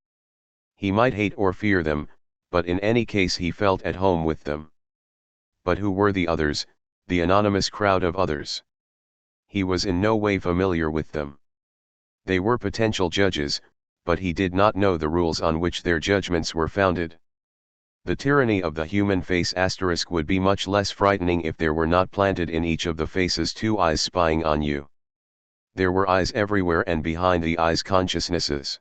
He might hate or fear them, but in any case he felt at home with them. But who were the others, the anonymous crowd of others? He was in no way familiar with them. They were potential judges, but he did not know the rules on which their judgments were founded. The tyranny of the human face * would be much less frightening if there were not planted in each of the faces two eyes spying on you. There were eyes everywhere, and behind the eyes consciousnesses.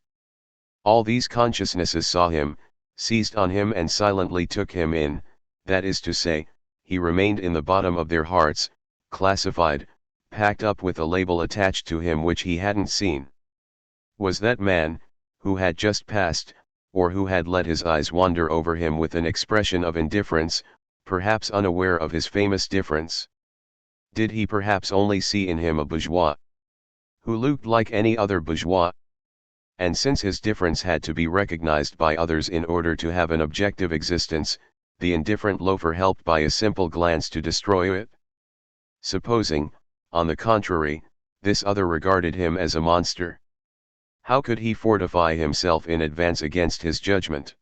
All these consciousnesses saw him, seized on him and silently took him in, that is to say, he remained in the bottom of their hearts, classified, packed up with a label attached to him which he hadn't seen. Was that man, who had just passed, or who had let his eyes wander over him with an expression of indifference, perhaps unaware of his famous difference? Did he perhaps only see in him a bourgeois, who looked like any other bourgeois? And since his difference had to be recognized by others in order to have an objective existence, the indifferent loafer helped by a simple glance to destroy it? Supposing, on the contrary, this other regarded him as a monster. How could he fortify himself in advance against his judgment?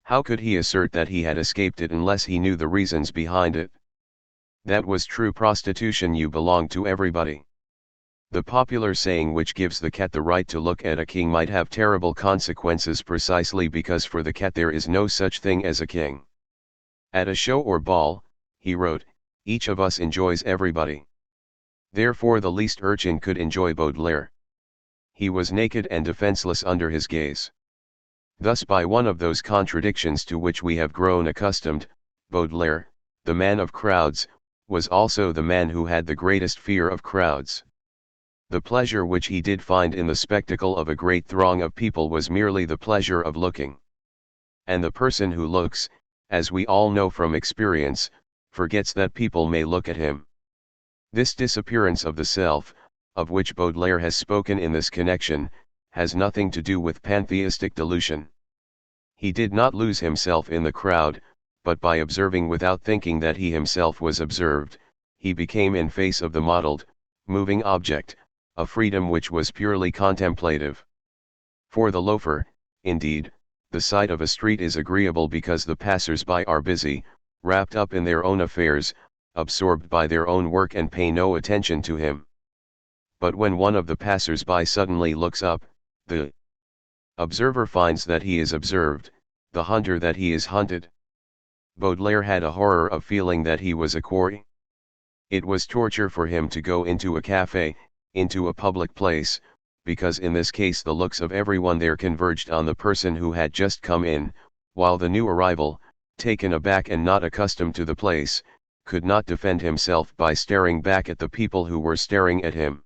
How could he assert that he had escaped it unless he knew the reasons behind it? That was true prostitution. You belong to everybody. The popular saying which gives the cat the right to look at a king might have terrible consequences precisely because for the cat there is no such thing as a king. At a show or ball, he wrote, each of us enjoys everybody. Therefore the least urchin could enjoy Baudelaire. He was naked and defenseless under his gaze. Thus by one of those contradictions to which we have grown accustomed, Baudelaire, the man of crowds, was also the man who had the greatest fear of crowds. The pleasure which he did find in the spectacle of a great throng of people was merely the pleasure of looking. And the person who looks, as we all know from experience, forgets that people may look at him. This disappearance of the self, of which Baudelaire has spoken in this connection, has nothing to do with pantheistic delusion. He did not lose himself in the crowd, but by observing without thinking that he himself was observed, he became in face of the mottled, moving object, a freedom which was purely contemplative. For the loafer, indeed, the sight of a street is agreeable because the passers-by are busy, wrapped up in their own affairs, absorbed by their own work and pay no attention to him. But when one of the passers-by suddenly looks up, the observer finds that he is observed, the hunter that he is hunted. Baudelaire had a horror of feeling that he was a quarry. It was torture for him to go into a café, into a public place, because in this case the looks of everyone there converged on the person who had just come in, while the new arrival, taken aback and not accustomed to the place, could not defend himself by staring back at the people who were staring at him.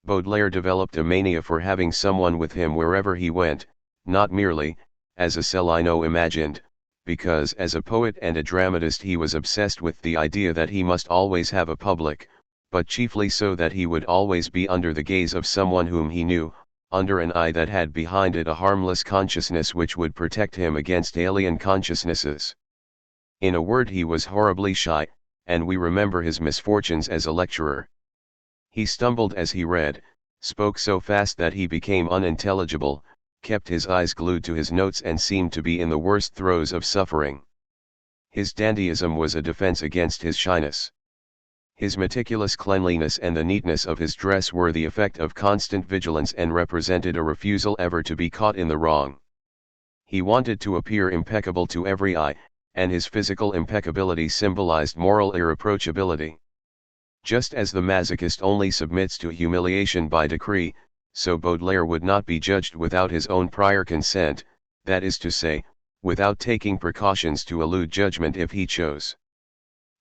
Baudelaire developed a mania for having someone with him wherever he went, not merely, as Cellino imagined, because as a poet and a dramatist he was obsessed with the idea that he must always have a public, but chiefly so that he would always be under the gaze of someone whom he knew, under an eye that had behind it a harmless consciousness which would protect him against alien consciousnesses. In a word, he was horribly shy, and we remember his misfortunes as a lecturer. He stumbled as he read, spoke so fast that he became unintelligible, kept his eyes glued to his notes and seemed to be in the worst throes of suffering. His dandyism was a defense against his shyness. His meticulous cleanliness and the neatness of his dress were the effect of constant vigilance and represented a refusal ever to be caught in the wrong. He wanted to appear impeccable to every eye, and his physical impeccability symbolized moral irreproachability. Just as the masochist only submits to humiliation by decree, so Baudelaire would not be judged without his own prior consent, that is to say, without taking precautions to elude judgment if he chose.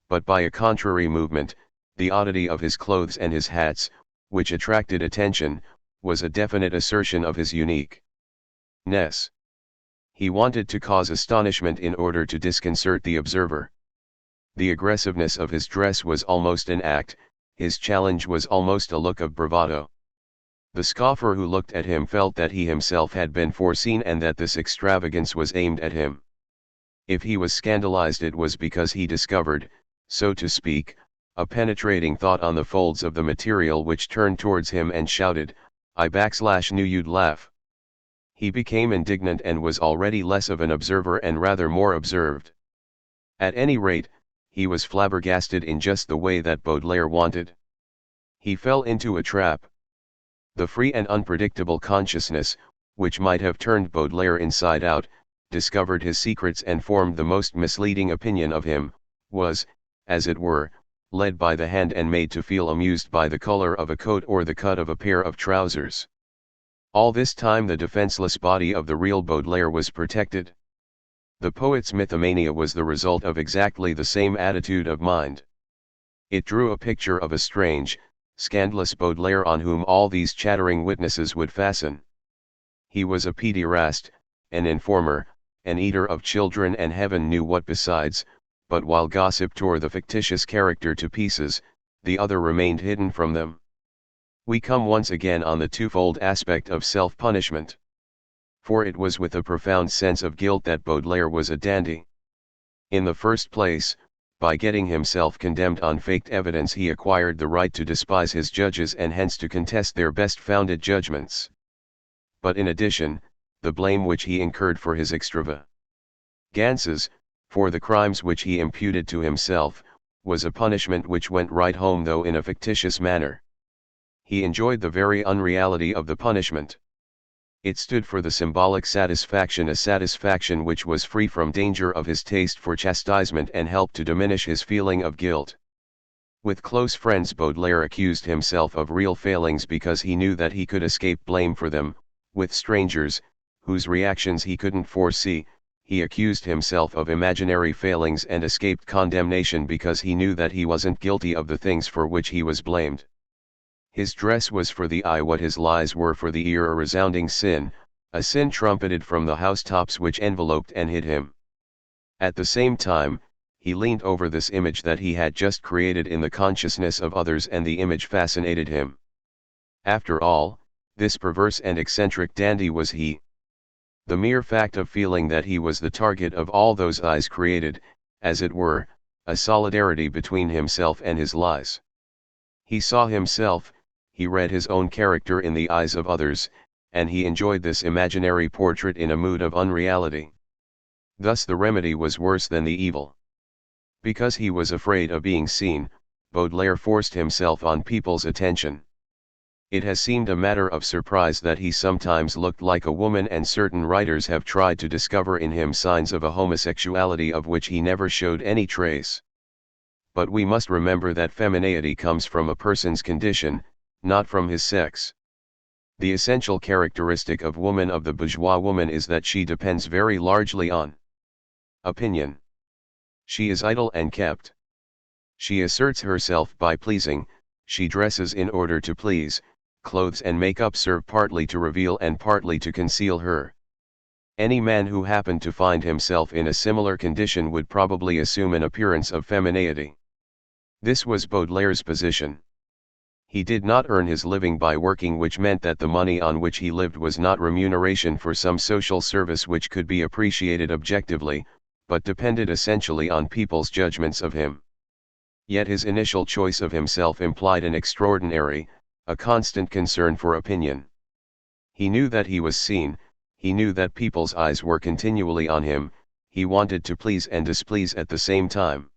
But by a contrary movement, the oddity of his clothes and his hats, which attracted attention, was a definite assertion of his uniqueness. He wanted to cause astonishment in order to disconcert the observer. The aggressiveness of his dress was almost an act, his challenge was almost a look of bravado. The scoffer who looked at him felt that he himself had been foreseen and that this extravagance was aimed at him. If he was scandalized, it was because he discovered, so to speak, a penetrating thought on the folds of the material which turned towards him and shouted, "I knew you'd laugh." He became indignant and was already less of an observer and rather more observed. At any rate, he was flabbergasted in just the way that Baudelaire wanted. He fell into a trap. The free and unpredictable consciousness, which might have turned Baudelaire inside out, discovered his secrets and formed the most misleading opinion of him, was, as it were, led by the hand and made to feel amused by the color of a coat or the cut of a pair of trousers. All this time the defenseless body of the real Baudelaire was protected. The poet's mythomania was the result of exactly the same attitude of mind. It drew a picture of a strange, scandalous Baudelaire on whom all these chattering witnesses would fasten. He was a pederast, an informer, an eater of children and heaven knew what besides, but while gossip tore the fictitious character to pieces, the other remained hidden from them. We come once again on the twofold aspect of self-punishment. For it was with a profound sense of guilt that Baudelaire was a dandy. In the first place, by getting himself condemned on faked evidence he acquired the right to despise his judges and hence to contest their best-founded judgments. but in addition, the blame which he incurred for his extravagances, for the crimes which he imputed to himself, was a punishment which went right home though in a fictitious manner. He enjoyed the very unreality of the punishment. It stood for the symbolic satisfaction, a satisfaction which was free from danger of his taste for chastisement and helped to diminish his feeling of guilt. With close friends Baudelaire accused himself of real failings because he knew that he could escape blame for them. With strangers, whose reactions he couldn't foresee, he accused himself of imaginary failings and escaped condemnation because he knew that he wasn't guilty of the things for which he was blamed. His dress was for the eye what his lies were for the ear, a resounding sin, a sin trumpeted from the housetops which enveloped and hid him. At the same time, he leaned over this image that he had just created in the consciousness of others, and the image fascinated him. After all, this perverse and eccentric dandy was he. The mere fact of feeling that he was the target of all those eyes created, as it were, a solidarity between himself and his lies. He saw himself, he read his own character in the eyes of others, and he enjoyed this imaginary portrait in a mood of unreality. Thus the remedy was worse than the evil. Because he was afraid of being seen, Baudelaire forced himself on people's attention. It has seemed a matter of surprise that he sometimes looked like a woman, and certain writers have tried to discover in him signs of a homosexuality of which he never showed any trace. But we must remember that femininity comes from a person's condition, not from his sex. The essential characteristic of woman, of the bourgeois woman, is that she depends very largely on opinion. She is idle and kept. She asserts herself by pleasing, she dresses in order to please, clothes and makeup serve partly to reveal and partly to conceal her. Any man who happened to find himself in a similar condition would probably assume an appearance of femininity. This was Baudelaire's position. He did not earn his living by working, which meant that the money on which he lived was not remuneration for some social service which could be appreciated objectively, but depended essentially on people's judgments of him. Yet his initial choice of himself implied an extraordinary, a constant concern for opinion. He knew that he was seen, he knew that people's eyes were continually on him, he wanted to please and displease at the same time.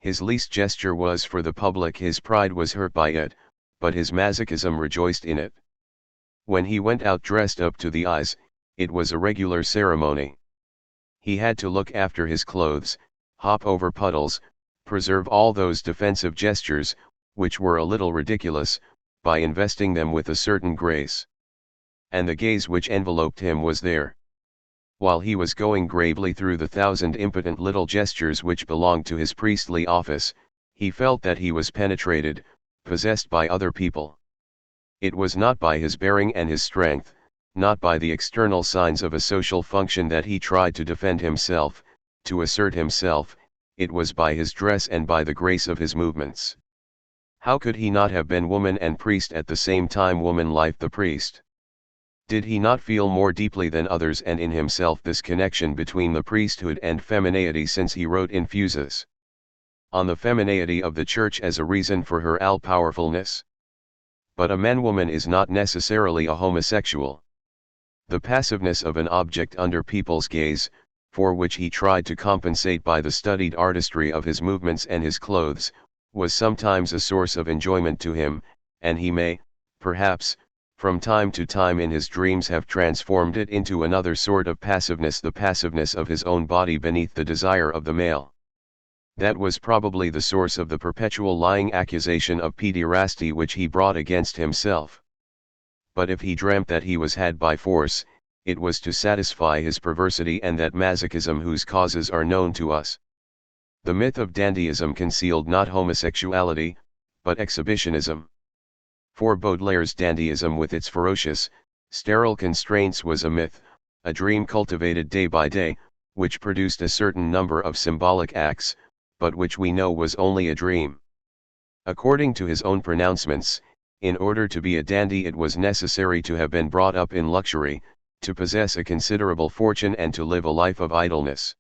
His least gesture was for the public, his pride was hurt by it, but his masochism rejoiced in it. When he went out dressed up to the eyes, it was a regular ceremony. He had to look after his clothes, hop over puddles, preserve all those defensive gestures, which were a little ridiculous, by investing them with a certain grace. And the gaze which enveloped him was there. While he was going gravely through the thousand impotent little gestures which belonged to his priestly office, he felt that he was penetrated, possessed by other people. It was not by his bearing and his strength, not by the external signs of a social function that he tried to defend himself, to assert himself, it was by his dress and by the grace of his movements. How could he not have been woman and priest at the same time, woman life the priest? Did he not feel more deeply than others and in himself this connection between the priesthood and femininity, since he wrote in Fuses on the femininity of the Church as a reason for her all-powerfulness? But a man-woman is not necessarily a homosexual. The passiveness of an object under people's gaze, for which he tried to compensate by the studied artistry of his movements and his clothes, was sometimes a source of enjoyment to him, and he may, perhaps, from time to time in his dreams have transformed it into another sort of passiveness, the passiveness of his own body beneath the desire of the male. That was probably the source of the perpetual lying accusation of pederasty which he brought against himself. But if he dreamt that he was had by force, it was to satisfy his perversity and that masochism whose causes are known to us. The myth of dandyism concealed not homosexuality, but exhibitionism. For Baudelaire's dandyism with its ferocious, sterile constraints was a myth, a dream cultivated day by day, which produced a certain number of symbolic acts, but which we know was only a dream. According to his own pronouncements, in order to be a dandy it was necessary to have been brought up in luxury, to possess a considerable fortune and to live a life of idleness.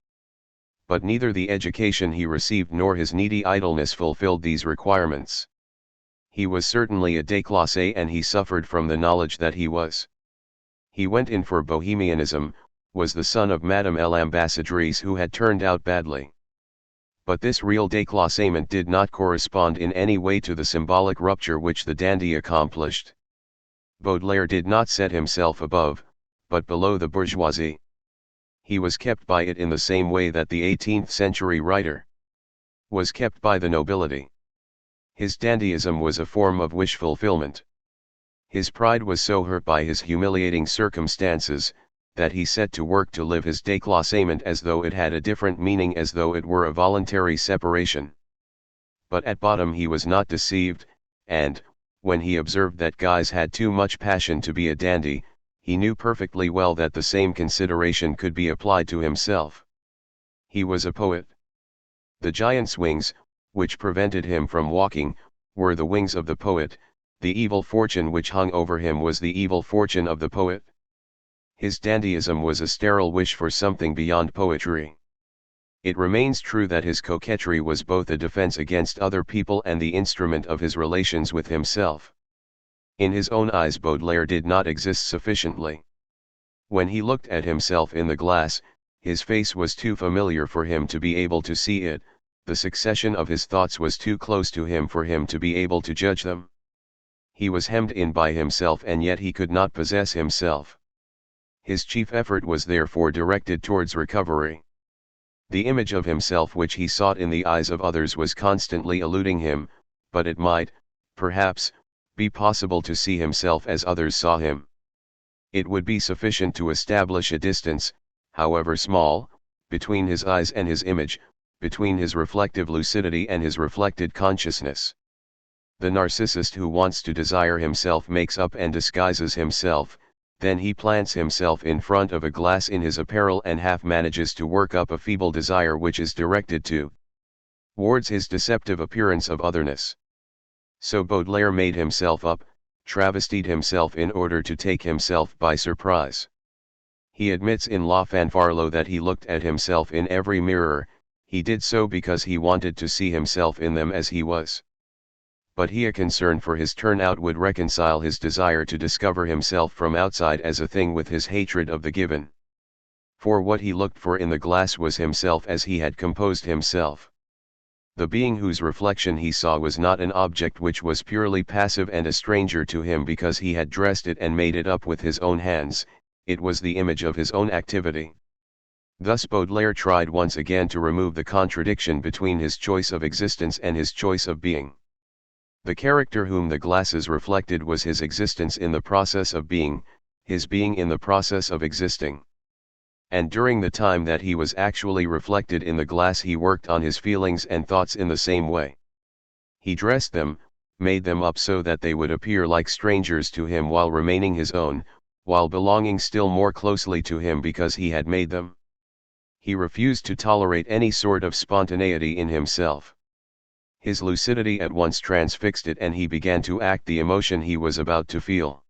But neither the education he received nor his needy idleness fulfilled these requirements. He was certainly a déclassé, and he suffered from the knowledge that he was. He went in for bohemianism, was the son of Madame l'Ambassadrice who had turned out badly. But this real déclassement did not correspond in any way to the symbolic rupture which the dandy accomplished. Baudelaire did not set himself above, but below the bourgeoisie. He was kept by it in the same way that the 18th-century writer was kept by the nobility. His dandyism was a form of wish fulfillment. His pride was so hurt by his humiliating circumstances, that he set to work to live his déclassement as though it had a different meaning, as though it were a voluntary separation. But at bottom he was not deceived, and, when he observed that guys had too much passion to be a dandy, he knew perfectly well that the same consideration could be applied to himself. He was a poet. The giant's wings, which prevented him from walking, were the wings of the poet. The evil fortune which hung over him was the evil fortune of the poet. His dandyism was a sterile wish for something beyond poetry. It remains true that his coquetry was both a defense against other people and the instrument of his relations with himself. In his own eyes Baudelaire did not exist sufficiently. When he looked at himself in the glass, his face was too familiar for him to be able to see it, the succession of his thoughts was too close to him for him to be able to judge them. He was hemmed in by himself, and yet he could not possess himself. His chief effort was therefore directed towards recovery. The image of himself which he sought in the eyes of others was constantly eluding him, but it might, perhaps, be possible to see himself as others saw him. It would be sufficient to establish a distance, however small, between his eyes and his image, between his reflective lucidity and his reflected consciousness. The narcissist who wants to desire himself makes up and disguises himself, then he plants himself in front of a glass in his apparel and half manages to work up a feeble desire which is directed towards his deceptive appearance of otherness. So Baudelaire made himself up, travestied himself in order to take himself by surprise. He admits in La Fanfarlo that he looked at himself in every mirror. He did so because he wanted to see himself in them as he was. But he, a concern for his turnout, would reconcile his desire to discover himself from outside as a thing with his hatred of the given. For what he looked for in the glass was himself as he had composed himself. The being whose reflection he saw was not an object which was purely passive and a stranger to him because he had dressed it and made it up with his own hands, it was the image of his own activity. Thus Baudelaire tried once again to remove the contradiction between his choice of existence and his choice of being. The character whom the glasses reflected was his existence in the process of being, his being in the process of existing. And during the time that he was actually reflected in the glass he worked on his feelings and thoughts in the same way. He dressed them, made them up so that they would appear like strangers to him while remaining his own, while belonging still more closely to him because he had made them. He refused to tolerate any sort of spontaneity in himself. His lucidity at once transfixed it and he began to act the emotion he was about to feel.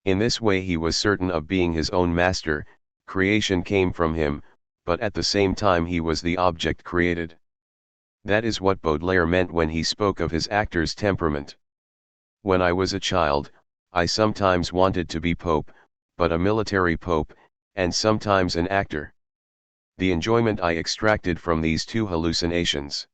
In this way he was certain of being his own master, creation came from him, but at the same time he was the object created. That is what Baudelaire meant when he spoke of his actor's temperament. When I was a child, I sometimes wanted to be pope, but a military pope, and sometimes an actor. The enjoyment I extracted from these two hallucinations.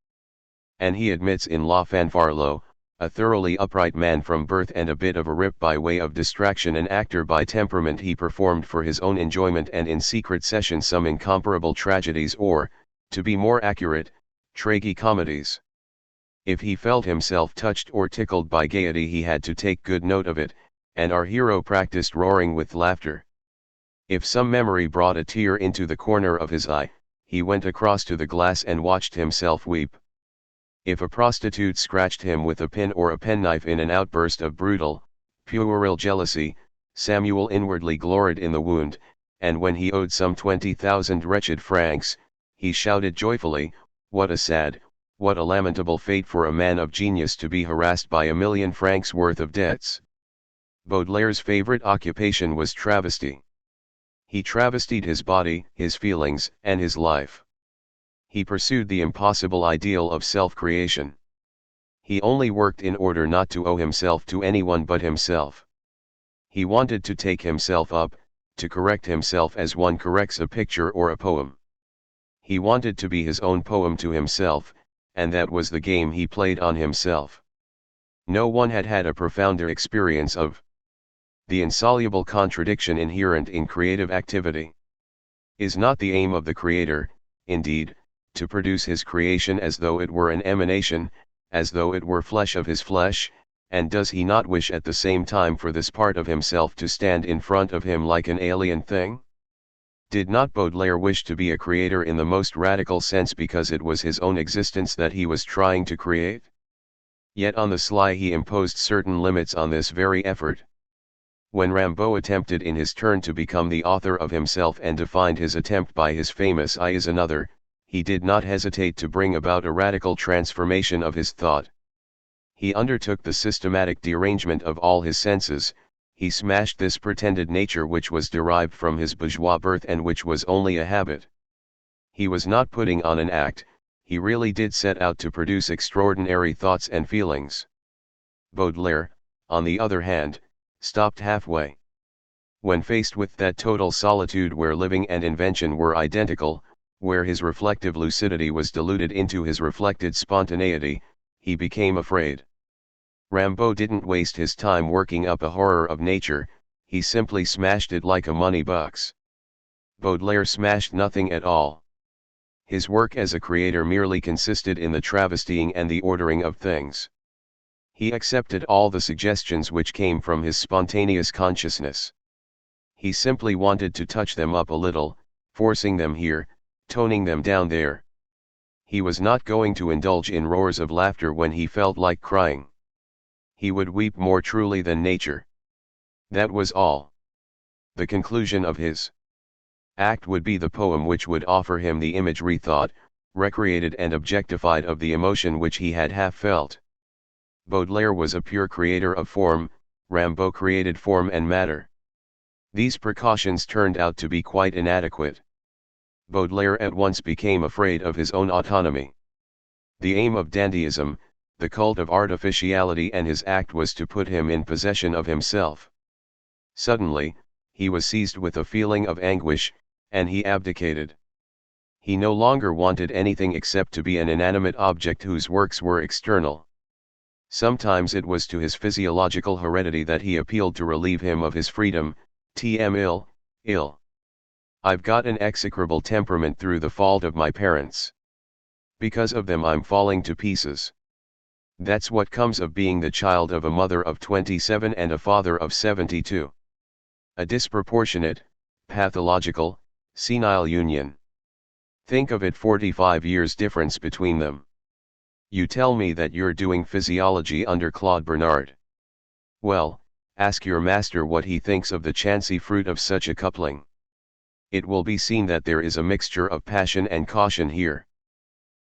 And he admits in La Fanfarlo, a thoroughly upright man from birth and a bit of a rip by way of distraction, an actor by temperament, he performed for his own enjoyment and in secret session some incomparable tragedies, or, to be more accurate, tragicomedies. If he felt himself touched or tickled by gaiety he had to take good note of it, and our hero practiced roaring with laughter. If some memory brought a tear into the corner of his eye, he went across to the glass and watched himself weep. If a prostitute scratched him with a pin or a penknife in an outburst of brutal, puerile jealousy, Samuel inwardly gloried in the wound, and when he owed some 20,000 wretched francs, he shouted joyfully, "What a sad, what a lamentable fate for a man of genius to be harassed by 1,000,000 francs worth of debts." Baudelaire's favorite occupation was travesty. He travestied his body, his feelings, and his life. He pursued the impossible ideal of self-creation. He only worked in order not to owe himself to anyone but himself. He wanted to take himself up, to correct himself as one corrects a picture or a poem. He wanted to be his own poem to himself, and that was the game he played on himself. No one had had a profounder experience of the insoluble contradiction inherent in creative activity. Is not the aim of the creator, indeed, to produce his creation as though it were an emanation, as though it were flesh of his flesh, and does he not wish at the same time for this part of himself to stand in front of him like an alien thing? Did not Baudelaire wish to be a creator in the most radical sense because it was his own existence that he was trying to create? Yet on the sly he imposed certain limits on this very effort. When Rimbaud attempted in his turn to become the author of himself and defined his attempt by his famous "I is another," he did not hesitate to bring about a radical transformation of his thought. He undertook the systematic derangement of all his senses. He smashed this pretended nature which was derived from his bourgeois birth and which was only a habit. He was not putting on an act, he really did set out to produce extraordinary thoughts and feelings. Baudelaire, on the other hand, stopped halfway. When faced with that total solitude where living and invention were identical, where his reflective lucidity was diluted into his reflected spontaneity, he became afraid. Rimbaud didn't waste his time working up a horror of nature, he simply smashed it like a money box. Baudelaire smashed nothing at all. His work as a creator merely consisted in the travestying and the ordering of things. He accepted all the suggestions which came from his spontaneous consciousness. He simply wanted to touch them up a little, forcing them here, toning them down there. He was not going to indulge in roars of laughter when he felt like crying. He would weep more truly than nature. That was all. The conclusion of his act would be the poem which would offer him the image rethought, recreated and objectified of the emotion which he had half felt. Baudelaire was a pure creator of form, Rimbaud created form and matter. These precautions turned out to be quite inadequate. Baudelaire at once became afraid of his own autonomy. The aim of dandyism, the cult of artificiality, and his act was to put him in possession of himself. Suddenly, he was seized with a feeling of anguish, and he abdicated. He no longer wanted anything except to be an inanimate object whose works were external. Sometimes it was to his physiological heredity that he appealed to relieve him of his freedom. Ill. I've got an execrable temperament through the fault of my parents. Because of them I'm falling to pieces. That's what comes of being the child of a mother of 27 and a father of 72. A disproportionate, pathological, senile union. Think of it, 45 years difference between them. You tell me that you're doing physiology under Claude Bernard. Well, ask your master what he thinks of the chancy fruit of such a coupling. It will be seen that there is a mixture of passion and caution here.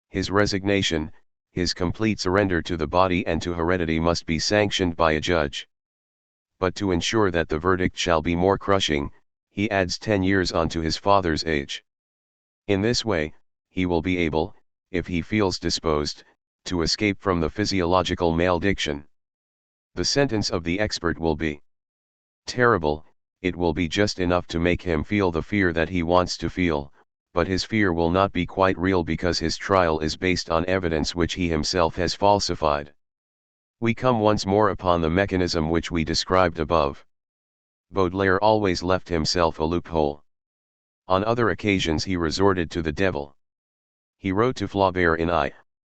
His resignation, his complete surrender to the body and to heredity must be sanctioned by a judge. But to ensure that the verdict shall be more crushing, he adds 10 years on to his father's age. In this way, he will be able, if he feels disposed, to escape from the physiological malediction. The sentence of the expert will be terrible. It will be just enough to make him feel the fear that he wants to feel, but his fear will not be quite real because his trial is based on evidence which he himself has falsified. We come once more upon the mechanism which we described above. Baudelaire always left himself a loophole. On other occasions he resorted to the devil. He wrote to Flaubert in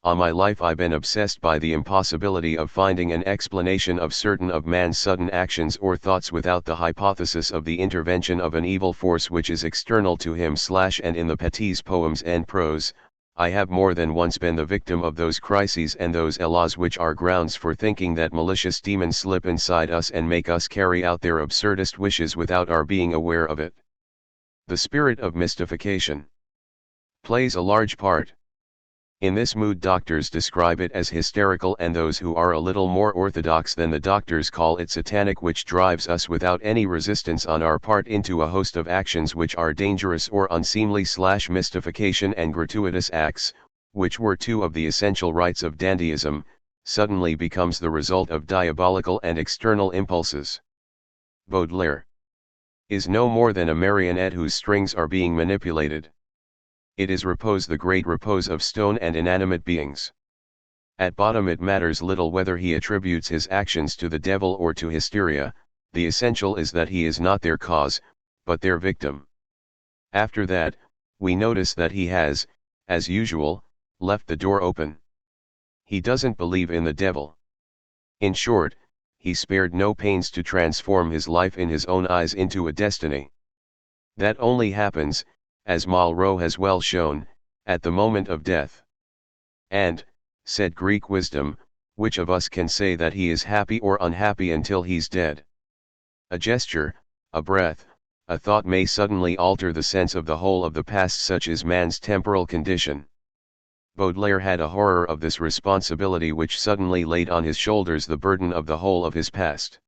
All my life I've been obsessed by the impossibility of finding an explanation of certain of man's sudden actions or thoughts without the hypothesis of the intervention of an evil force which is external to him. And in the Petit's poems and prose, I have more than once been the victim of those crises and those élans which are grounds for thinking that malicious demons slip inside us and make us carry out their absurdest wishes without our being aware of it. The spirit of mystification plays a large part. In this mood doctors describe it as hysterical, and those who are a little more orthodox than the doctors call it satanic, which drives us without any resistance on our part into a host of actions which are dangerous or unseemly. Mystification and gratuitous acts, which were two of the essential rights of dandyism, suddenly becomes the result of diabolical and external impulses. Baudelaire is no more than a marionette whose strings are being manipulated. It is repose, the great repose of stone and inanimate beings. At bottom it matters little whether he attributes his actions to the devil or to hysteria, the essential is that he is not their cause, but their victim. After that, we notice that he has, as usual, left the door open. He doesn't believe in the devil. In short, he spared no pains to transform his life in his own eyes into a destiny. That only happens, as Malraux has well shown, at the moment of death. And, said Greek wisdom, which of us can say that he is happy or unhappy until he's dead? A gesture, a breath, a thought may suddenly alter the sense of the whole of the past, such is man's temporal condition. Baudelaire had a horror of this responsibility which suddenly laid on his shoulders the burden of the whole of his past.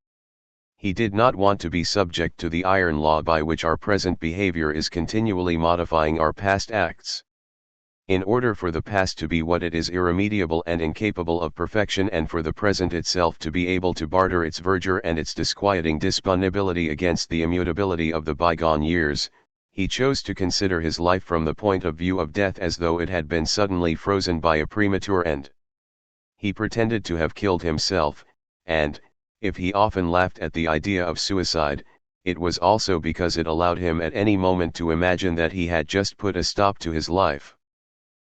He did not want to be subject to the iron law by which our present behavior is continually modifying our past acts. In order for the past to be what it is, irremediable and incapable of perfection, and for the present itself to be able to barter its verdure and its disquieting disponibility against the immutability of the bygone years, he chose to consider his life from the point of view of death as though it had been suddenly frozen by a premature end. He pretended to have killed himself, and, if he often laughed at the idea of suicide, it was also because it allowed him at any moment to imagine that he had just put a stop to his life.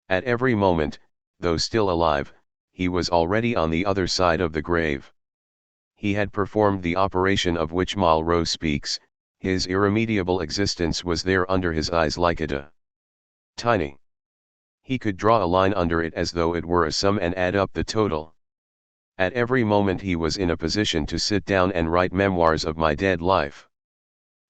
At every moment, though still alive, he was already on the other side of the grave. He had performed the operation of which Malraux speaks. His irremediable existence was there under his eyes like a tiny. He could draw a line under it as though it were a sum and add up the total. At every moment he was in a position to sit down and write memoirs of my dead life.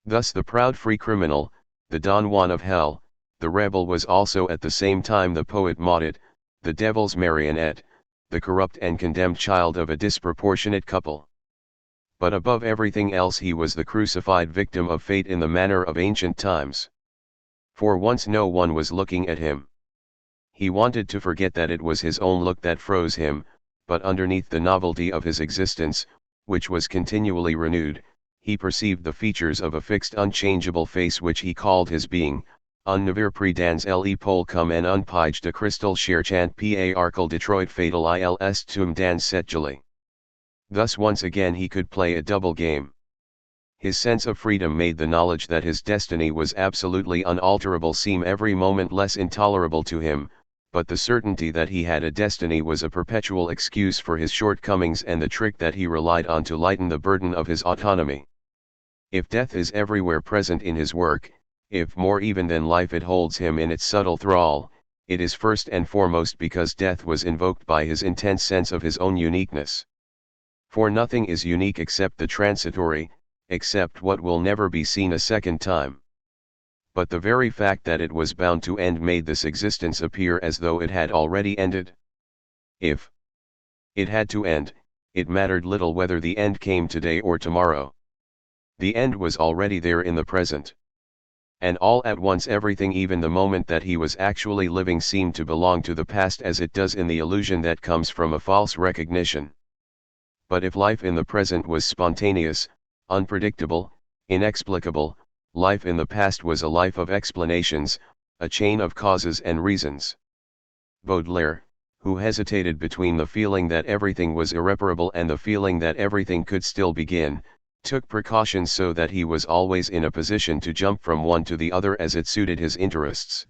Thus the proud free criminal, the Don Juan of hell, the rebel was also at the same time the poet maudit, the devil's marionette, the corrupt and condemned child of a disproportionate couple. But above everything else he was the crucified victim of fate in the manner of ancient times. For once no one was looking at him. He wanted to forget that it was his own look that froze him, but underneath the novelty of his existence, which was continually renewed, he perceived the features of a fixed unchangeable face which he called his being. Un navire pre dans l'épaule comme un unpige de cristal cherchant l'arcle Detroit fatal ils tum dans cette gelée. Thus once again he could play a double game. His sense of freedom made the knowledge that his destiny was absolutely unalterable seem every moment less intolerable to him, but the certainty that he had a destiny was a perpetual excuse for his shortcomings and the trick that he relied on to lighten the burden of his autonomy. If death is everywhere present in his work, if more even than life it holds him in its subtle thrall, it is first and foremost because death was invoked by his intense sense of his own uniqueness. For nothing is unique except the transitory, except what will never be seen a second time. But the very fact that it was bound to end made this existence appear as though it had already ended. If it had to end, it mattered little whether the end came today or tomorrow. The end was already there in the present. And all at once everything, even the moment that he was actually living, seemed to belong to the past, as it does in the illusion that comes from a false recognition. But if life in the present was spontaneous, unpredictable, inexplicable, life in the past was a life of explanations, a chain of causes and reasons. Baudelaire, who hesitated between the feeling that everything was irreparable and the feeling that everything could still begin, took precautions so that he was always in a position to jump from one to the other as it suited his interests.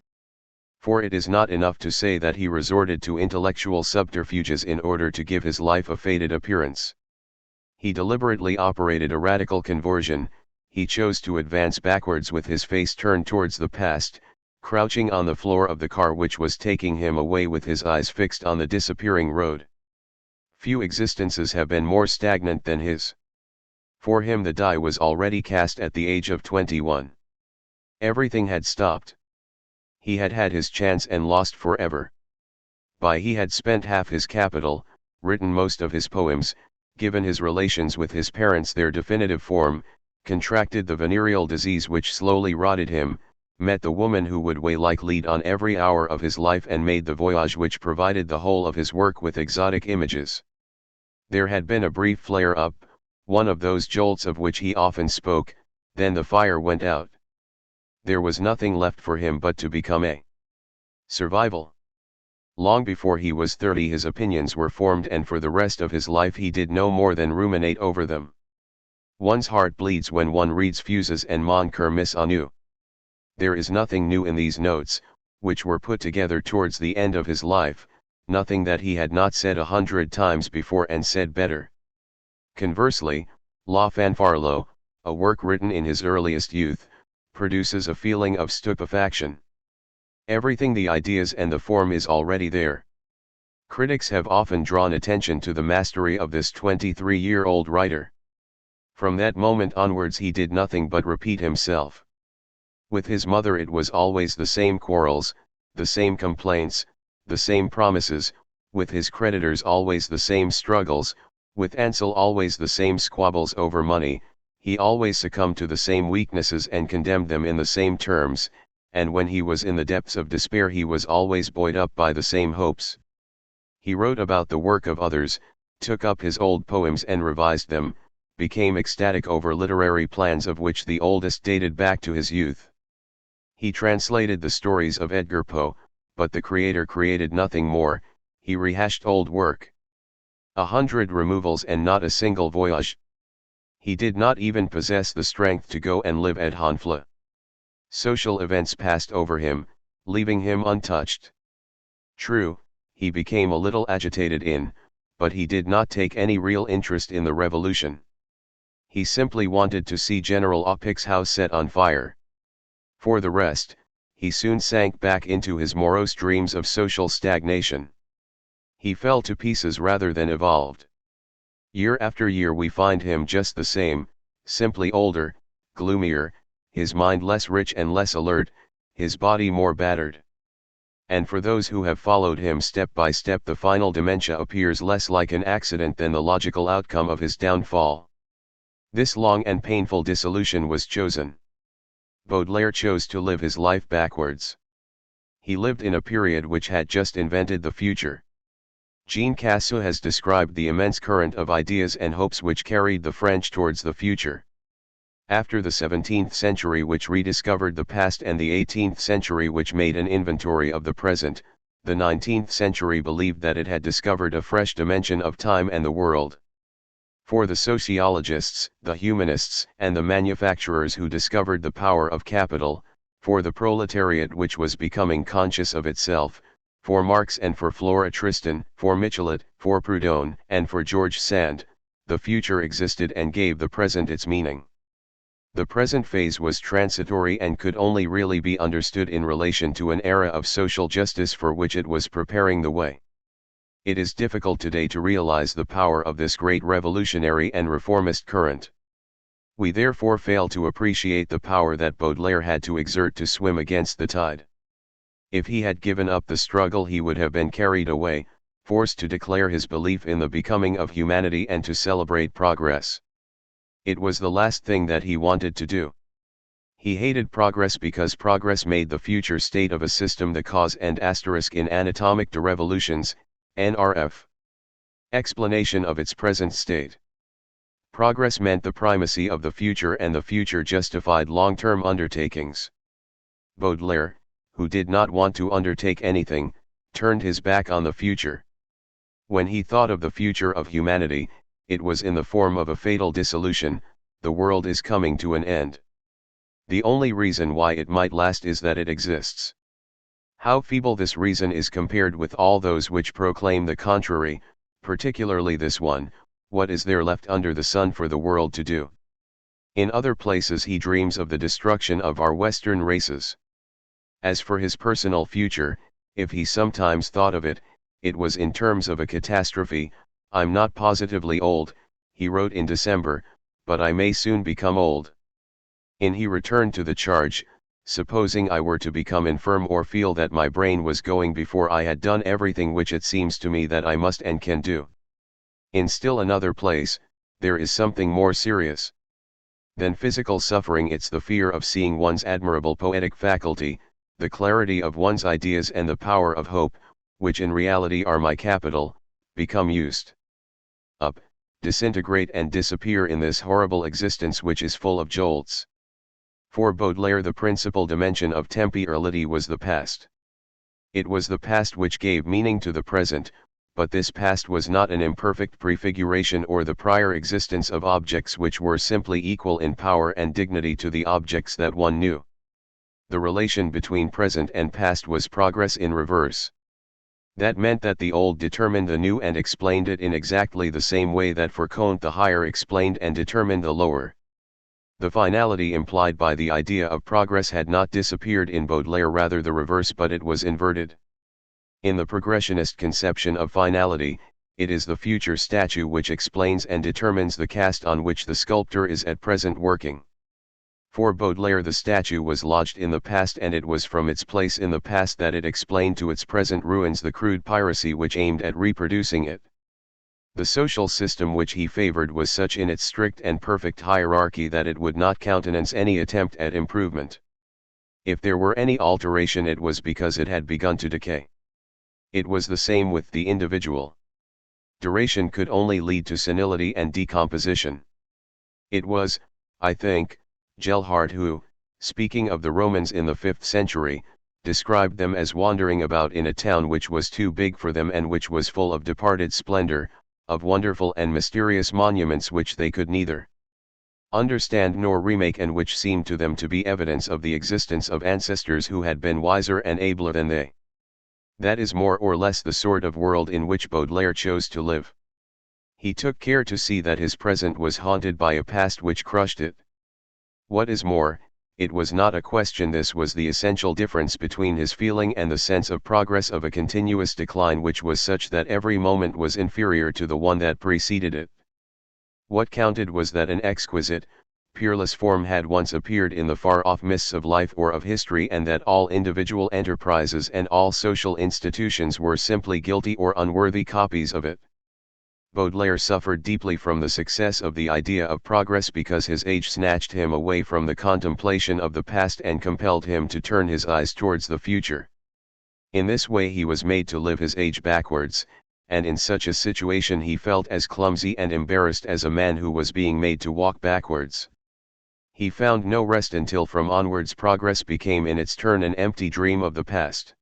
For it is not enough to say that he resorted to intellectual subterfuges in order to give his life a faded appearance. He deliberately operated a radical conversion. He chose to advance backwards with his face turned towards the past, crouching on the floor of the car which was taking him away with his eyes fixed on the disappearing road. Few existences have been more stagnant than his. For him the die was already cast at the age of 21. Everything had stopped. He had had his chance and lost forever. He had spent half his capital, written most of his poems, given his relations with his parents their definitive form, contracted the venereal disease which slowly rotted him, met the woman who would weigh like lead on every hour of his life, and made the voyage which provided the whole of his work with exotic images. There had been a brief flare-up, one of those jolts of which he often spoke, Then the fire went out. There was nothing left for him but to become a survival. Long before he was 30 his opinions were formed, and for the rest of his life he did no more than ruminate over them. One's heart bleeds when one reads Fuses and Mon cœur mis à nu. There is nothing new in these notes, which were put together towards the end of his life, nothing that he had not said 100 times before and said better. Conversely, La Fanfarlo, a work written in his earliest youth, produces a feeling of stupefaction. Everything, the ideas and the form, is already there. Critics have often drawn attention to the mastery of this 23-year-old writer. From that moment onwards he did nothing but repeat himself. With his mother it was always the same quarrels, the same complaints, the same promises, with his creditors always the same struggles, with Ansel always the same squabbles over money. He always succumbed to the same weaknesses and condemned them in the same terms, and when he was in the depths of despair he was always buoyed up by the same hopes. He wrote about the work of others, took up his old poems and revised them, became ecstatic over literary plans of which the oldest dated back to his youth. He translated the stories of Edgar Poe, but the creator created nothing more. He rehashed old work. 100 removals and not a single voyage. He did not even possess the strength to go and live at Honfleur. Social events passed over him, leaving him untouched. True, he became a little agitated but he did not take any real interest in the revolution. He simply wanted to see General Opic's house set on fire. For the rest, he soon sank back into his morose dreams of social stagnation. He fell to pieces rather than evolved. Year after year we find him just the same, simply older, gloomier, his mind less rich and less alert, his body more battered. And for those who have followed him step by step the final dementia appears less like an accident than the logical outcome of his downfall. This long and painful dissolution was chosen. Baudelaire chose to live his life backwards. He lived in a period which had just invented the future. Jean Cassou has described the immense current of ideas and hopes which carried the French towards the future. After the 17th century which rediscovered the past and the 18th century which made an inventory of the present, the 19th century believed that it had discovered a fresh dimension of time and the world. For the sociologists, the humanists, and the manufacturers who discovered the power of capital, for the proletariat which was becoming conscious of itself, for Marx and for Flora Tristan, for Michelet, for Proudhon, and for George Sand, the future existed and gave the present its meaning. The present phase was transitory and could only really be understood in relation to an era of social justice for which it was preparing the way. It is difficult today to realize the power of this great revolutionary and reformist current. We therefore fail to appreciate the power that Baudelaire had to exert to swim against the tide. If he had given up the struggle he would have been carried away, forced to declare his belief in the becoming of humanity and to celebrate progress. It was the last thing that he wanted to do. He hated progress because progress made the future state of a system the cause and asterisk in anatomic de revolutions, NRF. Explanation of its present state. Progress meant the primacy of the future and the future justified long-term undertakings. Baudelaire, who did not want to undertake anything, turned his back on the future. When he thought of the future of humanity, it was in the form of a fatal dissolution. The world is coming to an end. The only reason why it might last is that it exists. How feeble this reason is compared with all those which proclaim the contrary, particularly this one: what is there left under the sun for the world to do? In other places he dreams of the destruction of our Western races. As for his personal future, if he sometimes thought of it, it was in terms of a catastrophe. "I'm not positively old," he wrote in December, "but I may soon become old." He returned to the charge: "Supposing I were to become infirm or feel that my brain was going before I had done everything which it seems to me that I must and can do." In still another place, there is something more serious than physical suffering. It's the fear of seeing one's admirable poetic faculty, the clarity of one's ideas and the power of hope, which in reality are my capital, become used up, disintegrate and disappear in this horrible existence which is full of jolts. For Baudelaire, the principal dimension of temporality was the past. It was the past which gave meaning to the present, but this past was not an imperfect prefiguration or the prior existence of objects which were simply equal in power and dignity to the objects that one knew. The relation between present and past was progress in reverse. That meant that the old determined the new and explained it in exactly the same way that for Comte the higher explained and determined the lower. The finality implied by the idea of progress had not disappeared in Baudelaire, rather the reverse, but it was inverted. In the progressionist conception of finality, it is the future statue which explains and determines the cast on which the sculptor is at present working. For Baudelaire, the statue was lodged in the past, and it was from its place in the past that it explained to its present ruins the crude piracy which aimed at reproducing it. The social system which he favored was such in its strict and perfect hierarchy that it would not countenance any attempt at improvement. If there were any alteration, it was because it had begun to decay. It was the same with the individual. Duration could only lead to senility and decomposition. It was, I think, Gelhard who, speaking of the Romans in the 5th century, described them as wandering about in a town which was too big for them and which was full of departed splendor, of wonderful and mysterious monuments which they could neither understand nor remake, and which seemed to them to be evidence of the existence of ancestors who had been wiser and abler than they. That is more or less the sort of world in which Baudelaire chose to live. He took care to see that his present was haunted by a past which crushed it. What is more, it was not a question. This was the essential difference between his feeling and the sense of progress of a continuous decline which was such that every moment was inferior to the one that preceded it. What counted was that an exquisite, peerless form had once appeared in the far-off mists of life or of history, and that all individual enterprises and all social institutions were simply guilty or unworthy copies of it. Baudelaire suffered deeply from the success of the idea of progress because his age snatched him away from the contemplation of the past and compelled him to turn his eyes towards the future. In this way he was made to live his age backwards, and in such a situation he felt as clumsy and embarrassed as a man who was being made to walk backwards. He found no rest until from onwards progress became in its turn an empty dream of the past.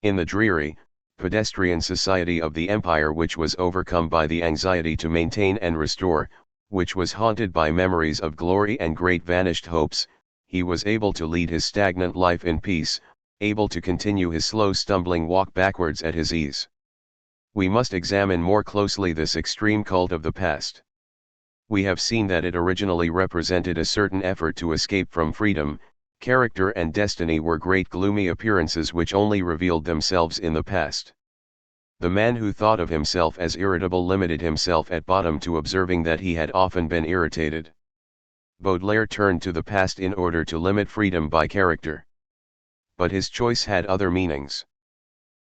In the dreary, pedestrian society of the empire, which was overcome by the anxiety to maintain and restore, which was haunted by memories of glory and great vanished hopes, he was able to lead his stagnant life in peace, able to continue his slow stumbling walk backwards at his ease. We must examine more closely this extreme cult of the past. We have seen that it originally represented a certain effort to escape from freedom. Character and destiny were great gloomy appearances which only revealed themselves in the past. The man who thought of himself as irritable limited himself at bottom to observing that he had often been irritated. Baudelaire turned to the past in order to limit freedom by character. But his choice had other meanings.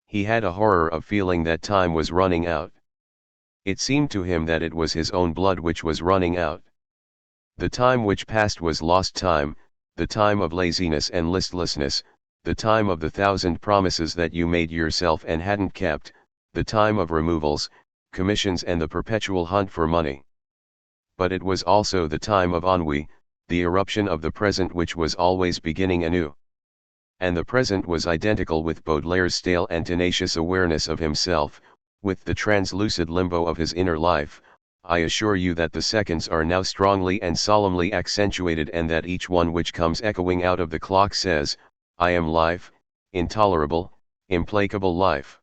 He had a horror of feeling that time was running out. It seemed to him that it was his own blood which was running out. The time which passed was lost time, the time of laziness and listlessness, the time of the 1,000 promises that you made yourself and hadn't kept, the time of removals, commissions and the perpetual hunt for money. But it was also the time of ennui, the eruption of the present which was always beginning anew. And the present was identical with Baudelaire's stale and tenacious awareness of himself, with the translucid limbo of his inner life. I assure you that the seconds are now strongly and solemnly accentuated, and that each one which comes echoing out of the clock says, I am life, intolerable, implacable life.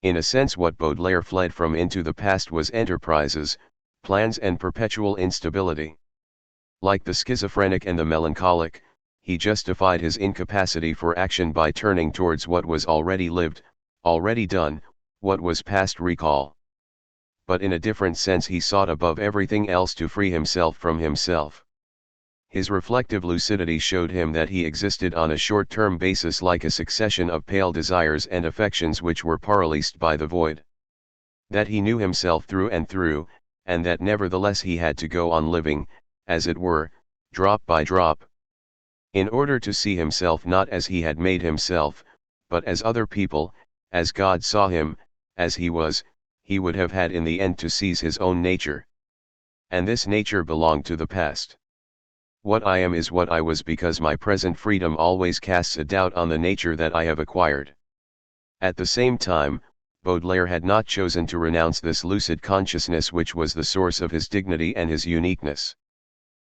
In a sense what Baudelaire fled from into the past was enterprises, plans and perpetual instability. Like the schizophrenic and the melancholic, he justified his incapacity for action by turning towards what was already lived, already done, what was past recall. But in a different sense he sought above everything else to free himself from himself. His reflective lucidity showed him that he existed on a short-term basis like a succession of pale desires and affections which were paralysed by the void. That he knew himself through and through, and that nevertheless he had to go on living, as it were, drop by drop. In order to see himself not as he had made himself, but as other people, as God saw him, as he was, he would have had in the end to seize his own nature. And this nature belonged to the past. What I am is what I was because my present freedom always casts a doubt on the nature that I have acquired. At the same time, Baudelaire had not chosen to renounce this lucid consciousness which was the source of his dignity and his uniqueness.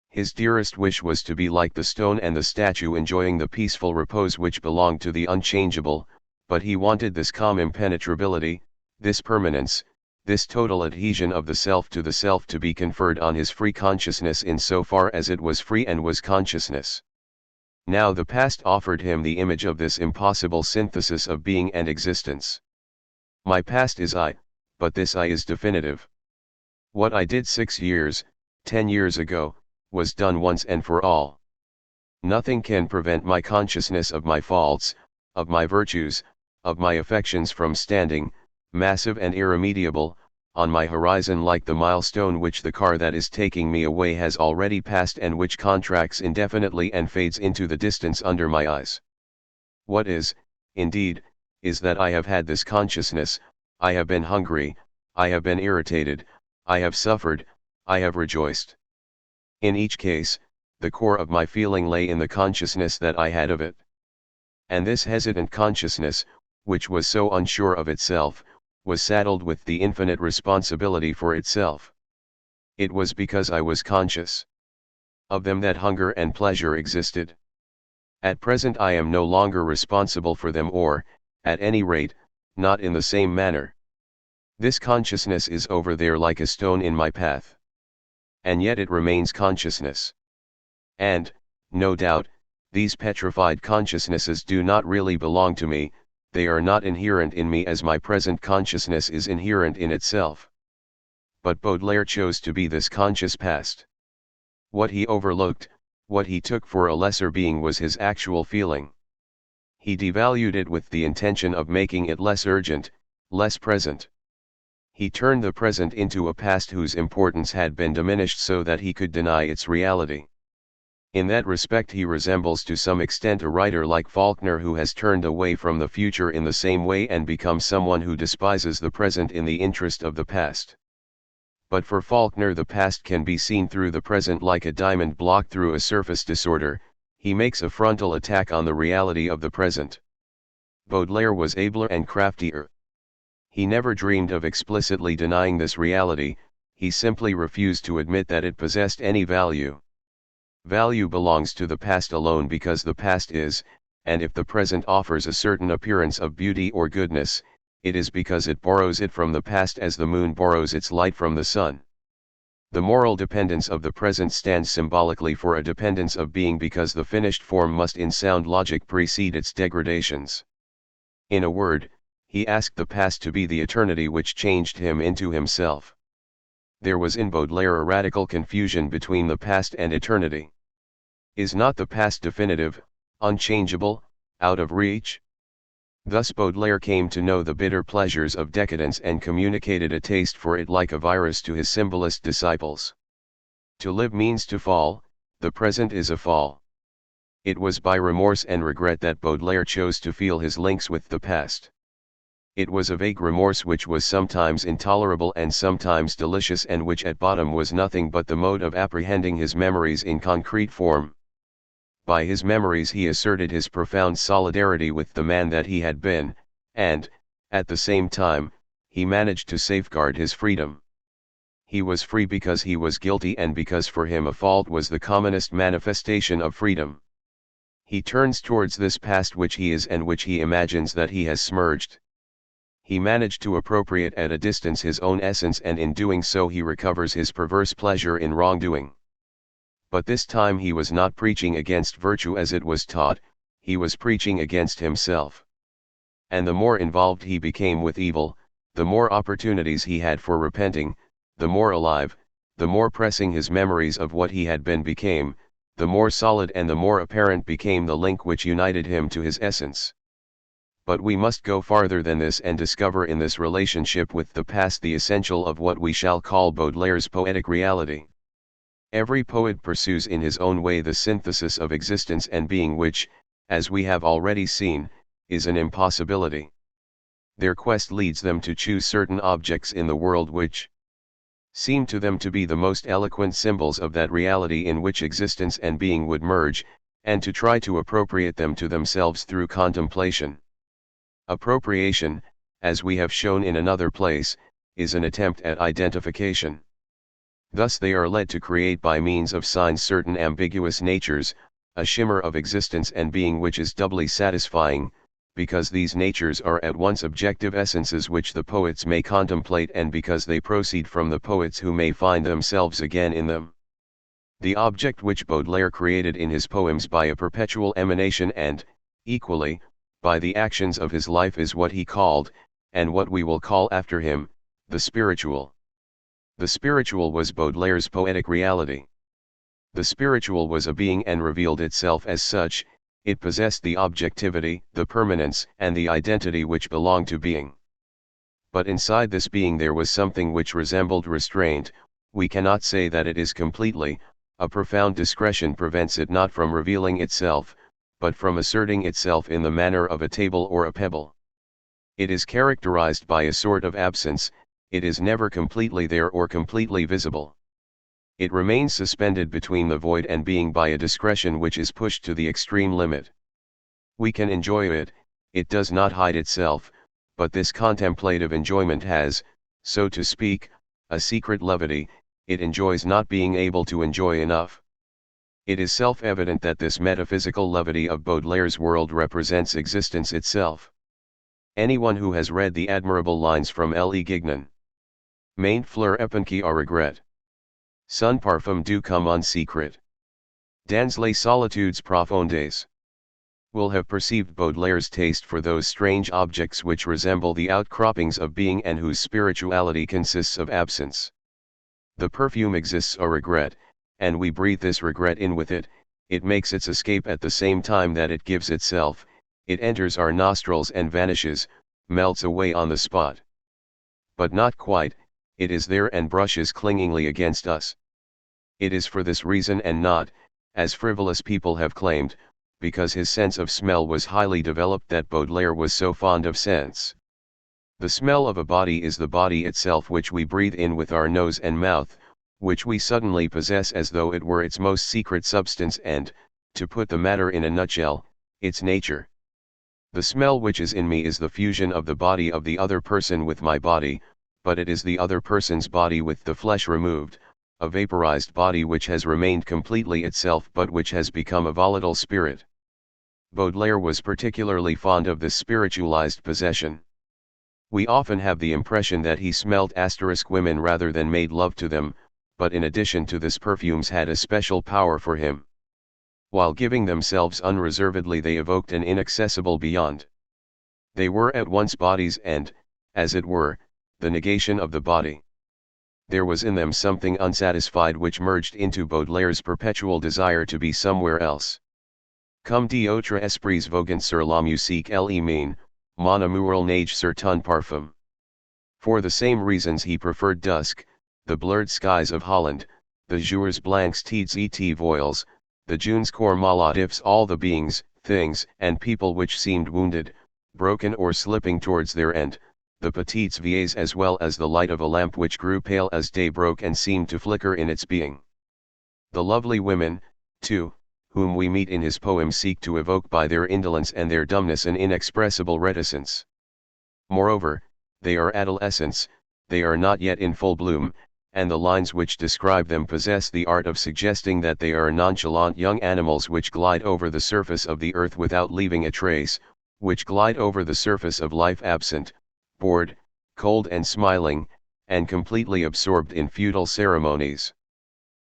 His dearest wish was to be like the stone and the statue, enjoying the peaceful repose which belonged to the unchangeable, but he wanted this calm impenetrability, this permanence, this total adhesion of the self to be conferred on his free consciousness in so far as it was free and was consciousness. Now the past offered him the image of this impossible synthesis of being and existence. My past is I, but this I is definitive. What I did 6 years, 10 years ago, was done once and for all. Nothing can prevent my consciousness of my faults, of my virtues, of my affections from standing, massive and irremediable, on my horizon like the milestone which the car that is taking me away has already passed and which contracts indefinitely and fades into the distance under my eyes. What is, indeed, is that I have had this consciousness, I have been hungry, I have been irritated, I have suffered, I have rejoiced. In each case, the core of my feeling lay in the consciousness that I had of it. And this hesitant consciousness, which was so unsure of itself, was saddled with the infinite responsibility for itself. It was because I was conscious of them that hunger and pleasure existed. At present I am no longer responsible for them, or, at any rate, not in the same manner. This consciousness is over there like a stone in my path. And yet it remains consciousness. And, no doubt, these petrified consciousnesses do not really belong to me, they are not inherent in me as my present consciousness is inherent in itself. But Baudelaire chose to be this conscious past. What he overlooked, what he took for a lesser being was his actual feeling. He devalued it with the intention of making it less urgent, less present. He turned the present into a past whose importance had been diminished so that he could deny its reality. In that respect he resembles to some extent a writer like Faulkner who has turned away from the future in the same way and become someone who despises the present in the interest of the past. But for Faulkner the past can be seen through the present like a diamond block through a surface disorder. He makes a frontal attack on the reality of the present. Baudelaire was abler and craftier. He never dreamed of explicitly denying this reality, he simply refused to admit that it possessed any value. Value belongs to the past alone because the past is, and if the present offers a certain appearance of beauty or goodness, it is because it borrows it from the past as the moon borrows its light from the sun. The moral dependence of the present stands symbolically for a dependence of being because the finished form must in sound logic precede its degradations. In a word, he asked the past to be the eternity which changed him into himself. There was in Baudelaire a radical confusion between the past and eternity. Is not the past definitive, unchangeable, out of reach? Thus Baudelaire came to know the bitter pleasures of decadence and communicated a taste for it like a virus to his symbolist disciples. To live means to fall, the present is a fall. It was by remorse and regret that Baudelaire chose to feel his links with the past. It was a vague remorse which was sometimes intolerable and sometimes delicious and which at bottom was nothing but the mode of apprehending his memories in concrete form. By his memories he asserted his profound solidarity with the man that he had been, and, at the same time, he managed to safeguard his freedom. He was free because he was guilty and because for him a fault was the commonest manifestation of freedom. He turns towards this past which he is and which he imagines that he has smirched. He managed to appropriate at a distance his own essence, and in doing so he recovers his perverse pleasure in wrongdoing. But this time he was not preaching against virtue as it was taught, he was preaching against himself. And the more involved he became with evil, the more opportunities he had for repenting, the more alive, the more pressing his memories of what he had been became, the more solid and the more apparent became the link which united him to his essence. But we must go farther than this and discover in this relationship with the past the essential of what we shall call Baudelaire's poetic reality. Every poet pursues in his own way the synthesis of existence and being which, as we have already seen, is an impossibility. Their quest leads them to choose certain objects in the world which seemed to them to be the most eloquent symbols of that reality in which existence and being would merge, and to try to appropriate them to themselves through contemplation. Appropriation, as we have shown in another place, is an attempt at identification. Thus they are led to create by means of signs certain ambiguous natures, a shimmer of existence and being which is doubly satisfying, because these natures are at once objective essences which the poets may contemplate and because they proceed from the poets who may find themselves again in them. The object which Baudelaire created in his poems by a perpetual emanation and, equally, by the actions of his life is what he called, and what we will call after him, the spiritual. The spiritual was Baudelaire's poetic reality. The spiritual was a being and revealed itself as such. It possessed the objectivity, the permanence, and the identity which belong to being. But inside this being there was something which resembled restraint. We cannot say that it is completely. A profound discretion prevents it not from revealing itself, but from asserting itself in the manner of a table or a pebble. It is characterized by a sort of absence. It is never completely there or completely visible. It remains suspended between the void and being by a discretion which is pushed to the extreme limit. We can enjoy it, it does not hide itself, but this contemplative enjoyment has, so to speak, a secret levity. It enjoys not being able to enjoy enough. It is self-evident that this metaphysical levity of Baudelaire's world represents existence itself. Anyone who has read the admirable lines from Le Guignon, Maint fleur épanquée à regret, Son parfum du comme un secret, dans les solitudes profondes, will have perceived Baudelaire's taste for those strange objects which resemble the outcroppings of being and whose spirituality consists of absence. The perfume exists a regret, and we breathe this regret in with it. It makes its escape at the same time that it gives itself. It enters our nostrils and vanishes, melts away on the spot. But not quite, it is there and brushes clingingly against us. It is for this reason and not, as frivolous people have claimed, because his sense of smell was highly developed that Baudelaire was so fond of scents. The smell of a body is the body itself which we breathe in with our nose and mouth, which we suddenly possess as though it were its most secret substance and, to put the matter in a nutshell, its nature. The smell which is in me is the fusion of the body of the other person with my body, but it is the other person's body with the flesh removed, a vaporized body which has remained completely itself but which has become a volatile spirit. Baudelaire was particularly fond of this spiritualized possession. We often have the impression that he smelled women rather than made love to them, but in addition to this perfumes had a special power for him. While giving themselves unreservedly they evoked an inaccessible beyond. They were at once bodies and, as it were, the negation of the body. There was in them something unsatisfied which merged into Baudelaire's perpetual desire to be somewhere else. Comme d'autres esprits voguant sur la musique elle mène, mon amour nage sur ton parfum. For the same reasons he preferred dusk, the blurred skies of Holland, the jours blancs tides et voiles, the Junes corps maladifs, all the beings, things, and people which seemed wounded, broken or slipping towards their end, the petites vieilles as well as the light of a lamp which grew pale as day broke and seemed to flicker in its being. The lovely women, too, whom we meet in his poems seek to evoke by their indolence and their dumbness an inexpressible reticence. Moreover, they are adolescents, they are not yet in full bloom, and the lines which describe them possess the art of suggesting that they are nonchalant young animals which glide over the surface of the earth without leaving a trace, which glide over the surface of life absent, bored, cold and smiling, and completely absorbed in futile ceremonies.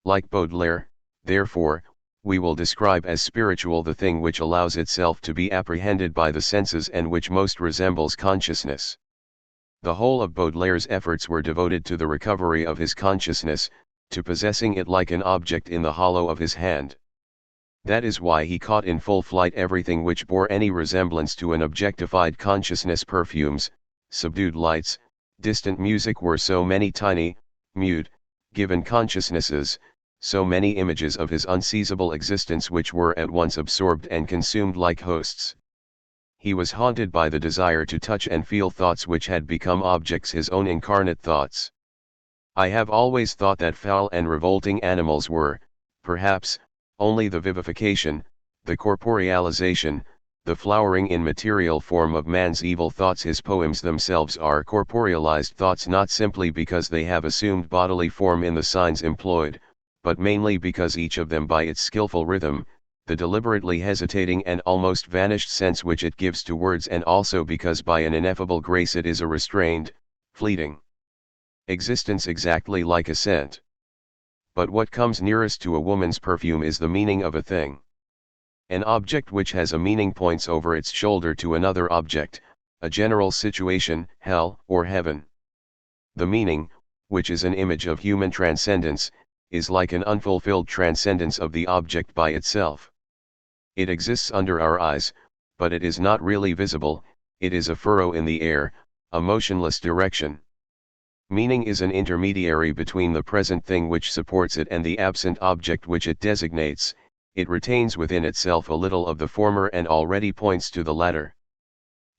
Like Baudelaire, therefore, we will describe as spiritual the thing which allows itself to be apprehended by the senses and which most resembles consciousness. The whole of Baudelaire's efforts were devoted to the recovery of his consciousness, to possessing it like an object in the hollow of his hand. That is why he caught in full flight everything which bore any resemblance to an objectified consciousness. Perfumes, subdued lights, distant music were so many tiny, mute, given consciousnesses, so many images of his unseizable existence which were at once absorbed and consumed like hosts. He was haunted by the desire to touch and feel thoughts which had become objects, his own incarnate thoughts. I have always thought that foul and revolting animals were, perhaps, only the vivification, the corporealization, the flowering in material form of man's evil thoughts. His poems themselves are corporealized thoughts, not simply because they have assumed bodily form in the signs employed, but mainly because each of them by its skillful rhythm, the deliberately hesitating and almost vanished sense which it gives to words, and also because by an ineffable grace it is a restrained, fleeting existence exactly like a scent. But what comes nearest to a woman's perfume is the meaning of a thing. An object which has a meaning points over its shoulder to another object, a general situation, hell or heaven. The meaning, which is an image of human transcendence, is like an unfulfilled transcendence of the object by itself. It exists under our eyes, but it is not really visible, it is a furrow in the air, a motionless direction. Meaning is an intermediary between the present thing which supports it and the absent object which it designates. It retains within itself a little of the former and already points to the latter.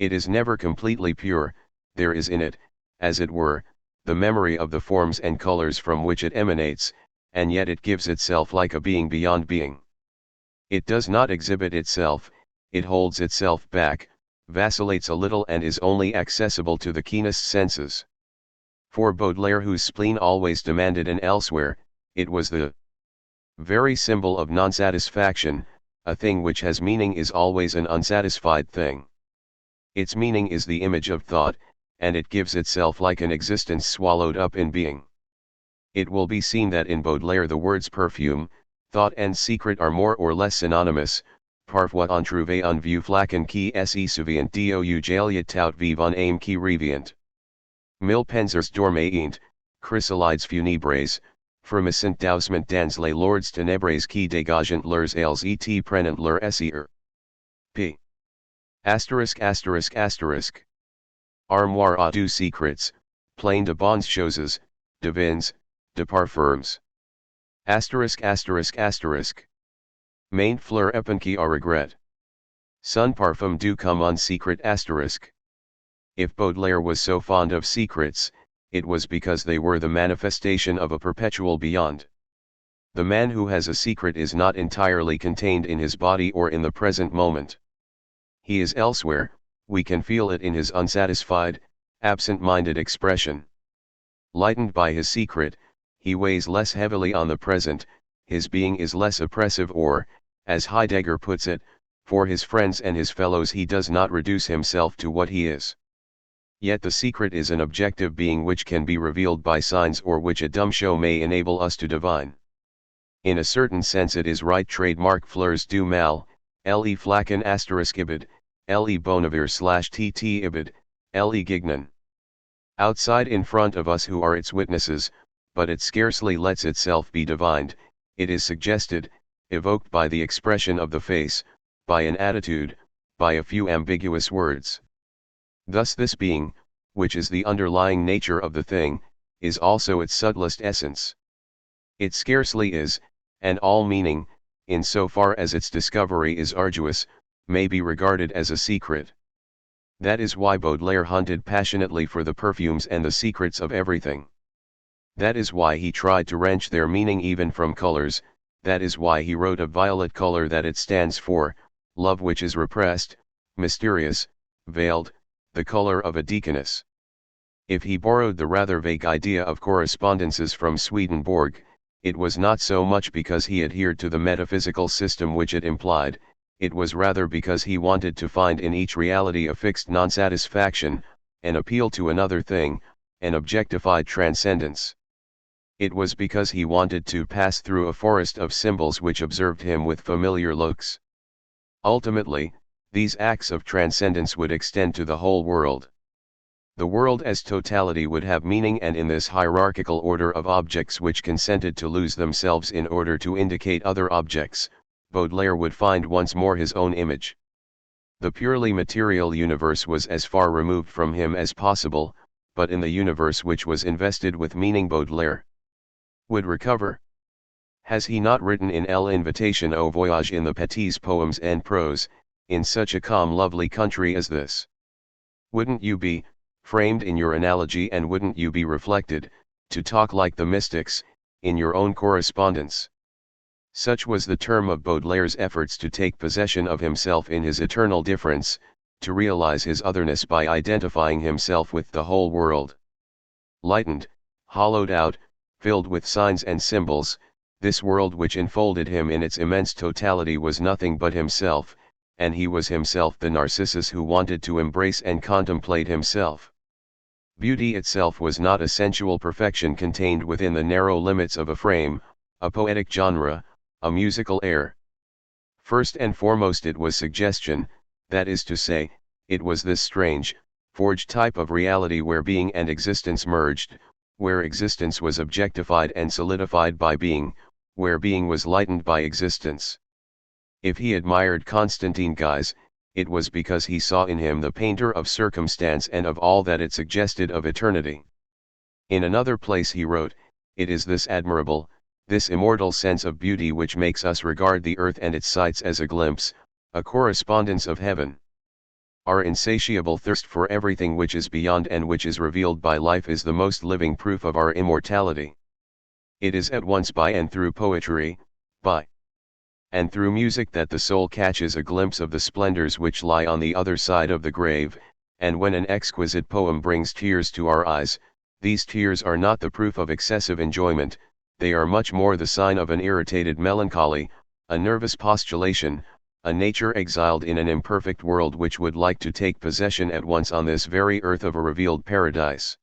It is never completely pure, there is in it, as it were, the memory of the forms and colors from which it emanates, and yet it gives itself like a being beyond being. It does not exhibit itself, it holds itself back, vacillates a little, and is only accessible to the keenest senses. For Baudelaire, whose spleen always demanded an elsewhere, it was the very symbol of non-satisfaction. A thing which has meaning is always an unsatisfied thing. Its meaning is the image of thought, and it gives itself like an existence swallowed up in being. It will be seen that in Baudelaire the words perfume, thought and secret are more or less synonymous. Parfois on trouve un vieux flacon qui se souvient dou jaliat tout vivant aime qui revient. Mille pensers dormaient, chrysalides funèbres, frémissant doucement dans les lourdes ténèbres qui dégagent leurs ailes et prenant leur essor. P. ********* Armoire à deux secrets, plein de bonnes choses, de vins, de parfums. ********* Maint fleur épanquée à regret. Son parfum du comme un secret *****. If Baudelaire was so fond of secrets, it was because they were the manifestation of a perpetual beyond. The man who has a secret is not entirely contained in his body or in the present moment. He is elsewhere, we can feel it in his unsatisfied, absent-minded expression. Lightened by his secret, he weighs less heavily on the present, his being is less oppressive, or, as Heidegger puts it, for his friends and his fellows he does not reduce himself to what he is. Yet the secret is an objective being which can be revealed by signs, or which a dumb show may enable us to divine. In a certain sense it is right trademark fleurs du mal, le flacon *ibid, le bonavir /tt ibid, le gignon. Outside in front of us who are its witnesses, but it scarcely lets itself be divined, it is suggested, evoked by the expression of the face, by an attitude, by a few ambiguous words. Thus this being, which is the underlying nature of the thing, is also its subtlest essence. It scarcely is, and all meaning, in so far as its discovery is arduous, may be regarded as a secret. That is why Baudelaire hunted passionately for the perfumes and the secrets of everything. That is why he tried to wrench their meaning even from colors. That is why he wrote of violet color that it stands for love which is repressed, mysterious, veiled, the color of a deaconess. If he borrowed the rather vague idea of correspondences from Swedenborg, it was not so much because he adhered to the metaphysical system which it implied, it was rather because he wanted to find in each reality a fixed non-satisfaction, an appeal to another thing, an objectified transcendence. It was because he wanted to pass through a forest of symbols which observed him with familiar looks. Ultimately, these acts of transcendence would extend to the whole world. The world as totality would have meaning, and in this hierarchical order of objects which consented to lose themselves in order to indicate other objects, Baudelaire would find once more his own image. The purely material universe was as far removed from him as possible, but in the universe which was invested with meaning Baudelaire would recover. Has he not written in L'Invitation au Voyage in the Petits Poems en Prose, in such a calm lovely country as this? Wouldn't you be, framed in your analogy, and wouldn't you be reflected, to talk like the mystics, in your own correspondence. Such was the term of Baudelaire's efforts to take possession of himself in his eternal difference, to realize his otherness by identifying himself with the whole world. Lightened, hollowed out, filled with signs and symbols, this world which enfolded him in its immense totality was nothing but himself, and he was himself the Narcissus who wanted to embrace and contemplate himself. Beauty itself was not a sensual perfection contained within the narrow limits of a frame, a poetic genre, a musical air. First and foremost it was suggestion, that is to say, it was this strange, forged type of reality where being and existence merged, where existence was objectified and solidified by being, where being was lightened by existence. If he admired Constantine Guise, it was because he saw in him the painter of circumstance and of all that it suggested of eternity. In another place he wrote, "It is this admirable, this immortal sense of beauty which makes us regard the earth and its sights as a glimpse, a correspondence of heaven. Our insatiable thirst for everything which is beyond and which is revealed by life is the most living proof of our immortality. It is at once by and through poetry, by and through music that the soul catches a glimpse of the splendors which lie on the other side of the grave, and when an exquisite poem brings tears to our eyes, these tears are not the proof of excessive enjoyment, they are much more the sign of an irritated melancholy, a nervous postulation, a nature exiled in an imperfect world which would like to take possession at once on this very earth of a revealed paradise."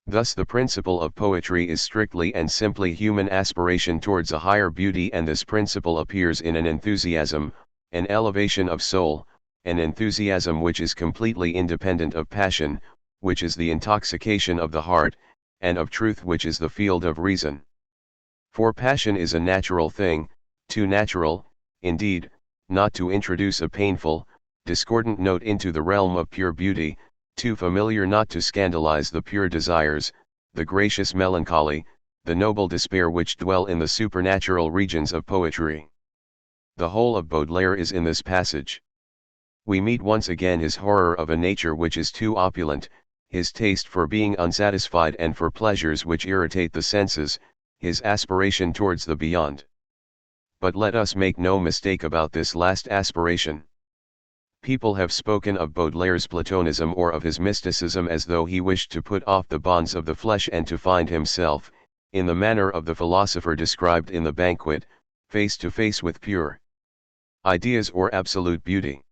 Thus the principle of poetry is strictly and simply human aspiration towards a higher beauty, and this principle appears in an enthusiasm, an elevation of soul, an enthusiasm which is completely independent of passion, which is the intoxication of the heart, and of truth which is the field of reason. For passion is a natural thing, too natural, indeed, not to introduce a painful, discordant note into the realm of pure beauty, too familiar not to scandalize the pure desires, the gracious melancholy, the noble despair which dwell in the supernatural regions of poetry. The whole of Baudelaire is in this passage. We meet once again his horror of a nature which is too opulent, his taste for being unsatisfied and for pleasures which irritate the senses, his aspiration towards the beyond. But let us make no mistake about this last aspiration. People have spoken of Baudelaire's Platonism or of his mysticism as though he wished to put off the bonds of the flesh and to find himself, in the manner of the philosopher described in the Banquet, face to face with pure ideas or absolute beauty.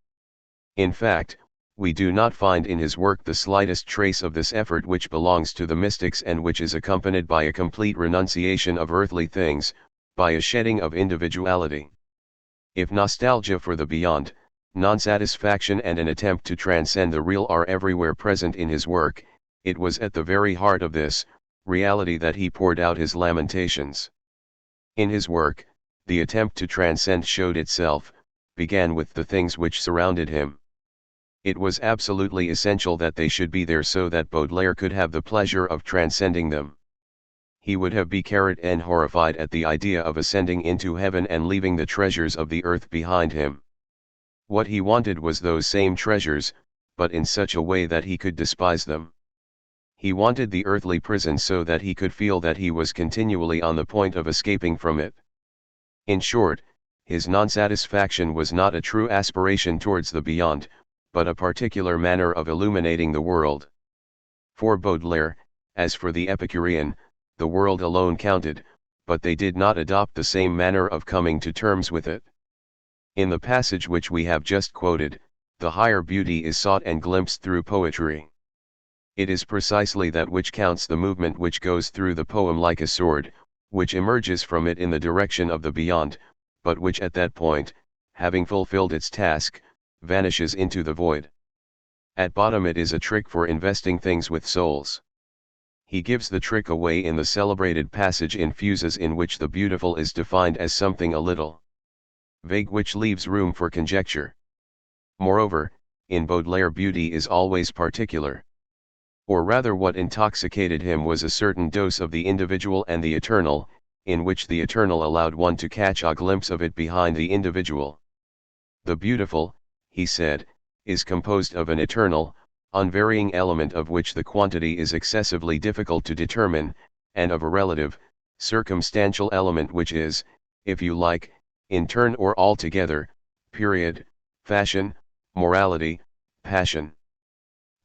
In fact, we do not find in his work the slightest trace of this effort which belongs to the mystics and which is accompanied by a complete renunciation of earthly things, by a shedding of individuality. If nostalgia for the beyond, non-satisfaction and an attempt to transcend the real are everywhere present in his work, it was at the very heart of this reality that he poured out his lamentations. In his work, the attempt to transcend showed itself, began with the things which surrounded him. It was absolutely essential that they should be there so that Baudelaire could have the pleasure of transcending them. He would have been and horrified at the idea of ascending into heaven and leaving the treasures of the earth behind him. What he wanted was those same treasures, but in such a way that he could despise them. He wanted the earthly prison so that he could feel that he was continually on the point of escaping from it. In short, his non-satisfaction was not a true aspiration towards the beyond, but a particular manner of illuminating the world. For Baudelaire, as for the Epicurean, the world alone counted, but they did not adopt the same manner of coming to terms with it. In the passage which we have just quoted, the higher beauty is sought and glimpsed through poetry. It is precisely that which counts, the movement which goes through the poem like a sword, which emerges from it in the direction of the beyond, but which at that point, having fulfilled its task, vanishes into the void. At bottom it is a trick for investing things with souls. He gives the trick away in the celebrated passage in Fuses, in which the beautiful is defined as something a little vague which leaves room for conjecture. Moreover, in Baudelaire beauty is always particular. Or rather, what intoxicated him was a certain dose of the individual and the eternal, in which the eternal allowed one to catch a glimpse of it behind the individual. The beautiful, he said, is composed of an eternal, unvarying element of which the quantity is excessively difficult to determine, and of a relative, circumstantial element which is, if you like, in turn or altogether, period, fashion, morality, passion.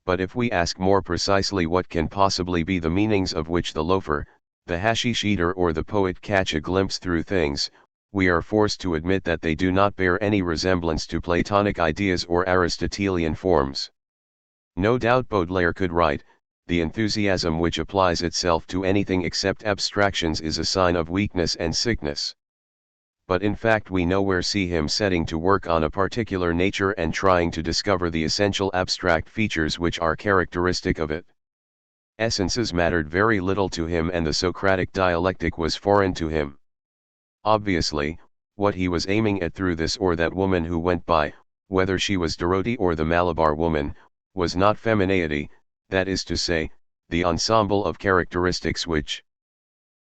But if we ask more precisely what can possibly be the meanings of which the loafer, the hashish eater or the poet catch a glimpse through things, we are forced to admit that they do not bear any resemblance to Platonic ideas or Aristotelian forms. No doubt Baudelaire could write, "The enthusiasm which applies itself to anything except abstractions is a sign of weakness and sickness." But in fact we nowhere see him setting to work on a particular nature and trying to discover the essential abstract features which are characteristic of it. Essences mattered very little to him and the Socratic dialectic was foreign to him. Obviously, what he was aiming at through this or that woman who went by, whether she was Dorothy or the Malabar woman, was not femineity, that is to say, the ensemble of characteristics which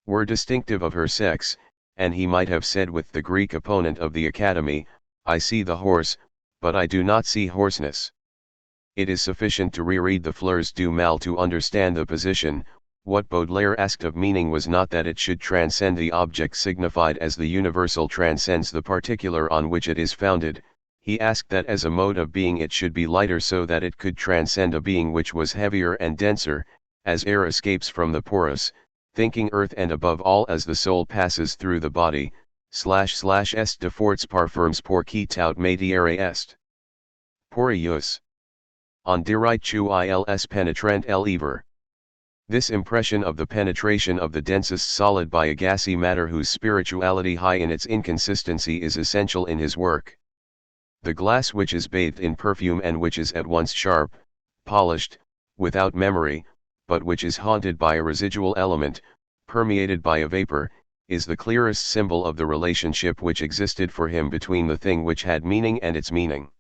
were distinctive of her sex, and he might have said with the Greek opponent of the Academy, "I see the horse, but I do not see hoarseness." It is sufficient to reread the Fleurs du Mal to understand the position. What Baudelaire asked of meaning was not that it should transcend the object signified as the universal transcends the particular on which it is founded, he asked that as a mode of being it should be lighter so that it could transcend a being which was heavier and denser, as air escapes from the porous, thinking earth and above all as the soul passes through the body, // de forts parfums pour qui tout médiare est. Porius. On dirait tu ils penetrant l'hiver. This impression of the penetration of the densest solid by a gassy matter whose spirituality high in its inconsistency is essential in his work. The glass which is bathed in perfume and which is at once sharp, polished, without memory, but which is haunted by a residual element, permeated by a vapor, is the clearest symbol of the relationship which existed for him between the thing which had meaning and its meaning.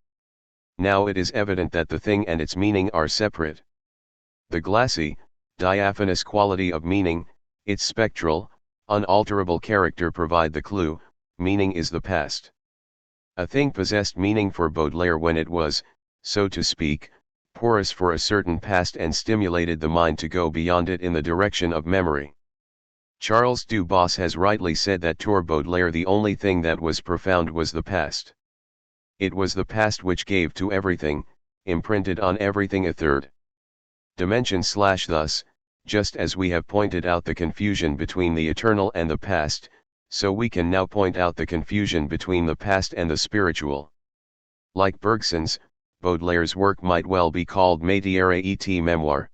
Now it is evident that the thing and its meaning are separate. The glassy, diaphanous quality of meaning, its spectral, unalterable character provide the clue. Meaning is the past. A thing possessed meaning for Baudelaire when it was, so to speak, porous for a certain past and stimulated the mind to go beyond it in the direction of memory. Charles Dubos has rightly said that to Baudelaire the only thing that was profound was the past. It was the past which gave to everything, imprinted on everything a third dimension / thus, just as we have pointed out the confusion between the eternal and the past, so we can now point out the confusion between the past and the spiritual. Like Bergson's, Baudelaire's work might well be called Métier et Mémoire.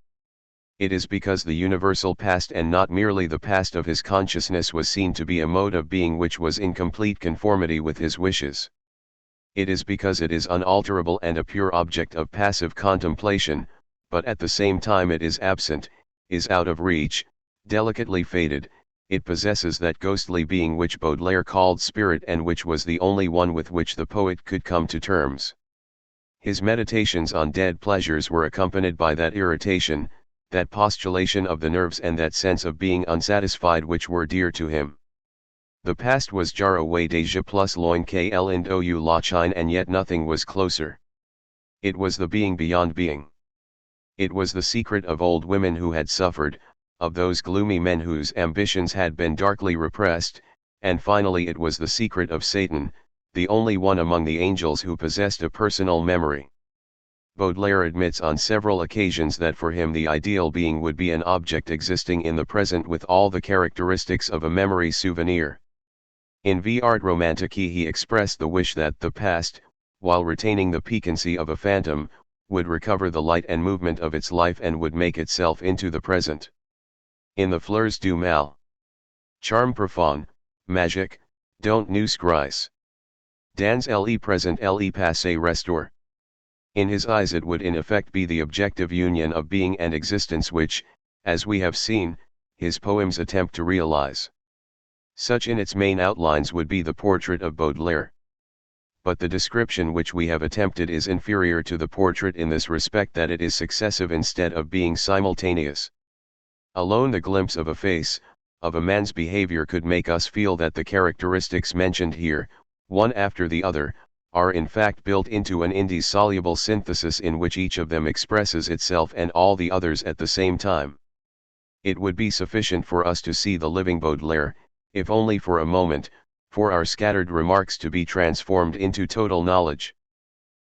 It is because the universal past and not merely the past of his consciousness was seen to be a mode of being which was in complete conformity with his wishes. It is because it is unalterable and a pure object of passive contemplation, but at the same time it is absent, is out of reach, delicately faded, it possesses that ghostly being which Baudelaire called spirit and which was the only one with which the poet could come to terms. His meditations on dead pleasures were accompanied by that irritation, that postulation of the nerves and that sense of being unsatisfied which were dear to him. The past was jar away déjà plus loin que l'indou la chine and yet nothing was closer. It was the being beyond being. It was the secret of old women who had suffered, of those gloomy men whose ambitions had been darkly repressed, and finally it was the secret of Satan, the only one among the angels who possessed a personal memory. Baudelaire admits on several occasions that for him the ideal being would be an object existing in the present with all the characteristics of a memory souvenir. In V Art Romantique he expressed the wish that the past, while retaining the piquancy of a phantom, would recover the light and movement of its life and would make itself into the present. In the Fleurs du Mal. Charme profond, magique, don't nous grise. Dans le présent le passé restaure. In his eyes it would in effect be the objective union of being and existence which, as we have seen, his poems attempt to realize. Such in its main outlines would be the portrait of Baudelaire. But the description which we have attempted is inferior to the portrait in this respect that it is successive instead of being simultaneous. Alone the glimpse of a face, of a man's behavior could make us feel that the characteristics mentioned here, one after the other, are in fact built into an indissoluble synthesis in which each of them expresses itself and all the others at the same time. It would be sufficient for us to see the living Baudelaire, if only for a moment, for our scattered remarks to be transformed into total knowledge.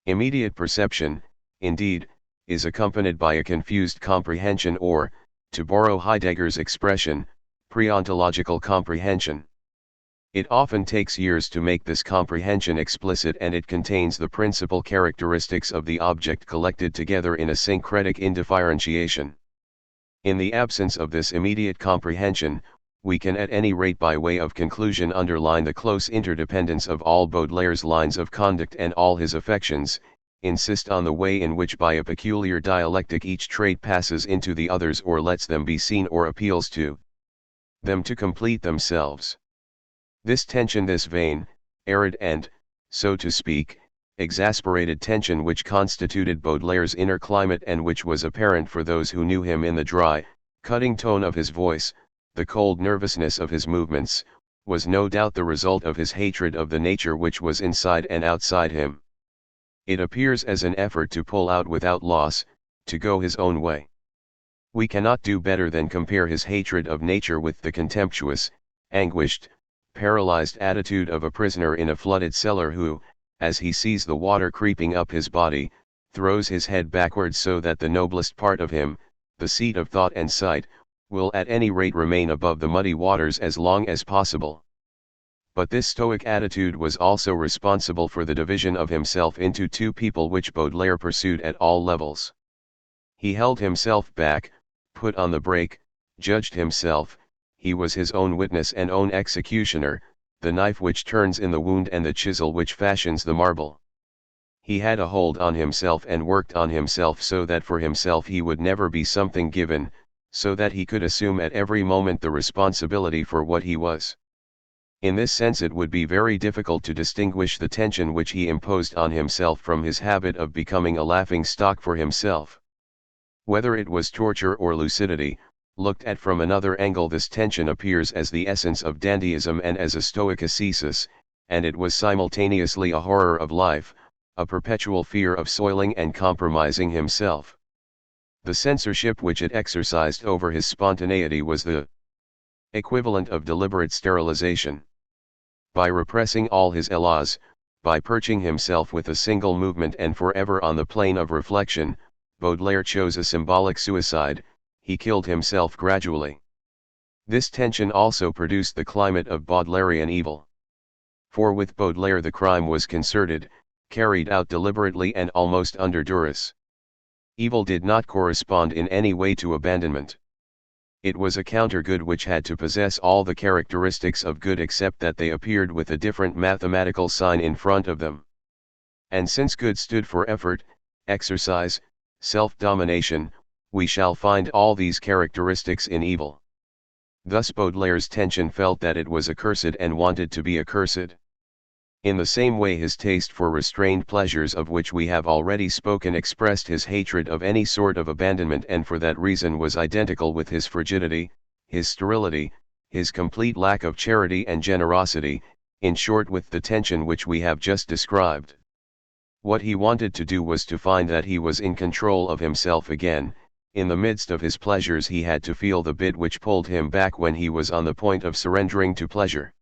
Immediate perception, indeed, is accompanied by a confused comprehension or, to borrow Heidegger's expression, pre-ontological comprehension. It often takes years to make this comprehension explicit, and it contains the principal characteristics of the object collected together in a syncretic indifferentiation. In the absence of this immediate comprehension, we can at any rate by way of conclusion underline the close interdependence of all Baudelaire's lines of conduct and all his affections, insist on the way in which by a peculiar dialectic each trait passes into the others or lets them be seen or appeals to them to complete themselves. This tension, this vain, arid and, so to speak, exasperated tension which constituted Baudelaire's inner climate and which was apparent for those who knew him in the dry, cutting tone of his voice, the cold nervousness of his movements, was no doubt the result of his hatred of the nature which was inside and outside him. It appears as an effort to pull out without loss, to go his own way. We cannot do better than compare his hatred of nature with the contemptuous, anguished, paralyzed attitude of a prisoner in a flooded cellar who, as he sees the water creeping up his body, throws his head backwards so that the noblest part of him, the seat of thought and sight, will at any rate remain above the muddy waters as long as possible. But this stoic attitude was also responsible for the division of himself into two people which Baudelaire pursued at all levels. He held himself back, put on the brake, judged himself. He was his own witness and own executioner, the knife which turns in the wound and the chisel which fashions the marble. He had a hold on himself and worked on himself so that for himself he would never be something given, so that he could assume at every moment the responsibility for what he was. In this sense it would be very difficult to distinguish the tension which he imposed on himself from his habit of becoming a laughing stock for himself. Whether it was torture or lucidity, looked at from another angle this tension appears as the essence of dandyism and as a stoic ascesis, and it was simultaneously a horror of life, a perpetual fear of soiling and compromising himself. The censorship which it exercised over his spontaneity was the equivalent of deliberate sterilization. By repressing all his élas, by perching himself with a single movement and forever on the plane of reflection, Baudelaire chose a symbolic suicide. He killed himself gradually. This tension also produced the climate of Baudelairean evil. For with Baudelaire the crime was concerted, carried out deliberately and almost under duress. Evil did not correspond in any way to abandonment. It was a counter-good which had to possess all the characteristics of good except that they appeared with a different mathematical sign in front of them. And since good stood for effort, exercise, self-domination, we shall find all these characteristics in evil. Thus Baudelaire's tension felt that it was accursed and wanted to be accursed. In the same way his taste for restrained pleasures of which we have already spoken expressed his hatred of any sort of abandonment, and for that reason was identical with his frigidity, his sterility, his complete lack of charity and generosity, in short with the tension which we have just described. What he wanted to do was to find that he was in control of himself again. In the midst of his pleasures he had to feel the bit which pulled him back when he was on the point of surrendering to pleasure.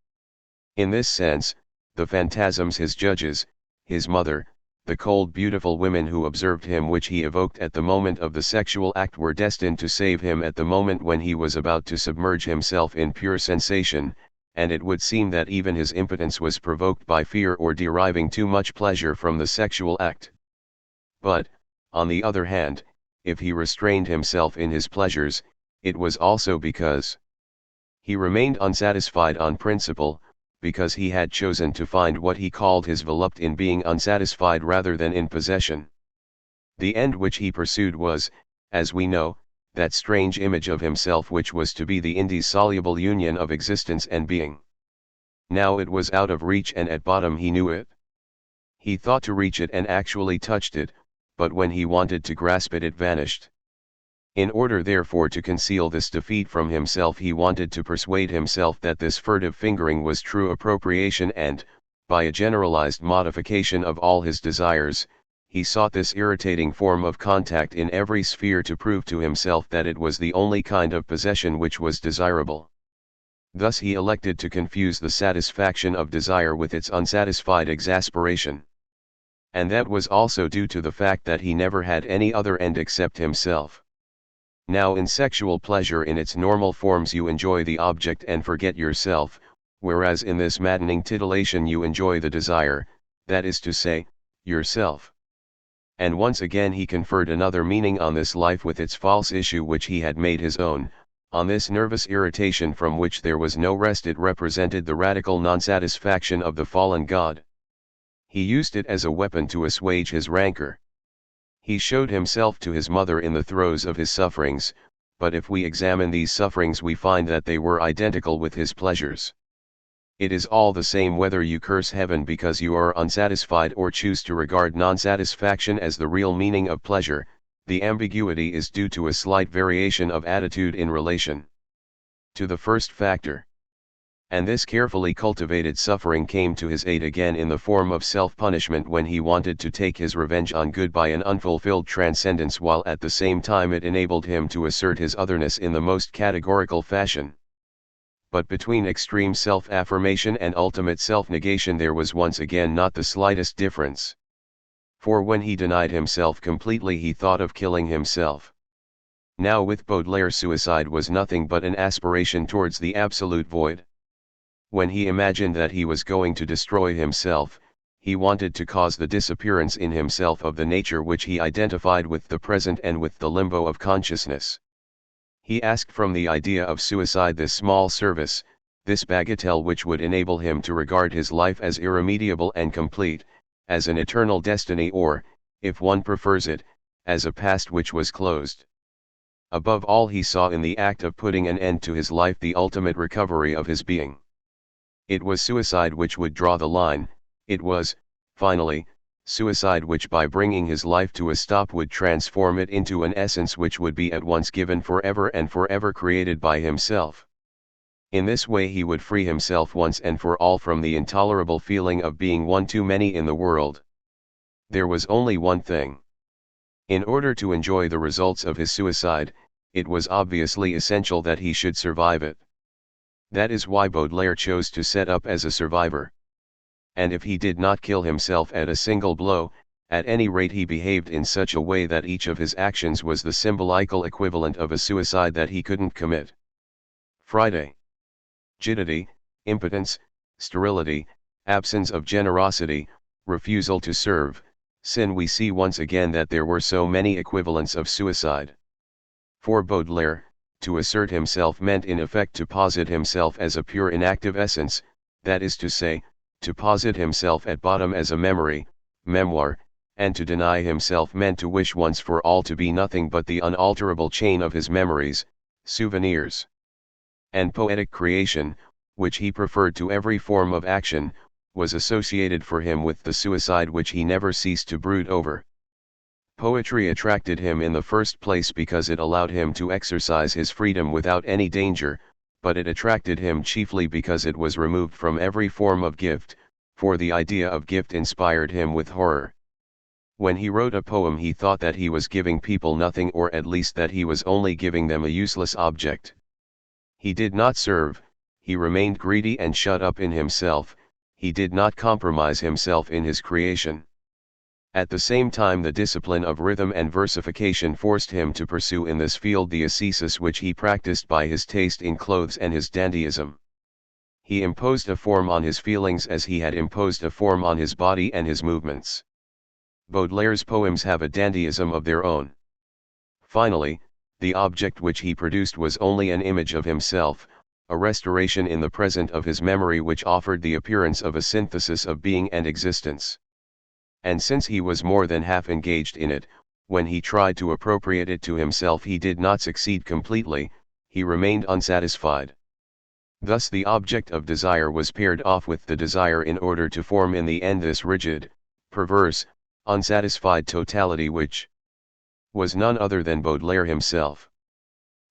In this sense, the phantasms, his judges, his mother, the cold beautiful women who observed him which he evoked at the moment of the sexual act were destined to save him at the moment when he was about to submerge himself in pure sensation, and it would seem that even his impotence was provoked by fear or deriving too much pleasure from the sexual act. But, on the other hand, if he restrained himself in his pleasures, it was also because he remained unsatisfied on principle, because he had chosen to find what he called his volupte in being unsatisfied rather than in possession. The end which he pursued was, as we know, that strange image of himself which was to be the indissoluble union of existence and being. Now it was out of reach, and at bottom he knew it. He thought to reach it and actually touched it, but when he wanted to grasp it, it vanished. In order therefore to conceal this defeat from himself, he wanted to persuade himself that this furtive fingering was true appropriation, and, by a generalized modification of all his desires, he sought this irritating form of contact in every sphere to prove to himself that it was the only kind of possession which was desirable. Thus he elected to confuse the satisfaction of desire with its unsatisfied exasperation. And that was also due to the fact that he never had any other end except himself. Now in sexual pleasure in its normal forms you enjoy the object and forget yourself, whereas in this maddening titillation you enjoy the desire, that is to say, yourself. And once again he conferred another meaning on this life with its false issue which he had made his own, on this nervous irritation from which there was no rest. It represented the radical non-satisfaction of the fallen God. He used it as a weapon to assuage his rancor. He showed himself to his mother in the throes of his sufferings, but if we examine these sufferings we find that they were identical with his pleasures. It is all the same whether you curse heaven because you are unsatisfied or choose to regard non-satisfaction as the real meaning of pleasure. The ambiguity is due to a slight variation of attitude in relation to the first factor. And this carefully cultivated suffering came to his aid again in the form of self-punishment when he wanted to take his revenge on good by an unfulfilled transcendence, while at the same time it enabled him to assert his otherness in the most categorical fashion. But between extreme self-affirmation and ultimate self-negation there was once again not the slightest difference. For when he denied himself completely he thought of killing himself. Now with Baudelaire suicide was nothing but an aspiration towards the absolute void. When he imagined that he was going to destroy himself, he wanted to cause the disappearance in himself of the nature which he identified with the present and with the limbo of consciousness. He asked from the idea of suicide this small service, this bagatelle which would enable him to regard his life as irremediable and complete, as an eternal destiny, or, if one prefers it, as a past which was closed. Above all he saw in the act of putting an end to his life the ultimate recovery of his being. It was suicide which would draw the line. It was, finally, suicide which by bringing his life to a stop would transform it into an essence which would be at once given forever and forever created by himself. In this way he would free himself once and for all from the intolerable feeling of being one too many in the world. There was only one thing. In order to enjoy the results of his suicide, it was obviously essential that he should survive it. That is why Baudelaire chose to set up as a survivor. And if he did not kill himself at a single blow, at any rate he behaved in such a way that each of his actions was the symbolical equivalent of a suicide that he couldn't commit. Friday. Rigidity, impotence, sterility, absence of generosity, refusal to serve, sin. We see once again that there were so many equivalents of suicide. For Baudelaire, to assert himself meant in effect to posit himself as a pure inactive essence, that is to say, to posit himself at bottom as a memory, memoir, and to deny himself meant to wish once for all to be nothing but the unalterable chain of his memories, souvenirs. And poetic creation, which he preferred to every form of action, was associated for him with the suicide which he never ceased to brood over. Poetry attracted him in the first place because it allowed him to exercise his freedom without any danger, but it attracted him chiefly because it was removed from every form of gift, for the idea of gift inspired him with horror. When he wrote a poem he thought that he was giving people nothing, or at least that he was only giving them a useless object. He did not serve, he remained greedy and shut up in himself, he did not compromise himself in his creation. At the same time the discipline of rhythm and versification forced him to pursue in this field the ascesis which he practiced by his taste in clothes and his dandyism. He imposed a form on his feelings as he had imposed a form on his body and his movements. Baudelaire's poems have a dandyism of their own. Finally, the object which he produced was only an image of himself, a restoration in the present of his memory which offered the appearance of a synthesis of being and existence. And since he was more than half engaged in it, when he tried to appropriate it to himself he did not succeed completely, he remained unsatisfied. Thus the object of desire was paired off with the desire in order to form in the end this rigid, perverse, unsatisfied totality which was none other than Baudelaire himself.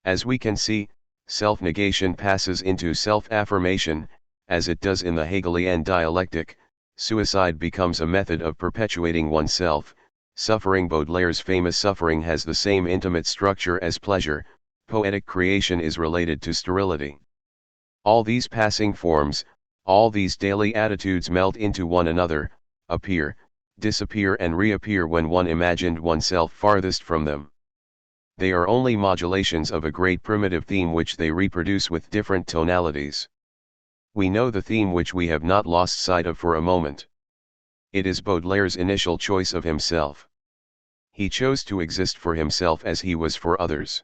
As we can see, self-negation passes into self-affirmation, as it does in the Hegelian dialectic. Suicide becomes a method of perpetuating oneself, Suffering. Baudelaire's famous suffering has the same intimate structure as pleasure. Poetic creation is related to sterility. All these passing forms, all these daily attitudes melt into one another, appear, disappear and reappear when one imagined oneself farthest from them. They are only modulations of a great primitive theme which they reproduce with different tonalities. We know the theme which we have not lost sight of for a moment. It is Baudelaire's initial choice of himself. He chose to exist for himself as he was for others.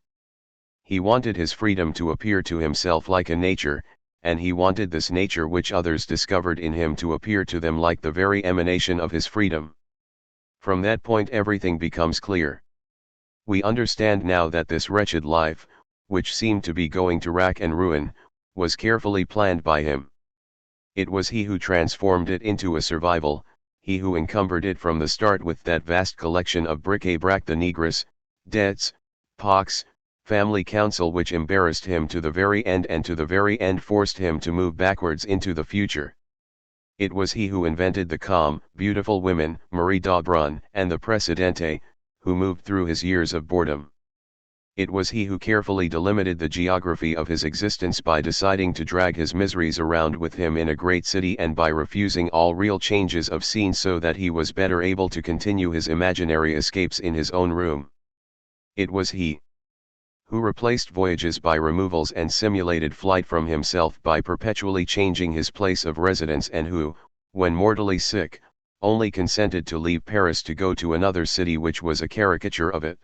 He wanted his freedom to appear to himself like a nature, and he wanted this nature which others discovered in him to appear to them like the very emanation of his freedom. From that point everything becomes clear. We understand now that this wretched life, which seemed to be going to rack and ruin, was carefully planned by him. It was he who transformed it into a survival, he who encumbered it from the start with that vast collection of bric-a-brac, the negress, debts, pox, family council, which embarrassed him to the very end and to the very end forced him to move backwards into the future. It was he who invented the calm, beautiful women, Marie d'Aubrun and the Presidente, who moved through his years of boredom. It was he who carefully delimited the geography of his existence by deciding to drag his miseries around with him in a great city and by refusing all real changes of scene so that he was better able to continue his imaginary escapes in his own room. It was he who replaced voyages by removals and simulated flight from himself by perpetually changing his place of residence, and who, when mortally sick, only consented to leave Paris to go to another city which was a caricature of it.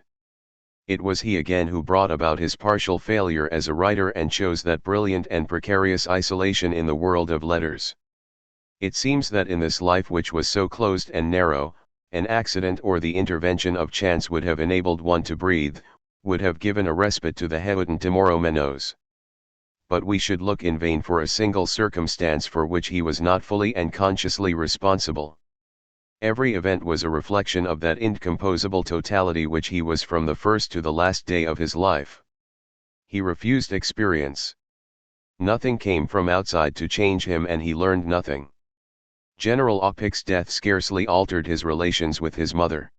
It was he again who brought about his partial failure as a writer and chose that brilliant and precarious isolation in the world of letters. It seems that in this life which was so closed and narrow, an accident or the intervention of chance would have enabled one to breathe, would have given a respite to the Heauton Timoromenos. But we should look in vain for a single circumstance for which he was not fully and consciously responsible. Every event was a reflection of that incomposable totality which he was from the first to the last day of his life. He refused experience. Nothing came from outside to change him, and he learned nothing. General Opic's death scarcely altered his relations with his mother.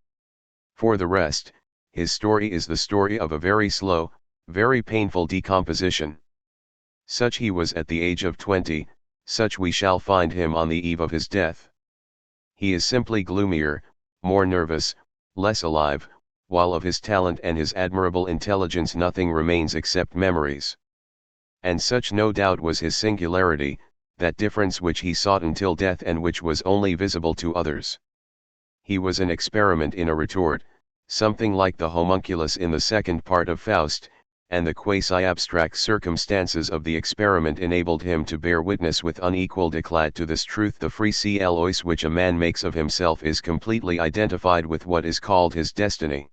For the rest, his story is the story of a very slow, very painful decomposition. Such he was at the age of 20, such we shall find him on the eve of his death. He is simply gloomier, more nervous, less alive, while of his talent and his admirable intelligence nothing remains except memories. And such no doubt was his singularity, that difference which he sought until death and which was only visible to others. He was an experiment in a retort, something like the homunculus in the second part of Faust, and the quasi-abstract circumstances of the experiment enabled him to bear witness with unequalled eclat to this truth: the free ciel which a man makes of himself is completely identified with what is called his destiny.